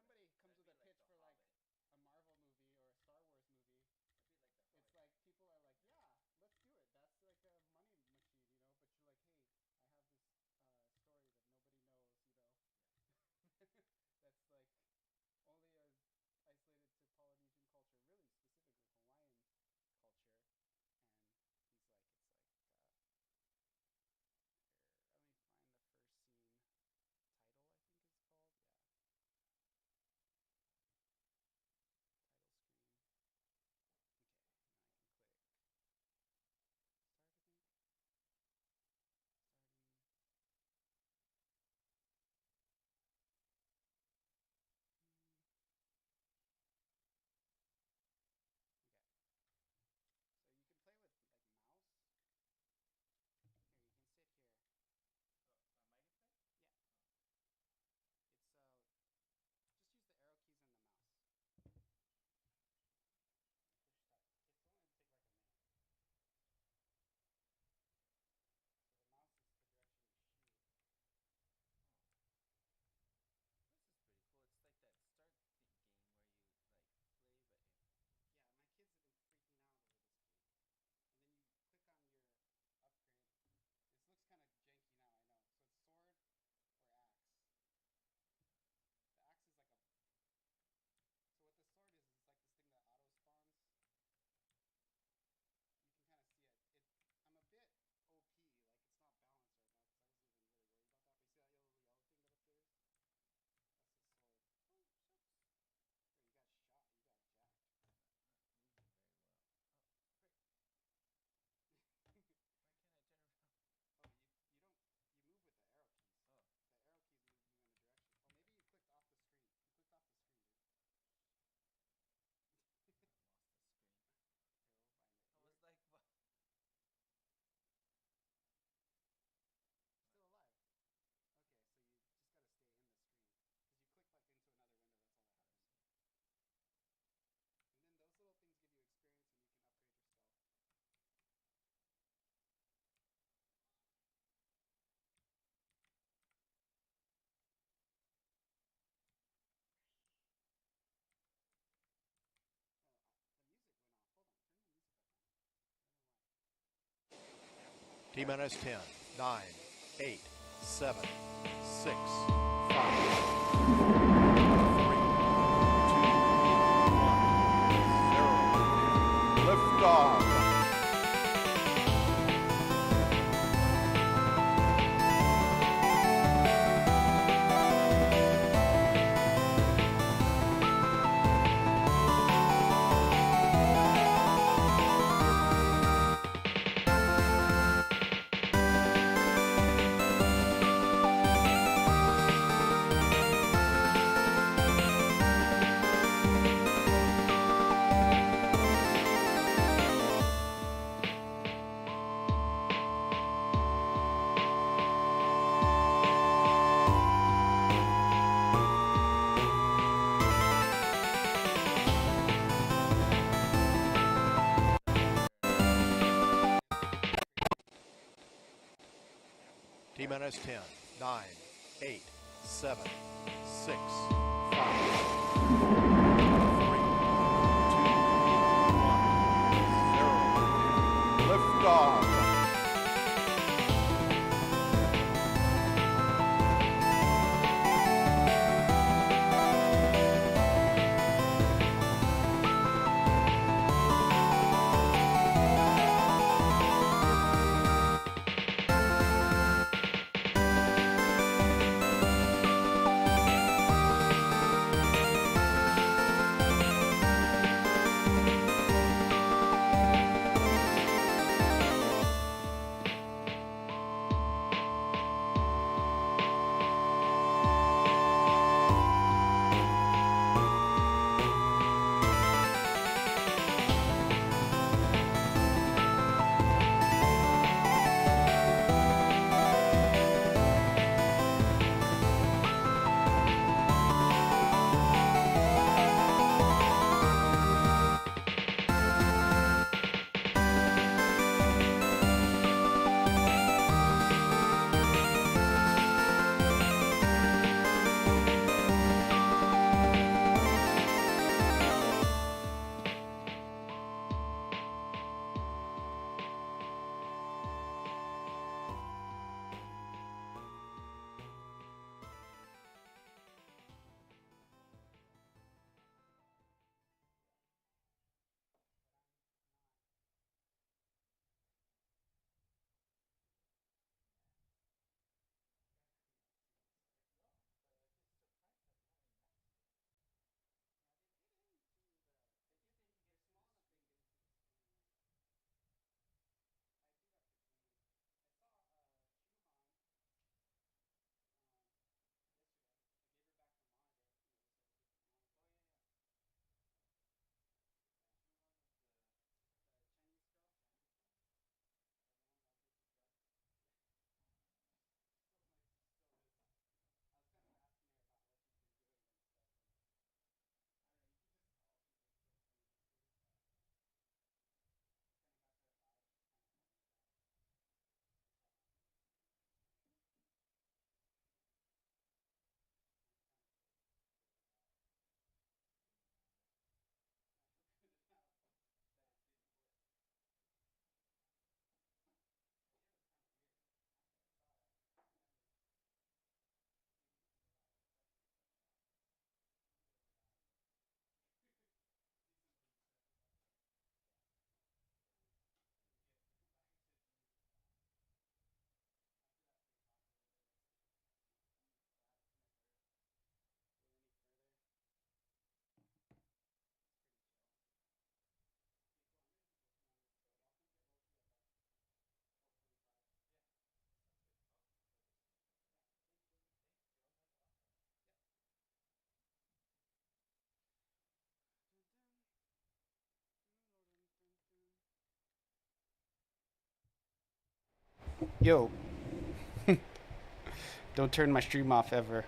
He says he always dreams about doing like a Kamehameha movie, like a Kamehameha epic. That's like one of the things he says, I have to do that before I die. That movie needs to get made. When you talk to him, he's like, I need to do something that talks about like the conquest of King Kamehameha. That would be, and I'm like, oh, that'd be a freaking sick movie. He's been talking about that since he was like super poor. But it's like, you know, somebody comes with a pitch for like a Marvel movie or a Star Wars movie. It's like people are like, yeah, let's do it. That's like a money machine, you know. But you're like, hey, I have this story that nobody knows, you know. Yeah. That's like only isolated to Polynesian culture, really specifically Hawaiian culture. And he's like, it's like, here, let me find the first scene. Title, I think it's called. Yeah. Title screen. Okay, now I can click start, I think. Starting. Okay. So you can play with like mouse. Here, you can sit here. Oh, my display? Yeah. Oh. It's just use the arrow keys and the mouse. Push start. It's only gonna take like a minute. So the mouse is the direction you shoot. Oh. This is pretty cool. It's like that start game where you like play, but Yeah, my kids have been freaking out over this game. And then you click on your upgrade. This looks kind of janky now, I know. So it's sword or axe. The axe is like a... So what the sword is like this thing that auto spawns. You can kind of see it. I'm a bit OP, like it's not balanced right now because I wasn't even really worried about that. But you see that yellow thing that appears? That's the sword. Oh, shucks. There, you got shot. You got jacked. not moving very well. Oh, frick. Why can't I turn around? Oh, you don't... You move with the arrow keys. Oh. The arrow keys move you in a direction. Oh, maybe you clicked off the screen. You clicked off the screen, dude. I lost the screen. Here, we'll find it. I was like, what? Still alive. Okay, so you just gotta stay in the screen. Because you clicked like into another window, that's all that happened. And then those little things give you experience and you can upgrade yourself. The music went off. Hold on, turn the music back on. I don't know why. T minus 10, 9, 8, 7, 6, 5, 3, 2, 1, 0. Lift off. T minus 10, 9, 8, 7, 6, 5, 3, 2, 1, 0. Lift off. Yo. Don't turn my stream off ever.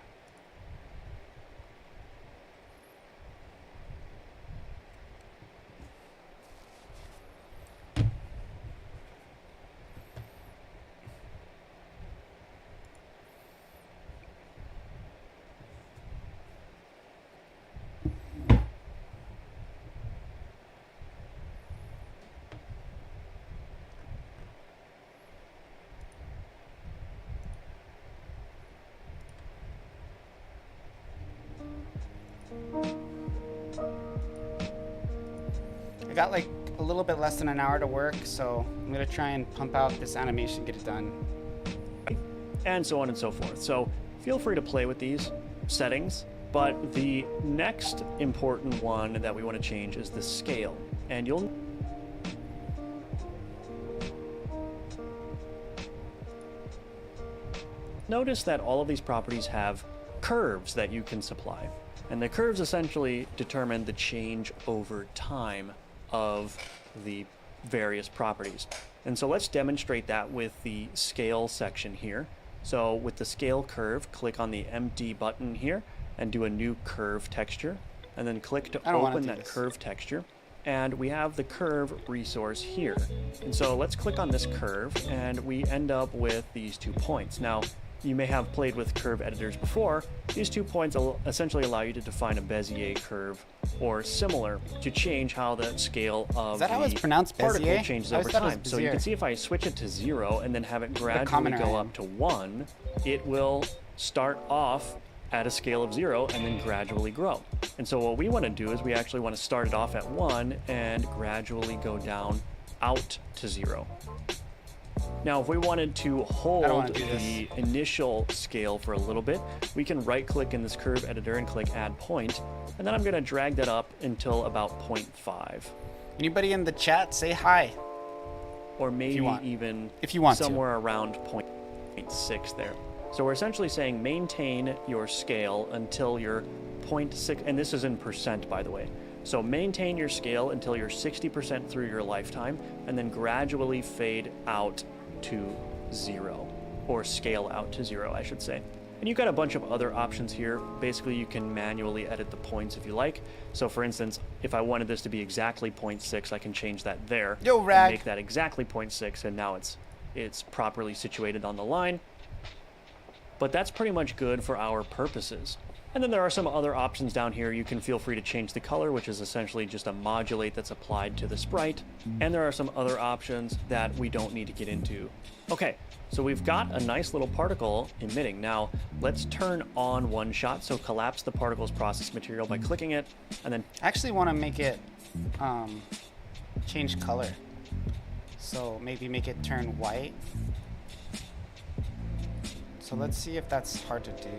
I got like a little bit less than an hour to work, so I'm gonna try and pump out this animation, get it done. And so on and so forth. So feel free to play with these settings, but the next important one that we want to change is the scale. And you'll notice that all of these properties have curves that you can supply. And the curves essentially determine the change over time of the various properties. And so let's demonstrate that with the scale section here. So with the scale curve, click on the empty button here and do a new curve texture, and then click to open that curve texture. And we have the curve resource here. And so let's click on this curve and we end up with these 2 points. Now, you may have played with curve editors before. These 2 points will essentially allow you to define a Bezier curve or similar to change how the scale of the particle changes over time. So you can see if I switch it to 0 and then have it gradually go up to 1, it will start off at a scale of 0 and then gradually grow. And so what we want to do is we actually want to start it off at 1 and gradually go down out to 0. Now, if we wanted to hold the initial scale for a little bit, we can right-click in this curve editor and click Add Point, and then I'm going to drag that up until about 0.5. Anybody in the chat, say hi. Or maybe even somewhere around 0.6 there. So we're essentially saying maintain your scale until you're 0.6, and this is in percent, by the way. So maintain your scale until you're 60% through your lifetime, and then gradually fade out to 0, or scale out to 0, I should say. And you've got a bunch of other options here. Basically, you can manually edit the points if you like. So for instance, if I wanted this to be exactly 0.6, I can change that there. And make that exactly 0.6, and now it's properly situated on the line. But that's pretty much good for our purposes. And then there are some other options down here. You can feel free to change the color, which is essentially just a modulate that's applied to the sprite. And there are some other options that we don't need to get into. Okay, so we've got a nice little particle emitting. Now, let's turn on one shot. So collapse the particle's process material by clicking it, and then... I actually want to make it change color. So maybe make it turn white. So let's see if that's hard to do.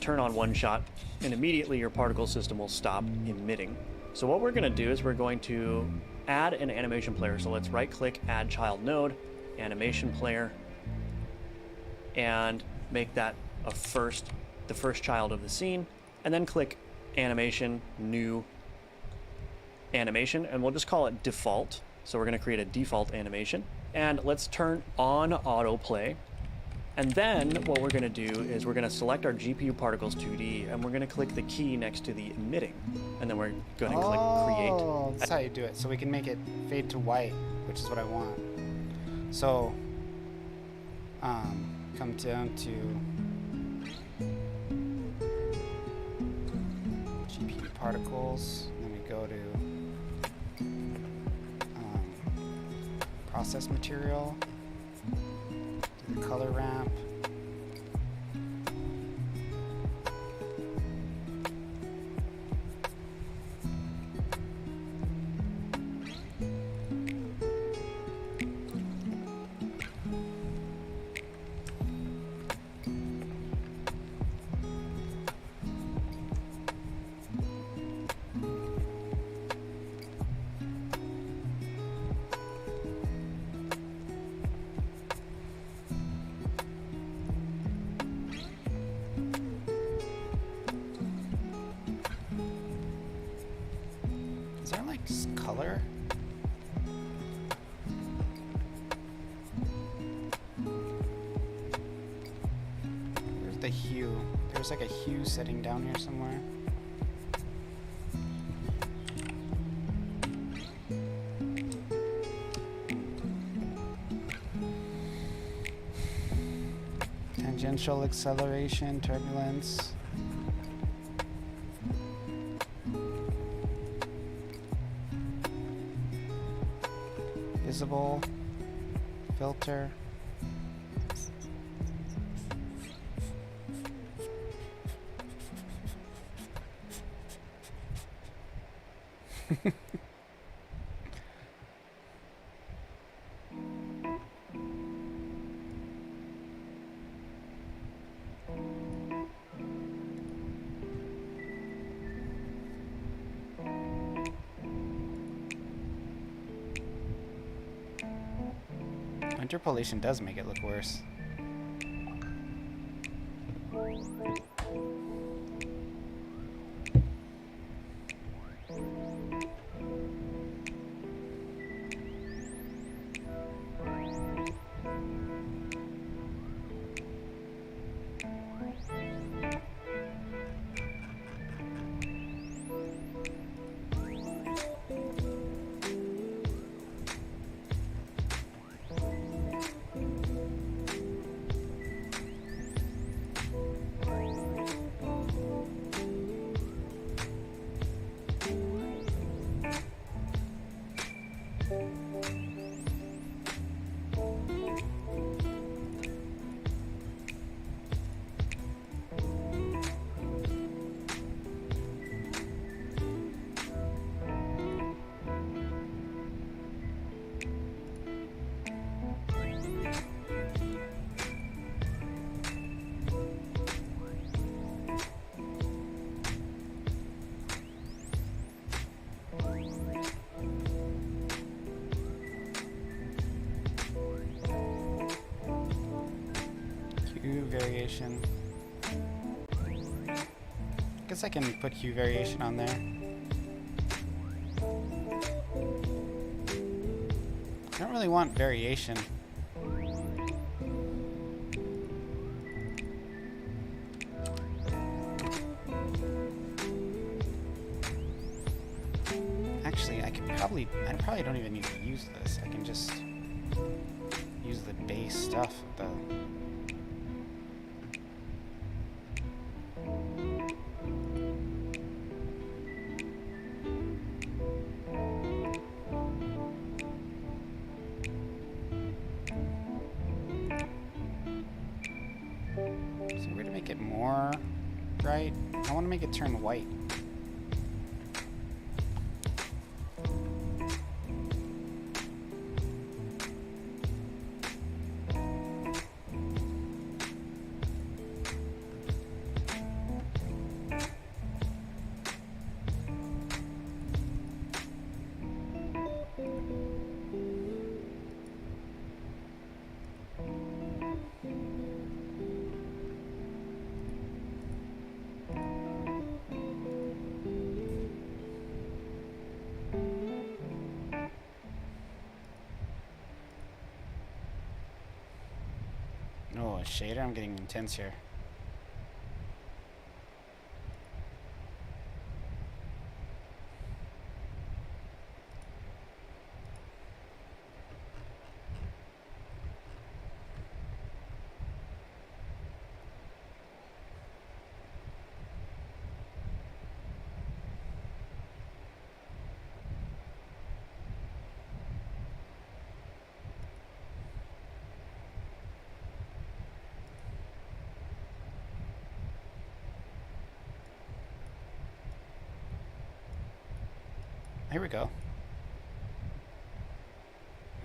turn on one shot, and immediately your particle system will stop emitting. So what we're going to do is we're going to add an animation player. So let's right-click, add child node, animation player, and make that the first child of the scene, and then click animation, new animation, and we'll just call it default. So we're going to create a default animation, and let's turn on autoplay. And then what we're going to do is we're going to select our GPU particles 2D, and we're going to click the key next to the emitting, and then we're going to click create. Oh, that's how you do it. So we can make it fade to white, which is what I want. So come down to GPU particles, and then we go to process material, do the color ramp. Is there like color? Where's the hue? There's like a hue setting down here somewhere. Tangential acceleration, turbulence. Visible, filter. Interpolation does make it look worse. Hue variation. Guess I can put hue variation on there. I don't really want variation. Actually, I probably don't even need to use this. I can just use the base stuff of the it more bright. I want to make it turn white. Oh, a shader? I'm getting intense here. Here we go.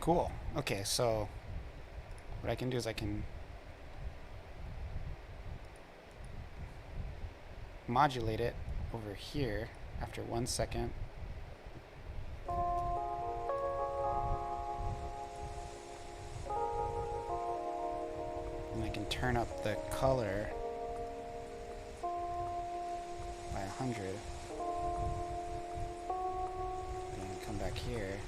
Cool. Okay, so what I can do is I can modulate it over here after 1 second. And I can turn up the color by 100. Come back here.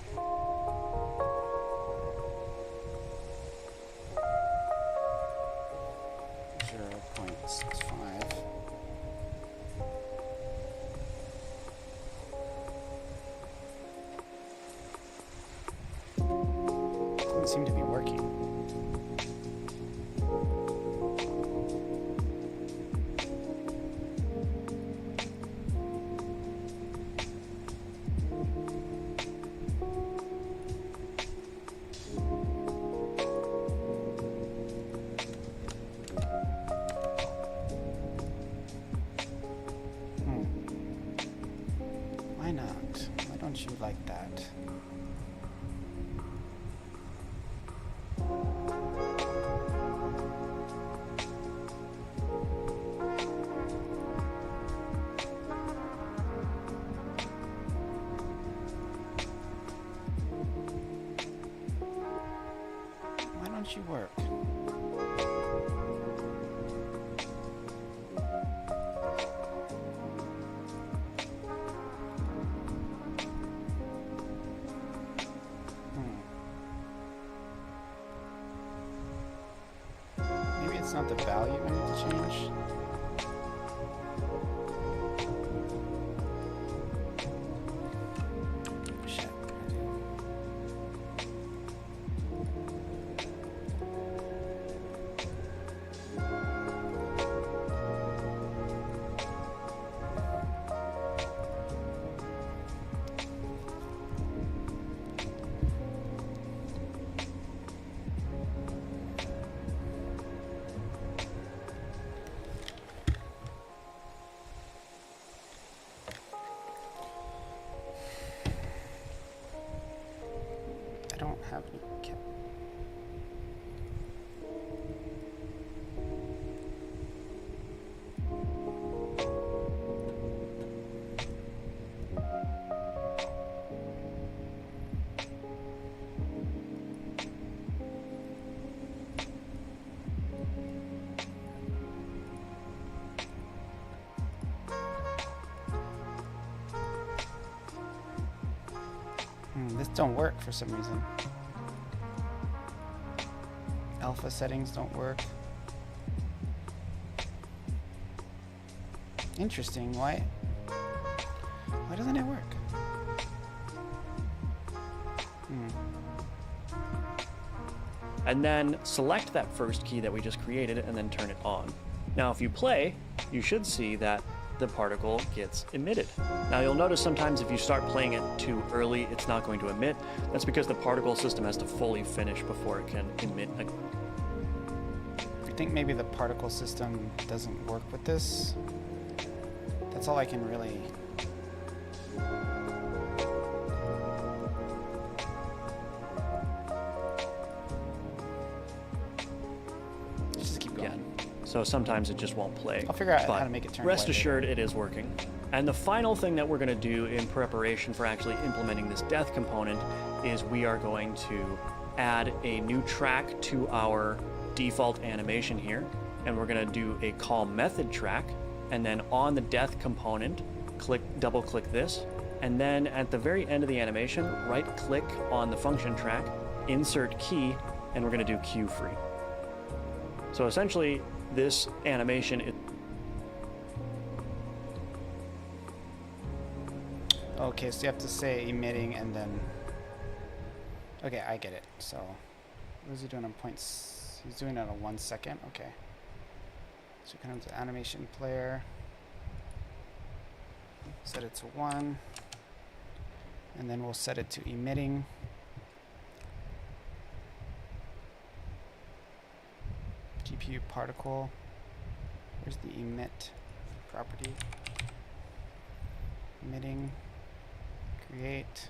.65. Doesn't seem to be working. Why not? Why don't you like that? Why don't you work? It's not the value I need to change. Shit. I don't have any cap. This don't work for some reason. Alpha settings don't work. Interesting. Why doesn't it work? And then select that first key that we just created and then turn it on. Now if you play, you should see that the particle gets emitted. Now you'll notice sometimes if you start playing it too early, it's not going to emit. That's because the particle system has to fully finish before it can emit. I think maybe the particle system doesn't work with this. That's all I can really... Just keep going. Yeah. So sometimes it just won't play. I'll figure out But how to make it turn rest white assured later. it is working. And the final thing that we're going to do in preparation for actually implementing this death component is we are going to add a new track to our default animation here. And we're going to do a call method track. And then on the death component, double click this. And then at the very end of the animation, right click on the function track, insert key, and we're going to do cue free. So essentially, this animation is... Okay, so you have to say emitting and then... Okay, I get it. So, what is he doing on points? He's doing it on 1 second. Okay. So we come to animation player. Set it to 1. And then we'll set it to emitting. GPU particle. Where's the emit property? Emitting. Create.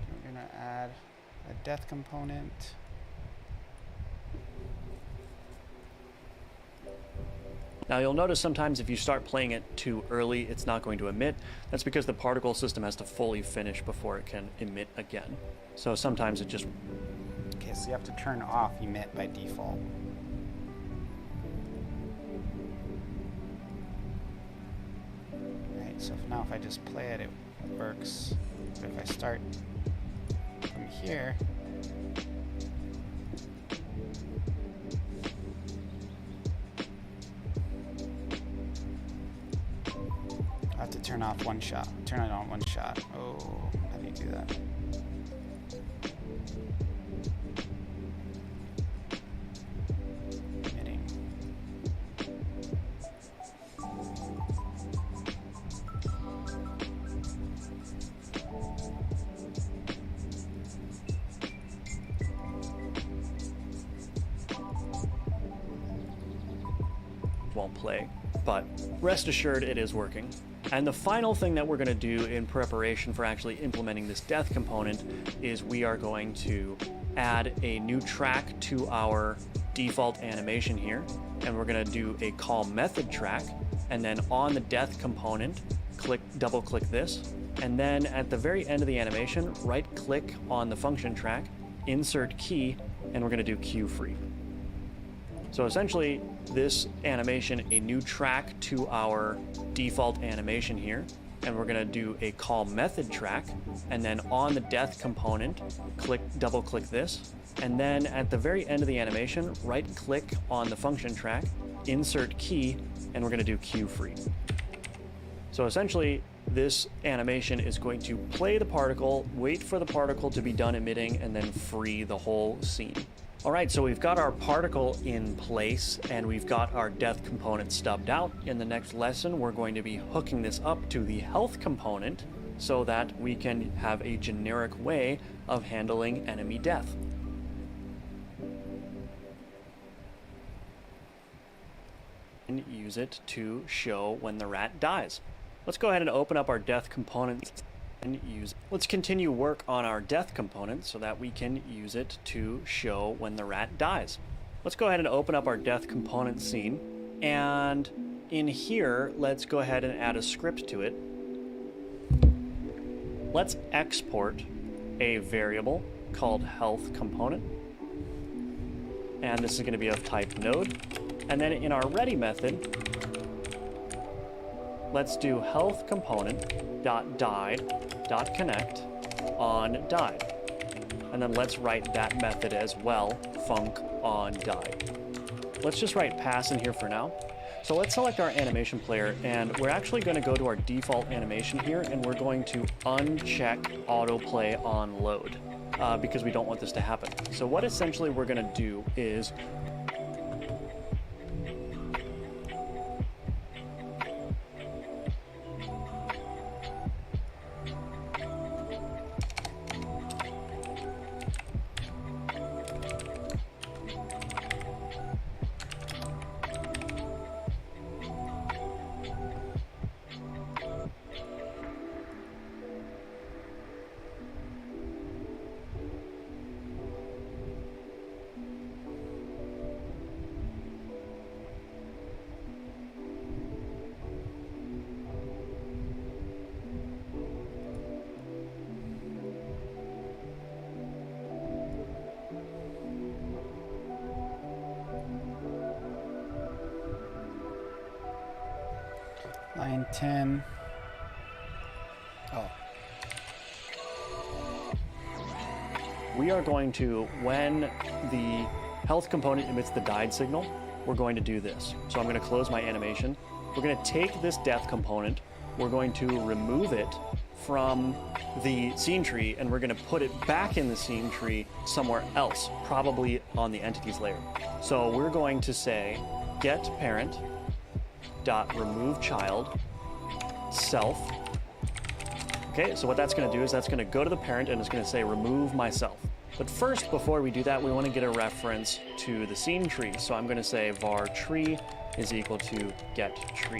We're going to add a death component. Now you'll notice sometimes if you start playing it too early, it's not going to emit. That's because the particle system has to fully finish before it can emit again. So sometimes it just... Okay, so you have to turn off emit by default. Right, so now if I just play it, it works. But if I start from here, I have to turn off one shot. Turn it on one shot. Oh, how do you do that? Emitting. won't play, but rest assured it is working. And the final thing that we're going to do in preparation for actually implementing this death component is we are going to add a new track to our default animation here, and we're going to do a call method track, and then on the death component, double click this, and then at the very end of the animation, right click on the function track, insert key, and we're going to do cue free. So essentially, this animation, a new track to our default animation here, and we're going to do a call method track, and then on the death component, double click this, and then at the very end of the animation, right click on the function track, insert key, and we're going to do cue free. So essentially, this animation is going to play the particle, wait for the particle to be done emitting, and then free the whole scene. All right, so we've got our particle in place and we've got our death component stubbed out. In the next lesson, we're going to be hooking this up to the health component so that we can have a generic way of handling enemy death. And use it to show when the rat dies. Let's go ahead and open up our death component and use. Let's continue work on our death component so that we can use it to show when the rat dies. Let's go ahead and open up our death component scene, and in here let's go ahead and add a script to it. Let's export a variable called health component, and this is going to be of type node, and then in our ready method let's do health component dot died dot connect on died, and then let's write that method as well, func on died. Let's just write pass in here for now. So let's select our animation player, and we're actually going to go to our default animation here, and we're going to uncheck autoplay on load because we don't want this to happen. So what essentially we're going to do is line 10. Oh. We are going to, when the health component emits the died signal, we're going to do this. So I'm going to close my animation. We're going to take this death component, we're going to remove it from the scene tree, and we're going to put it back in the scene tree somewhere else, probably on the entities layer. So we're going to say get parent dot remove child self. Okay, so what that's going to do is that's going to go to the parent and it's going to say remove myself. But first, before we do that, we want to get a reference to the scene tree. So I'm going to say var tree is equal to get tree.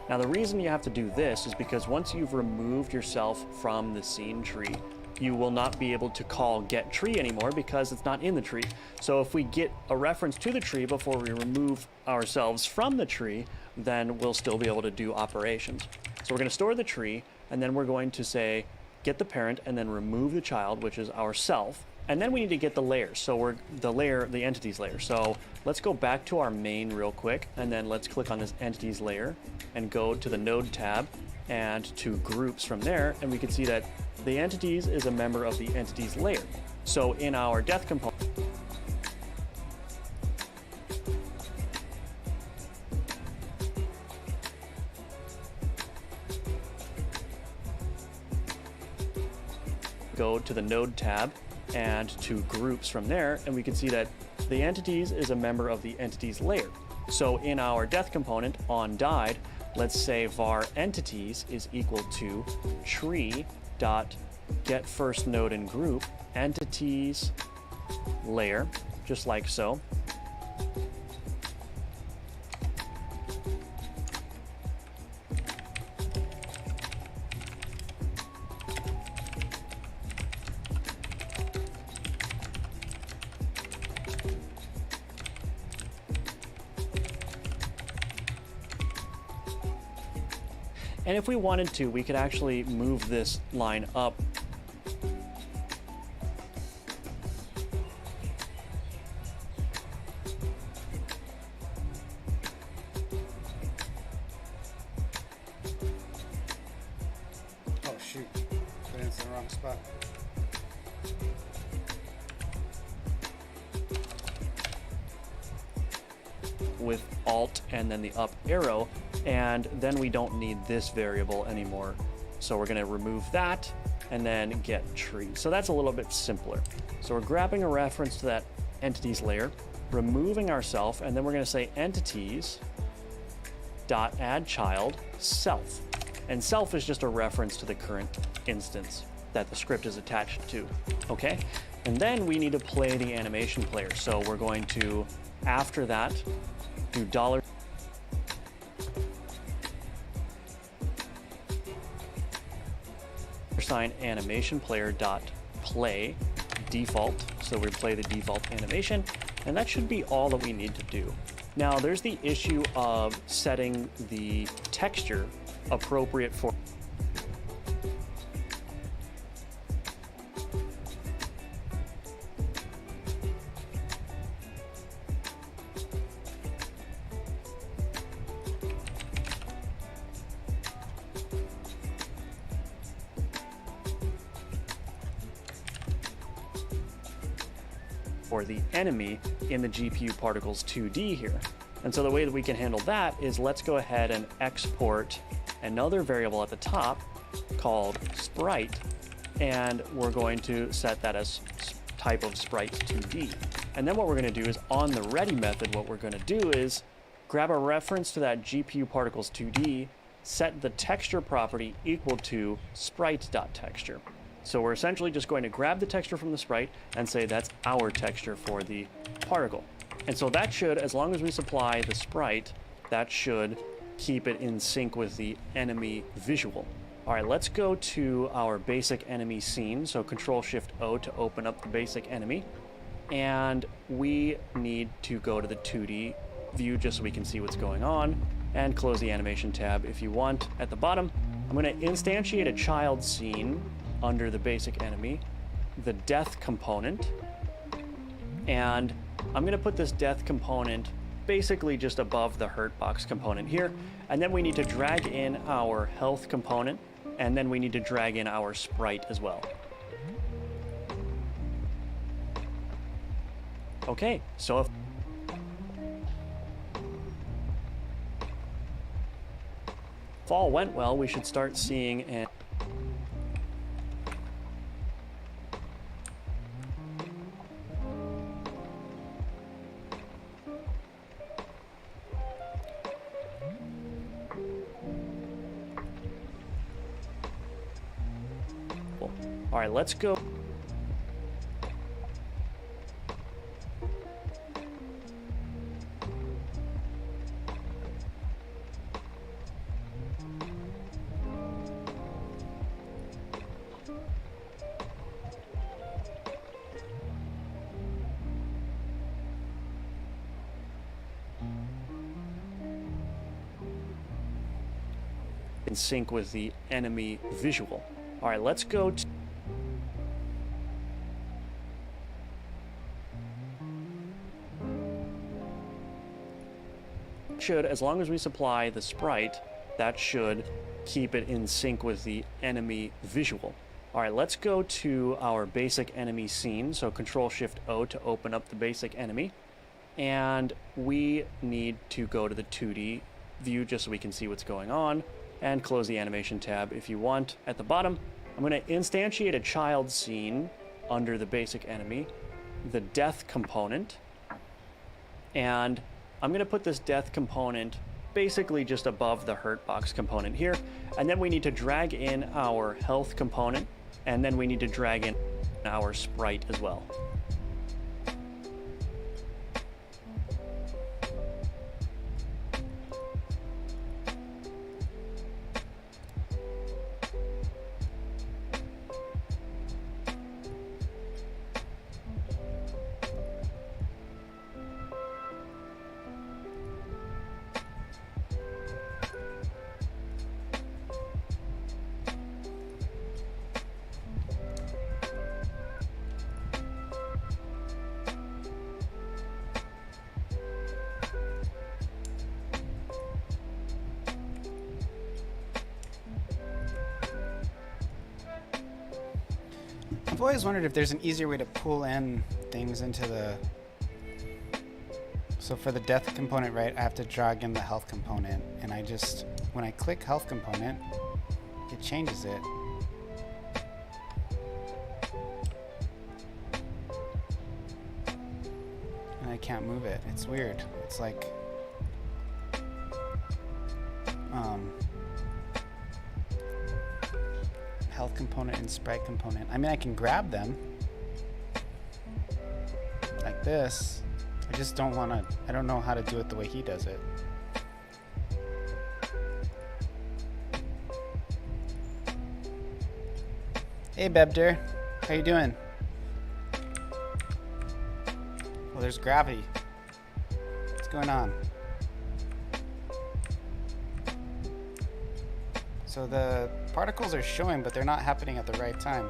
Now the reason you have to do this is because once you've removed yourself from the scene tree, you will not be able to call get tree anymore because it's not in the tree. So if we get a reference to the tree before we remove ourselves from the tree, then we'll still be able to do operations. So we're going to store the tree, and then we're going to say get the parent and then remove the child, which is our self. And then we need to get the layers. So we're the entities layer. So let's go back to our main real quick, and then let's click on this entities layer and go to the node tab and to groups from there. And we can see that the entities is a member of the entities layer. So in our death component, go to the node tab and to groups from there, and we can see that the entities is a member of the entities layer. So in our death component on died, let's say var entities is equal to tree dot get first node and group entities layer, just like so. And if we wanted to, we could actually move this line up. Oh shoot, put it in the wrong spot. With Alt and then the up arrow, and then we don't need this variable anymore. So we're going to remove that and then get tree. So that's a little bit simpler. So we're grabbing a reference to that entities layer, removing ourself, and then we're going to say entities dot add child self. And self is just a reference to the current instance that the script is attached to. Okay? And then we need to play the animation player. So we're going to, after that, do dollar sign animation player dot play default. So we play the default animation, and that should be all that we need to do. Now there's the issue of setting the texture appropriate for the enemy in the GPU particles 2D here. And so the way that we can handle that is let's go ahead and export another variable at the top called sprite, and we're going to set that as type of sprite 2D. And then what we're going to do is on the ready method, what we're going to do is grab a reference to that GPU particles 2D, set the texture property equal to sprite.texture. So we're essentially just going to grab the texture from the sprite and say that's our texture for the particle. And so that should, as long as we supply the sprite, that should keep it in sync with the enemy visual. All right, let's go to our basic enemy scene. So Control-Shift-O to open up the basic enemy. And we need to go to the 2D view just so we can see what's going on, and close the animation tab if you want. At the bottom, I'm going to instantiate a child scene under the basic enemy, the death component, and I'm going to put this death component basically just above the hurt box component here, and then we need to drag in our health component, and then we need to drag in our sprite as well. Okay, so if all went well, we should start seeing an all right, let's go. In sync with the enemy visual. All right, let's go to should, as long as we supply the sprite, that should keep it in sync with the enemy visual. All right, let's go to our basic enemy scene. So Control-Shift-O to open up the basic enemy. And we need to go to the 2D view just so we can see what's going on, and close the animation tab if you want. At the bottom, I'm going to instantiate a child scene under the basic enemy, the death component, and I'm going to put this death component basically just above the hurt box component here, and then we need to drag in our health component, and then we need to drag in our sprite as well. I've always wondered if there's an easier way to pull in things into the... So for the death component, right, I have to drag in the health component, and I just, when I click health component, it changes it. And I can't move it. It's weird. It's like... health component and sprite component. I mean, I can grab them like this. I just don't want to, I don't know how to do it the way he does it. Hey Bebder, how you doing? Well, there's gravity. What's going on? So the particles are showing, but they're not happening at the right time.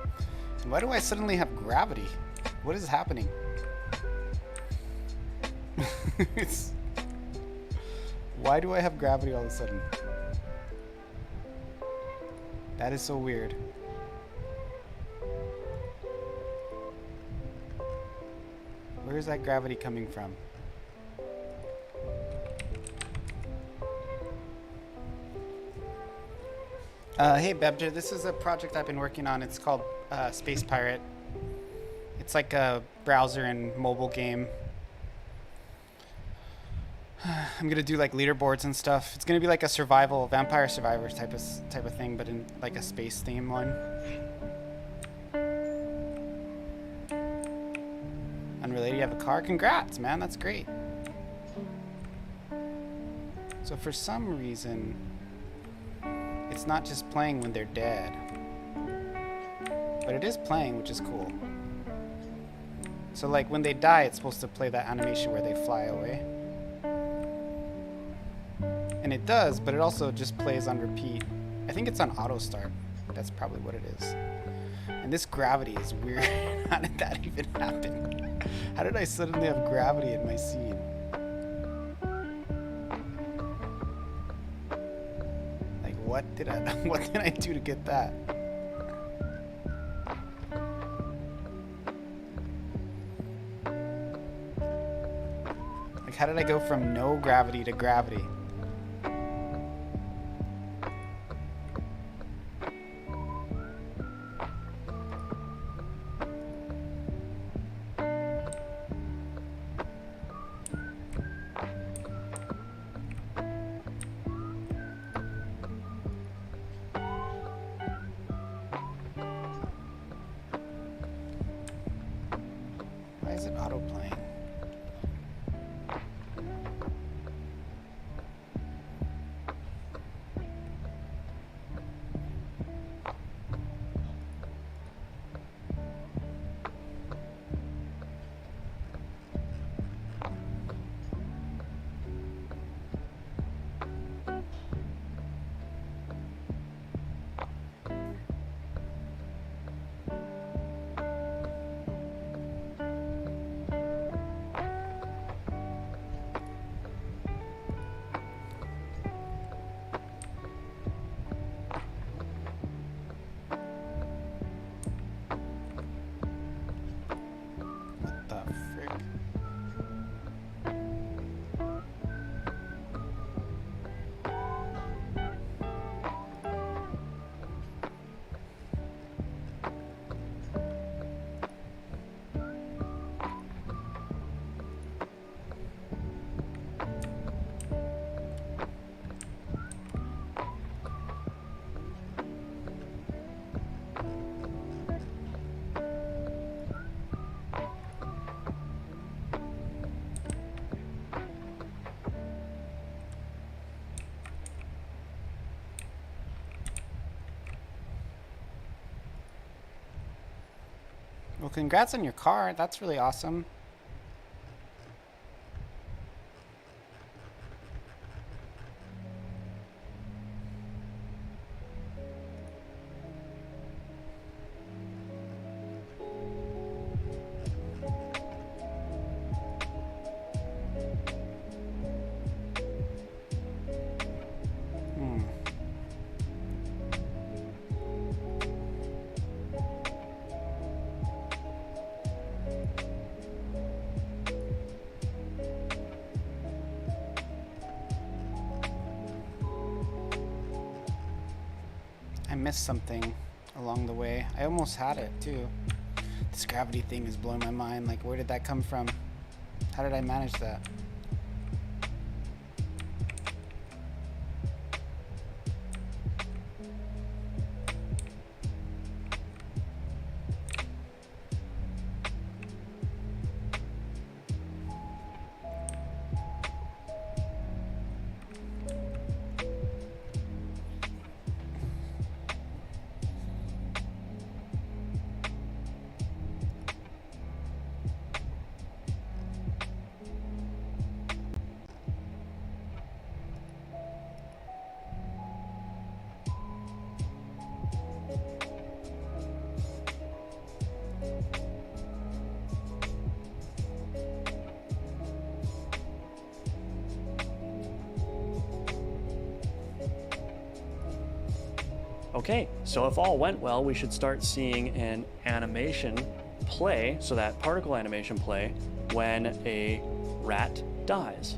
And why do I suddenly have gravity? What is happening? Why do I have gravity all of a sudden? That is so weird. Where is that gravity coming from? Hey Bebder, this is a project I've been working on. It's called Space Pirate. It's like a browser and mobile game. I'm gonna do like leaderboards and stuff. It's gonna be like a survival, Vampire Survivors type of thing, but in like a space theme one. Unrelated, you have a car? Congrats, man, that's great. So for some reason, it's not just playing when they're dead, but it is playing, which is cool. So like when they die, it's supposed to play that animation where they fly away. And it does, but it also just plays on repeat. I think it's on auto start. That's probably what it is. And this gravity is weird. How did that even happen? How did I suddenly have gravity in my scene? Like what did I do to get that? Like, how did I go from no gravity to gravity? Why is it auto-playing? What the frick? Well, congrats on your car. That's really awesome. I missed something along the way. I almost had it too. This gravity thing is blowing my mind. Like, where did that come from? How did I manage that? Okay, so if all went well, we should start seeing an animation play, so that particle animation play, when a rat dies.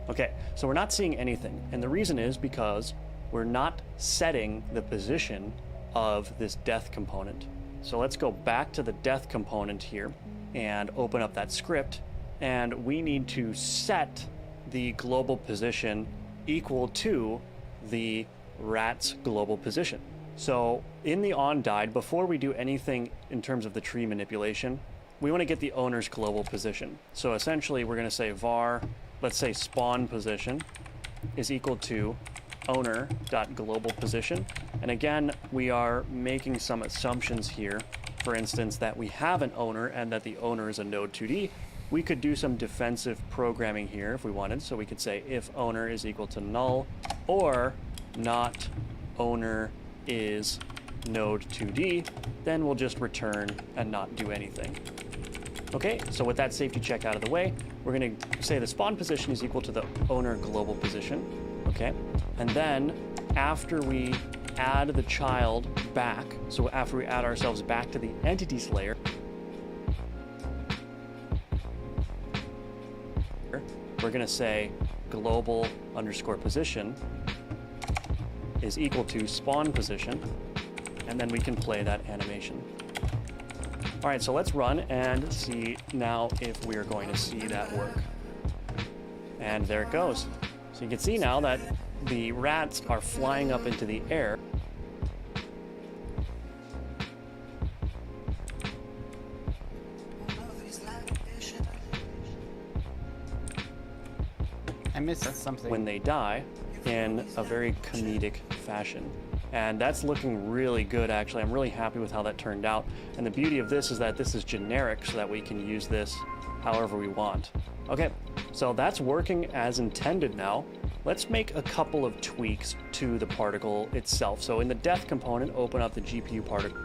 Okay, so we're not seeing anything, and the reason is because we're not setting the position of this death component. So let's go back to the death component here and open up that script, and we need to set the global position equal to the rat's global position. So in the on died, before we do anything in terms of the tree manipulation, we want to get the owner's global position. So essentially we're going to say var, let's say spawn position is equal to owner.global position. And again, we are making some assumptions here. For instance, that we have an owner and that the owner is a node 2D. We could do some defensive programming here if we wanted. So we could say if owner is equal to null or not owner is node 2D, then we'll just return and not do anything. Okay, so with that safety check out of the way, we're going to say the spawn position is equal to the owner global position. Okay, and then after we add the child back, so after we add ourselves back to the entities layer, we're going to say global underscore position is equal to spawn position, and then we can play that animation. All right, so let's run and see now if we're going to see that work. And there it goes. So you can see now that the rats are flying up into the air. I missed something. When they die in a very comedic fashion. And that's looking really good, actually. I'm really happy with how that turned out. And the beauty of this is that this is generic so that we can use this however we want. Okay, so that's working as intended now. Let's make a couple of tweaks to the particle itself. So in the death component, open up the GPU particle.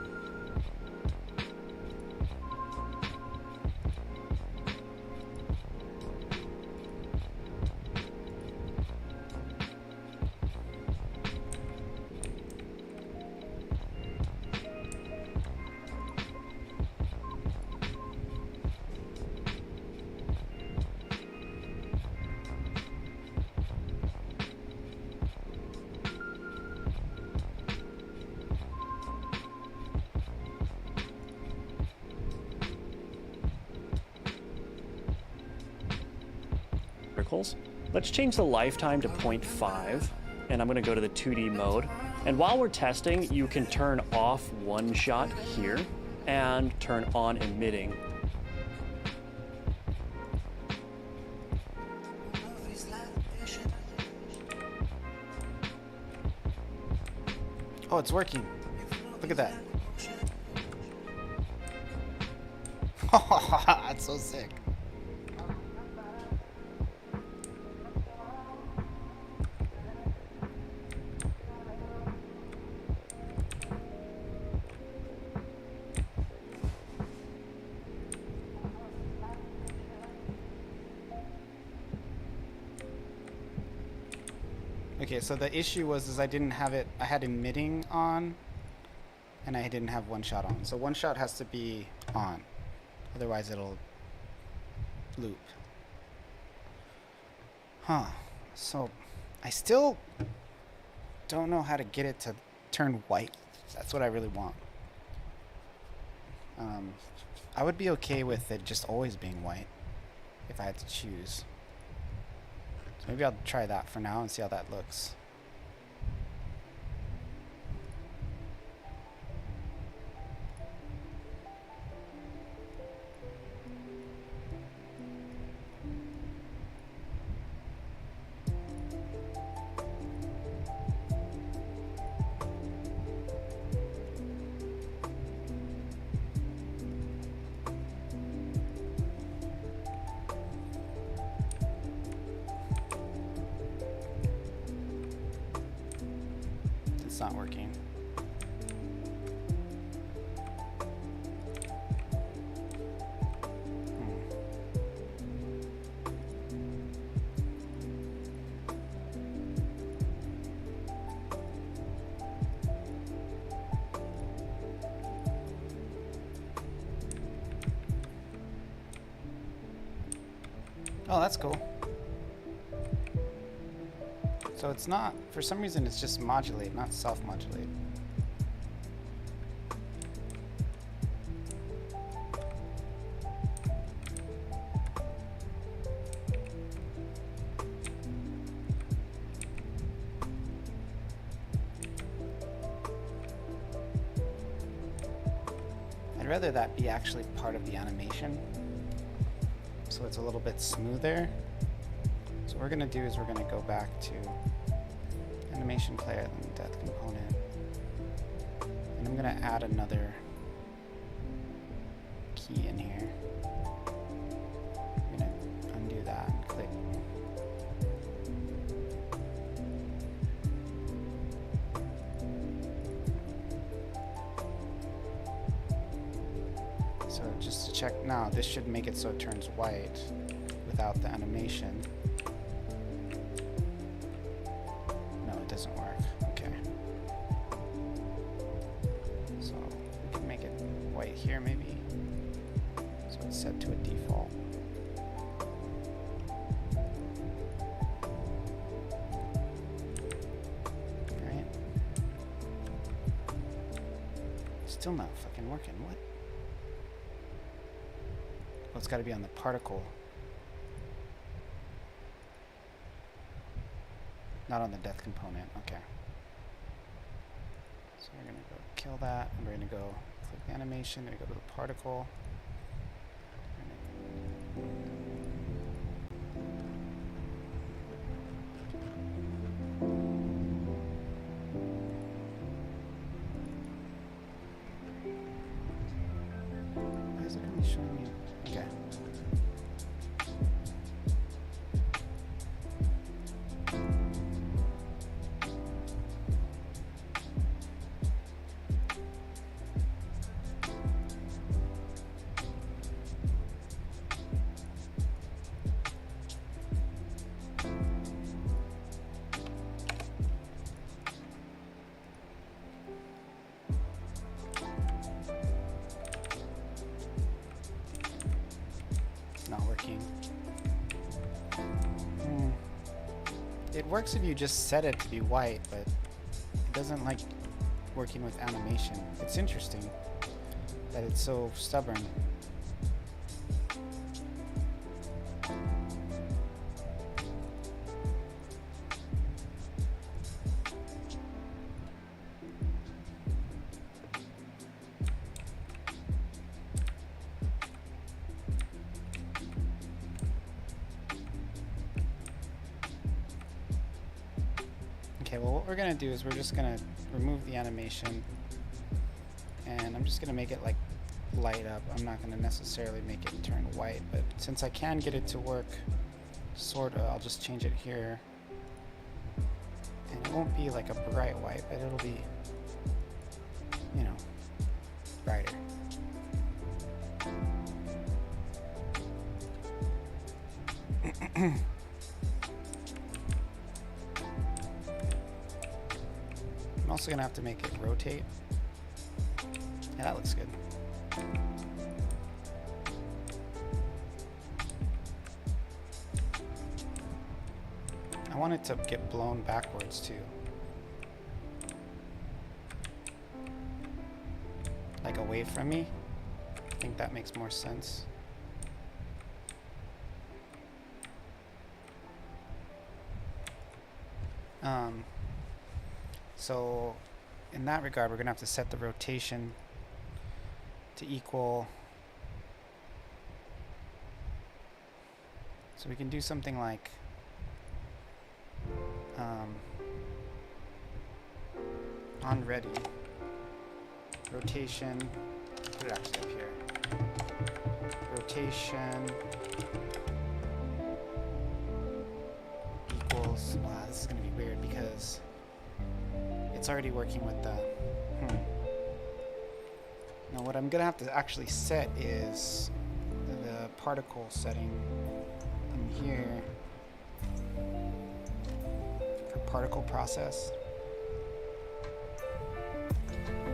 Let's change the lifetime to 0.5, and I'm going to go to the 2D mode. And while we're testing, you can turn off one shot here and turn on emitting. Oh, it's working. Look at that. That's so sick. Okay, so the issue was I didn't have it, I had emitting on, and I didn't have one shot on. So one shot has to be on, otherwise it'll loop. Huh, so I still don't know how to get it to turn white. That's what I really want. I would be okay with it just always being white if I had to choose. Maybe I'll try that for now and see how that looks. It's not working. Oh, that's cool. So it's not, for some reason it's just modulate, not self-modulate. I'd rather that be actually part of the animation, so it's a little bit smoother. So what we're going to do is we're going to go back to animation player and death component, and I'm going to add another key in here. I'm going to undo that and click. So just to check now, this should make it so it turns white without the animation. No, it doesn't work. Okay. So we can make it white here maybe. So it's set to a default. Still not fucking working. What? Oh, it's got to be on the particle. Not on the death component. Okay. So we're going to go kill that. And we're going to go click the animation. We're going to go to the particle. Why is it only showing me? Okay. Not working. It works if you just set it to be white, but it doesn't like working with animation. It's interesting that it's so stubborn. Okay, well what we're gonna do is we're just gonna remove the animation, and I'm just gonna make it like light up. I'm not gonna necessarily make it turn white, but since I can get it to work sorta, I'll just change it here. And it won't be like a bright white, but it'll be, you know, brighter. I'm also gonna have to make it rotate. Yeah, that looks good. I want it to get blown backwards too. Like away from me. I think that makes more sense. So in that regard, we're gonna have to set the rotation to equal. So we can do something like on ready, rotation, put it actually up here, rotation equals, wow, this is gonna be weird because it's already working with the, Now what I'm gonna have to actually set is the particle setting in here for particle process.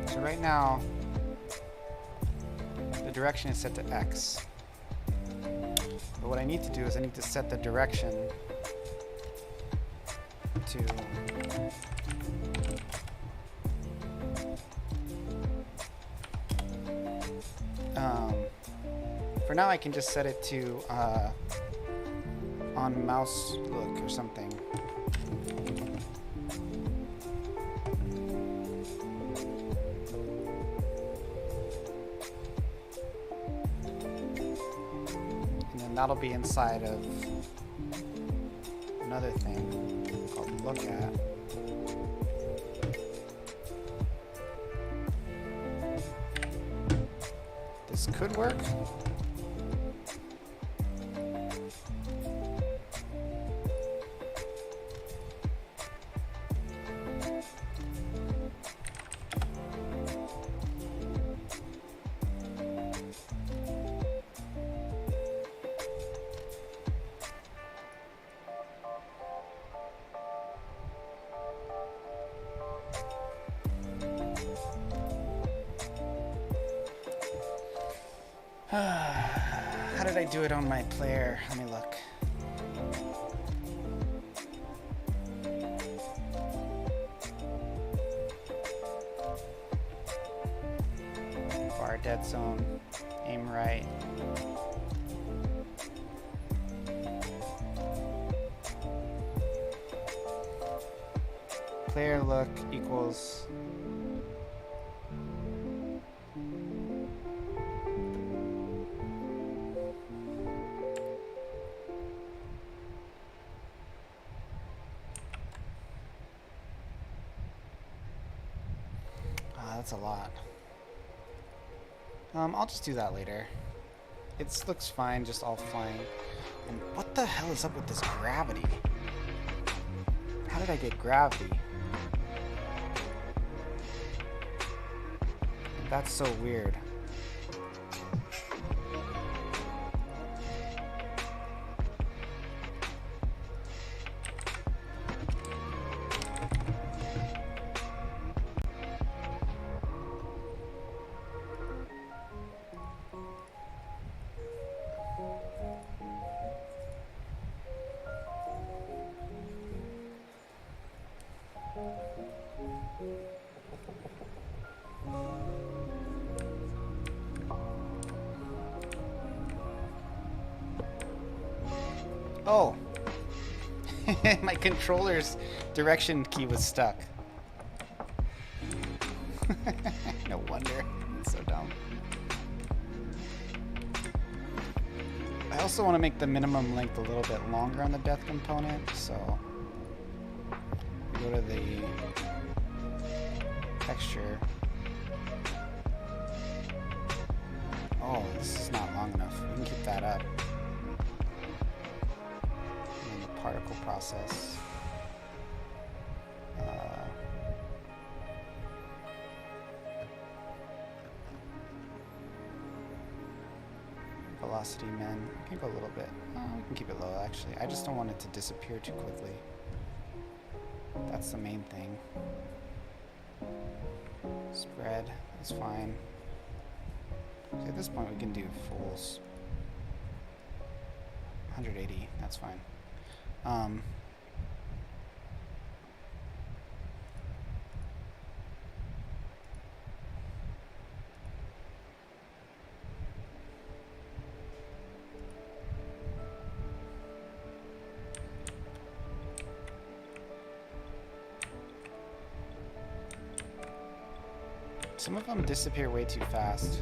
So right now, the direction is set to X. But what I need to do is I need to set the direction to for now I can just set it to on mouse look or something. And then that'll be inside of another thing called look at. This could work. How did I do it on my player? Let me look. our dead zone. Aim right. Player look equals that's a lot. I'll just do that later. It looks fine, just all flying. And what the hell is up with this gravity? How did I get gravity? That's so weird. Oh, my controller's direction key was stuck. No wonder. It's so dumb. I also want to make the minimum length a little bit longer on the death component, so go to the texture. Oh, this is not long enough. We can keep that up. Particle process. Velocity men. We can go a little bit. We can keep it low actually. I just don't want it to disappear too quickly. That's the main thing. Spread is fine. So at this point we can do fulls. 180, that's fine. Some of them disappear way too fast.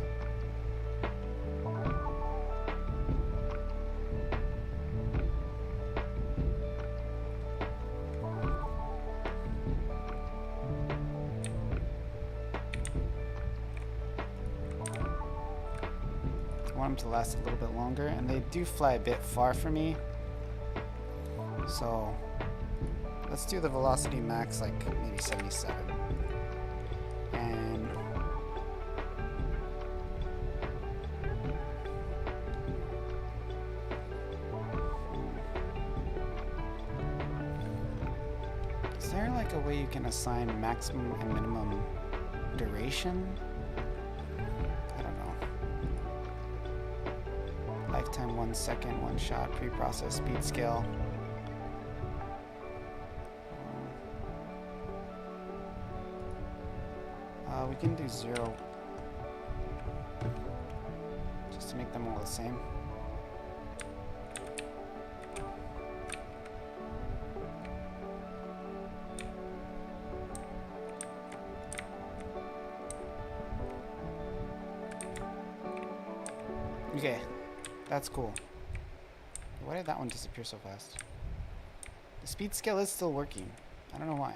I want them to last a little bit longer, and they do fly a bit far from me. So let's do the velocity max, like maybe 77. And is there like a way you can assign maximum and minimum duration? I don't know. Lifetime 1 second, 1 shot, pre-process, speed scale. We can do 0 just to make them all the same. Okay, that's cool. Why did that one disappear so fast? The speed scale is still working. I don't know why.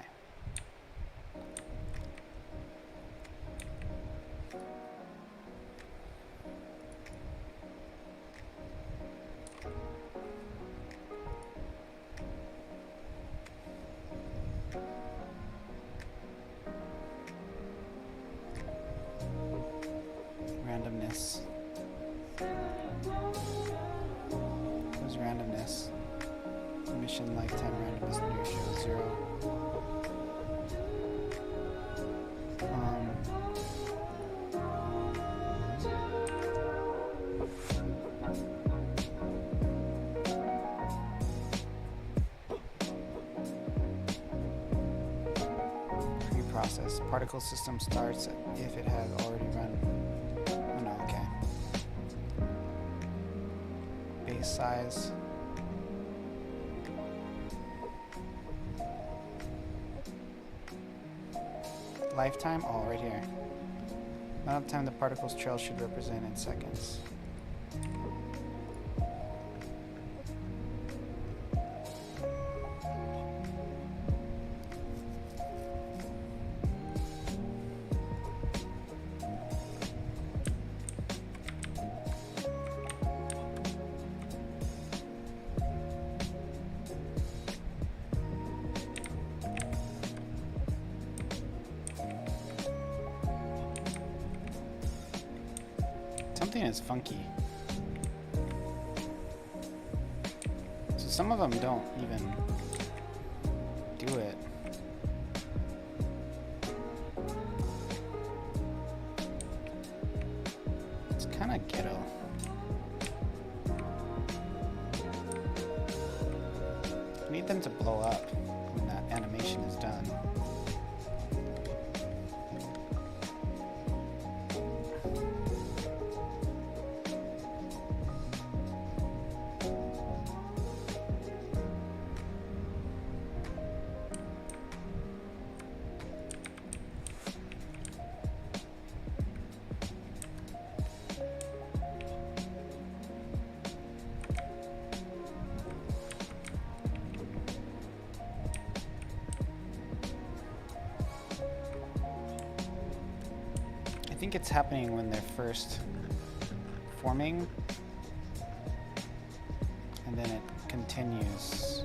Randomness. Where's randomness? Mission lifetime randomness ratio 0. Pre-process. Particle system starts if it has already run. size. Lifetime? Oh, right here. Amount of time the particle's trail should represent in seconds. Something is funky. So some of them don't even do it. It's kind of ghetto. I need them to blow up when that animation is done. I think it's happening when they're first forming, and then it continues.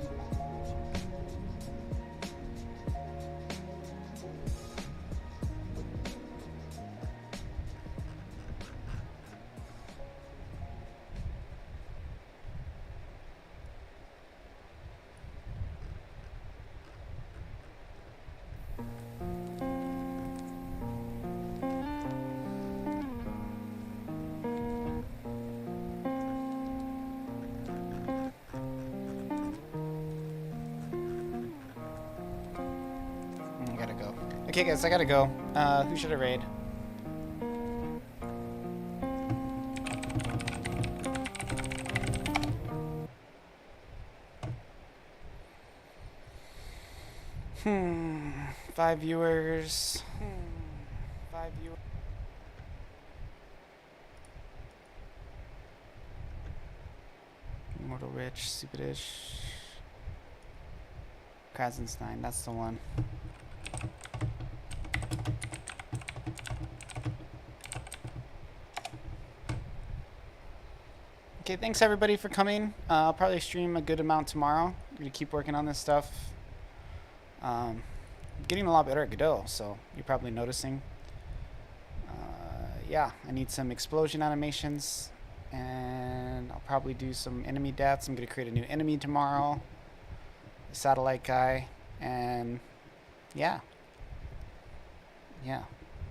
Okay, guys, I gotta go. Who should I raid? Five viewers. Five viewers. Immortal Rich, Stupidish. Krasenstein, that's the one. Okay, thanks everybody for coming. I'll probably stream a good amount tomorrow. I'm gonna keep working on this stuff. I'm getting a lot better at Godot, so you're probably noticing. Yeah, I need some explosion animations, and I'll probably do some enemy deaths. I'm gonna create a new enemy tomorrow, a satellite guy, and yeah,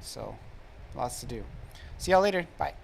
so lots to do. See y'all later. Bye.